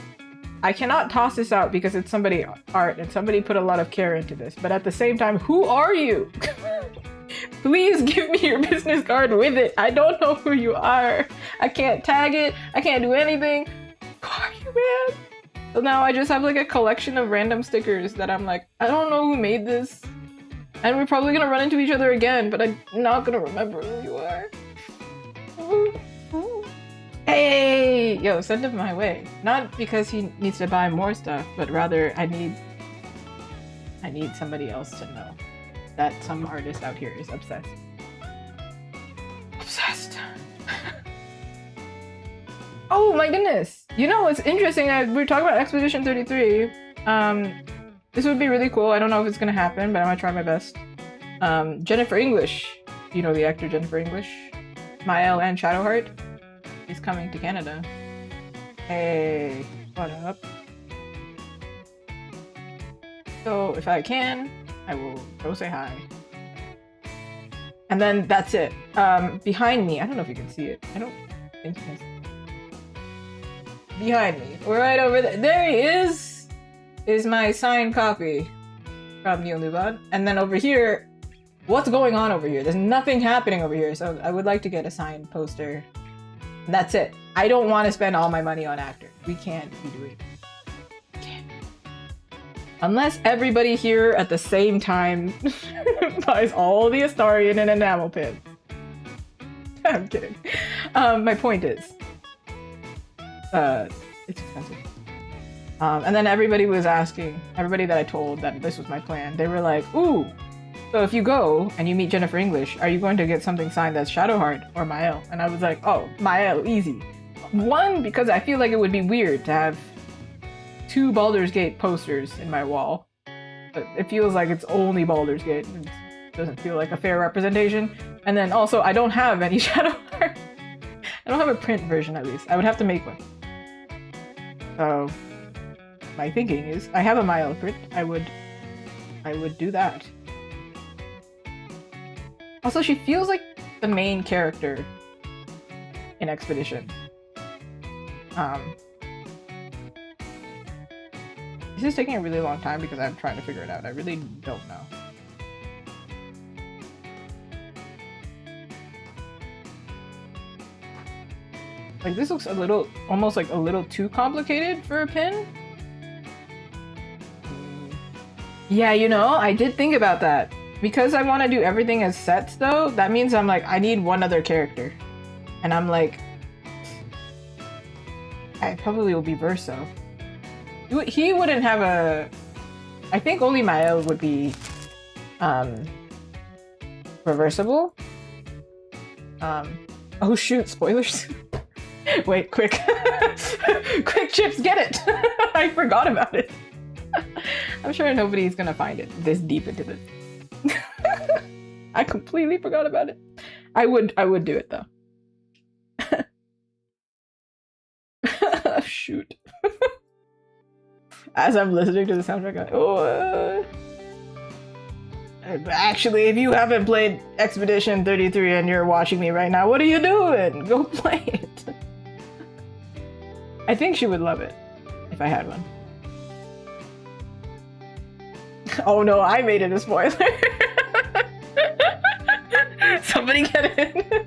I cannot toss this out because it's somebody's art and somebody put a lot of care into this. But at the same time, who are you? Please give me your business card with it. I don't know who you are. I can't tag it. I can't do anything. Who are you, man? So now I just have like a collection of random stickers that I'm like, I don't know who made this. And we're probably gonna run into each other again, but I'm not gonna remember who you are. Hey! Yo, send him my way. Not because he needs to buy more stuff, but rather I need somebody else to know that some artist out here is obsessed. Obsessed. Oh my goodness! You know what's interesting? We were talking about Expedition 33. This would be really cool. I don't know if it's gonna happen, but I'm gonna try my best. Jennifer English, you know the actor Jennifer English, Mael and Shadowheart, is coming to Canada. Hey, what up? So if I can, I will go say hi. And then that's it. Behind me, I don't know if you can see it. I don't think you can see it. Behind me, right over there. There he is my signed copy from Neil Nuban. And then over here, what's going on over here? There's nothing happening over here, so I would like to get a signed poster. And that's it. I don't want to spend all my money on actors. We can't be doing it. Unless everybody here at the same time buys all the Astarion and enamel pins. I'm kidding. My point is, it's expensive. And then everybody was asking, everybody that I told that this was my plan, they were like, ooh, so if you go and you meet Jennifer English, are you going to get something signed that's Shadowheart or Mael? And I was like, oh, Mael, easy. One, because I feel like it would be weird to have 2 Baldur's Gate posters in my wall. But it feels like it's only Baldur's Gate. It doesn't feel like a fair representation. And then also, I don't have any Shadowheart. I don't have a print version, at least. I would have to make one. So, my thinking is, I have a Mael print. I would do that. Also, she feels like the main character in Expedition. This is taking a really long time because I'm trying to figure it out. I really don't know. Like, this looks a little, almost like a little too complicated for a pin. Yeah, you know, I did think about that. Because I want to do everything as sets, though, that means I'm like, I need one other character. And I'm like, I probably will be Verso. He wouldn't have a... I think only Mael would be reversible. Oh shoot, spoilers. Wait, quick. Quick, Chips, get it! I forgot about it. I'm sure nobody's gonna find it this deep into this. I completely forgot about it. I would do it though. Shoot. As I'm listening to the soundtrack, actually, if you haven't played Expedition 33 and you're watching me right now, what are you doing? Go play it. I think she would love it if I had one. Oh no, I made it a spoiler. Somebody get it.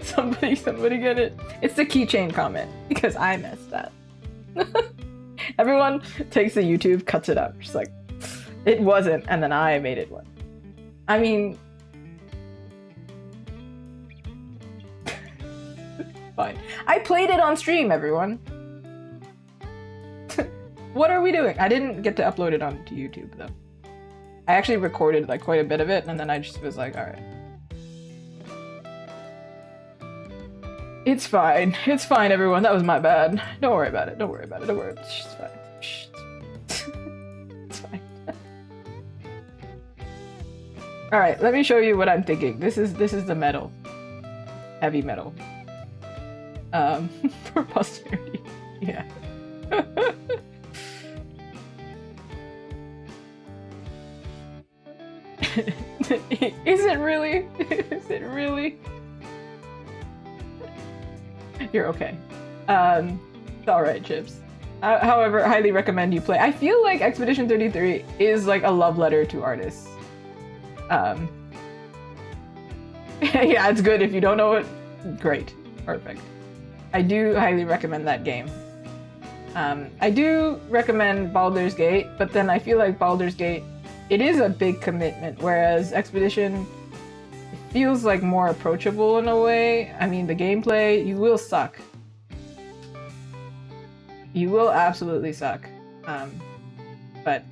Somebody get it. It's the keychain comment because I messed up. Everyone takes the YouTube, cuts it up. Just like, it wasn't, and then I made it one. I mean, fine. I played it on stream, everyone. What are we doing? I didn't get to upload it onto YouTube though. I actually recorded like quite a bit of it, and then I just was like, all right. It's fine. It's fine, everyone. That was my bad. Don't worry about it. Don't worry about it. Don't worry. It's fine. It's fine. All right, let me show you what I'm thinking. This is the metal. Heavy metal. For posterity. Yeah. Is it really? Is it really? You're okay. It's alright, Chips. However, I highly recommend you play. I feel like Expedition 33 is like a love letter to artists. Yeah, it's good. If you don't know it, great. Perfect. I do highly recommend that game. I do recommend Baldur's Gate, but then I feel like Baldur's Gate, it is a big commitment, whereas Expedition feels like more approachable in a way. I mean, the gameplay, you will suck. You will absolutely suck. But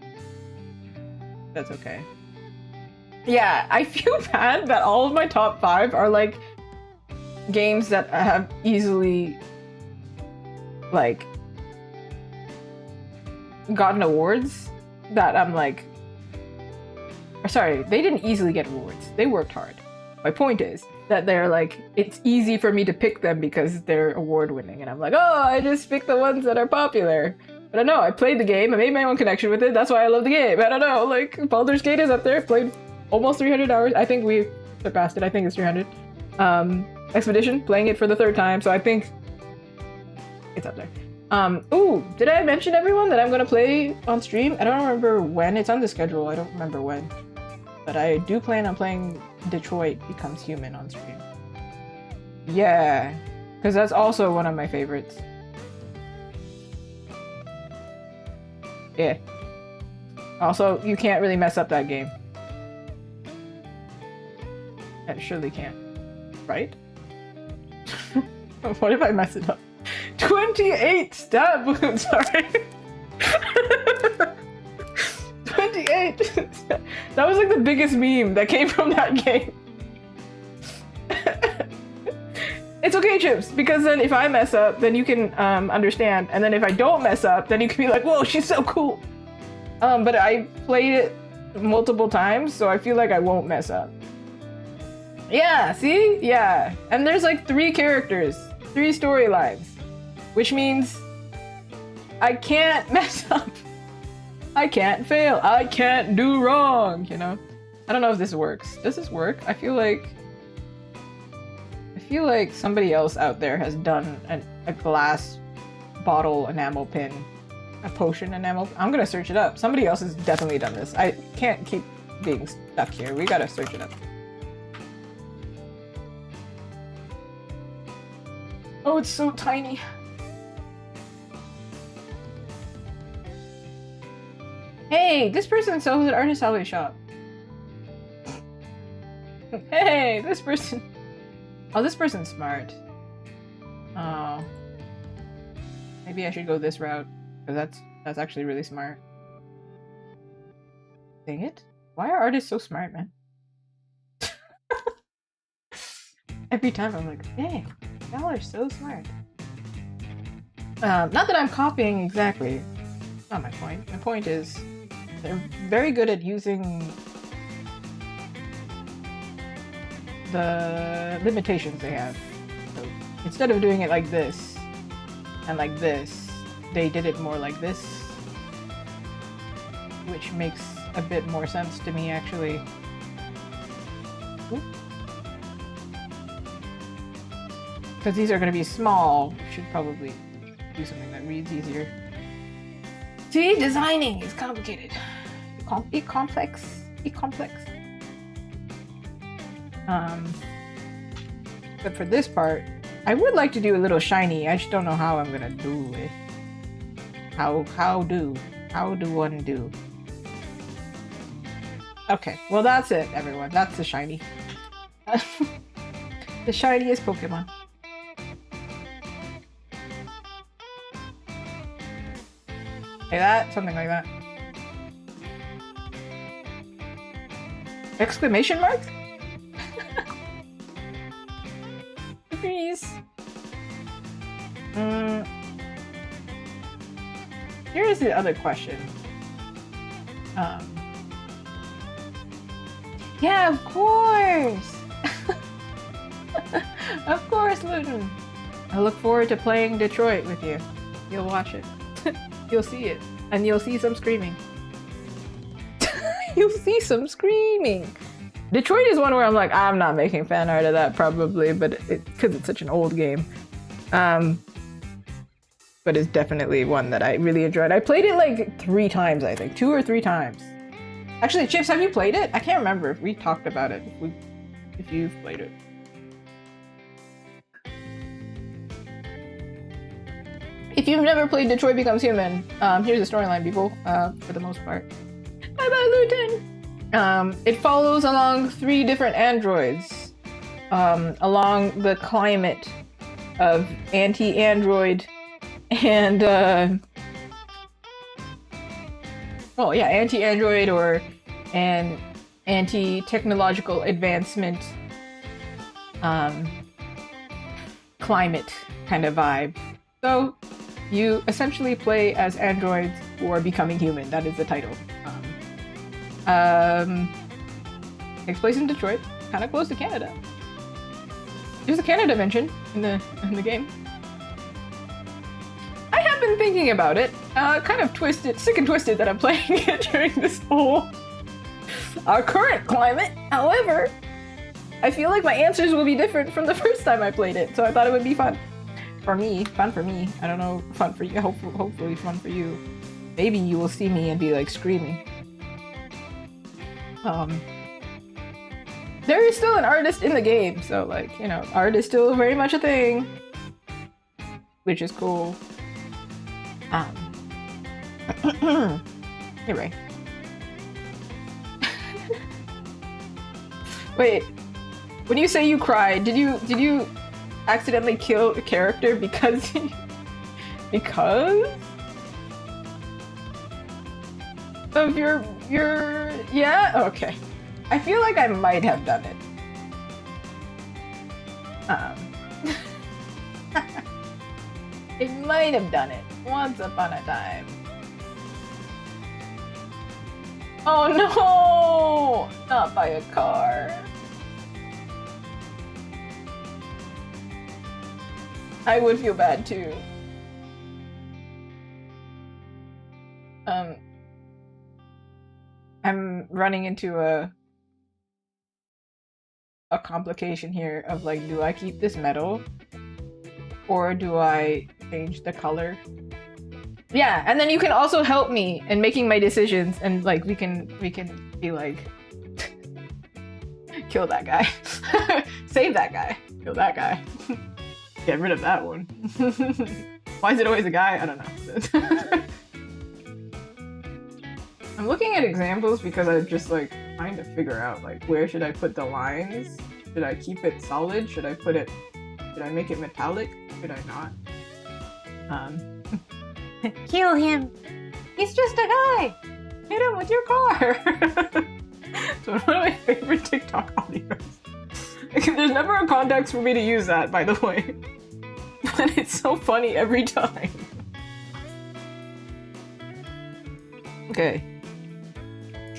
that's okay. Yeah, I feel bad that all of my top 5 are like games that have easily like gotten awards that I'm like sorry, they didn't easily get awards. They worked hard. My point is that they're like, it's easy for me to pick them because they're award winning. And I'm like, oh, I just pick the ones that are popular. I don't know, I played the game, I made my own connection with it, that's why I love the game. I don't know, like, Baldur's Gate is up there, played almost 300 hours. I think we surpassed it, I think it's 300. Expedition, playing it for the 3rd time, so I think it's up there. Ooh, did I mention everyone that I'm gonna play on stream? I don't remember when, it's on the schedule, I don't remember when. But I do plan on playing Detroit Becomes Human on stream. Yeah, because that's also one of my favorites. Yeah. Also, you can't really mess up that game. I surely can't. Right? What if I mess it up? 28 stab wounds, sorry. 28! That was like the biggest meme that came from that game. It's okay, Chips, because then if I mess up, then you can understand, and then if I don't mess up, then you can be like, whoa, she's so cool! But I played it multiple times, so I feel like I won't mess up. Yeah, see? Yeah. And there's like 3 characters, 3 storylines, which means I can't mess up. I can't fail. I can't do wrong, you know? I don't know if this works. Does this work? I feel like somebody else out there has done a glass bottle enamel pin, a potion enamel. I'm gonna search it up. Somebody else has definitely done this. I can't keep being stuck here. We gotta search it up. Oh, it's so tiny. Hey, this person sells at Artist Alley shop. Hey, this person. Oh, this person's smart. Oh. Maybe I should go this route, because that's actually really smart. Dang it. Why are artists so smart, man? Every time I'm like, dang, y'all are so smart. Not that I'm copying exactly. Not my point. My point is, they're very good at using the limitations they have. So instead of doing it like this and like this, they did it more like this, which makes a bit more sense to me, actually. Because these are going to be small, should probably do something that reads easier. See, designing is complicated. Be complex. Be complex. But for this part, I would like to do a little shiny. I just don't know how I'm gonna do it. How do one do? Okay, well that's it, everyone. That's the shiny. The shiniest Pokemon. Like that, something like that. Exclamation mark? Please. Here's the other question. Yeah, of course! Of course, Luton! I look forward to playing Detroit with you. You'll watch it. You'll see it. And you'll see some screaming. You'll see some screaming! Detroit is one where I'm like, I'm not making fan art of that probably, but because it's such an old game. But it's definitely one that I really enjoyed. I played it like 3 times, I think. 2 or 3 times. Actually, Chips, have you played it? I can't remember if we talked about it. If you've played it. If you've never played Detroit Becomes Human, here's the storyline, people, for the most part. Bye-bye, Luton! It follows along 3 different androids, along the climate of anti-android and, well, yeah, anti-android or an anti-technological advancement, climate kind of vibe. So, you essentially play as androids who are becoming human. That is the title. Takes place in Detroit, kind of close to Canada. There's a Canada mention in the game. I have been thinking about it, kind of sick and twisted that I'm playing it during this whole our current climate. However, I feel like my answers will be different from the first time I played it, so I thought it would be fun. Fun for me. I don't know, fun for you. Hopefully fun for you. Maybe you will see me and be like screaming. There is still an artist in the game, so like, you know, art is still very much a thing, which is cool. Anyway. Wait, when you say you cried, did you accidentally kill a character because of your yeah? Okay. I feel like I might have done it. I might have done it once upon a time. Oh no! Not by a car. I would feel bad too. I'm running into a complication here of like, do I keep this metal or do I change the color? Yeah, and then you can also help me in making my decisions, and like we can be like, kill that guy, save that guy, kill that guy, get rid of that one. Why is it always a guy? I don't know. I'm looking at examples because I'm just like trying to figure out like, where should I put the lines? Should I keep it solid? Should I make it metallic? Should I not? Kill him! He's just a guy! Hit him with your car! So one of my favorite TikTok audios. There's never a context for me to use that, by the way. But it's so funny every time. Okay.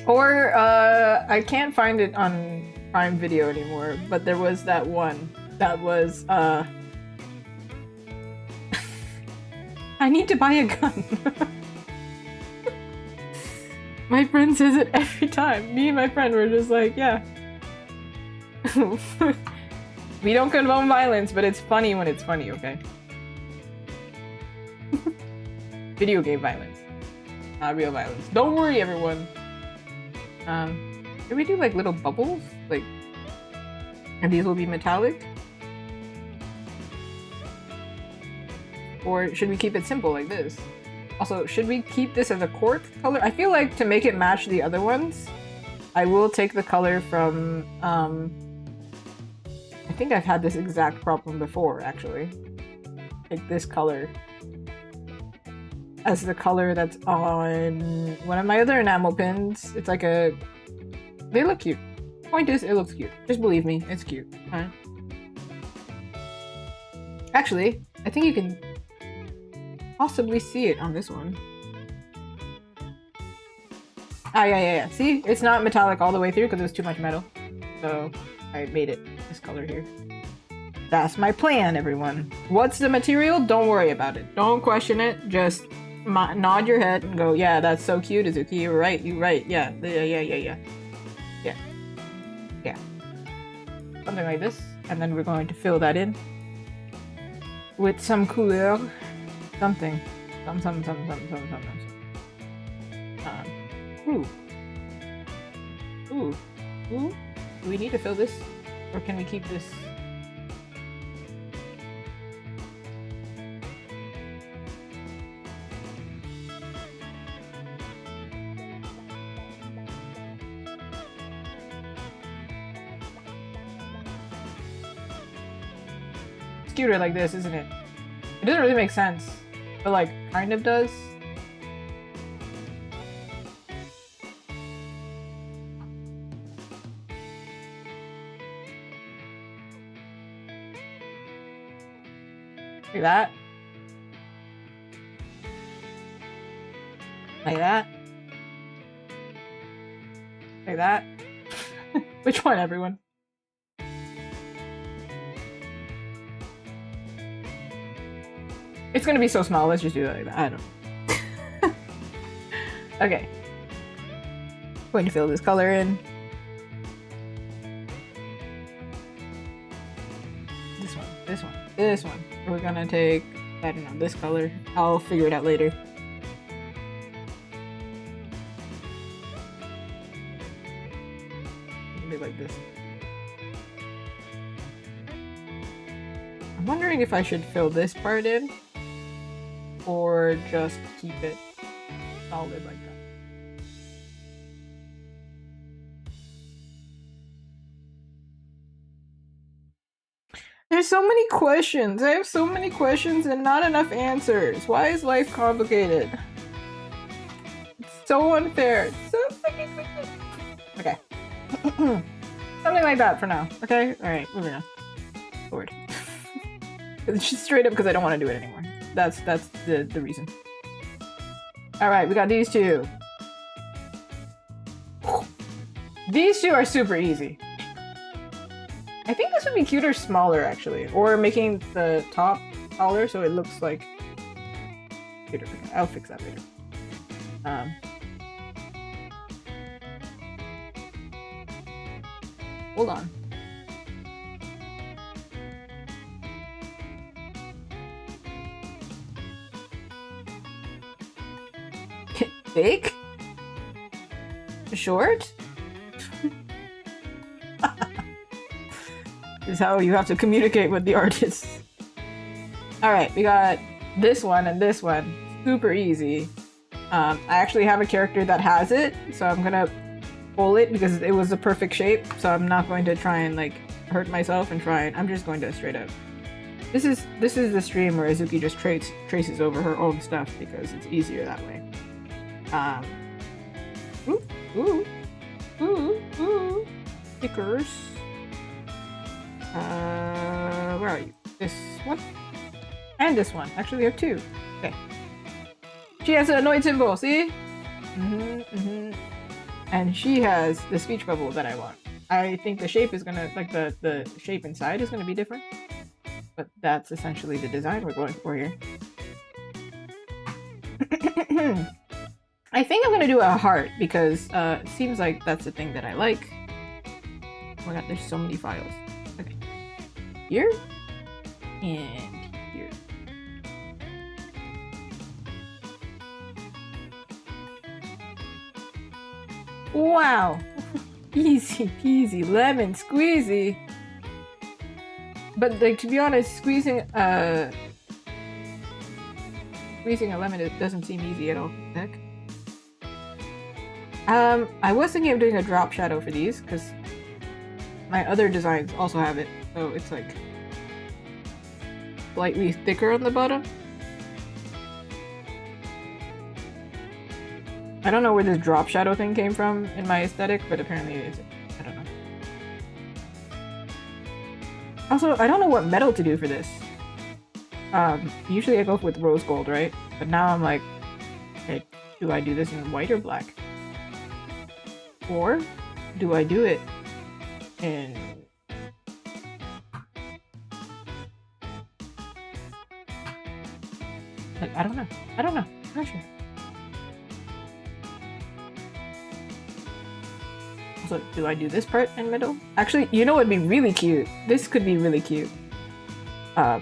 Or, I can't find it on Prime Video anymore, but there was that one that was, I need to buy a gun. My friend says it every time. Me and my friend were just like, yeah. We don't condone violence, but it's funny when it's funny, okay? Video game violence. Not real violence. Don't worry, everyone. Can we do like little bubbles? Like, and these will be metallic? Or should we keep it simple like this? Also, should we keep this as a cork color? I feel like to make it match the other ones, I will take the color from, I think I've had this exact problem before, actually. Take this color as the color that's on one of my other enamel pins. It's like a... They look cute. Point is, it looks cute. Just believe me, it's cute. Huh? Actually, I think you can possibly see it on this one. Ah, yeah. See? It's not metallic all the way through because it was too much metal. So, I made it this color here. That's my plan, everyone. What's the material? Don't worry about it. Don't question it. Just nod your head and go, yeah, that's so cute, Izuki. You're right. You're right. Yeah. Yeah. Something like this. And then we're going to fill that in with some couleur. Something. Some. Ooh. Do we need to fill this? Or can we keep this? It's cuter like this, isn't it? It doesn't really make sense. But like, kind of does. Like that. Like that. Like that. Which one, everyone? It's gonna be so small. Let's just do that like that. I don't know. Okay. Going to fill this color in. This one, this one, this one. We're gonna take, I don't know, this color. I'll figure it out later. Maybe like this. I'm wondering if I should fill this part in or just keep it solid like that. There's so many questions. I have so many questions and not enough answers. Why is life complicated? It's so unfair. It's so freaking okay. Something like that for now. Okay? Alright, moving on. Forward. It's just straight up because I don't want to do it anymore. That's the reason. Alright, we got these two. These two are super easy. I think this would be cuter smaller, actually. Or making the top taller so it looks like cuter. I'll fix that later. Hold on. Big? Short? This is how you have to communicate with the artists. Alright, we got this one and this one. Super easy. I actually have a character that has it, so I'm gonna pull it because it was the perfect shape, so I'm not going to try and like hurt myself and try and I'm just going to straight up. This is the stream where Azuki just traces over her own stuff because it's easier that way. Ooh. Stickers. Where are you? This one? And this one. Actually, we have two. Okay. She has an annoyed symbol, see? And she has the speech bubble that I want. I think the shape is gonna, like the shape inside is gonna be different. But that's essentially the design we're going for here. I think I'm gonna do a heart because it seems like that's the thing that I like. Oh my god, there's so many files. Okay. Here and here. Wow. Easy peasy lemon squeezy. But like, to be honest, squeezing a lemon, it doesn't seem easy at all. Heck. I was thinking of doing a drop shadow for these because my other designs also have it, so it's like slightly thicker on the bottom. I don't know where this drop shadow thing came from in my aesthetic, but apparently it's, I don't know. Also, I don't know what metal to do for this. Usually I go with rose gold, right? But now I'm like, okay, do I do this in white or black? Or do I do it in like, I don't know. I'm not sure. So do I do this part in middle? Actually, you know what would be really cute? This could be really cute. Bear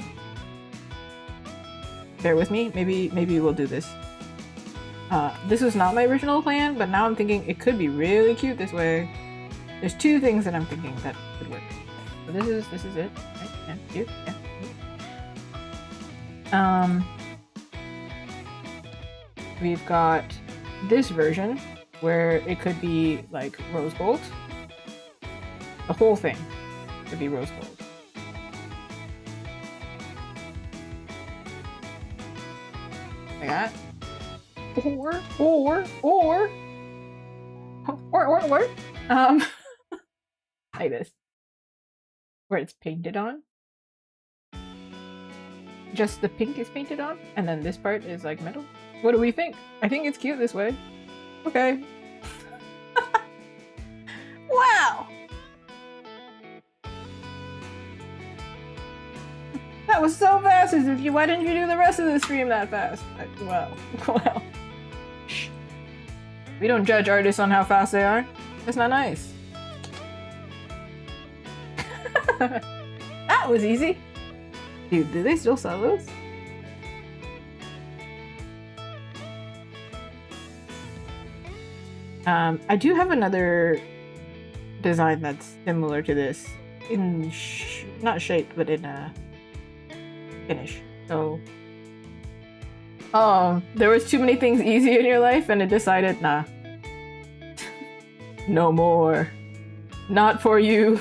with me. Maybe we'll do this. This was not my original plan, but now I'm thinking it could be really cute this way. There's two things that I'm thinking that could work. So this is it. Right? Yeah, cute. Yeah. We've got this version where it could be like rose gold. The whole thing could be rose gold. Like that. Or like this. Where it's painted on. Just the pink is painted on, and then this part is like metal. What do we think? I think it's cute this way. Okay. Wow! That was so fast! Why didn't you do the rest of the stream that fast? Well. Shh. We don't judge artists on how fast they are. That's not nice. That was easy. Dude, do they still sell those? I do have another design that's similar to this in not shape, but in finish. So, there was too many things easy in your life, and it decided, nah, no more, not for you.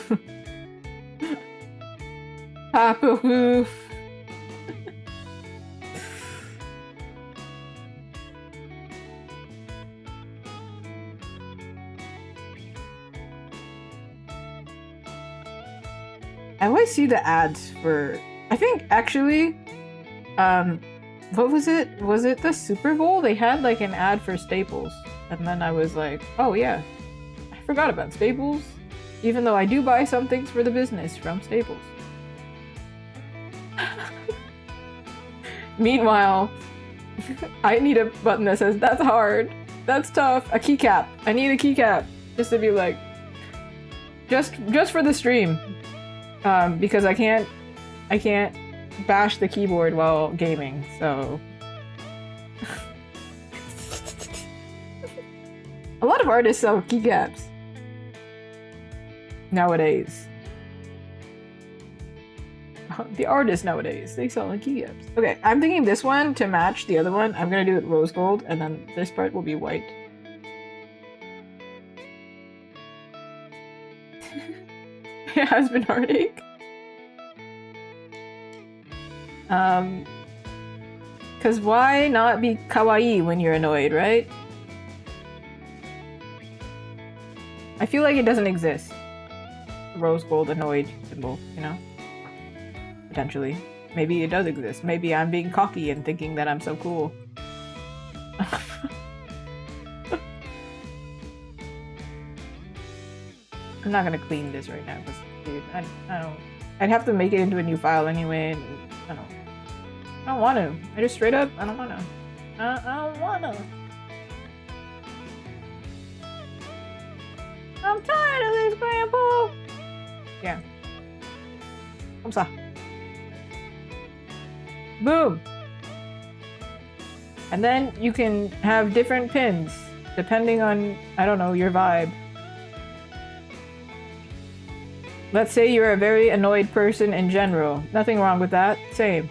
Papa woof. I always see the ads for, I think actually, what was it? Was it the Super Bowl? They had like an ad for Staples. And then I was like, oh yeah, I forgot about Staples. Even though I do buy some things for the business from Staples. Meanwhile, I need a button that says, that's hard, that's tough, a keycap. I need a keycap just to be like, just for the stream. Because I can't bash the keyboard while gaming, so. A lot of artists sell keycaps nowadays. The artists nowadays, they sell keycaps. Okay, I'm thinking this one to match the other one. I'm gonna do it rose gold, and then this part will be white. It has been heartache. Cause why not be kawaii when you're annoyed, right? I feel like it doesn't exist. Rose gold annoyed symbol, you know? Potentially. Maybe it does exist. Maybe I'm being cocky and thinking that I'm so cool. I'm not gonna clean this right now, because, dude, I don't... I'd have to make it into a new file anyway, and I don't want to. I just straight up, I don't want to. I don't want to. I'm tired of this, Grandpa! Yeah. Kamsa. Boom! And then you can have different pins, depending on, I don't know, your vibe. Let's say you're a very annoyed person in general. Nothing wrong with that. Same.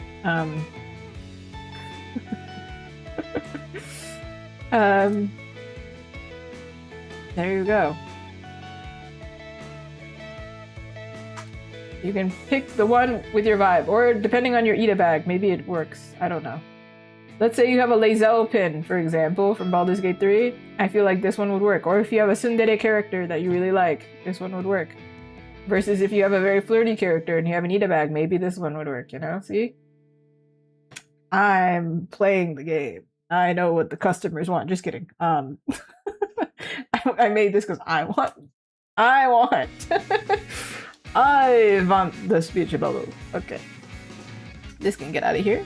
There you go. You can pick the one with your vibe, or depending on your Ida bag, maybe it works. I don't know. Let's say you have a Lae'zel pin, for example, from Baldur's Gate 3. I feel like this one would work. Or if you have a tsundere character that you really like, this one would work. Versus if you have a very flirty character and you have an Ida bag, maybe this one would work, you know? See? I'm playing the game. I know what the customers want. Just kidding. I made this because I want. I want the speech bubble. Okay. This can get out of here.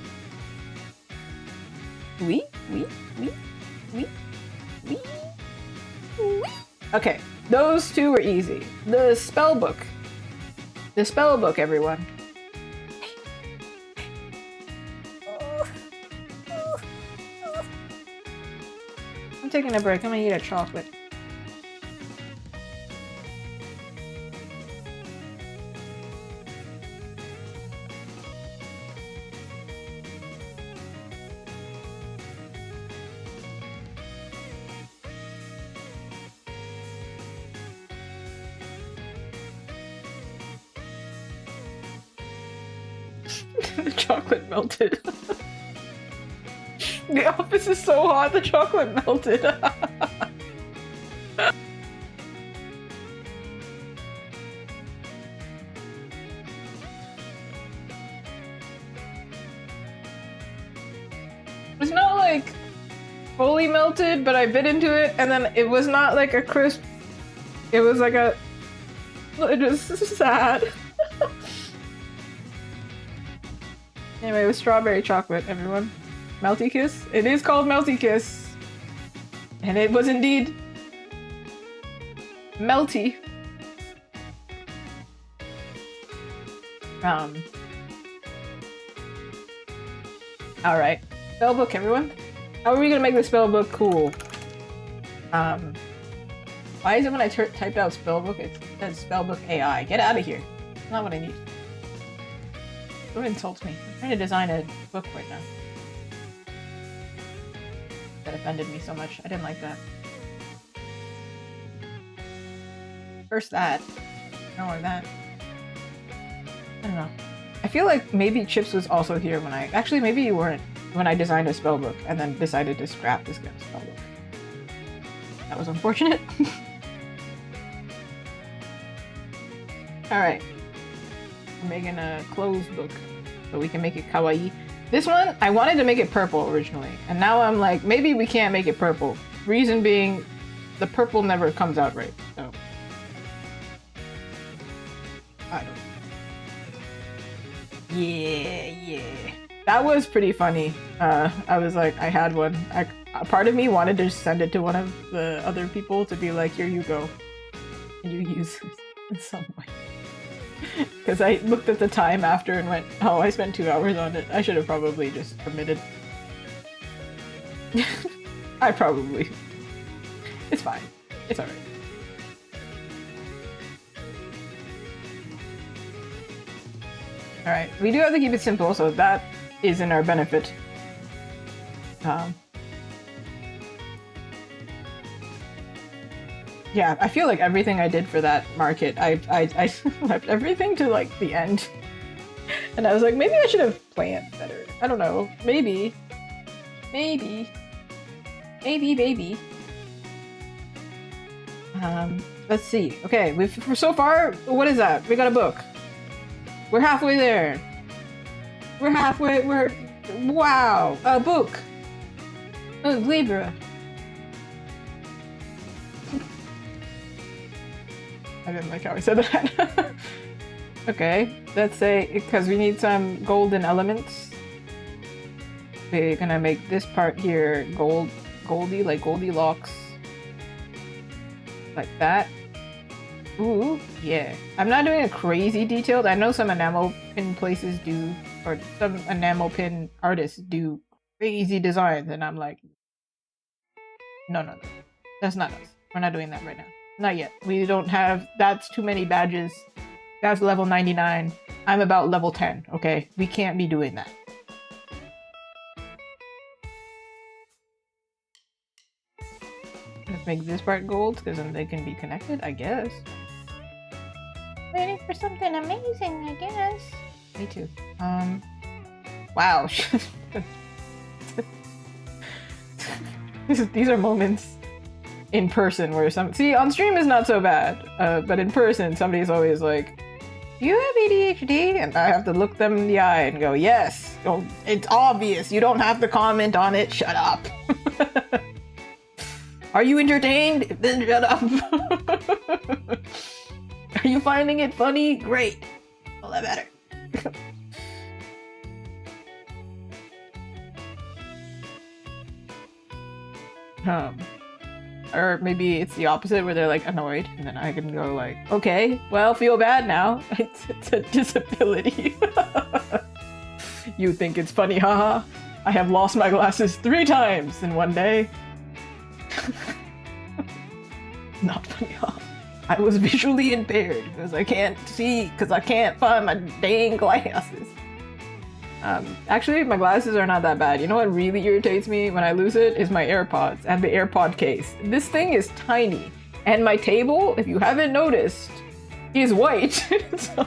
Wee. Okay. Those two were easy. The spell book. The spell book, everyone. I'm taking a break. I'm gonna eat a chocolate. The chocolate melted. The office is so hot, the chocolate melted. It's not like fully melted, but I bit into it and then it was not like a crisp. It was like a... It was sad. Anyway, it was strawberry chocolate, everyone. Melty Kiss? It is called Melty Kiss. And it was indeed melty. Alright. Spellbook, everyone. How are we gonna make the spellbook cool? Why is it when I typed out spellbook, it says spellbook AI? Get out of here. That's not what I need. Don't insult me. I'm trying to design a book right now. That offended me so much. I didn't like that. First that. I don't like that. I don't know. I feel like maybe Chips was also here when I... Actually, maybe you weren't. When I designed a spellbook and then decided to scrap this guy's spellbook. That was unfortunate. Alright. I'm making a closed book so we can make it kawaii. This one, I wanted to make it purple originally, and now I'm like, maybe we can't make it purple. Reason being, the purple never comes out right, so... I don't know. Yeah. That was pretty funny. I was like, I had one. A part of me wanted to just send it to one of the other people to be like, here you go. And you use this in some way. Because I looked at the time after and went, oh, I spent 2 hours on it. I should have probably just committed. I probably. It's fine. It's alright. Alright, we do have to keep it simple, so that is in our benefit. Yeah, I feel like everything I did for that market, I left everything to like the end. And I was like, maybe I should have planned better. I don't know. Maybe. Let's see. Okay, so far, what is that? We got a book. We're halfway there. Wow! A book! Oh, Libra. I didn't like how I said that. Okay, let's say, because we need some golden elements. We're gonna make this part here goldy, like Goldilocks. Like that. Ooh, yeah. I'm not doing a crazy detailed. I know some enamel pin places do, or some enamel pin artists do crazy designs, and I'm like, no. That's not us. We're not doing that right now. Not yet. We don't have, that's too many badges. That's level 99. I'm about level 10, okay? We can't be doing that. Let's make this part gold, because then they can be connected, I guess. Waiting for something amazing, I guess. Me too. Wow. These are moments in person where see, on stream is not so bad, but in person, somebody's always like, "Do you have ADHD?" And I have to look them in the eye and go, "Yes." Oh, it's obvious. You don't have to comment on it. Shut up. Are you entertained? Then shut up. Are you finding it funny? Great. All that matter. Or maybe it's the opposite where they're like annoyed, and then I can go like, okay, well, feel bad now. It's a disability. You think it's funny, haha? I have lost my glasses 3 times in one day. Not funny, haha. I was visually impaired because I can't see, because I can't find my dang glasses. Actually, my glasses are not that bad. You know what really irritates me when I lose it is my AirPods and the AirPod case. This thing is tiny. And my table, if you haven't noticed, is white. So,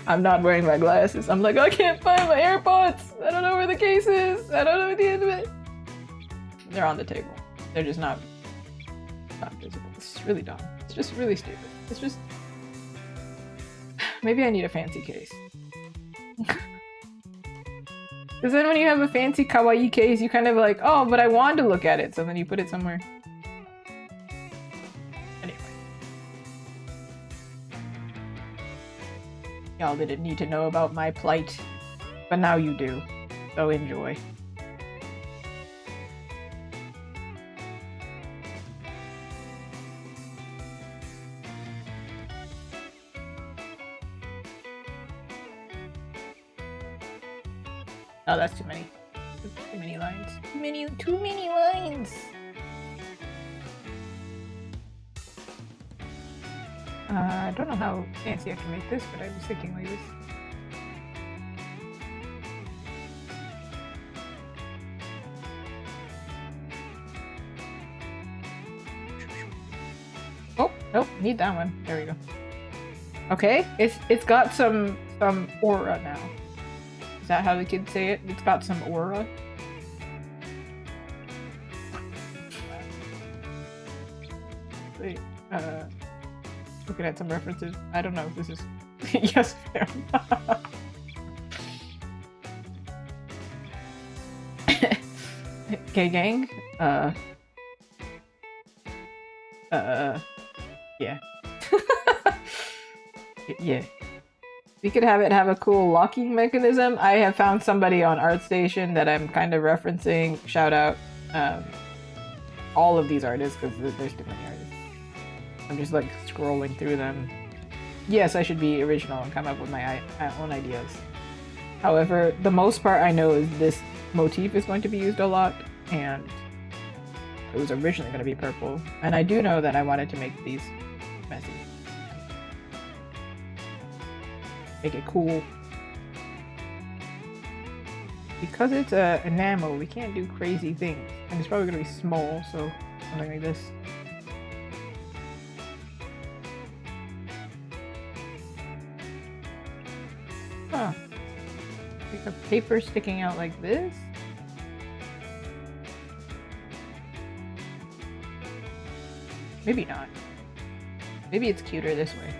I'm not wearing my glasses. I'm like, I can't find my AirPods. I don't know where the case is. I don't know what the end of it. They're on the table. They're just not visible. It's really dumb. It's just really stupid. It's just... Maybe I need a fancy case. Because then when you have a fancy kawaii case, you kind of like, oh, but I want to look at it. So then you put it somewhere. Anyway. Y'all didn't need to know about my plight. but now you do. So enjoy. Oh, that's too many. Too many lines. Too many lines. I don't know how fancy I can make this, but I was thinking like this. Oh, nope, need that one. There we go. Okay, it's got some aura now. Is that how the kids say it? It's got some aura. Wait, looking at some references. I don't know if this is yes, fair. Okay, gang. Yeah. Yeah. We could have it have a cool locking mechanism. I have found somebody on ArtStation that I'm kind of referencing. Shout out. All of these artists, because there's too many artists. I'm just like scrolling through them. Yes, I should be original and come up with my own ideas. However, the most part I know is this motif is going to be used a lot, and it was originally going to be purple. And I do know that I wanted to make these messy. Make it cool. Because it's a enamel, we can't do crazy things. And it's probably going to be small, so something like this. Huh. Like a paper sticking out like this? Maybe not. Maybe it's cuter this way.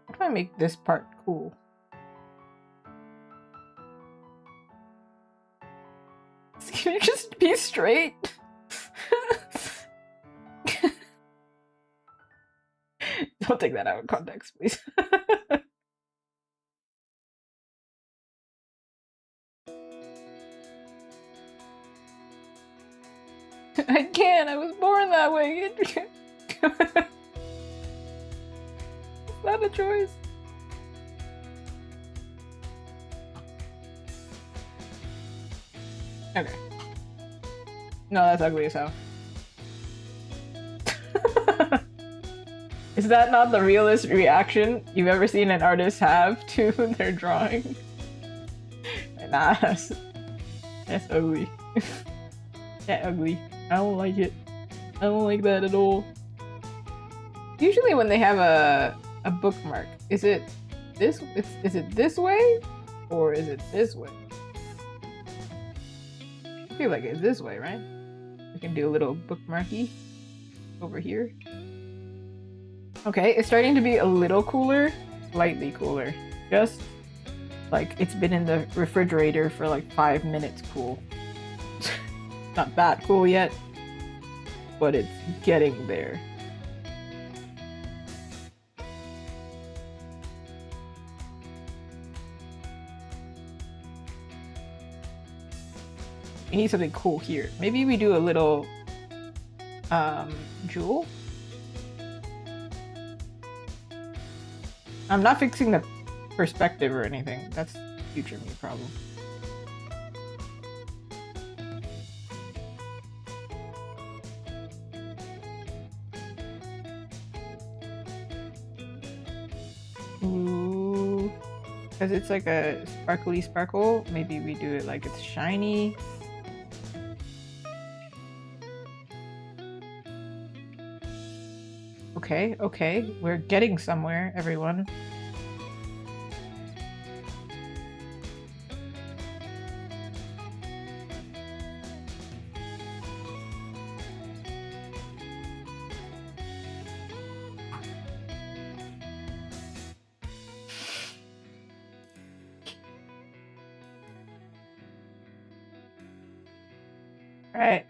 How do I make this part cool? Can you just be straight? Don't take that out of context, please. I can't. I was born that way. It's not a choice. Okay. No, that's ugly as hell. Is that not the realest reaction you've ever seen an artist have to their drawing? Nah, that's ugly. That ugly. I don't like it. I don't like that at all. Usually when they have a bookmark, is it this way or is it this way? I feel like it's this way, right? We can do a little bookmarky over here. Okay, it's starting to be a little cooler, slightly cooler. Just like it's been in the refrigerator for like 5 minutes cool. Not that cool yet, but it's getting there. We need something cool here. Maybe we do a little jewel. I'm not fixing the perspective or anything. That's future me problem. Ooh, because it's like a sparkly sparkle. Maybe we do it like it's shiny. Okay, okay, we're getting somewhere, everyone. Right.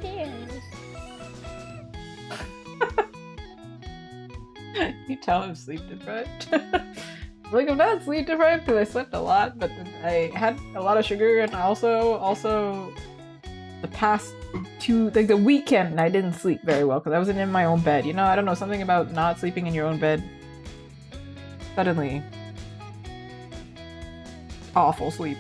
Yes. You tell I'm sleep deprived. Like, I'm not sleep deprived because I slept a lot, but I had a lot of sugar, and also the past the weekend I didn't sleep very well because I wasn't in my own bed. You know, I don't know, something about not sleeping in your own bed. Suddenly, awful sleep.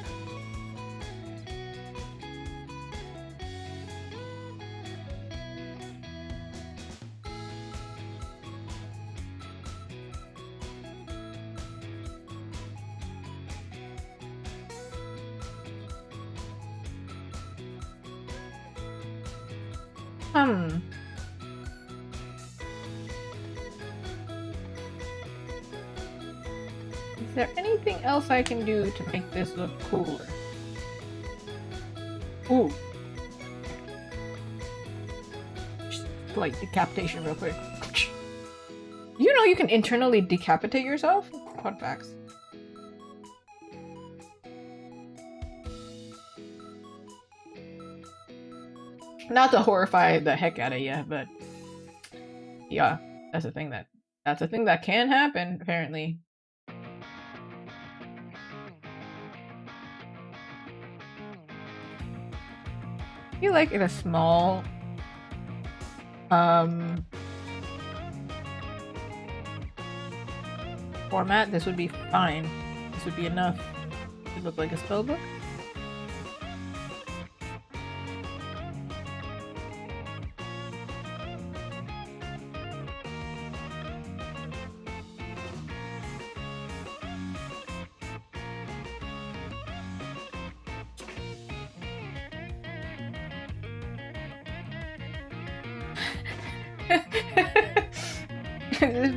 Is there anything else I can do to make this look cooler? Ooh. Just like decapitation real quick. You know you can internally decapitate yourself? Fun facts. Not to horrify the heck out of you, but yeah, that's a thing that can happen, apparently. I feel like in a small format, this would be fine. This would be enough to look like a spellbook.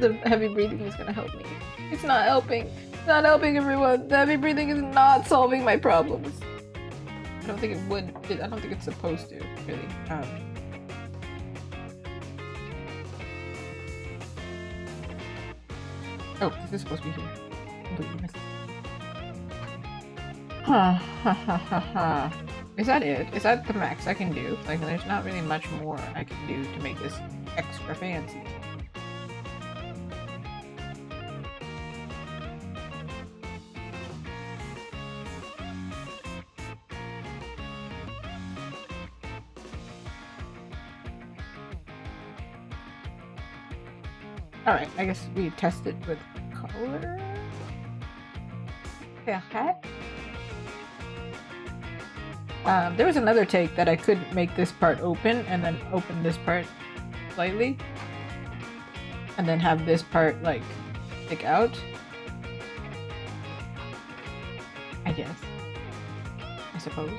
The heavy breathing is gonna help me. It's not helping. It's not helping, everyone. The heavy breathing is not solving my problems. I don't think it would. I don't think it's supposed to, really. Oh, this is supposed to be here. Completely missed. Is that it? Is that the max I can do? Like, there's not really much more I can do to make this extra fancy. Alright, I guess we test it with color. Okay. There was another take that I could make this part open and then open this part slightly. And then have this part, like, stick out. I guess. I suppose.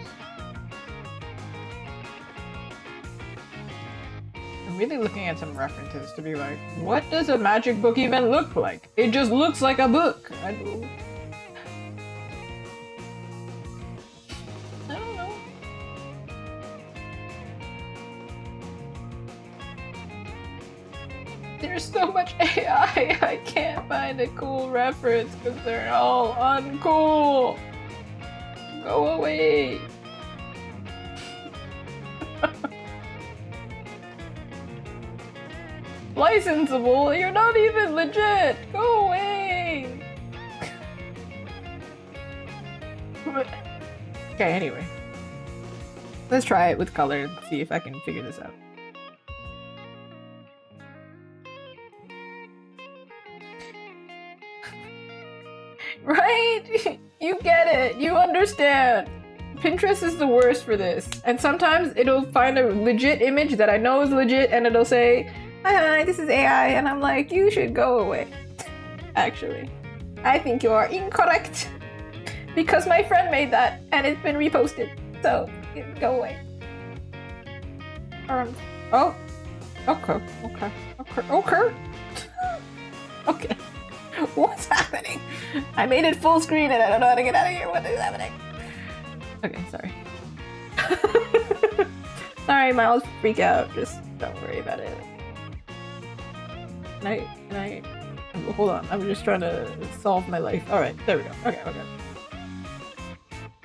I'm really looking at some references to be like, what does a magic book even look like? It just looks like a book. I don't know. There's so much AI, I can't find a cool reference because they're all uncool. Go away. Licensable? You're not even legit. Go away. Okay, anyway. Let's try it with color and see if I can figure this out. Right? You get it. You understand. Pinterest is the worst for this. And sometimes it'll find a legit image that I know is legit and it'll say, hi, this is AI. And I'm like, you should go away. Actually. I think you are incorrect. Because my friend made that and it's been reposted. So, go away. Oh. Okay. Okay. What's happening? I made it full screen and I don't know how to get out of here. What is happening? Okay, sorry. Sorry, Miles, freak out. Just don't worry about it. Can I... Hold on, I'm just trying to solve my life. Alright, there we go. Okay.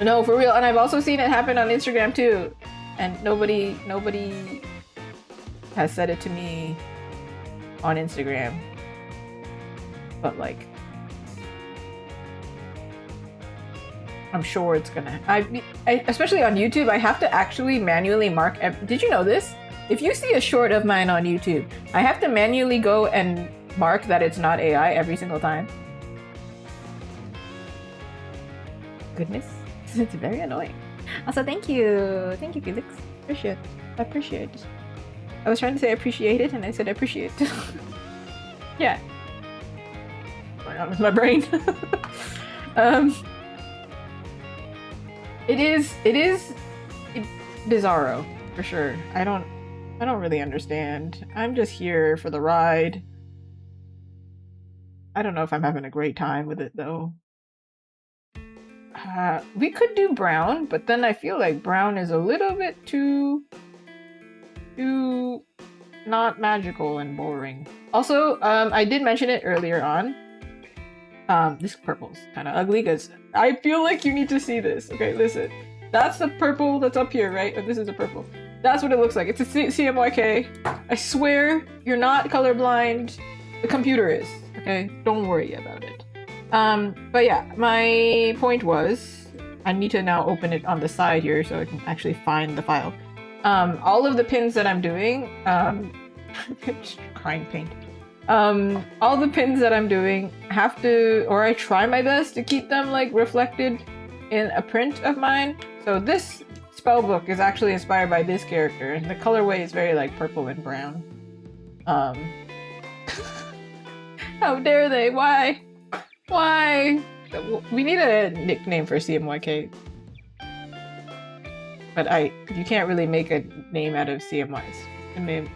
No, for real. And I've also seen it happen on Instagram too. And nobody has said it to me on Instagram. But like, I'm sure it's gonna. I especially on YouTube, I have to actually manually mark. Did you know this? If you see a short of mine on YouTube, I have to manually go and mark that it's not AI every single time. Goodness, it's very annoying. Also, thank you, Felix. I appreciate it. I was trying to say appreciate it, and I said appreciate. Yeah. Going on with my brain. It is bizarro for sure. I don't really understand. I'm just here for the ride. I don't know if I'm having a great time with it though. We could do brown, but then I feel like brown is a little bit too not magical and boring. Also, I did mention it earlier on. This purple's kind of ugly because I feel like you need to see this. Okay, listen. That's the purple that's up here, right? Oh, this is the purple. That's what it looks like. It's a CMYK. I swear you're not colorblind. The computer is. Okay, don't worry about it. But yeah, my point was I need to now open it on the side here so I can actually find the file. All of the pins that I'm doing, just crying paint. All the pins that I'm doing have to, or I try my best to keep them like reflected in a print of mine. So this spell book is actually inspired by this character, and the colorway is very like purple and brown. How dare they? Why? Why? We need a nickname for CMYK. But you can't really make a name out of CMYs. Emic.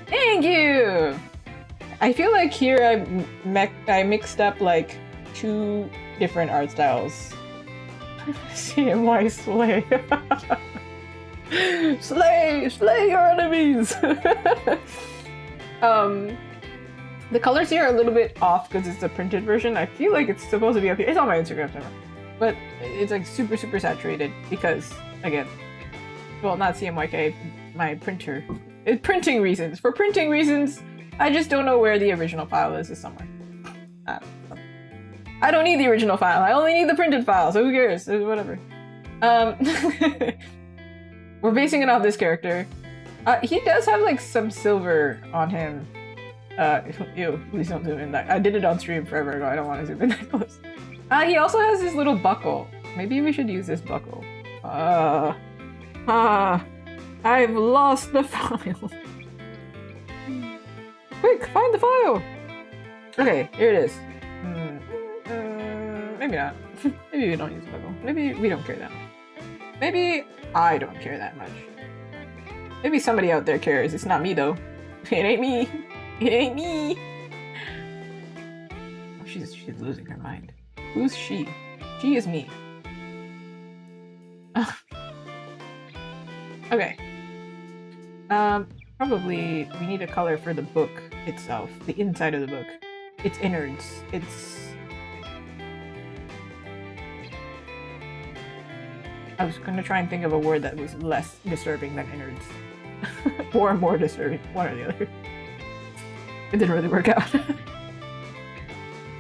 Thank you! I feel like here I mixed up like 2 different art styles. CMY slay. Slay your enemies! The colors here are a little bit off because it's a printed version. I feel like it's supposed to be up here. It's on my Instagram somewhere. But it's like super saturated because, again, well, not CMYK, my printer. Printing reasons. For printing reasons, I just don't know where the original file is. It's somewhere. I don't need the original file. I only need the printed file, so who cares? Whatever. We're basing it off this character. He does have like some silver on him. Ew, please don't zoom in that. I did it on stream forever ago. I don't want to zoom in that close. He also has this little buckle. Maybe we should use this buckle. I've lost the file. Quick, find the file. Okay, here it is. Maybe not. Maybe we don't use the buckle. Maybe we don't care that much. Maybe I don't care that much. Maybe somebody out there cares. It's not me though. It ain't me. It ain't me. Oh, she's losing her mind. Who's she? She is me. Okay. Probably we need a color for the book itself. The inside of the book. Its innards. I was gonna try and think of a word that was less disturbing than innards. Or more disturbing. One or the other. It didn't really work out.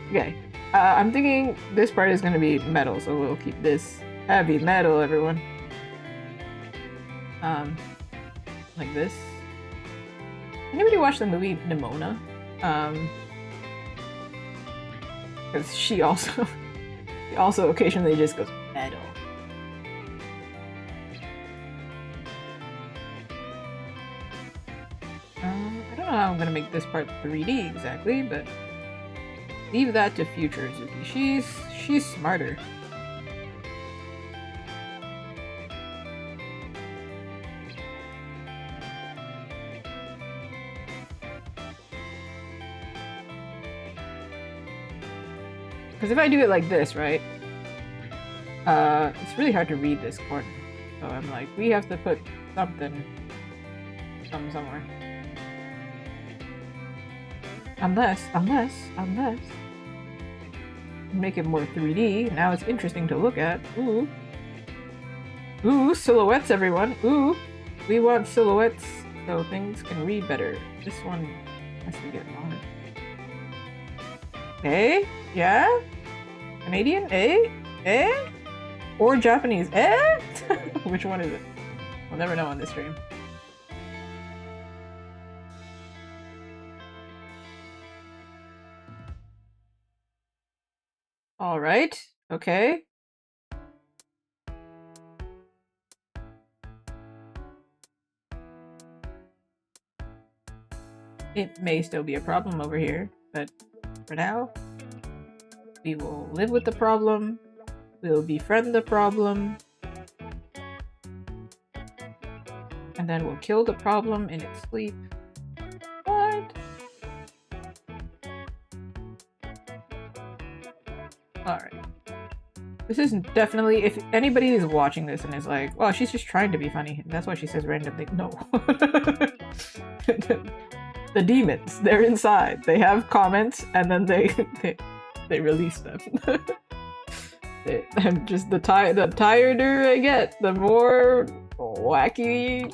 Okay. I'm thinking this part is gonna be metal, so we'll keep this heavy metal, everyone. Like this. Anybody watch the movie Nimona? Because she also occasionally just goes metal. I don't know how I'm gonna make this part 3D exactly, but leave that to future Azuki. She's smarter. Because if I do it like this, right? It's really hard to read this corner. So I'm like, we have to put something somewhere. Unless make it more 3D. Now it's interesting to look at. Ooh, silhouettes, everyone. Ooh, we want silhouettes so things can read better. This one has to get longer. Eh? Yeah? Canadian? Eh? Eh? Or Japanese? Eh? Which one is it? We'll never know on this stream. Alright. Okay. It may still be a problem over here, but for now, we will live with the problem. We'll befriend the problem. And then we'll kill the problem in its sleep. What? Alright. This is definitely, if anybody is watching this and is like, well, she's just trying to be funny. That's why she says random things. No. The demons, they're inside. They have comments and then they release them. I'm just the tireder I get, the more wacky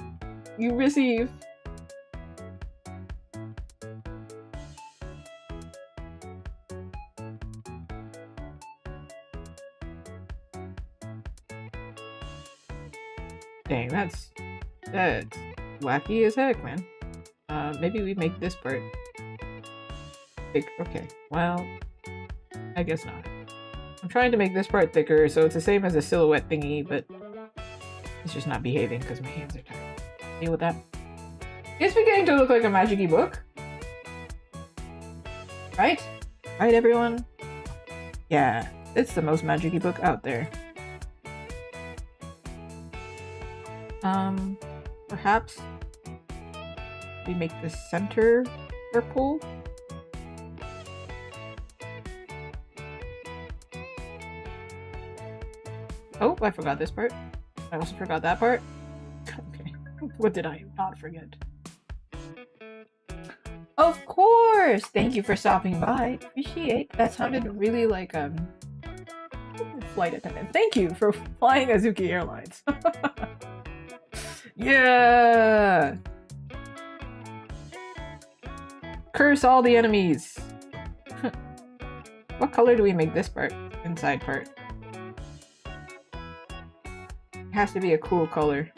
you receive. Dang, that's wacky as heck, man. Maybe we make this part big. Okay, well, I guess not. I'm trying to make this part thicker, so it's the same as a silhouette thingy, but it's just not behaving because my hands are tired. Deal with that. It's beginning to look like a magic-y book. Right? Right, everyone? Yeah, it's the most magic-y book out there. Perhaps we make the center purple. Oh, I forgot this part. I also forgot that part. Okay. What did I not forget? Of course! Thank you for stopping by. Appreciate. That sounded really like flight attendant. Thank you for flying Azuki Airlines. Yeah! Curse all the enemies! What color do we make this part? Inside part. It has to be a cool color.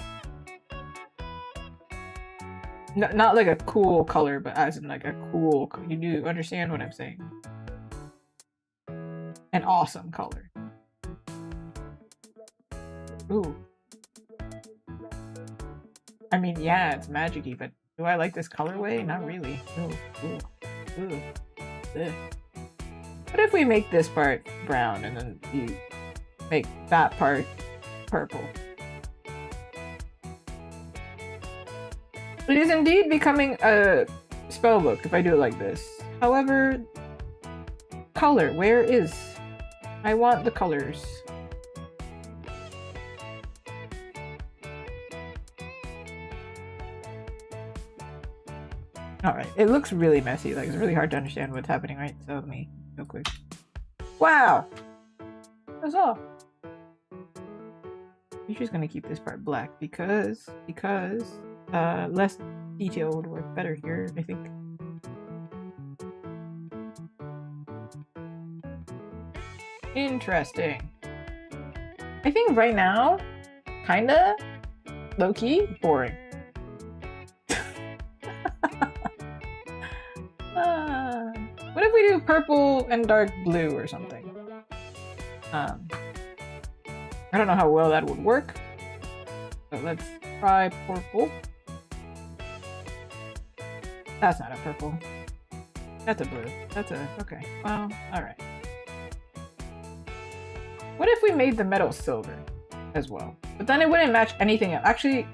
No, not like a cool color, but as in like a cool... You do understand what I'm saying? An awesome color. Ooh. I mean, yeah, it's magic-y, but do I like this colorway? Not really. Ooh. Ugh. What if we make this part brown and then you make that part purple? It is indeed becoming a spellbook if I do it like this. However, color, where is? I want the colors. Alright, it looks really messy, like it's really hard to understand what's happening, right? So let me go quick. Wow! That's all. I'm just gonna keep this part black because less detail would work better here, I think. Interesting. I think right now, kinda low-key boring. What if we do purple and dark blue or something? I don't know how well that would work, but let's try purple. That's not a purple. That's a blue. That's a... Okay. Well, alright. What if we made the metal silver as well? But then it wouldn't match anything else. Actually,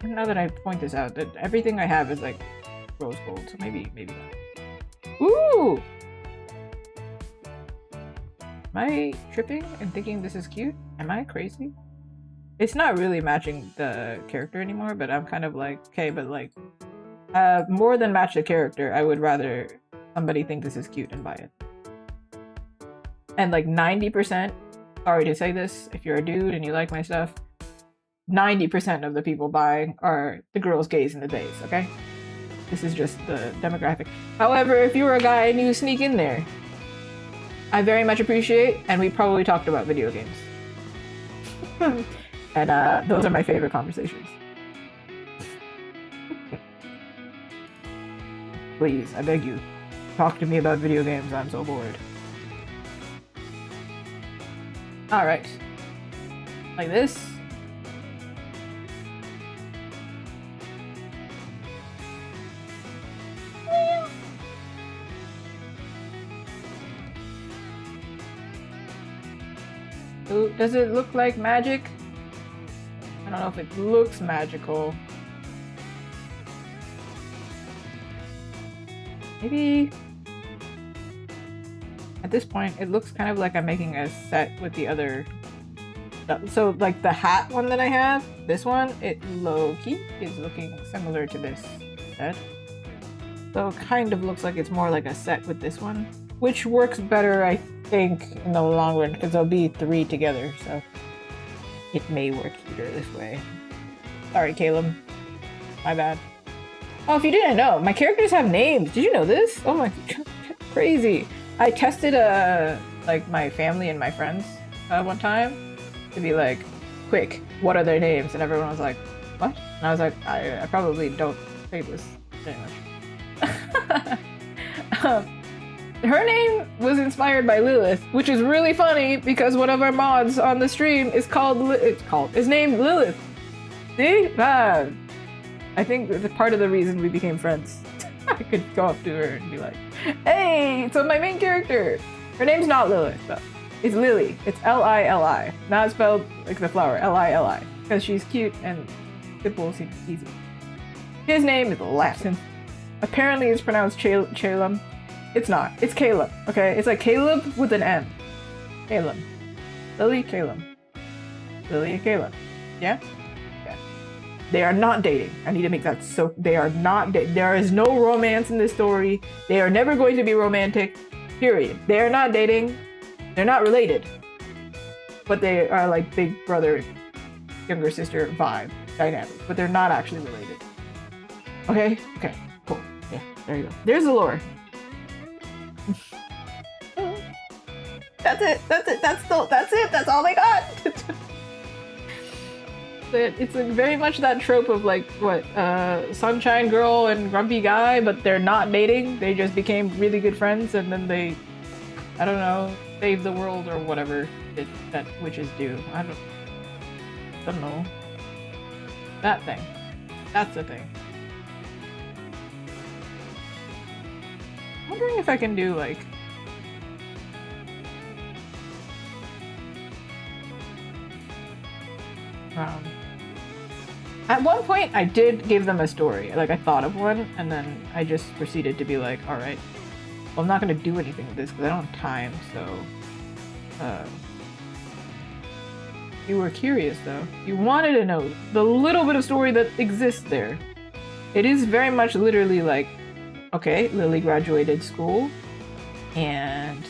now that I point this out, that everything I have is like rose gold. So maybe not. Ooh! Am I tripping and thinking this is cute? Am I crazy? It's not really matching the character anymore, but I'm kind of like, okay, but like, more than match the character, I would rather somebody think this is cute and buy it. And like 90%, sorry to say this, if you're a dude and you like my stuff, 90% of the people buying are the girls, gays, and the bays, okay? This is just the demographic. However, if you were a guy and you sneak in there, I very much appreciate, and we probably talked about video games. And those are my favorite conversations. Please, I beg you, talk to me about video games, I'm so bored. Alright. Like this. Ooh, does it look like magic? I don't know if it looks magical. Maybe at this point it looks kind of like I'm making a set with the other stuff. So like the hat one that I have, this one, it low-key is looking similar to this set. So it kind of looks like it's more like a set with this one, which works better, I think, in the long run, because there'll be 3 together, so it may work cuter this way. Sorry, Caleb. My bad. Oh, if you didn't know, my characters have names. Did you know this? Oh my god, crazy. I tested like my family and my friends one time to be like, quick, what are their names? And everyone was like, what? And I was like, I probably don't say this very much. Her name was inspired by Lilith, which is really funny because one of our mods on the stream is is named Lilith. See? I think that's part of the reason we became friends. I could go up to her and be like, hey, so my main character, her name's not Lilith though. It's Lily. It's L-I-L-I. Not spelled like the flower, L-I-L-I. Because she's cute and simple seems easy. His name is Latin. Apparently it's pronounced Chalem. It's not. It's Caleb, okay? It's like Caleb with an M. Caleb. Lily, Caleb. Lily and Caleb. Yeah? Yeah. They are not dating. I need to make that so... They are not dating. There is no romance in this story. They are never going to be romantic. Period. They are not dating. They're not related. But they are like big brother, younger sister vibe dynamic. But they're not actually related. Okay? Okay. Cool. Yeah. There you go. There's the lore. That's it. That's it. That's it. That's all they got. It's like very much that trope of like what sunshine girl and grumpy guy, but they're not dating. They just became really good friends, and then they, I don't know, save the world or whatever that witches do. I don't know. That thing. That's the thing. I'm wondering if I can do like at one point I did give them a story. Like I thought of one and then I just proceeded to be like, all right, well, I'm not going to do anything with this because I don't have time. So you were curious though. You wanted to know the little bit of story that exists there. It is very much literally like, okay, Lily graduated school, and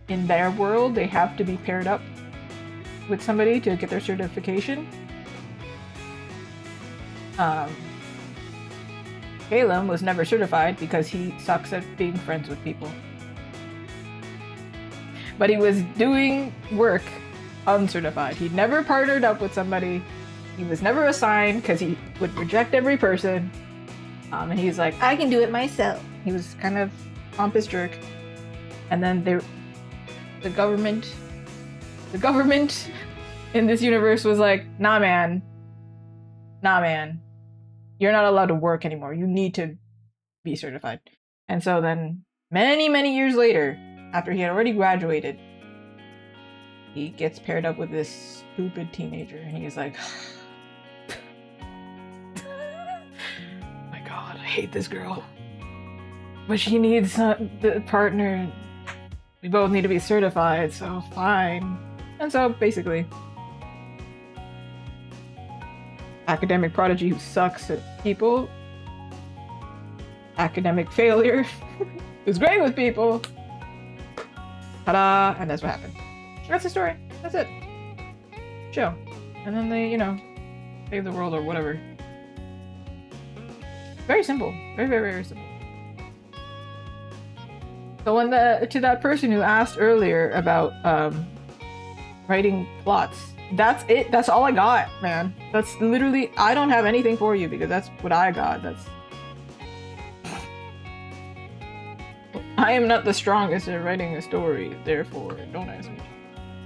in their world, they have to be paired up with somebody to get their certification. Caleb was never certified because he sucks at being friends with people. But he was doing work uncertified. He never partnered up with somebody. He was never assigned because he would reject every person. And he's like, I can do it myself. He was kind of pompous jerk. And then the government in this universe was like, nah man, you're not allowed to work anymore. You need to be certified. And so then many years later, after he had already graduated, he gets paired up with this stupid teenager, and he's like, my god, I hate this girl. But she needs the partner. We both need to be certified, so fine. And so basically, academic prodigy who sucks at people, academic failure who's great with people. Ta-da! And that's what happened. That's the story. That's it. Show. And then they, you know, save the world or whatever. Very simple. Very simple. So when to that person who asked earlier about writing plots, that's it. That's all I got, man. That's literally, I don't have anything for you because that's what I got. I am not the strongest at writing a story, therefore don't ask me.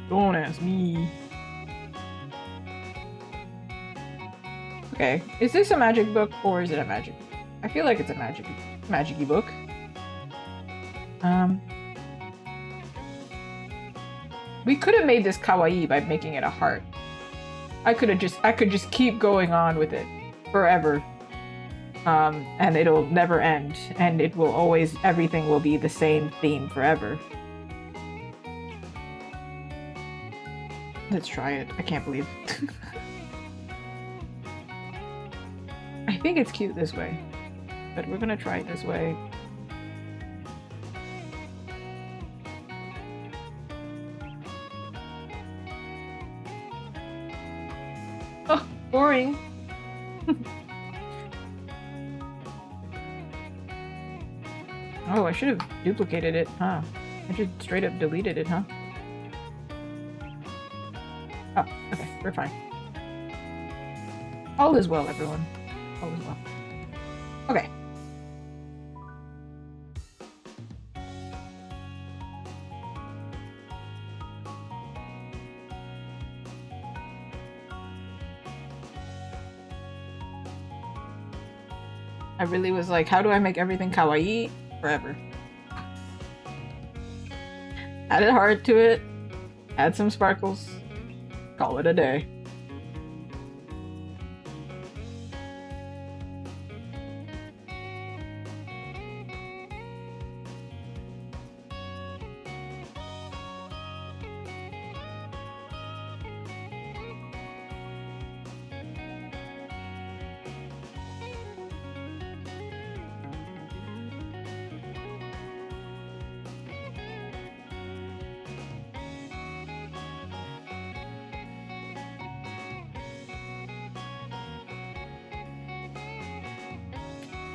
Don't ask me. Okay, is this a magic book or is it a magic book? I feel like it's a magic-y book. We could have made this kawaii by making it a heart. I could just keep going on with it forever. And it'll never end, and it will always, everything will be the same theme forever. Let's try it. I can't believe. I think it's cute this way, but we're gonna try it this way. Oh, boring. Oh, I should have duplicated it, huh? I should straight up deleted it, huh? Oh, okay, we're fine. All is well, everyone. All is well. Okay. I really was like, how do I make everything kawaii? Forever. Add a heart to it, add some sparkles, call it a day.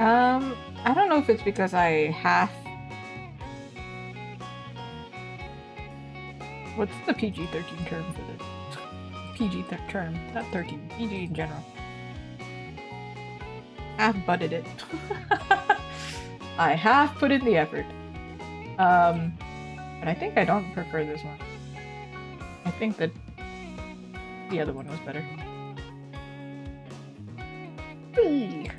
I don't know if it's because I half... What's the PG-13 term for this? PG term, not 13. PG in general. Half-butted it. I half put in the effort. But I think I don't prefer this one. I think that the other one was better. Whee!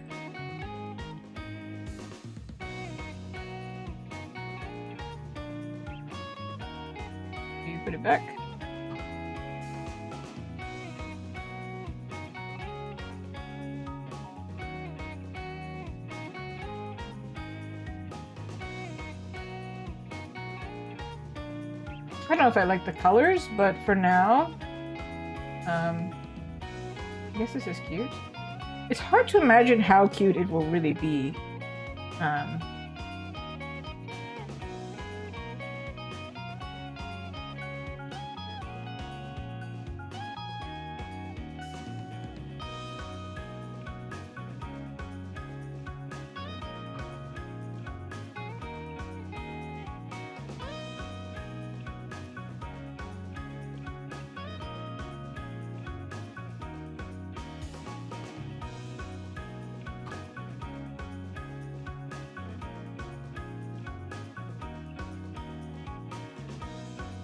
Put it back. I don't know if I like the colors, but for now, I guess this is cute. It's hard to imagine how cute it will really be.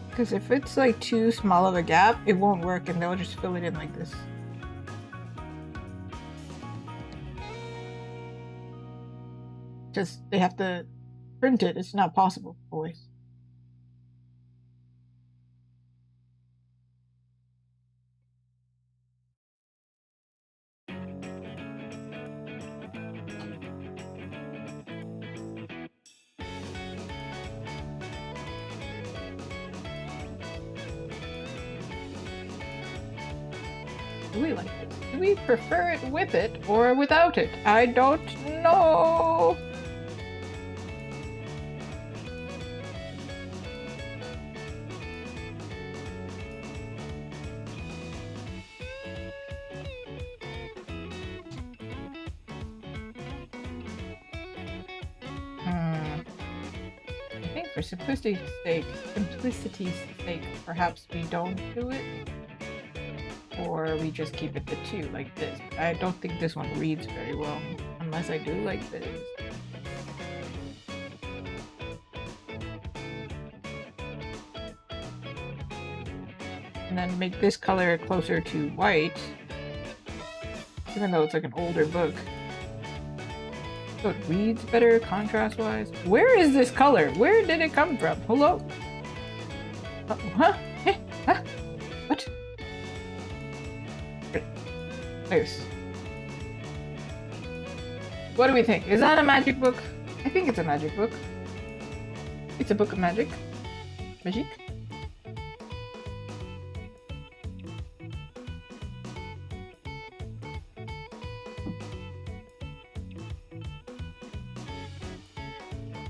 Because if it's like too small of a gap, it won't work and they'll just fill it in like this. Just they have to print it. It's not possible always. Do we like this? Do we prefer it with it or without it? I don't know. I think for simplicity's sake, perhaps we don't do it. Or we just keep it to 2 like this. I don't think this one reads very well unless I do like this. And then make this color closer to white, even though it's like an older book. So it reads better contrast wise. Where is this color? Where did it come from? Hello? Huh? Huh? What? There's. What do we think? Is that a magic book? I think it's a magic book. It's a book of magic. Magic?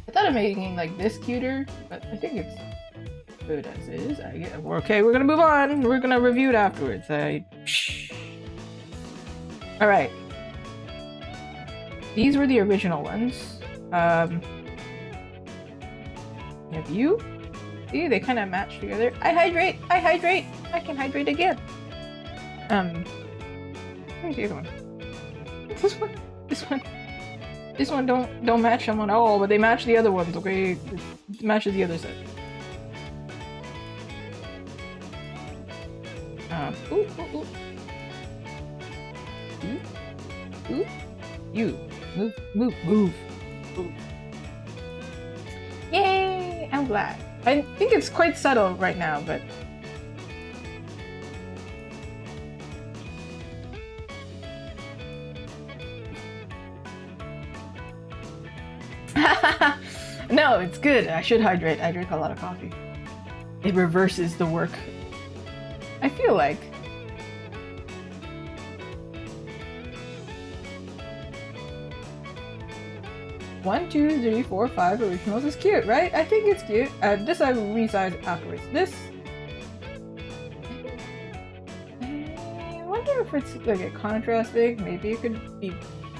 I thought of making like this cuter, but I think it's good as is. Okay, we're gonna move on. We're gonna review it afterwards. All right. These were the original ones. Have you? See, they kind of match together. I hydrate. I can hydrate again. Where's the other one? This one don't match them at all, but they match the other ones. Okay, it matches the other set. Ooh. Ooh. You. Move. Yay! I'm glad. I think it's quite subtle right now, but... No, it's good. I should hydrate. I drink a lot of coffee. It reverses the work. I feel like... 1, 2, 3, 4, 5 originals is cute, right? I think it's cute. This I will resize afterwards. This... I wonder if it's like a contrast thing. Maybe it could be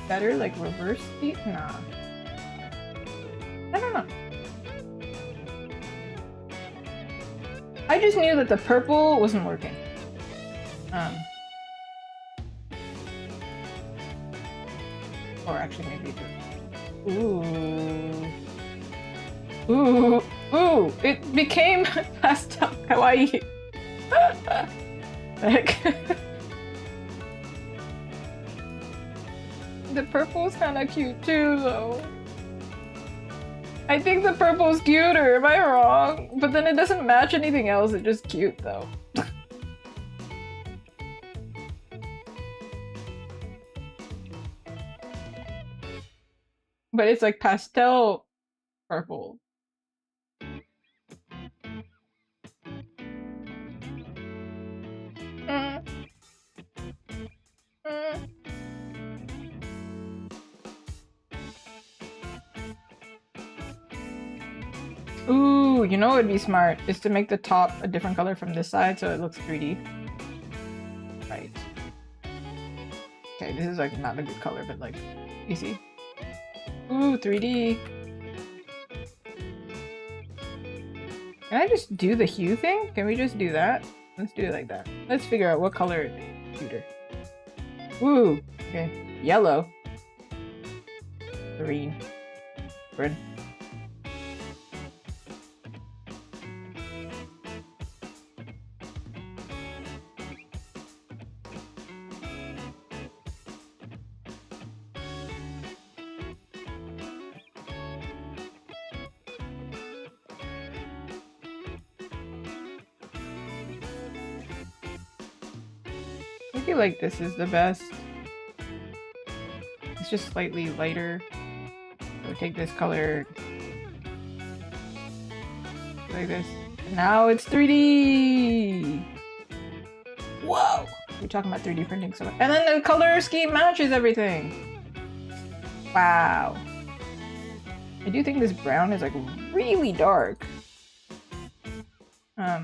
better, like reverse the... Nah. I don't know. I just knew that the purple wasn't working. Or actually maybe it did. Ooh, it became pastel kawaii. Heck. The purple's kind of cute too, though. I think the purple's cuter, am I wrong? But then it doesn't match anything else, it's just cute though. But it's like pastel purple. Ooh, you know what would be smart is to make the top a different color from this side so it looks 3D. Right. Okay, this is like not a good color, but like, you see? Ooh, 3D. Can I just do the hue thing? Can we just do that? Let's do it like that. Let's figure out what color is cuter. Ooh, okay. Yellow. Green. Red. feel like this is the best. It's just slightly lighter. So take this color like this. Now it's 3D! Whoa! We're talking about 3D printing so much. And then the color scheme matches everything! Wow. I do think this brown is like really dark. I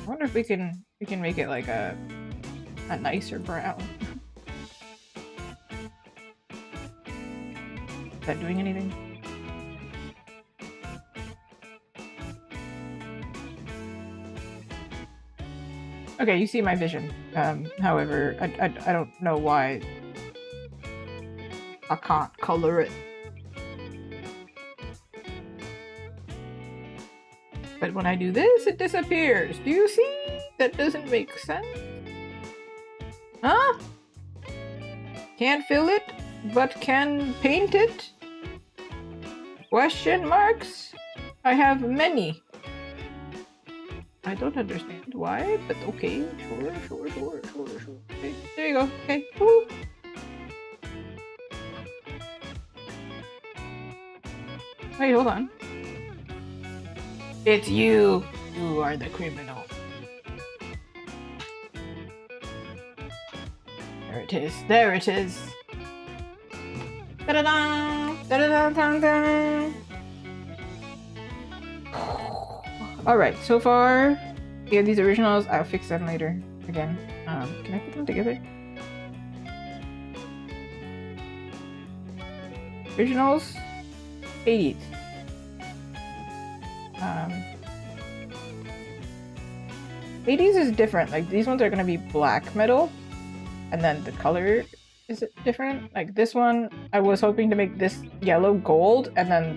wonder if we can make it like a nicer brown. Is that doing anything? Okay, you see my vision. However, I don't know why I can't color it. But when I do this, it disappears. Do you see? That doesn't make sense. Huh? Can't fill it, but can paint it? Question marks? I have many. I don't understand why, but okay. Sure. Okay, there you go. Okay. Woo. Wait, hold on. It's you! You are the criminal. There it is. There it is. Da-da-da! Da-da-da-da-da! Alright, so far, we have these originals. I'll fix them later. Again. Can I put them together? Originals. 80s. Hades is different. Like, these ones are gonna be black metal, and then the color is different. Like this one, I was hoping to make this yellow gold, and then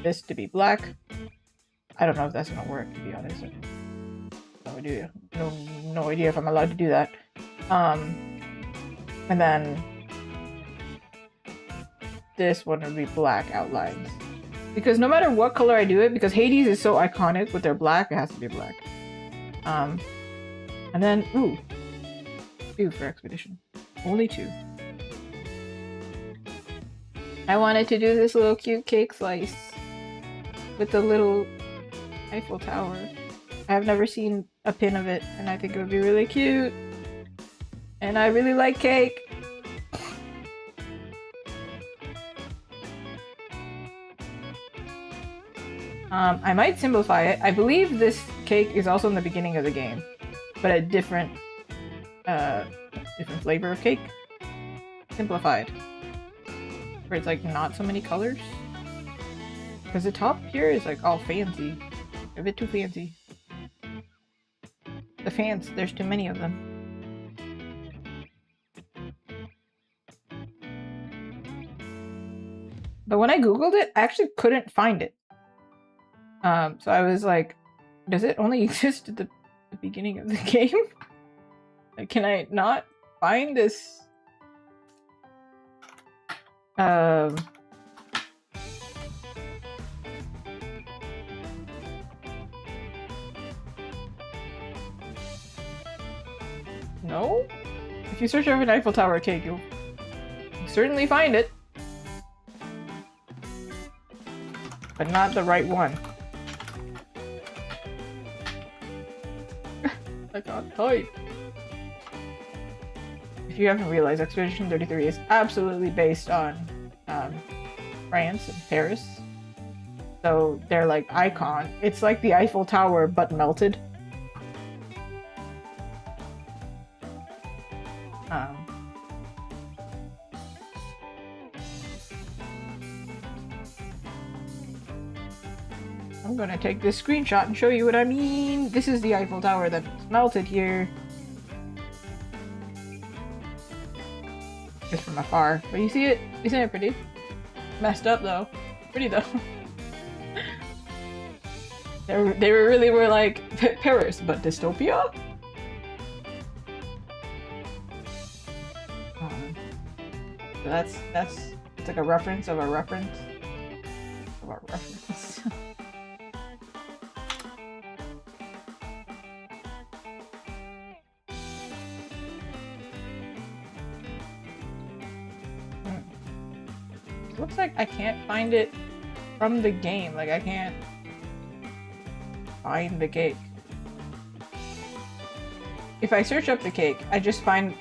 this to be black. I don't know if that's gonna work, to be honest. No idea. No idea if I'm allowed to do that. And then this one would be black outlines. Because no matter what color I do it, because Hades is so iconic with their black, it has to be black. And then, ooh, 2 for expedition. Only 2. I wanted to do this little cute cake slice with the little Eiffel Tower. I have never seen a pin of it, and I think it would be really cute. And I really like cake. I might simplify it. I believe this cake is also in the beginning of the game, but a different flavor of cake. Simplified. Where it's like not so many colors. Because the top here is like all fancy. A bit too fancy. The fans, there's too many of them. But when I googled it, I actually couldn't find it. So I was like, does it only exist at the beginning of the game? Like, can I not find this? No? If you search over an Eiffel Tower cake, you'll certainly find it. But not the right one. I can't type. If you haven't realized, Expedition 33 is absolutely based on France and Paris. So they're like icon. It's like the Eiffel Tower, but melted. I'm gonna take this screenshot and show you what I mean. This is the Eiffel Tower that's melted here. Just from afar. But you see it? Isn't it pretty? Messed up though. Pretty though. They really were like Paris, but dystopia? So that's it's like a reference of a reference of a reference. It looks like I can't find it from the game. Like, I can't find the cake. If I search up the cake, I just find,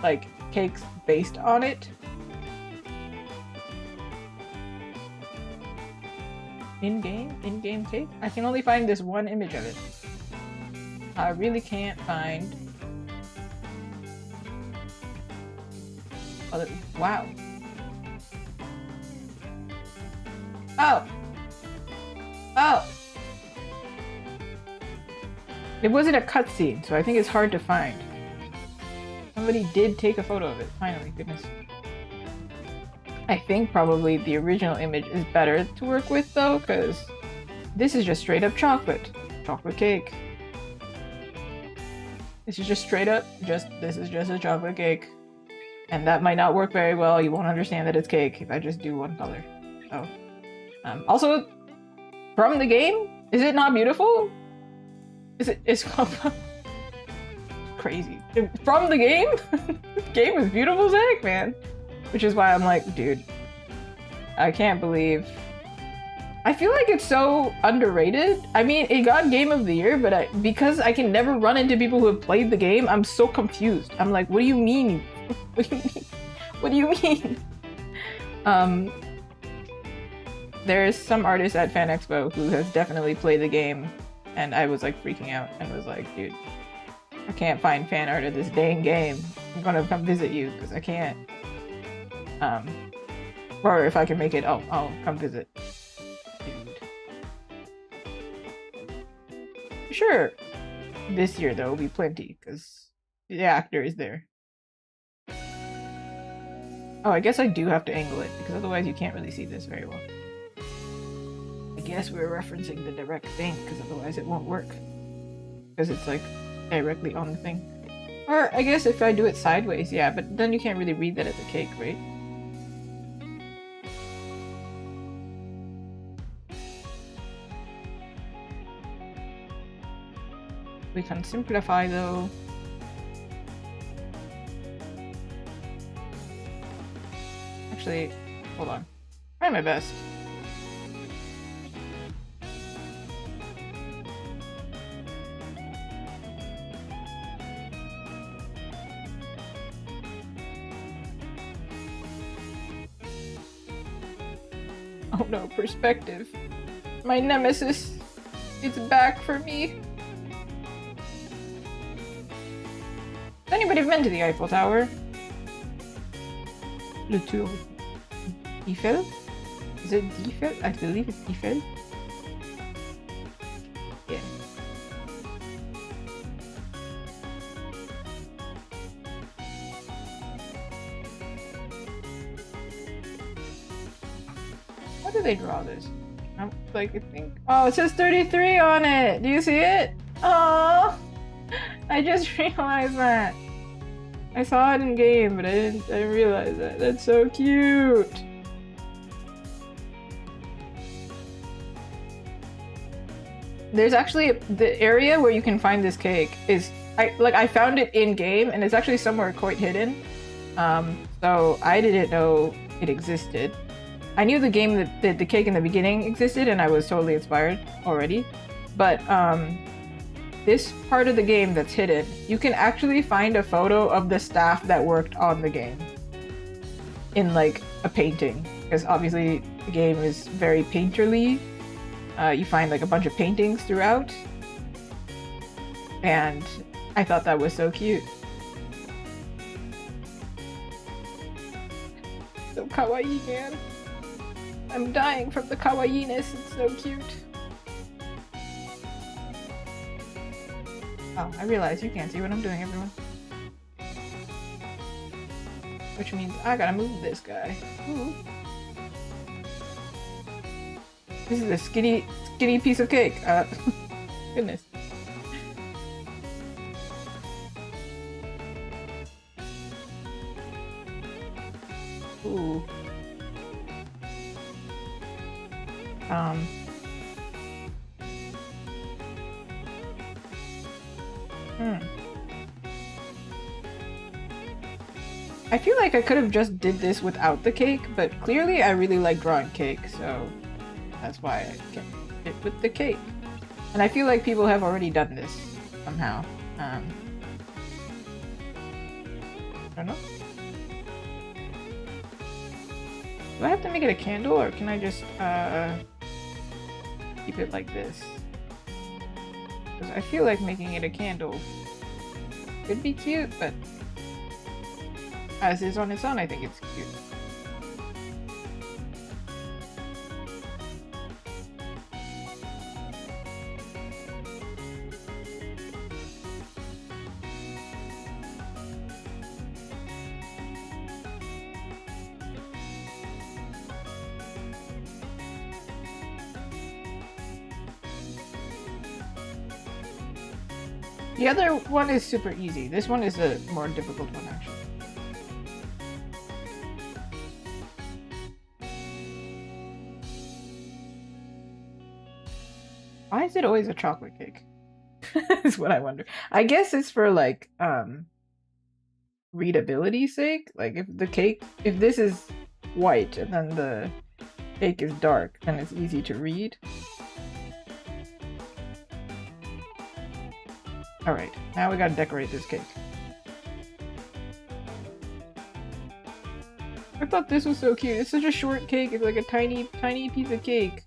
like, cakes based on it. In-game cake? I can only find this one image of it. I really can't find... Oh, wow. Oh! Oh! It wasn't a cutscene, so I think it's hard to find. Somebody did take a photo of it, finally, goodness. I think probably the original image is better to work with though, because this is just straight up chocolate. Chocolate cake. This is just straight up, this is just a chocolate cake. And that might not work very well, you won't understand that it's cake if I just do one color. So, also, from the game, is it not beautiful? It's crazy. From the game? This game is beautiful as heck, man. Which is why I'm like, dude, I can't believe... I feel like it's so underrated. I mean, it got Game of the Year, but because I can never run into people who have played the game, I'm so confused. I'm like, what do you mean? What do you mean? What do you mean? There's some artist at Fan Expo who has definitely played the game, and I was like freaking out and was like, dude, I can't find fan art of this dang game. I'm gonna come visit you because I can't. Or if I can make it, I'll come visit. Dude. Sure. This year there will be plenty because the actor is there. Oh, I guess I do have to angle it because otherwise you can't really see this very well. I guess we're referencing the direct thing because otherwise it won't work. Because it's like directly on the thing. Or I guess if I do it sideways, yeah, but then you can't really read that as a cake, right? We can simplify though. Actually, hold on. Try my best. Oh no, perspective. My nemesis. It's back for me. Has anybody been to the Eiffel Tower? Le Tour Eiffel? Is it Eiffel? I believe it's Eiffel. Yeah. How do they draw this? I'm like, I think. Oh, it says 33 on it. Do you see it? Oh, I just realized that. I saw it in game, but I didn't realize that. That's so cute. There's actually the area where you can find this cake is I found it in game and it's actually somewhere quite hidden. So I didn't know it existed. I knew the game that the cake in the beginning existed and I was totally inspired already. But this part of the game that's hidden, you can actually find a photo of the staff that worked on the game in like a painting, because obviously the game is very painterly. You find like a bunch of paintings throughout, and I thought that was so cute. So kawaii, man. I'm dying from the kawaii-ness. It's so cute. Oh, I realize you can't see what I'm doing, everyone. Which means I gotta move this guy. Ooh. This is a skinny piece of cake. Goodness. Ooh. I feel like I could have just did this without the cake, but clearly I really like drawing cake, so that's why I kept it with the cake. And I feel like people have already done this somehow. I don't know. Do I have to make it a candle, or can I just keep it like this? Because I feel like making it a candle could be cute, but as is on its own, I think it's cute. The other one is super easy. This one is a more difficult one, actually. Why is it always a chocolate cake? Is what I wonder. I guess it's for like readability's sake. Like if this is white and then the cake is dark, then it's easy to read. Alright, now we gotta decorate this cake. I thought this was so cute. It's such a short cake. It's like a tiny, tiny piece of cake.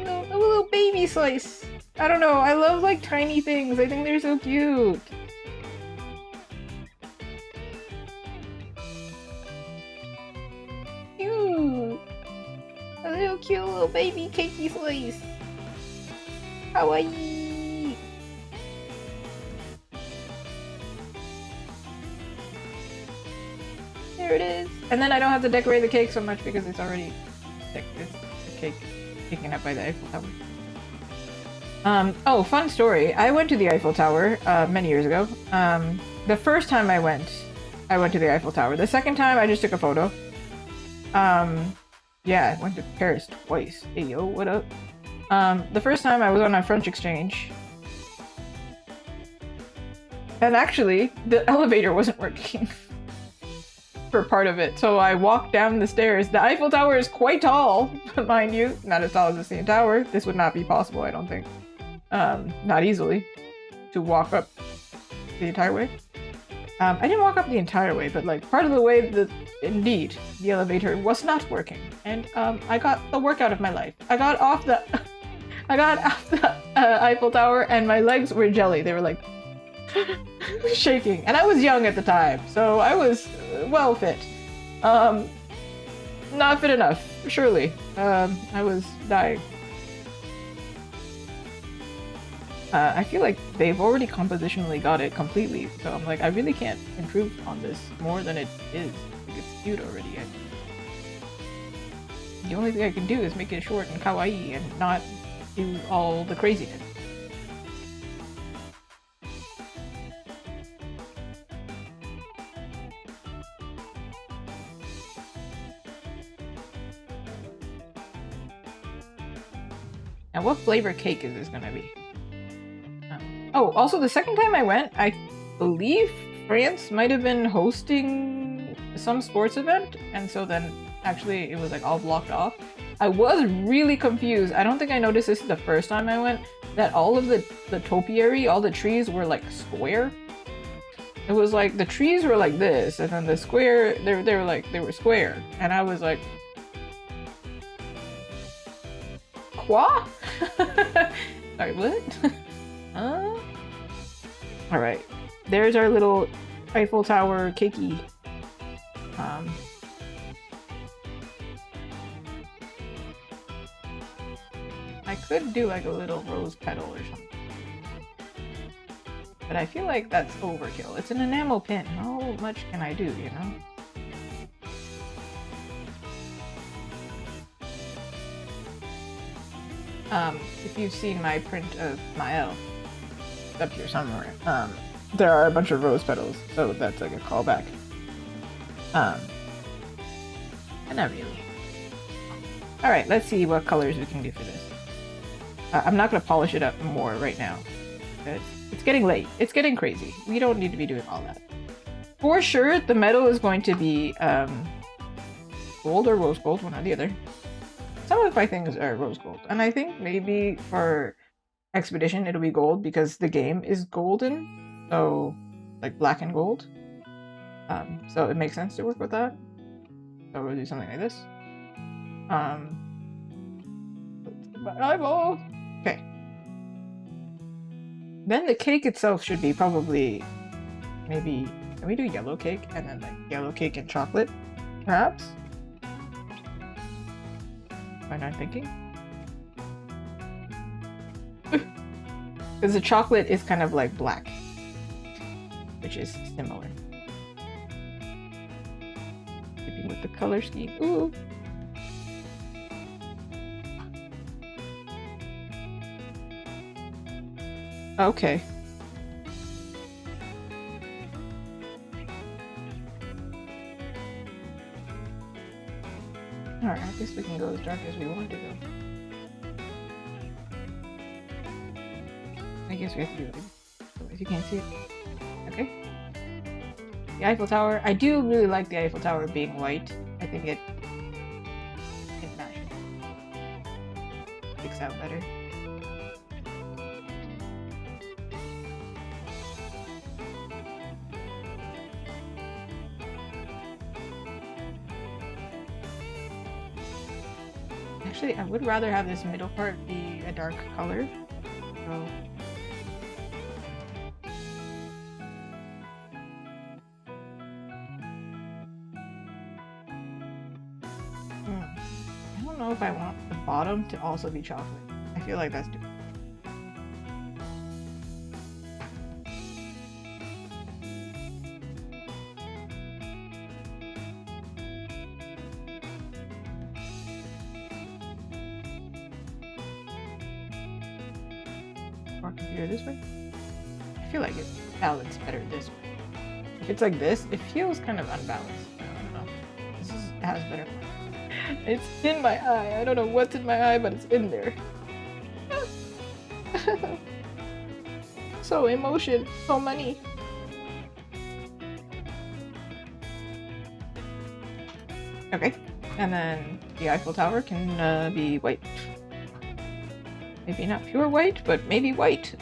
A little baby slice. I don't know. I love like tiny things. I think they're so cute. Cute little baby cakey slice. Kawaii. There it is. And then I don't have to decorate the cake so much because it's already the cake taken up by the Eiffel Tower. Oh, fun story. I went to the Eiffel Tower many years ago. The first time I went to the Eiffel Tower. The second time I just took a photo. Yeah, I went to Paris twice. Hey yo, what up? The first time I was on a French exchange. And actually, the elevator wasn't working for part of it. So I walked down the stairs. The Eiffel Tower is quite tall, mind you. Not as tall as the CN Tower. This would not be possible, I don't think. Not easily. To walk up the entire way. I didn't walk up the entire way, but like part of the way, indeed, the elevator was not working, and I got the workout of my life. I got off the Eiffel Tower, and my legs were jelly. They were like shaking, and I was young at the time, so I was well fit. Not fit enough, surely. I was dying. I feel like they've already compositionally got it completely, so I'm like, I really can't improve on this more than it is. Like, it's cute already. The only thing I can do is make it short and kawaii and not do all the craziness. Now, what flavor cake is this gonna be? Oh, also the second time I went, I believe France might have been hosting some sports event, and so then actually it was like all blocked off. I was really confused. I don't think I noticed this the first time I went, that all of the topiary, all the trees were like square. It was like the trees were like this, and then the square, they were square, and I was like, quoi? Sorry, what? Alright, there's our little Eiffel Tower cakey. I could do like a little rose petal or something. But I feel like that's overkill. It's an enamel pin. How much can I do, you know? If you've seen my print of Mael, it's up here somewhere, there are a bunch of rose petals, so that's like a callback. And not really. All right, let's see what colors we can do for this. I'm not gonna polish it up more right now. It's getting late. It's getting crazy. We don't need to be doing all that. For sure, the metal is going to be gold or rose gold, one or the other. Some of my things are rose gold, and I think maybe for Expedition it'll be gold because the game is golden, so like black and gold. So it makes sense to work with that. So we'll do something like this. My eyeball. Okay. Then the cake itself should be probably maybe. Can we do yellow cake and then like yellow cake and chocolate, perhaps? Am I not thinking? Because the chocolate is kind of like black, which is similar. Keeping with the color scheme. Ooh. Okay. Alright, I guess we can go as dark as we want to go. I guess we have to do it. Otherwise you can't see it. Okay. The Eiffel Tower. I do really like the Eiffel Tower being white. I think it matches. Sticks out better. Actually, I would rather have this middle part be a dark color. So I don't know if I want the bottom to also be chocolate. I feel like that's different. Or computer this way. I feel like it's balanced better this way. If it's like this, it feels kind of unbalanced. I don't know. It has better. It's in my eye. I don't know what's in my eye, but it's in there. So emotion, so many. Okay, and then the Eiffel Tower can be white. Maybe not pure white, but maybe white.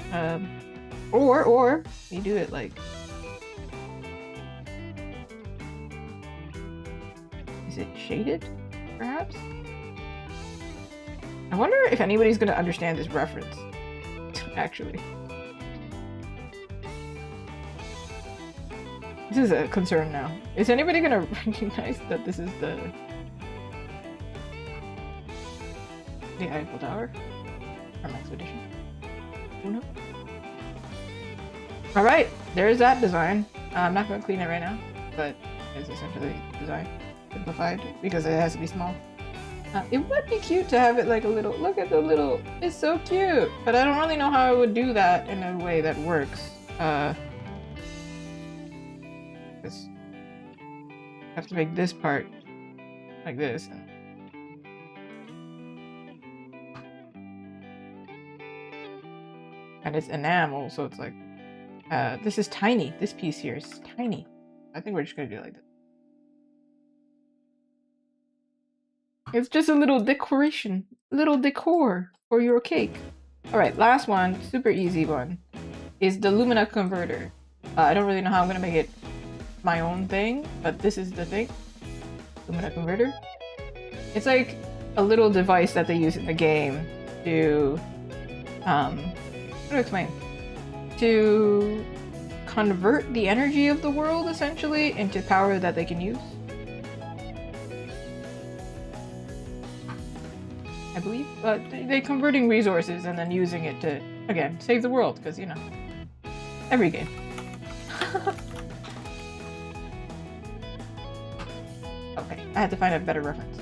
Or we do it like. Is it shaded? Perhaps? I wonder if anybody's gonna understand this reference, actually. This is a concern now. Is anybody gonna recognize that this is the Eiffel Tower from Expedition? Who knows? Alright, there's that design. I'm not gonna clean it right now, but it's essentially design. Simplified because it has to be small. It would be cute to have it like a little. Look at the little. It's so cute, but I don't really know how I would do that in a way that works. Because I have to make this part like this. And it's enamel, so it's like. This is tiny. This piece here is tiny. I think we're just gonna do it like this. It's just a little decoration, little decor for your cake. All right, last one, super easy one, is the Lumina converter. I don't really know how I'm gonna make it my own thing, but this is the thing. Lumina converter. It's like a little device that they use in the game to, how do I explain? To convert the energy of the world, essentially, into power that they can use. I believe, but they're converting resources and then using it to, again, save the world, because, you know, every game. Okay, I had to find a better reference.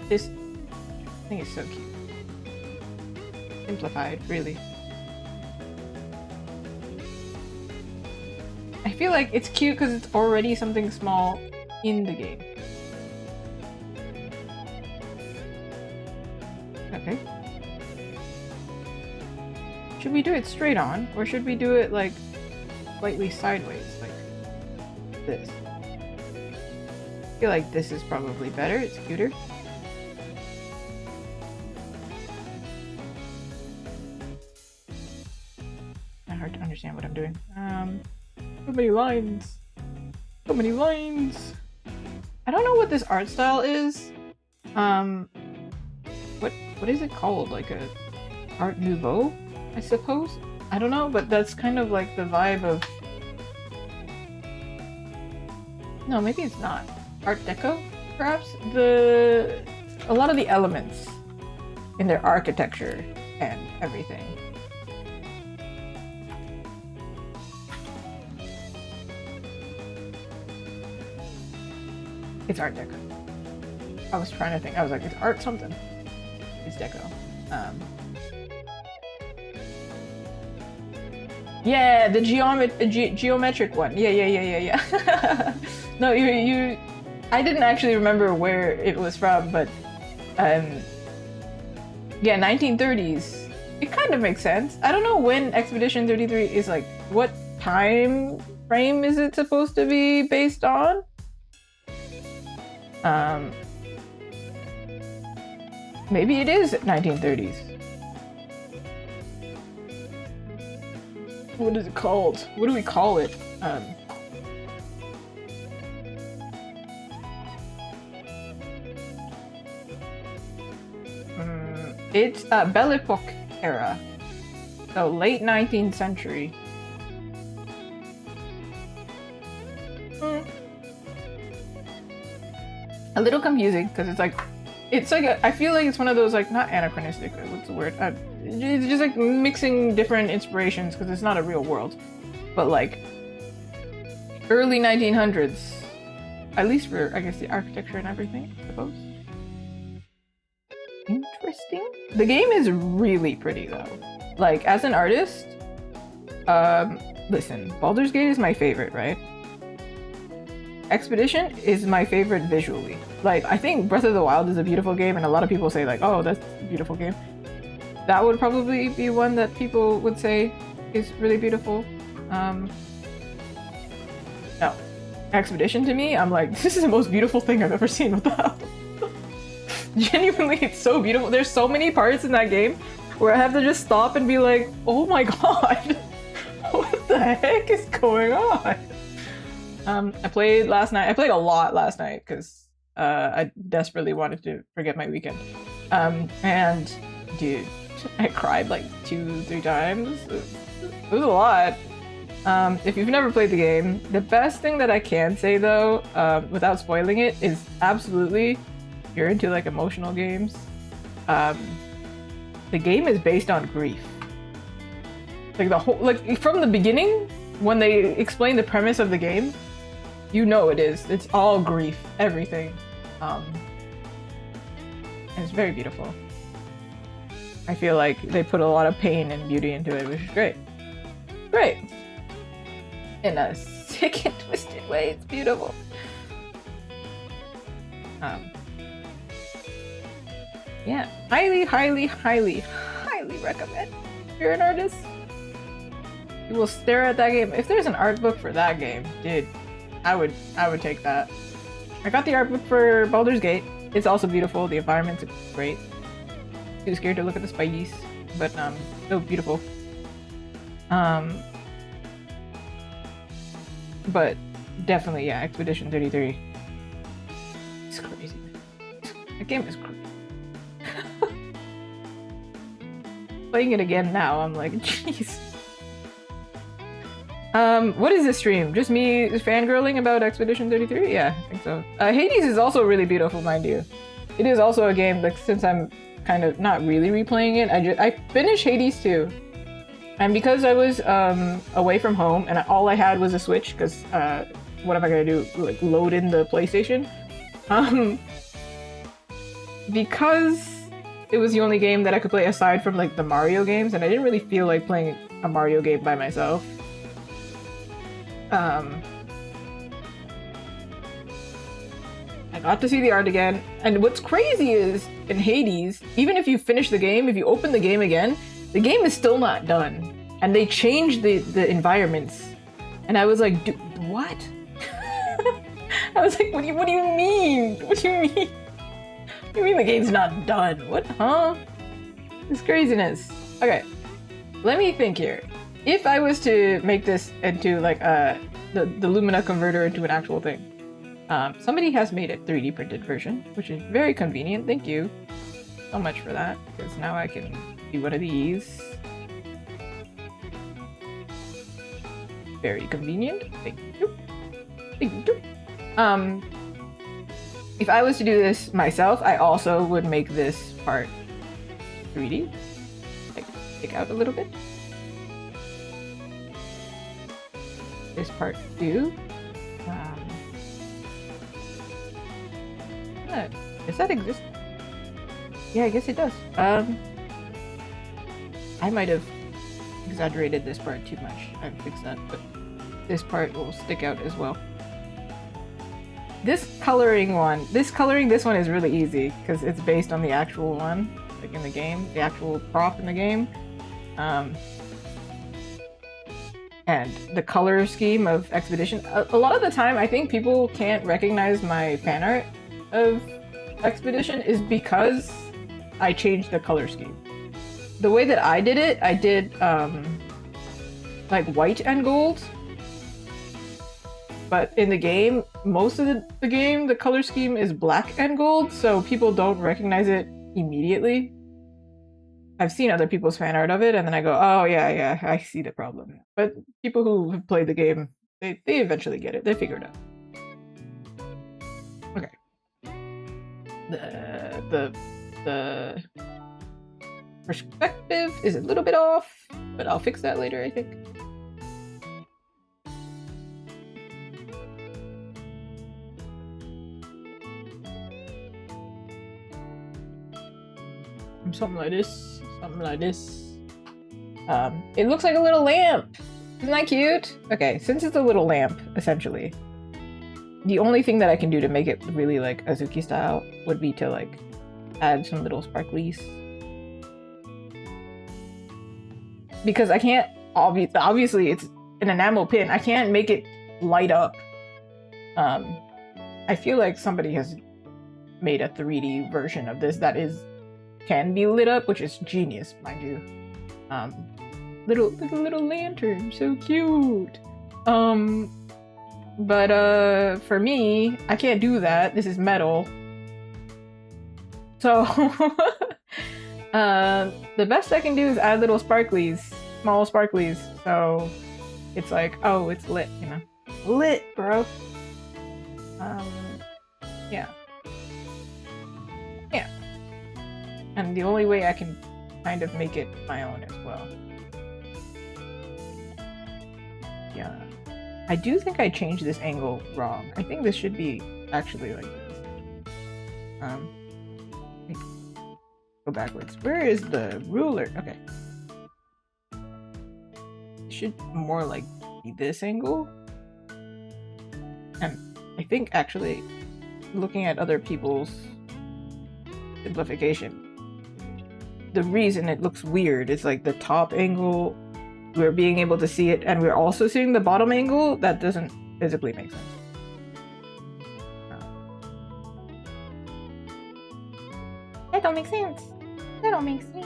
This thing is so cute. Simplified, really. I feel like it's cute because it's already something small in the game. Okay. Should we do it straight on, or should we do it like slightly sideways, like this? I feel like this is probably better. It's cuter. Not hard to understand what I'm doing. So many lines. So many lines. I don't know what this art style is. What is it called? Like a Art Nouveau, I suppose? I don't know, but that's kind of like the vibe of... No, maybe it's not. Art Deco, perhaps? A lot of the elements in their architecture and everything. It's Art Deco. I was trying to think. I was like, it's art something. It's Deco. Yeah, the geometric one. Yeah. No, you. I didn't actually remember where it was from, but yeah, 1930s. It kind of makes sense. I don't know when Expedition 33 is like. What time frame is it supposed to be based on? Maybe it is 1930s. What is it called? What do we call it? It's Belle Epoque era. So late 19th century. A little confusing because it's like I feel like it's one of those like not anachronistic. What's the word? It's just like mixing different inspirations because it's not a real world, but like early 1900s, at least for I guess the architecture and everything. I suppose. Interesting. The game is really pretty though. Like as an artist, listen, Baldur's Gate is my favorite, right? Expedition is my favorite visually. Like, I think Breath of the Wild is a beautiful game, and a lot of people say like, oh, that's a beautiful game. That would probably be one that people would say is really beautiful. No. Expedition to me, I'm like, this is the most beautiful thing I've ever seen. What the hell? Genuinely, it's so beautiful. There's so many parts in that game where I have to just stop and be like, oh my god, what the heck is going on? I played last night. I played a lot last night because I desperately wanted to forget my weekend. And dude, I cried like 2-3 times. It was a lot. If you've never played the game, the best thing that I can say though, without spoiling it, is absolutely, if you're into like emotional games, the game is based on grief. Like the whole, like from the beginning, when they explain the premise of the game, you know it is. It's all grief, everything. And it's very beautiful. I feel like they put a lot of pain and beauty into it, which is great. Great. In a sick and twisted way, it's beautiful. Yeah, highly recommend. If you're an artist, you will stare at that game. If there's an art book for that game, dude, I would take that. I got the art book for Baldur's Gate. It's also beautiful. The environment's great. Too scared to look at the spideys, but so beautiful. But definitely, yeah, Expedition 33. It's crazy. The game is crazy. Playing it again now, I'm like, jeez. What is this stream? Just me fangirling about Expedition 33? Yeah, I think so. Hades is also really beautiful, mind you. It is also a game, like, since I'm kind of not really replaying it, I finished Hades too. And because I was away from home and all I had was a Switch, because what am I gonna do? Like load in the PlayStation? because it was the only game that I could play aside from like the Mario games, and I didn't really feel like playing a Mario game by myself. I got to see the art again, and what's crazy is in Hades, even if you finish the game, if you open the game again, the game is still not done, and they changed the environments, and I was like, what? I was like, what do you mean? What do you mean? What do you mean the game's not done? What? Huh? This craziness. Okay, let me think here. If I was to make this into like the Lumina converter into an actual thing, somebody has made a 3D printed version, which is very convenient. Thank you so much for that, because now I can do one of these. Very convenient. Thank you. Thank you. If I was to do this myself, I also would make this part 3D. Like, stick out a little bit. This part too. Does that exist? Yeah, I guess it does. I might have exaggerated this part too much. I fixed that, but this part will stick out as well. This coloring this one is really easy because it's based on the actual one, like in the game, the actual prop in the game. And the color scheme of Expedition. A lot of the time, I think people can't recognize my fan art of Expedition is because I changed the color scheme. The way that I did it, I did like white and gold. But in the game, most of the game, the color scheme is black and gold, so people don't recognize it immediately. I've seen other people's fan art of it, and then I go, oh yeah, I see the problem. But people who have played the game, they eventually get it. They figure it out. Okay. The perspective is a little bit off, but I'll fix that later, I think. Something like this. Something like this. It looks like a little lamp. Isn't that cute? Okay, since it's a little lamp, essentially, the only thing that I can do to make it really like Azuki style would be to like add some little sparklies. Because I can't, obviously it's an enamel pin, I can't make it light up. I feel like somebody has made a 3D version of this that can be lit up, which is genius, mind you. Little lantern, so cute. But for me, I can't do that. This is metal. So the best I can do is add little sparklies, small sparklies. So it's like, oh, it's lit, you know, lit, bro. Yeah. And the only way I can kind of make it my own as well. Yeah. I do think I changed this angle wrong. I think this should be actually like this. Go backwards. Where is the ruler? Okay. It should more like be this angle. And I think actually looking at other people's simplification, the reason it looks weird is like the top angle, we're being able to see it, and we're also seeing the bottom angle. That doesn't physically make sense. That don't make sense. That don't make sense.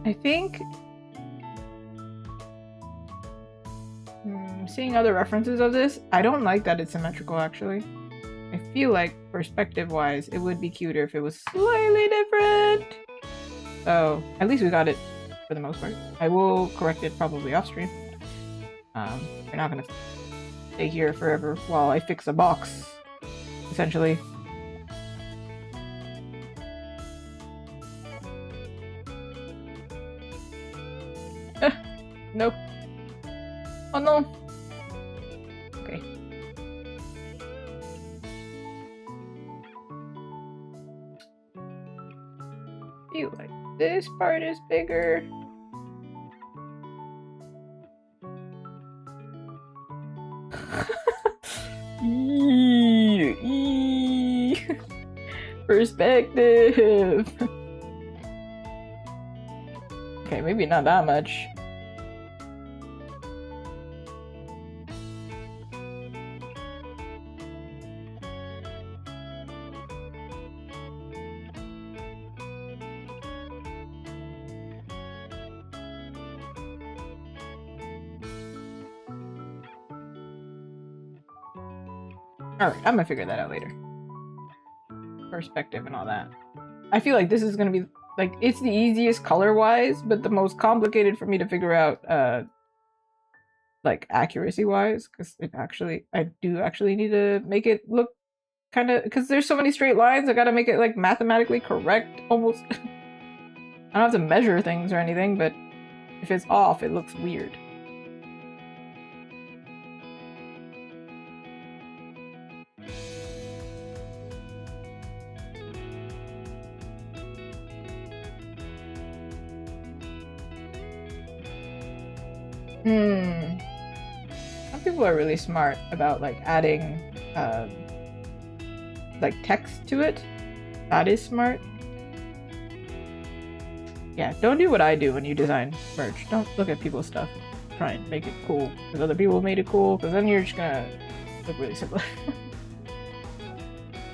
I think seeing other references of this, I don't like that it's symmetrical actually. I feel like perspective wise it would be cuter if it was slightly different. So at least we got it for the most part. I will correct it probably off stream. We're not gonna stay here forever while I fix a box, essentially. Nope. Oh no. Okay. Feel like this part is bigger. Perspective. Okay, maybe not that much. Alright, I'm gonna figure that out later. Perspective and all that. I feel like this is gonna be, like, it's the easiest color-wise, but the most complicated for me to figure out, like, accuracy-wise, because I do actually need to make it look kind of, because there's so many straight lines, I gotta make it, like, mathematically correct, almost. I don't have to measure things or anything, but if it's off, it looks weird. Some people are really smart about, like, adding, like, text to it. That is smart. Yeah, don't do what I do when you design merch. Don't look at people's stuff. Try and make it cool because other people made it cool, because then you're just gonna look really simple.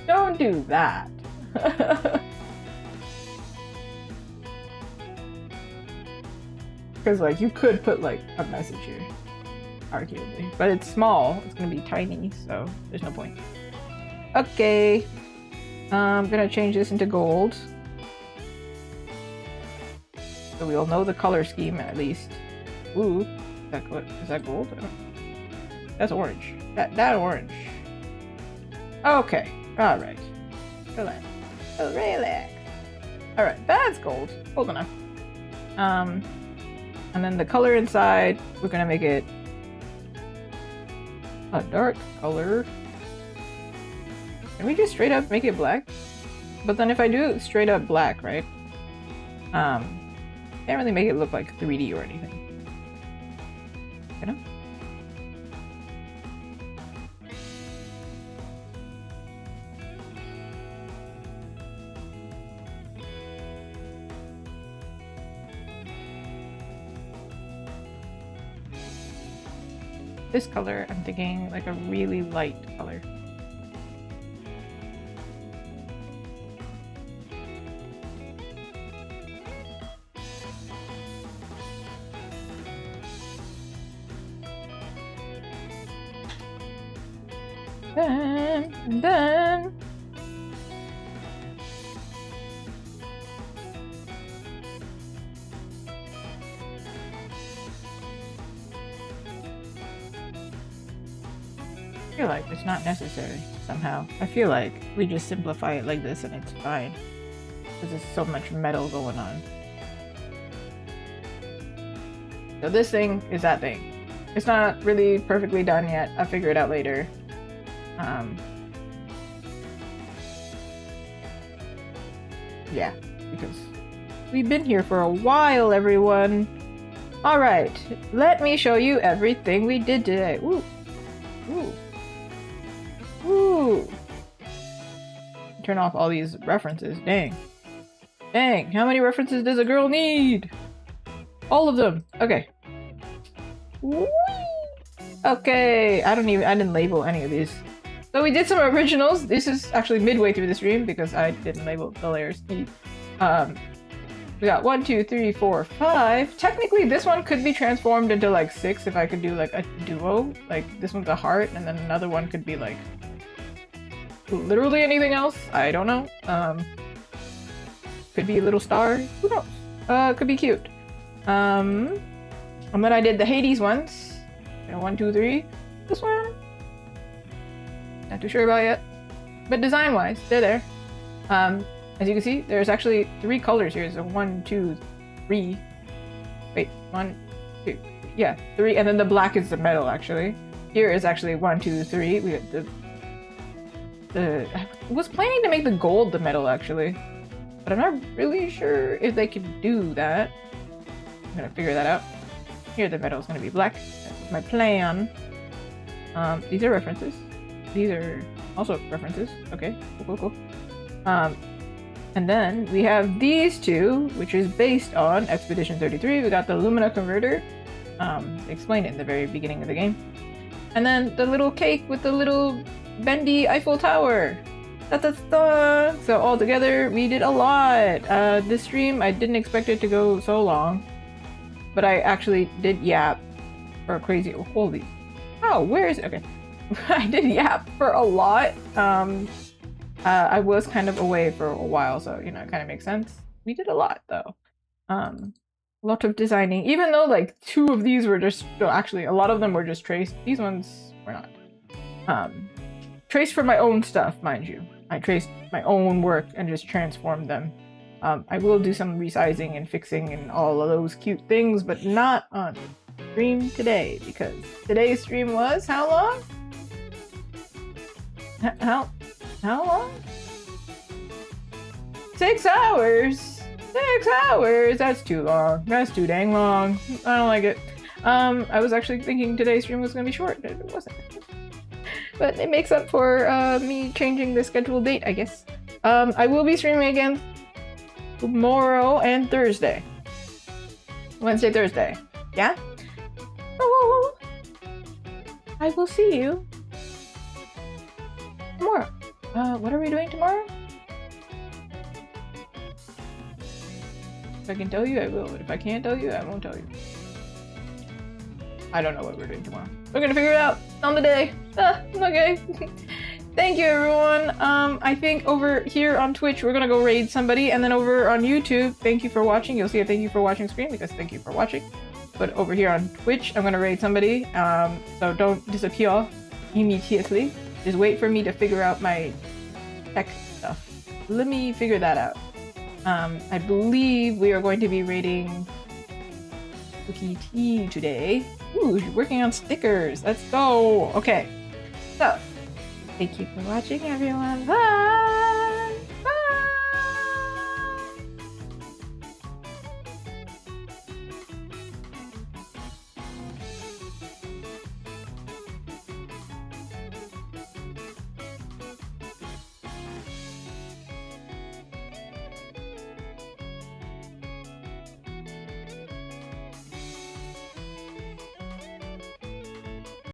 Don't do that. Because, like, you could put, like, a message here, arguably. But it's small. It's gonna be tiny, so there's no point. Okay. I'm gonna change this into gold. So we'll know the color scheme, at least. Ooh. Is that gold? That's orange. That orange. Okay. Alright. Relax. Relax. Alright, that's gold. Gold enough. And then the color inside, we're gonna make it a dark color. Can we just straight up make it black? But then if I do straight up black, right? Can't really make it look like 3D or anything. You know? This color, I'm thinking like a really light color. Then I feel like it's not necessary somehow. I feel like we just simplify it like this and it's fine. Because there's so much metal going on. So this thing is that thing. It's not really perfectly done yet. I'll figure it out later. Yeah, because we've been here for a while, everyone. Alright, let me show you everything we did today. Ooh. Ooh. Ooh. Turn off all these references. Dang. Dang, how many references does a girl need? All of them. Okay. Whee! Okay, I didn't label any of these. So we did some originals. This is actually midway through the stream because I didn't label the layers. We got 1, 2, 3, 4, 5. Technically, this one could be transformed into like 6 if I could do like a duo. Like this one's a heart, and then another one could be like literally anything else. I don't know. Could be a little star. Who knows? Could be cute. And then I did the Hades ones. 1, 2, 3. This one. Not too sure about yet. But design-wise, they're there. As you can see, there's actually 3 colors here. So 1, 2, 3. Wait, 1, 2. Yeah, 3. And then the black is the metal, actually. Here is actually 1, 2, 3. We got I was planning to make the gold the metal, actually. But I'm not really sure if they can do that. I'm gonna figure that out. Here the metal is gonna be black. That's my plan. These are references. These are also references. Okay, cool. And then we have these 2, which is based on Expedition 33. We got the Lumina converter. Explained it in the very beginning of the game. And then the little cake with the little bendy Eiffel Tower. Da-da-da! So all together, we did a lot. This stream, I didn't expect it to go so long. But I actually did yap for a crazy... Holy... Oh, where is it? Okay. I did yap for a lot. I was kind of away for a while, so, you know, it kind of makes sense. We did a lot, though. A lot of designing. Even though, like, 2 of these were just... No, actually, a lot of them were just traced. These ones were not. Traced for my own stuff, mind you. I traced my own work and just transformed them. I will do some resizing and fixing and all of those cute things, but not on stream today, because today's stream was how long? How long? 6 hours! 6 hours! That's too long. That's too dang long. I don't like it. I was actually thinking today's stream was gonna be short, but it wasn't. But it makes up for me changing the scheduled date, I guess. I will be streaming again tomorrow and Thursday. Wednesday, Thursday. Yeah? Oh, I will see you tomorrow. What are we doing tomorrow? If I can tell you, I will. But if I can't tell you, I won't tell you. I don't know what we're doing tomorrow. We're gonna figure it out on the day. Okay. Thank you, everyone. I think over here on Twitch, we're gonna go raid somebody, and then over on YouTube, thank you for watching. You'll see a thank you for watching screen because thank you for watching. But over here on Twitch, I'm gonna raid somebody. So don't disappear immediately. Just wait for me to figure out my tech stuff. Let me figure that out. I believe we are going to be raiding Cookie Tea today. Ooh, you're working on stickers. Let's go. Okay. So, thank you for watching, everyone. Bye!